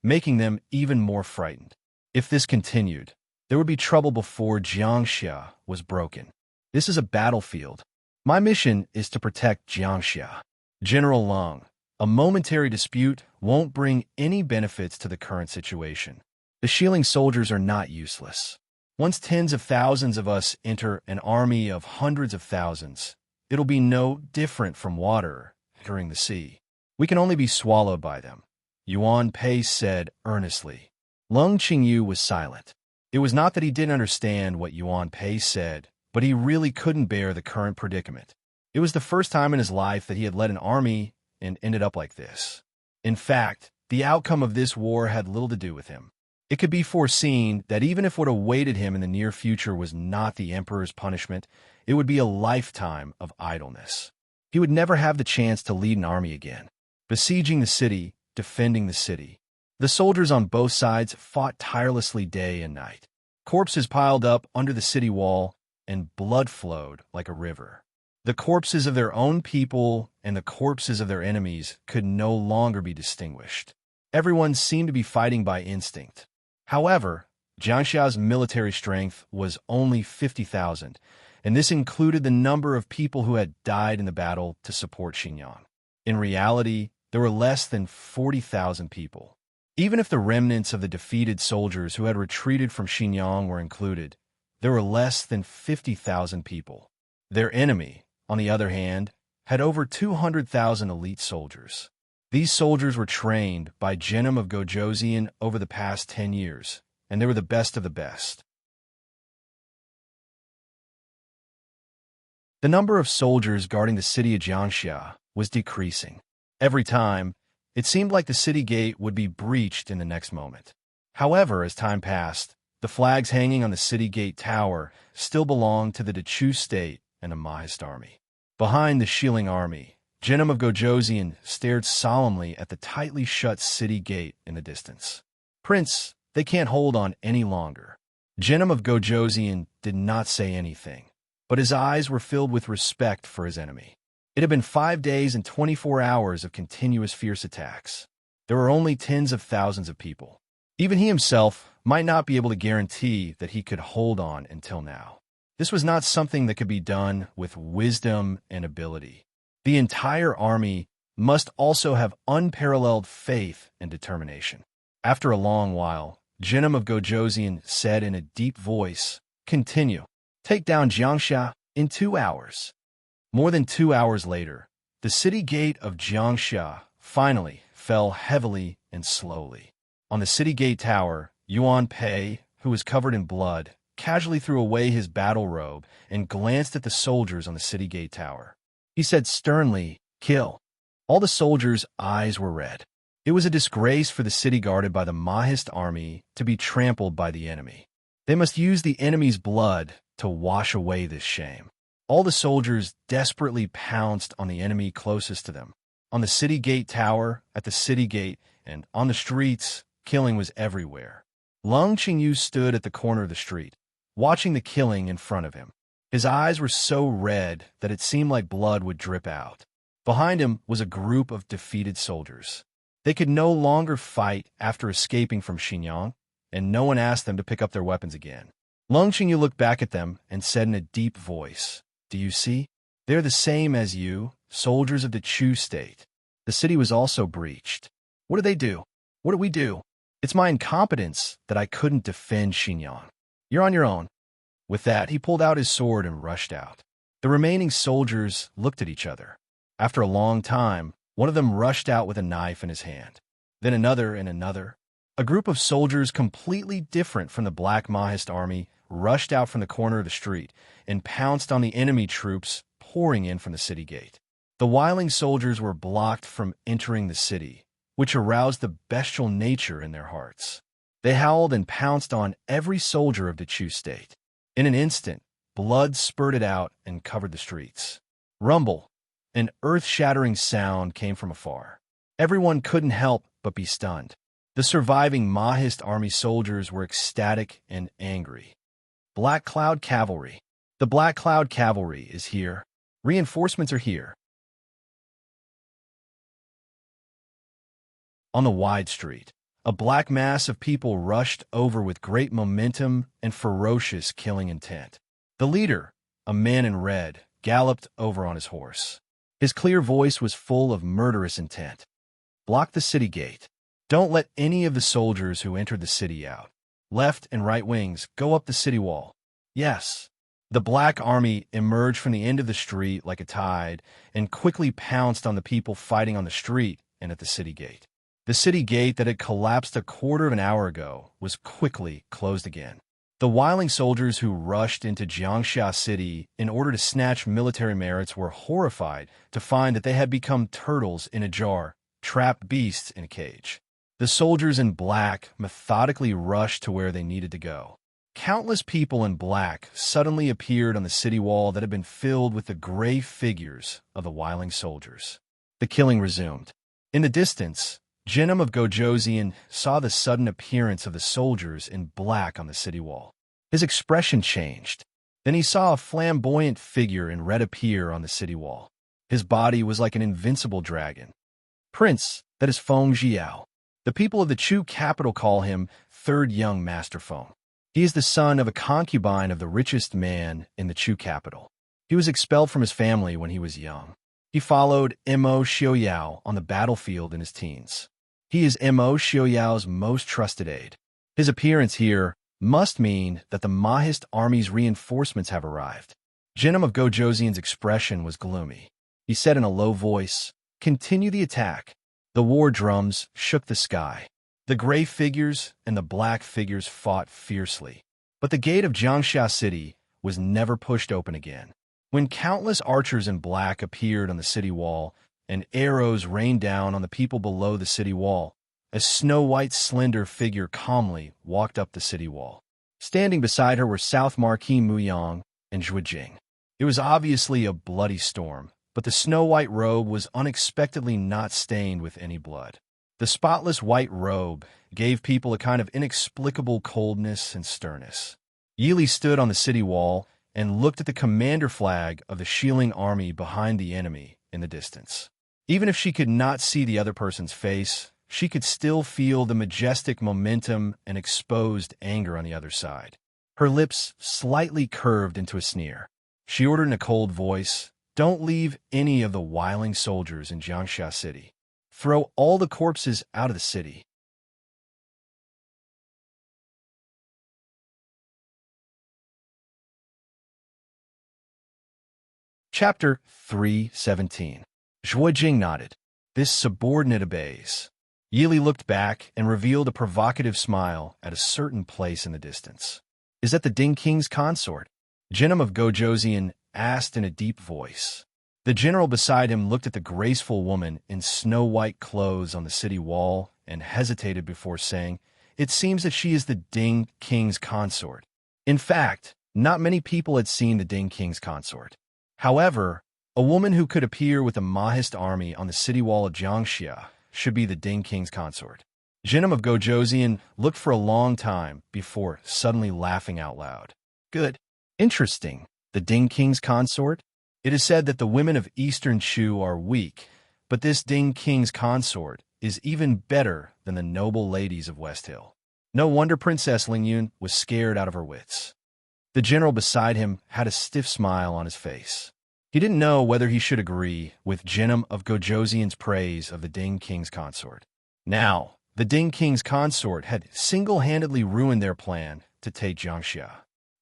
making them even more frightened. If this continued, there would be trouble before Jiangxia was broken. This is a battlefield. My mission is to protect Jiangxia. General Lung, a momentary dispute won't bring any benefits to the current situation. The Shilling soldiers are not useless. Once tens of thousands of us enter an army of hundreds of thousands, it'll be no different from water entering the sea. We can only be swallowed by them, Yuan Pei said earnestly. Lung Qingyu was silent. It was not that he didn't understand what Yuan Pei said, but he really couldn't bear the current predicament. It was the first time in his life that he had led an army and ended up like this. In fact, the outcome of this war had little to do with him. It could be foreseen that even if what awaited him in the near future was not the emperor's punishment, it would be a lifetime of idleness. He would never have the chance to lead an army again. Besieging the city, defending the city. The soldiers on both sides fought tirelessly day and night. Corpses piled up under the city wall, and blood flowed like a river. The corpses of their own people and the corpses of their enemies could no longer be distinguished. Everyone seemed to be fighting by instinct. However, Jiangxia's military strength was only 50,000, and this included the number of people who had died in the battle to support Xinyang. In reality, there were less than 40,000 people. Even if the remnants of the defeated soldiers who had retreated from Xinyang were included, there were less than 50,000 people. Their enemy, on the other hand, had over 200,000 elite soldiers. These soldiers were trained by Genom of Gojoseon over the past 10 years, and they were the best of the best. The number of soldiers guarding the city of Jiangxia was decreasing. Every time, it seemed like the city gate would be breached in the next moment. However, as time passed, the flags hanging on the city gate tower still belonged to the Dechu state and the Mahist army. Behind the Shilling army, Genom of Gojoseon stared solemnly at the tightly shut city gate in the distance. Prince, they can't hold on any longer. Genom of Gojoseon did not say anything, but his eyes were filled with respect for his enemy. It had been 5 days and 24 hours of continuous fierce attacks. There were only tens of thousands of people. Even he himself might not be able to guarantee that he could hold on until now. This was not something that could be done with wisdom and ability. The entire army must also have unparalleled faith and determination. After a long while, Genom of Gojoseon said in a deep voice, "Continue. Take down Jiangxia in 2 hours." More than 2 hours later, the city gate of Jiangxia finally fell heavily and slowly. On the city gate tower, Yuan Pei, who was covered in blood, casually threw away his battle robe and glanced at the soldiers on the city gate tower. He said sternly, "Kill." All the soldiers' eyes were red. It was a disgrace for the city guarded by the Mahist army to be trampled by the enemy. They must use the enemy's blood to wash away this shame. All the soldiers desperately pounced on the enemy closest to them. On the city gate tower, at the city gate, and on the streets, killing was everywhere. Lung Qingyu stood at the corner of the street, watching the killing in front of him. His eyes were so red that it seemed like blood would drip out. Behind him was a group of defeated soldiers. They could no longer fight after escaping from Xinyang. and no one asked them to pick up their weapons again. Lung Qingyu looked back at them and said in a deep voice, "Do you see? They're the same as you, soldiers of the Chu state. The city was also breached. What did they do? What did we do? It's my incompetence that I couldn't defend Xinjiang. You're on your own." With that, he pulled out his sword and rushed out. The remaining soldiers looked at each other. After a long time, one of them rushed out with a knife in his hand. Then another and another. A group of soldiers completely different from the Black Mahist army rushed out from the corner of the street and pounced on the enemy troops pouring in from the city gate. The Wiling soldiers were blocked from entering the city, which aroused the bestial nature in their hearts. They howled and pounced on every soldier of the Chu state. In an instant, blood spurted out and covered the streets. Rumble, an earth-shattering sound came from afar. Everyone couldn't help but be stunned. The surviving Mahist army soldiers were ecstatic and angry. Black Cloud Cavalry. The Black Cloud Cavalry is here. Reinforcements are here. On the wide street, a black mass of people rushed over with great momentum and ferocious killing intent. The leader, a man in red, galloped over on his horse. His clear voice was full of murderous intent. "Block the city gate. Don't let any of the soldiers who entered the city out. Left and right wings, go up the city wall." Yes. The Black Army emerged from the end of the street like a tide and quickly pounced on the people fighting on the street and at the city gate. The city gate that had collapsed a quarter of an hour ago was quickly closed again. The Wiling soldiers who rushed into Jiangxia City in order to snatch military merits were horrified to find that they had become turtles in a jar, trapped beasts in a cage. The soldiers in black methodically rushed to where they needed to go. Countless people in black suddenly appeared on the city wall that had been filled with the gray figures of the Wiling soldiers. The killing resumed. In the distance, Jinnum of Gojoseon saw the sudden appearance of the soldiers in black on the city wall. His expression changed. Then he saw a flamboyant figure in red appear on the city wall. His body was like an invincible dragon. Prince, that is Feng Jiao. The people of the Chu capital call him Third Young Master Feng. He is the son of a concubine of the richest man in the Chu capital. He was expelled from his family when he was young. He followed Mo Xiaoyao on the battlefield in his teens. He is Mo Xiaoyao's most trusted aide. His appearance here must mean that the Mahist army's reinforcements have arrived. Jinnum of Gojoseon's expression was gloomy. He said in a low voice, "Continue the attack." The war drums shook the sky. The gray figures and the black figures fought fiercely. But the gate of Jiangxia City was never pushed open again. When countless archers in black appeared on the city wall and arrows rained down on the people below the city wall, a snow-white slender figure calmly walked up the city wall. Standing beside her were South Marquis Muyang and Zhuijing. It was obviously a bloody storm, but the snow-white robe was unexpectedly not stained with any blood. The spotless white robe gave people a kind of inexplicable coldness and sternness. Yili stood on the city wall and looked at the commander flag of the Shieling army behind the enemy in the distance. Even if she could not see the other person's face, she could still feel the majestic momentum and exposed anger on the other side. Her lips slightly curved into a sneer. She ordered in a cold voice, "Don't leave any of the Wiling soldiers in Jiangxia City. Throw all the corpses out of the city." Chapter 3:17. Zhuijing nodded. This subordinate obeys. Yili looked back and revealed a provocative smile at a certain place in the distance. "Is that the Ding King's consort?" Jinnum of Gojoseon asked in a deep voice. The general beside him looked at the graceful woman in snow-white clothes on the city wall and hesitated before saying, "It seems that she is the Ding King's consort." In fact, not many people had seen the Ding King's consort. However, a woman who could appear with the Mahist army on the city wall of Jiangxia should be the Ding King's consort. Jinnum of Gojoseon looked for a long time before suddenly laughing out loud. "Good. Interesting. The Ding King's consort? It is said that the women of Eastern Chu are weak, but this Ding King's consort is even better than the noble ladies of West Hill." No wonder Princess Lingyun was scared out of her wits. The general beside him had a stiff smile on his face. He didn't know whether he should agree with Genom of Gojoseon's praise of the Ding King's consort. Now, the Ding King's consort had single-handedly ruined their plan to take Jiangxia.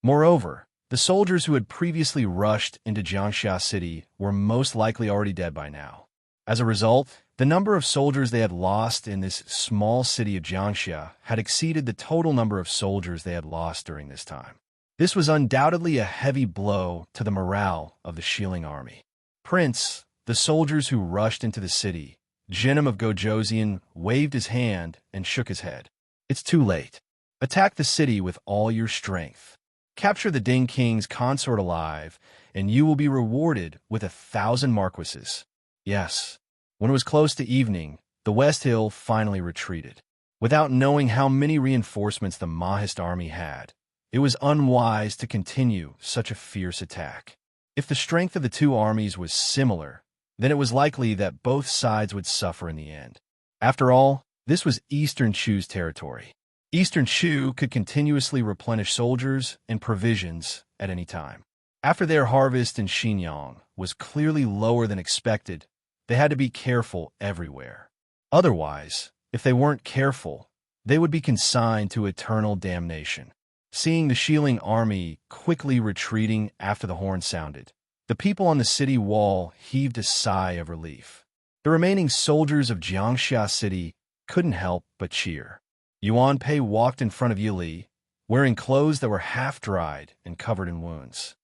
Moreover, the soldiers who had previously rushed into Jiangxia City were most likely already dead by now. As a result, the number of soldiers they had lost in this small city of Jiangxia had exceeded the total number of soldiers they had lost during this time. This was undoubtedly a heavy blow to the morale of the Shilling army. Prince, the soldiers who rushed into the city, Genom of Gojoseon waved his hand and shook his head. It's too late. Attack the city with all your strength. Capture the Ding King's consort alive, and you will be rewarded with 1,000 marquises. Yes. When it was close to evening, the West Hill finally retreated. Without knowing how many reinforcements the Mahist army had, it was unwise to continue such a fierce attack. If the strength of the two armies was similar, then it was likely that both sides would suffer in the end. After all, this was Eastern Chu's territory. Eastern Chu could continuously replenish soldiers and provisions at any time. After their harvest in Xinjiang was clearly lower than expected, they had to be careful everywhere. Otherwise, if they weren't careful, they would be consigned to eternal damnation. Seeing the Shilling army quickly retreating after the horn sounded, the people on the city wall heaved a sigh of relief. The remaining soldiers of Jiangxia City couldn't help but cheer. Yuan Pei walked in front of Yili, wearing clothes that were half-dried and covered in wounds.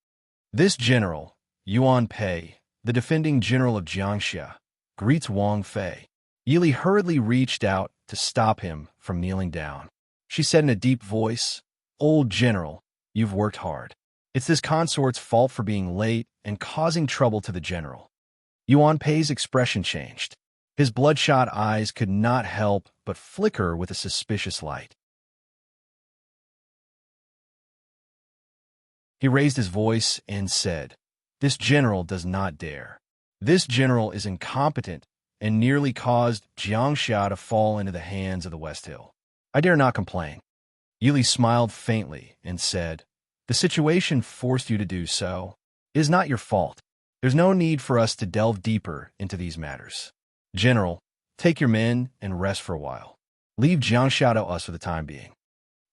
This general, Yuan Pei, the defending general of Jiangxia, greets Wang Fei. Yili hurriedly reached out to stop him from kneeling down. She said in a deep voice, "Old general, you've worked hard. It's this consort's fault for being late and causing trouble to the general." Yuan Pei's expression changed. His bloodshot eyes could not help but flicker with a suspicious light. He raised his voice and said, "This general does not dare. This general is incompetent and nearly caused Jiangxia to fall into the hands of the West Hill. I dare not complain." Yili smiled faintly and said, "The situation forced you to do so. It is not your fault. There's no need for us to delve deeper into these matters. General, take your men and rest for a while. Leave Jiangxia to us for the time being."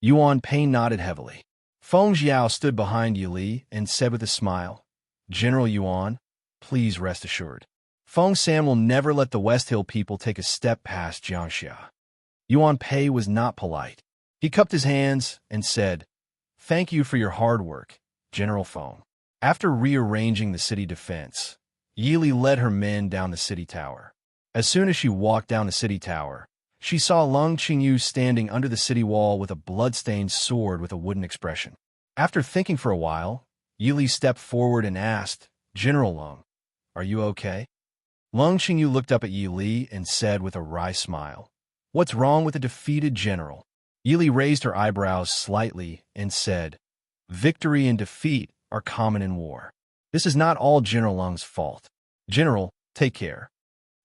Yuan Pei nodded heavily. Feng Jiao stood behind Yili and said with a smile, "General Yuan, please rest assured. Feng San will never let the West Hill people take a step past Jiangxia." Yuan Pei was not polite. He cupped his hands and said, "Thank you for your hard work, General Feng." After rearranging the city defense, Yili led her men down the city tower. As soon as she walked down the city tower, she saw Lung Qingyu standing under the city wall with a blood-stained sword with a wooden expression. After thinking for a while, Yili stepped forward and asked, "General Lung, are you okay?" Lung Qingyu looked up at Yili and said with a wry smile, "What's wrong with a defeated general?" Yili raised her eyebrows slightly and said, "Victory and defeat are common in war. This is not all General Lung's fault. General, take care."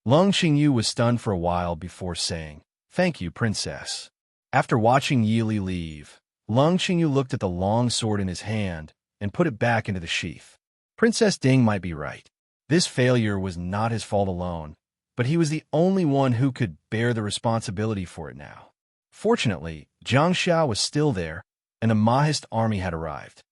Lung Qingyu was stunned for a while before saying, "Thank you, Princess." After watching Yili leave, Lung Qingyu looked at the long sword in his hand and put it back into the sheath. Princess Ding might be right. This failure was not his fault alone, but he was the only one who could bear the responsibility for it now. Fortunately, Jiangxia was still there, and the Mahist army had arrived.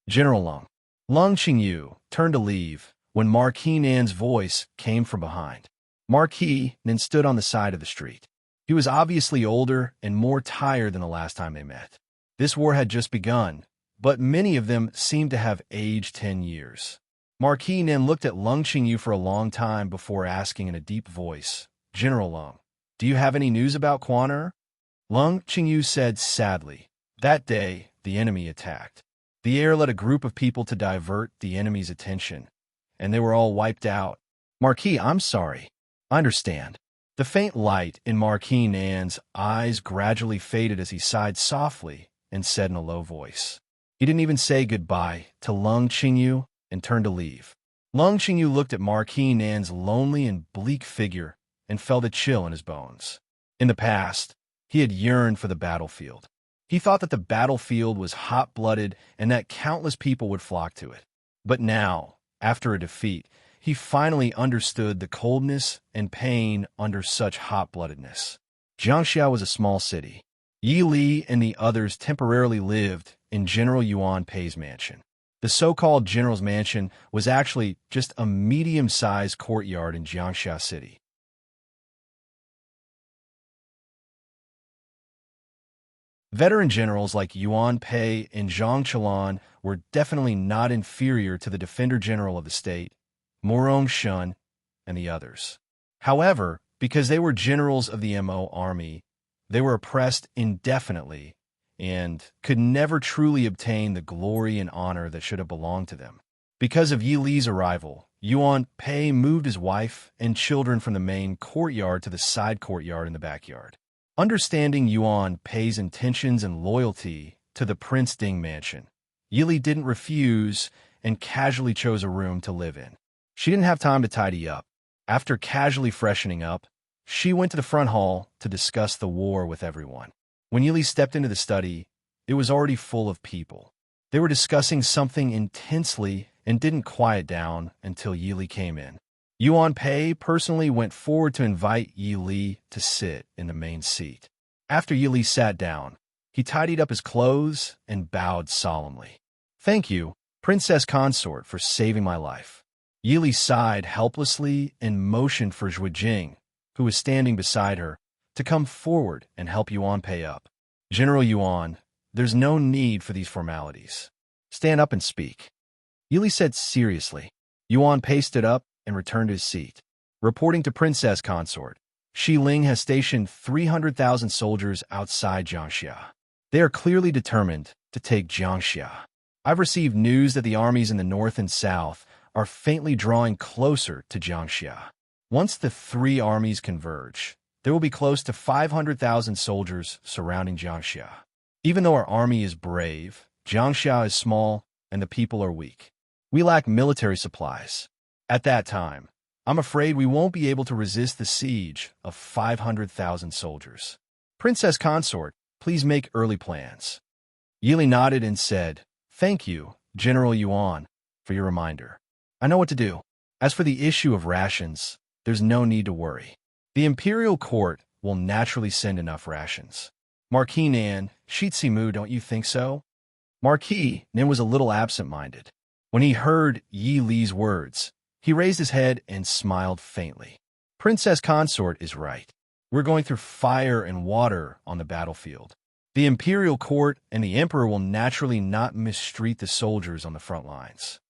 "General Lung." Lung Qingyu turned to leave when Marquis Nan's voice came from behind. Marquis Nan stood on the side of the street. He was obviously older and more tired than the last time they met. This war had just begun, but many of them seemed to have aged 10 years. Marquis Nan looked at Lung Qingyu for a long time before asking in a deep voice, "General Lung, do you have any news about Quan?" Lung Qingyu said sadly, "That day, the enemy attacked. The air led a group of people to divert the enemy's attention, and they were all wiped out." "Marquis, I'm sorry. I understand." The faint light in Marquis Nan's eyes gradually faded as he sighed softly and said in a low voice. He didn't even say goodbye to Lung Qingyu and turned to leave. Lung Qingyu looked at Marquis Nan's lonely and bleak figure and felt a chill in his bones. In the past, he had yearned for the battlefield. He thought that the battlefield was hot-blooded and that countless people would flock to it. But now, after a defeat, he finally understood the coldness and pain under such hot-bloodedness. Jiangxia was a small city. Yi Li and the others temporarily lived in General Yuan Pei's mansion. The so-called general's mansion was actually just a medium-sized courtyard in Jiangxia City. Veteran generals like Yuan Pei and Zhang Qilan were definitely not inferior to the Defender General of the state, Morong Shun, and the others. However, because they were generals of the Mo army, they were oppressed indefinitely and could never truly obtain the glory and honor that should have belonged to them. Because of Yi Li's arrival, Yuan Pei moved his wife and children from the main courtyard to the side courtyard in the backyard. Understanding Yuan Pei's intentions and loyalty to the Prince Ding mansion, Yi Li didn't refuse and casually chose a room to live in. She didn't have time to tidy up. After casually freshening up, she went to the front hall to discuss the war with everyone. When Yi Li stepped into the study, it was already full of people. They were discussing something intensely and didn't quiet down until Yi Li came in. Yuan Pei personally went forward to invite Yi Li to sit in the main seat. After Yi Li sat down, he tidied up his clothes and bowed solemnly. "Thank you, Princess Consort, for saving my life." Yi Li sighed helplessly and motioned for Zhu Jing, who was standing beside her, to come forward and help Yuan Pei up. "General Yuan, there's no need for these formalities. Stand up and speak," Yi Li said seriously. Yuan Pei stood up and returned to his seat. "Reporting to Princess Consort, Shi Ling has stationed 300,000 soldiers outside Jiangxia. They are clearly determined to take Jiangxia. I've received news that the armies in the north and south are faintly drawing closer to Jiangxia. Once the three armies converge, there will be close to 500,000 soldiers surrounding Jiangxia. Even though our army is brave, Jiangxia is small and the people are weak. We lack military supplies. At that time, I'm afraid we won't be able to resist the siege of 500,000 soldiers. Princess Consort, please make early plans." Yi Li nodded and said, "Thank you, General Yuan, for your reminder. I know what to do. As for the issue of rations, there's no need to worry. The imperial court will naturally send enough rations. Marquis Nan, Shitsimu, don't you think so?" Marquis Nan was a little absent-minded. When he heard Yi Li's words, he raised his head and smiled faintly. "Princess Consort is right. We're going through fire and water on the battlefield. The imperial court and the emperor will naturally not mistreat the soldiers on the front lines."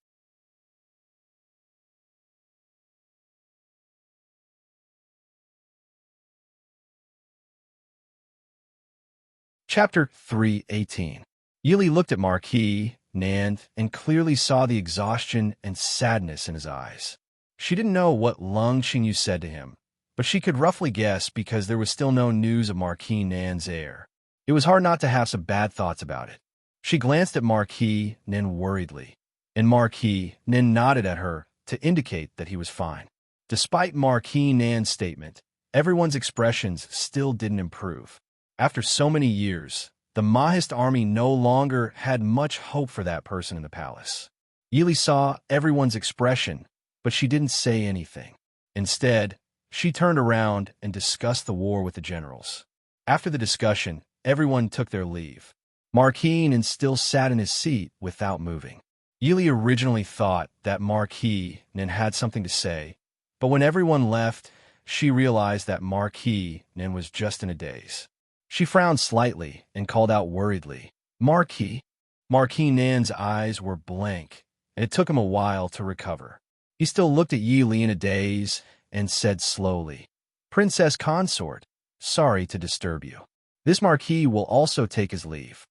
Chapter 3:18. Yi Li looked at Marquis Nan and clearly saw the exhaustion and sadness in his eyes. She didn't know what Lung Qingyu said to him, but she could roughly guess because there was still no news of Marquis Nan's heir. It was hard not to have some bad thoughts about it. She glanced at Marquis Nan worriedly, and Marquis Nan nodded at her to indicate that he was fine. Despite Marquis Nan's statement, everyone's expressions still didn't improve. After so many years, the Mahist army no longer had much hope for that person in the palace. Yi Li saw everyone's expression, but she didn't say anything. Instead, she turned around and discussed the war with the generals. After the discussion, everyone took their leave. Marquis Nan still sat in his seat without moving. Yi Li originally thought that Marquis Nan had something to say, but when everyone left, she realized that Marquis Nan was just in a daze. She frowned slightly and called out worriedly, "Marquis." Marquis Nan's eyes were blank, and it took him a while to recover. He still looked at Yi Li in a daze and said slowly, "Princess Consort, sorry to disturb you." This Marquis will also take his leave.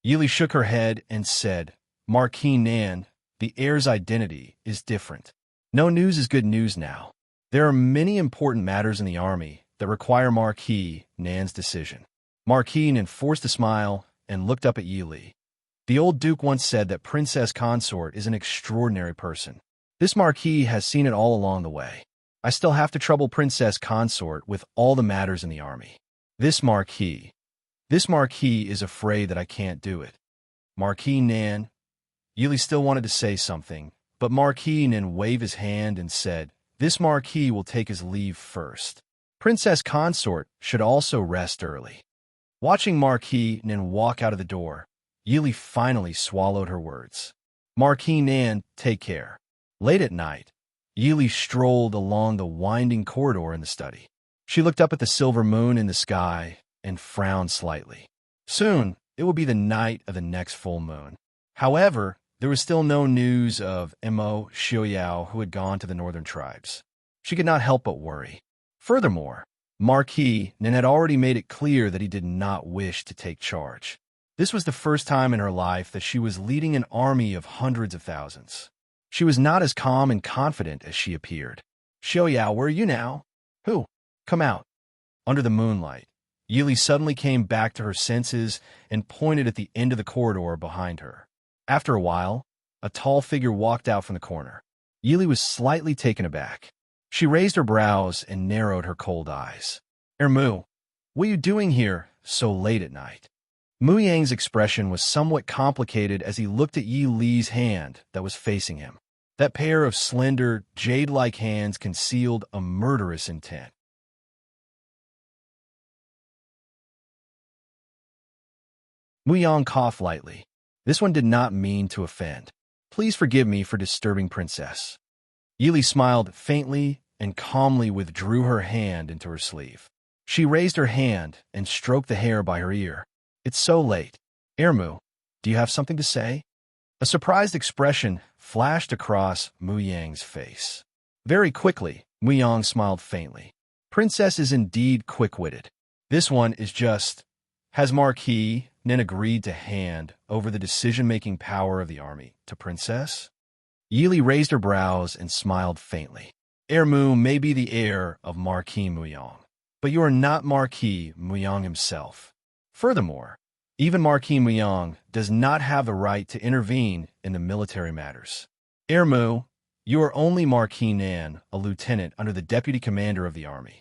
Yi Li shook her head and said, "Marquis Nan, the heir's identity is different. No news is good news now. There are many important matters in the army that require Marquis Nan's decision." Marquis Nan forced a smile and looked up at Yi Li. The old duke once said that Princess Consort is an extraordinary person. This Marquis has seen it all along the way. I still have to trouble Princess Consort with all the matters in the army. This Marquis This Marquis is afraid that I can't do it. Marquis Nan. Yili still wanted to say something, but Marquis Nan waved his hand and said, this Marquis will take his leave first. Princess Consort should also rest early. Watching Marquis Nan walk out of the door, Yili finally swallowed her words. Marquis Nan, take care. Late at night, Yili strolled along the winding corridor in the study. She looked up at the silver moon in the sky and frowned slightly. Soon, it would be the night of the next full moon. However, there was still no news of Mo Xiaoyao, who had gone to the northern tribes. She could not help but worry. Furthermore, Marquis Nan had already made it clear that he did not wish to take charge. This was the first time in her life that she was leading an army of hundreds of thousands. She was not as calm and confident as she appeared. Xiaoyao, where are you now? Who? Come out. Under the moonlight, Yili suddenly came back to her senses and pointed at the end of the corridor behind her. After a while, a tall figure walked out from the corner. Yili was slightly taken aback. She raised her brows and narrowed her cold eyes. Mu, what are you doing here so late at night? Mu Yang's expression was somewhat complicated as he looked at Yi Li's hand that was facing him. That pair of slender, jade-like hands concealed a murderous intent. Mu Yang coughed lightly. This one did not mean to offend. Please forgive me for disturbing Princess. Yili smiled faintly and calmly withdrew her hand into her sleeve. She raised her hand and stroked the hair by her ear. It's so late. Mu, do you have something to say? A surprised expression flashed across Mu Yang's face. Very quickly, Mu Yang smiled faintly. Princess is indeed quick-witted. This one is just... Has Marquis Nan agreed to hand over the decision-making power of the army to Princess? Yili raised her brows and smiled faintly. Mu may be the heir of Marquis Muyang, but you are not Marquis Muyang himself. Furthermore, even Marquis Muyang does not have the right to intervene in the military matters. Mu, you are only Marquis Nan, a lieutenant under the deputy commander of the army.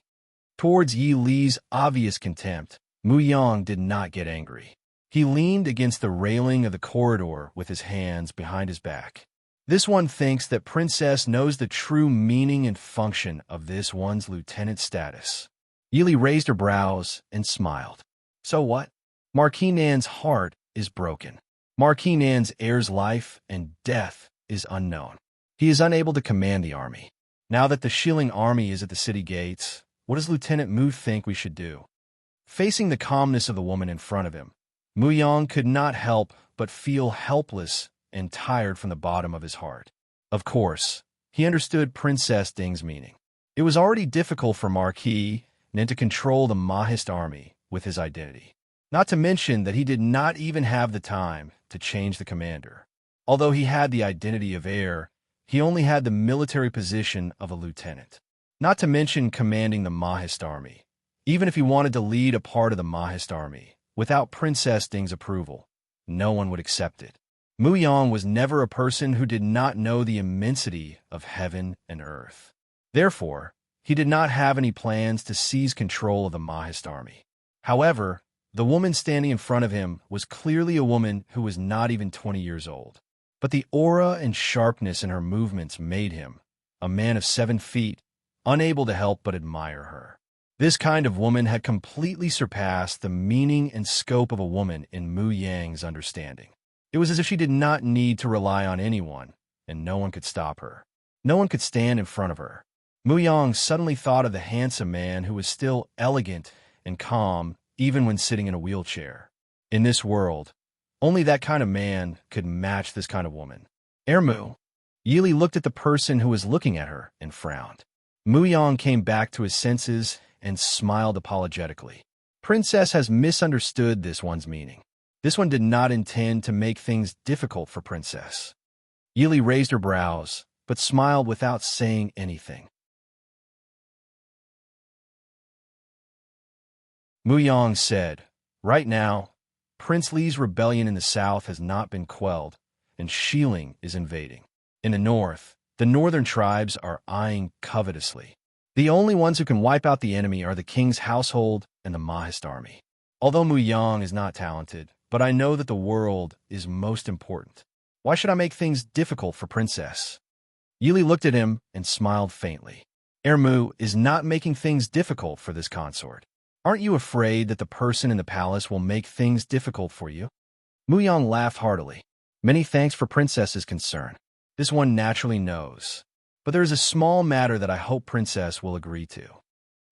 Towards Yi Li's obvious contempt, Muyang did not get angry. He leaned against the railing of the corridor with his hands behind his back. This one thinks that Princess knows the true meaning and function of this one's lieutenant status. Yili raised her brows and smiled. So what? Marquis Nan's heart is broken. Marquis Nan's heir's life and death is unknown. He is unable to command the army. Now that the Shilling army is at the city gates, what does Lieutenant Mu think we should do? Facing the calmness of the woman in front of him, Mu Yang could not help but feel helpless and tired from the bottom of his heart. Of course, he understood Princess Ding's meaning. It was already difficult for Marquis Nan to control the Mahist army with his identity. Not to mention that he did not even have the time to change the commander. Although he had the identity of heir, he only had the military position of a lieutenant. Not to mention commanding the Mahist army. Even if he wanted to lead a part of the Mahist army, without Princess Ding's approval, no one would accept it. Mu Yang was never a person who did not know the immensity of heaven and earth. Therefore, he did not have any plans to seize control of the Mahist army. However, the woman standing in front of him was clearly a woman who was not even 20 years old. But the aura and sharpness in her movements made him, a man of 7 feet, unable to help but admire her. This kind of woman had completely surpassed the meaning and scope of a woman in Mu Yang's understanding. It was as if she did not need to rely on anyone, and no one could stop her. No one could stand in front of her. Mu Yang suddenly thought of the handsome man who was still elegant and calm even when sitting in a wheelchair. In this world, only that kind of man could match this kind of woman. Mu. Yili looked at the person who was looking at her and frowned. Mu Yang came back to his senses and smiled apologetically. Princess has misunderstood this one's meaning. This one did not intend to make things difficult for Princess. Yili raised her brows, but smiled without saying anything. Mu Yang said, right now, Prince Li's rebellion in the south has not been quelled, and Shilling is invading. In the north, the northern tribes are eyeing covetously. The only ones who can wipe out the enemy are the king's household and the Mahist army. Although Mu Yang is not talented, but I know that the world is most important. Why should I make things difficult for Princess? Yili looked at him and smiled faintly. Ermu is not making things difficult for this consort. Aren't you afraid that the person in the palace will make things difficult for you? Mu Yang laughed heartily. Many thanks for Princess's concern. This one naturally knows. But there is a small matter that I hope Princess will agree to.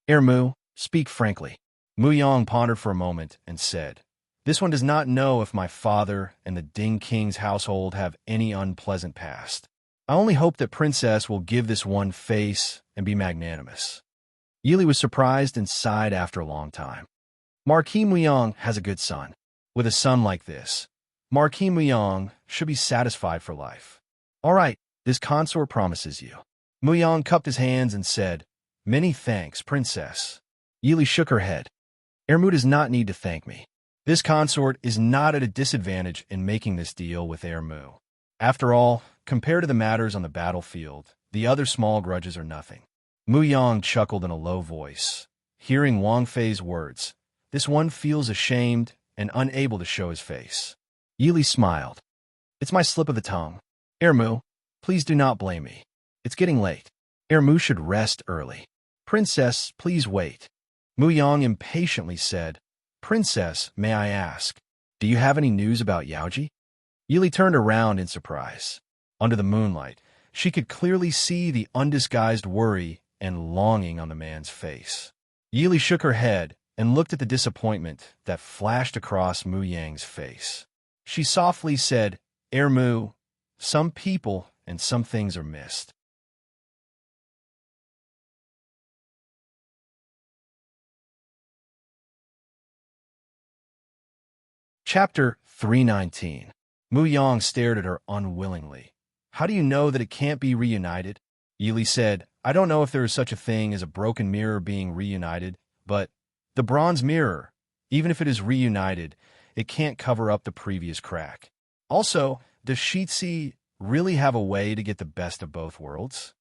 Ermu, speak frankly. Mu Yang pondered for a moment and said, This one does not know if my father and the Ding King's household have any unpleasant past. I only hope that Princess will give this one face and be magnanimous. Yili was surprised and sighed after a long time. Marquis Muyang has a good son. With a son like this, Marquis Muyang should be satisfied for life. All right, this consort promises you. Muyang cupped his hands and said, Many thanks, Princess. Yili shook her head. Ermu does not need to thank me. This consort is not at a disadvantage in making this deal with Ermu. After all, compared to the matters on the battlefield, the other small grudges are nothing. Mu Yang chuckled in a low voice. Hearing Wang Fei's words, this one feels ashamed and unable to show his face. Yili smiled. It's my slip of the tongue. Ermu, please do not blame me. It's getting late. Ermu should rest early. Princess, please wait. Mu Yang impatiently said, Princess, may I ask, do you have any news about Yaoji? Yili turned around in surprise. Under the moonlight, she could clearly see the undisguised worry and longing on the man's face. Yili shook her head and looked at the disappointment that flashed across Mu Yang's face. She softly said, Ermu, some people and some things are missed. Chapter 319. Mu Yang stared at her unwillingly. How do you know that it can't be reunited? Yili said, I don't know if there is such a thing as a broken mirror being reunited, but the bronze mirror, even if it is reunited, it can't cover up the previous crack. Also, does Shitsi really have a way to get the best of both worlds?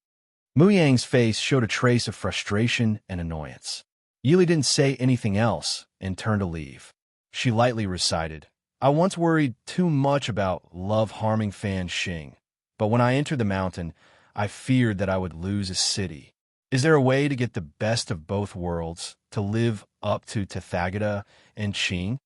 Mu Yang's face showed a trace of frustration and annoyance. Yili didn't say anything else and turned to leave. She lightly recited, I once worried too much about love-harming Fan Xing, but when I entered the mountain, I feared that I would lose a city. Is there a way to get the best of both worlds, to live up to Tathagata and Qing?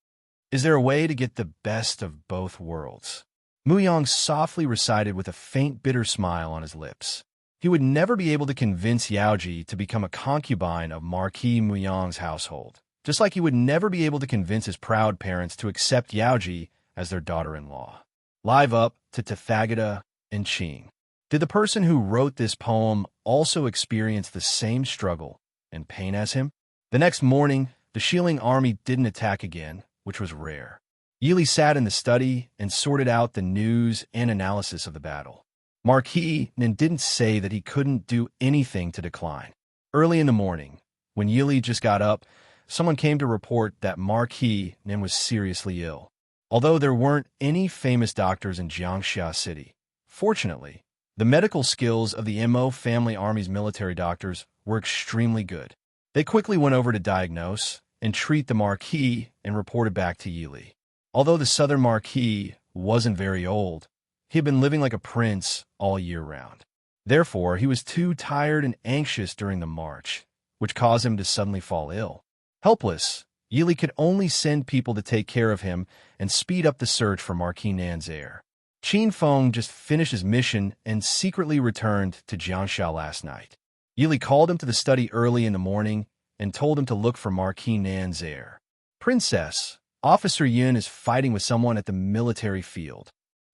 Is there a way to get the best of both worlds? Mu Yang softly recited with a faint bitter smile on his lips. He would never be able to convince Yaoji to become a concubine of Marquis Mu Yang's household, just like he would never be able to convince his proud parents to accept Yaoji as their daughter-in-law. Live up to Tathagata and Qing. Did the person who wrote this poem also experience the same struggle and pain as him? The next morning, the Shilling army didn't attack again, which was rare. Yili sat in the study and sorted out the news and analysis of the battle. Marquis Nin didn't say that he couldn't do anything to decline. Early in the morning, when Yili just got up, someone came to report that Marquis Nin was seriously ill. Although there weren't any famous doctors in Jiangxia City, fortunately, the medical skills of the Mo family army's military doctors were extremely good. They quickly went over to diagnose and treat the Marquis and reported back to Yili. Although the Southern Marquis wasn't very old, he had been living like a prince all year round. Therefore, he was too tired and anxious during the march, which caused him to suddenly fall ill. Helpless, Yili could only send people to take care of him and speed up the search for Marquis Nan's heir. Qin Feng just finished his mission and secretly returned to Jiangxia last night. Yili called him to the study early in the morning and told him to look for Marquis Nan's heir. Princess, Officer Yun is fighting with someone at the military field.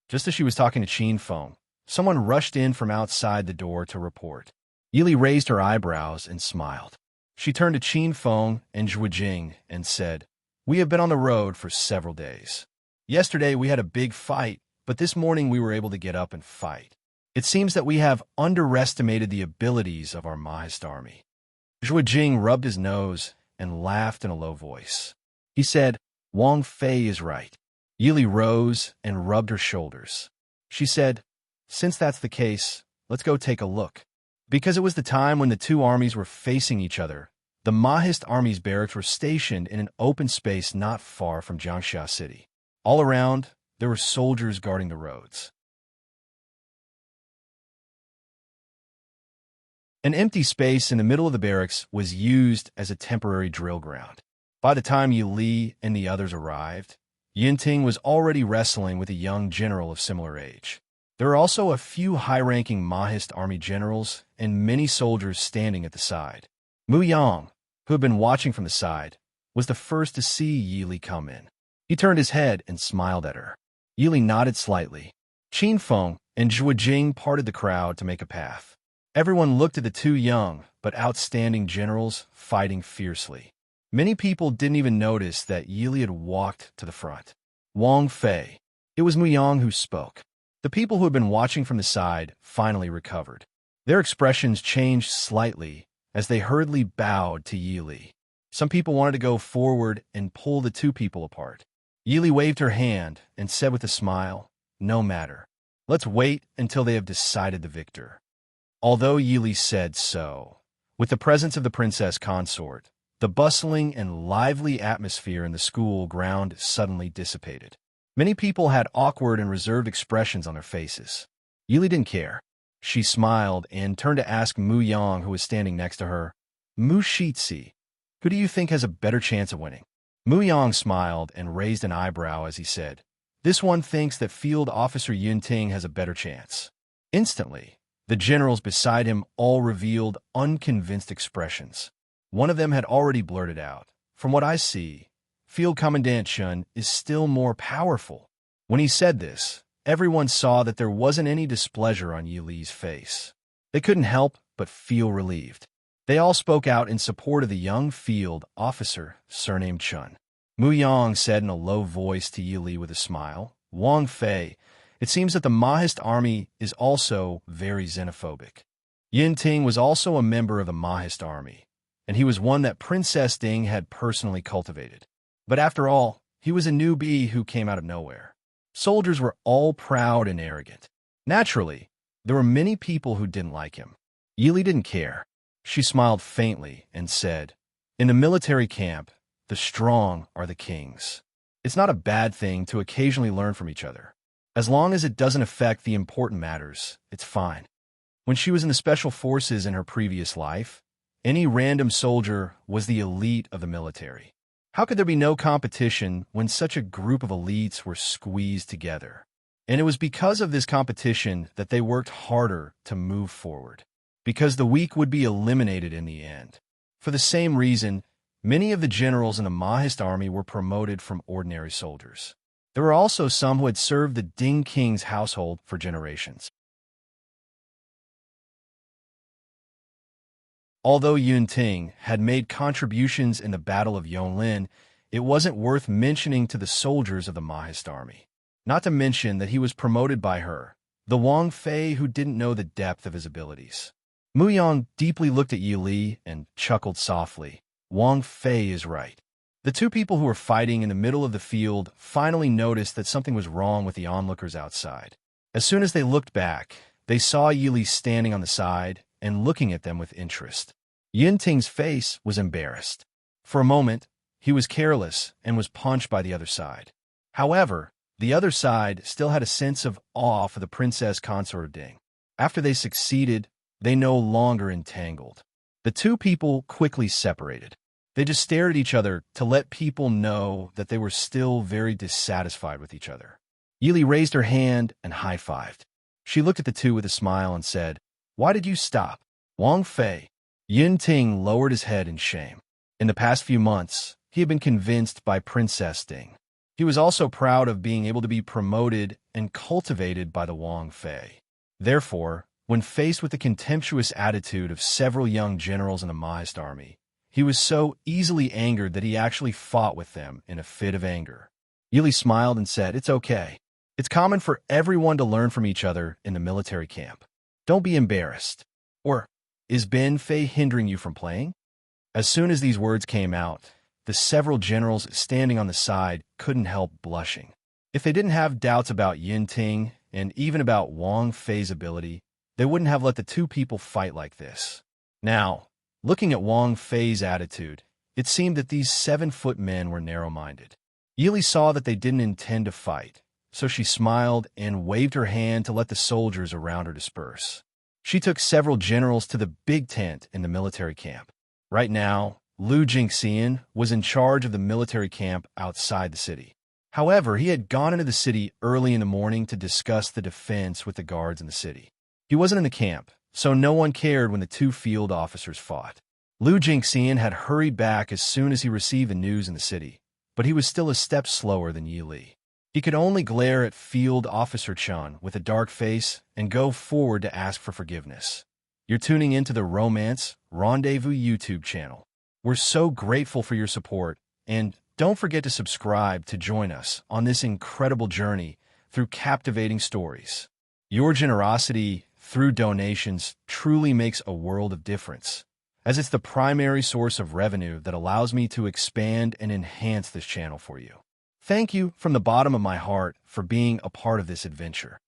Just as she was talking to Qin Feng, someone rushed in from outside the door to report. Yili raised her eyebrows and smiled. She turned to Qin Feng and Zhu Jing and said, We have been on the road for several days. Yesterday we had a big fight, but this morning we were able to get up and fight. It seems that we have underestimated the abilities of our Mahist army. Zhu Jing rubbed his nose and laughed in a low voice. He said, Wang Fei is right. Yili rose and rubbed her shoulders. She said, Since that's the case, let's go take a look. Because it was the time when the two armies were facing each other, The Mahist army's barracks were stationed in an open space not far from Jiangxia City. All around, there were soldiers guarding the roads. An empty space in the middle of the barracks was used as a temporary drill ground. By the time Yi Li and the others arrived, Yinting was already wrestling with a young general of similar age. There were also a few high-ranking Mahist army generals and many soldiers standing at the side. Mu Yang, who had been watching from the side, was the first to see Yi Li come in. He turned his head and smiled at her. Yi Li nodded slightly. Qin Feng and Zhuo Jing parted the crowd to make a path. Everyone looked at the two young but outstanding generals fighting fiercely. Many people didn't even notice that Yi Li had walked to the front. Wang Fei. It was Mu Yang who spoke. The people who had been watching from the side finally recovered. Their expressions changed slightly as they hurriedly bowed to Yi Li. Some people wanted to go forward and pull the two people apart. Yi Li waved her hand and said with a smile, "No matter. Let's wait until they have decided the victor." Although Yi Li said so, with the presence of the princess consort, the bustling and lively atmosphere in the school ground suddenly dissipated. Many people had awkward and reserved expressions on their faces. Yi Li didn't care. She smiled and turned to ask Mu Yang, who was standing next to her, "Mu Shitzi, who do you think has a better chance of winning?" Mu Yang smiled and raised an eyebrow as he said, "This one thinks that Field Officer Yunting has a better chance." Instantly, the generals beside him all revealed unconvinced expressions. One of them had already blurted out, "From what I see, Field Commandant Chun is still more powerful." When he said this, everyone saw that there wasn't any displeasure on Yi Li's face. They couldn't help but feel relieved. They all spoke out in support of the young field officer surnamed Chun. Mu Yang said in a low voice to Yi Li with a smile, "Wang Fei, it seems that the Mahist army is also very xenophobic." Yinting was also a member of the Mahist army, and he was one that Princess Ding had personally cultivated. But after all, he was a newbie who came out of nowhere. Soldiers were all proud and arrogant. Naturally, there were many people who didn't like him. Yi Li didn't care. She smiled faintly and said, "In the military camp, the strong are the kings. It's not a bad thing to occasionally learn from each other. As long as it doesn't affect the important matters, it's fine." When she was in the special forces in her previous life, any random soldier was the elite of the military. How could there be no competition when such a group of elites were squeezed together? And it was because of this competition that they worked harder to move forward, because the weak would be eliminated in the end. For the same reason, many of the generals in the Mahist army were promoted from ordinary soldiers. There were also some who had served the Ding King's household for generations. Although Yunting had made contributions in the Battle of Yonglin, it wasn't worth mentioning to the soldiers of the Mahist army. Not to mention that he was promoted by her, the Wang Fei who didn't know the depth of his abilities. Mu Yang deeply looked at Yi Li and chuckled softly. Wang Fei is right. The two people who were fighting in the middle of the field finally noticed that something was wrong with the onlookers outside. As soon as they looked back, they saw Yi Li standing on the side and looking at them with interest. Yinting's face was embarrassed. For a moment, he was careless and was punched by the other side. However, the other side still had a sense of awe for the princess consort of Ding. After they succeeded, they no longer entangled. The two people quickly separated. They just stared at each other to let people know that they were still very dissatisfied with each other. Yi Li raised her hand and high-fived. She looked at the two with a smile and said, "Why did you stop?" Wang Fei. Yinting lowered his head in shame. In the past few months, he had been convinced by Princess Ding. He was also proud of being able to be promoted and cultivated by the Wang Fei. Therefore, when faced with the contemptuous attitude of several young generals in the Mahist army, he was so easily angered that he actually fought with them in a fit of anger. Yi Li smiled and said, "It's okay. It's common for everyone to learn from each other in the military camp. Don't be embarrassed." Or, "Is Ben Fei hindering you from playing?" As soon as these words came out, the several generals standing on the side couldn't help blushing. If they didn't have doubts about Yinting and even about Wang Fei's ability, they wouldn't have let the two people fight like this. Now, Looking at Wang Fei's attitude, it seemed that these 7-foot men were narrow-minded. Yili saw that they didn't intend to fight, so she smiled and waved her hand to let the soldiers around her disperse. She took several generals to the big tent in the military camp. Right now, Lu Jingxian was in charge of the military camp outside the city. However, he had gone into the city early in the morning to discuss the defense with the guards in the city. He wasn't in the camp, so no one cared when the two field officers fought. Lu Jingxian had hurried back as soon as he received the news in the city, but he was still a step slower than Yi Li. He could only glare at Field Officer Chun with a dark face and go forward to ask for forgiveness. You're tuning into the Romance Rendezvous YouTube channel. We're so grateful for your support, and don't forget to subscribe to join us on this incredible journey through captivating stories. Your generosity through donations truly makes a world of difference, as it's the primary source of revenue that allows me to expand and enhance this channel for you. Thank you from the bottom of my heart for being a part of this adventure.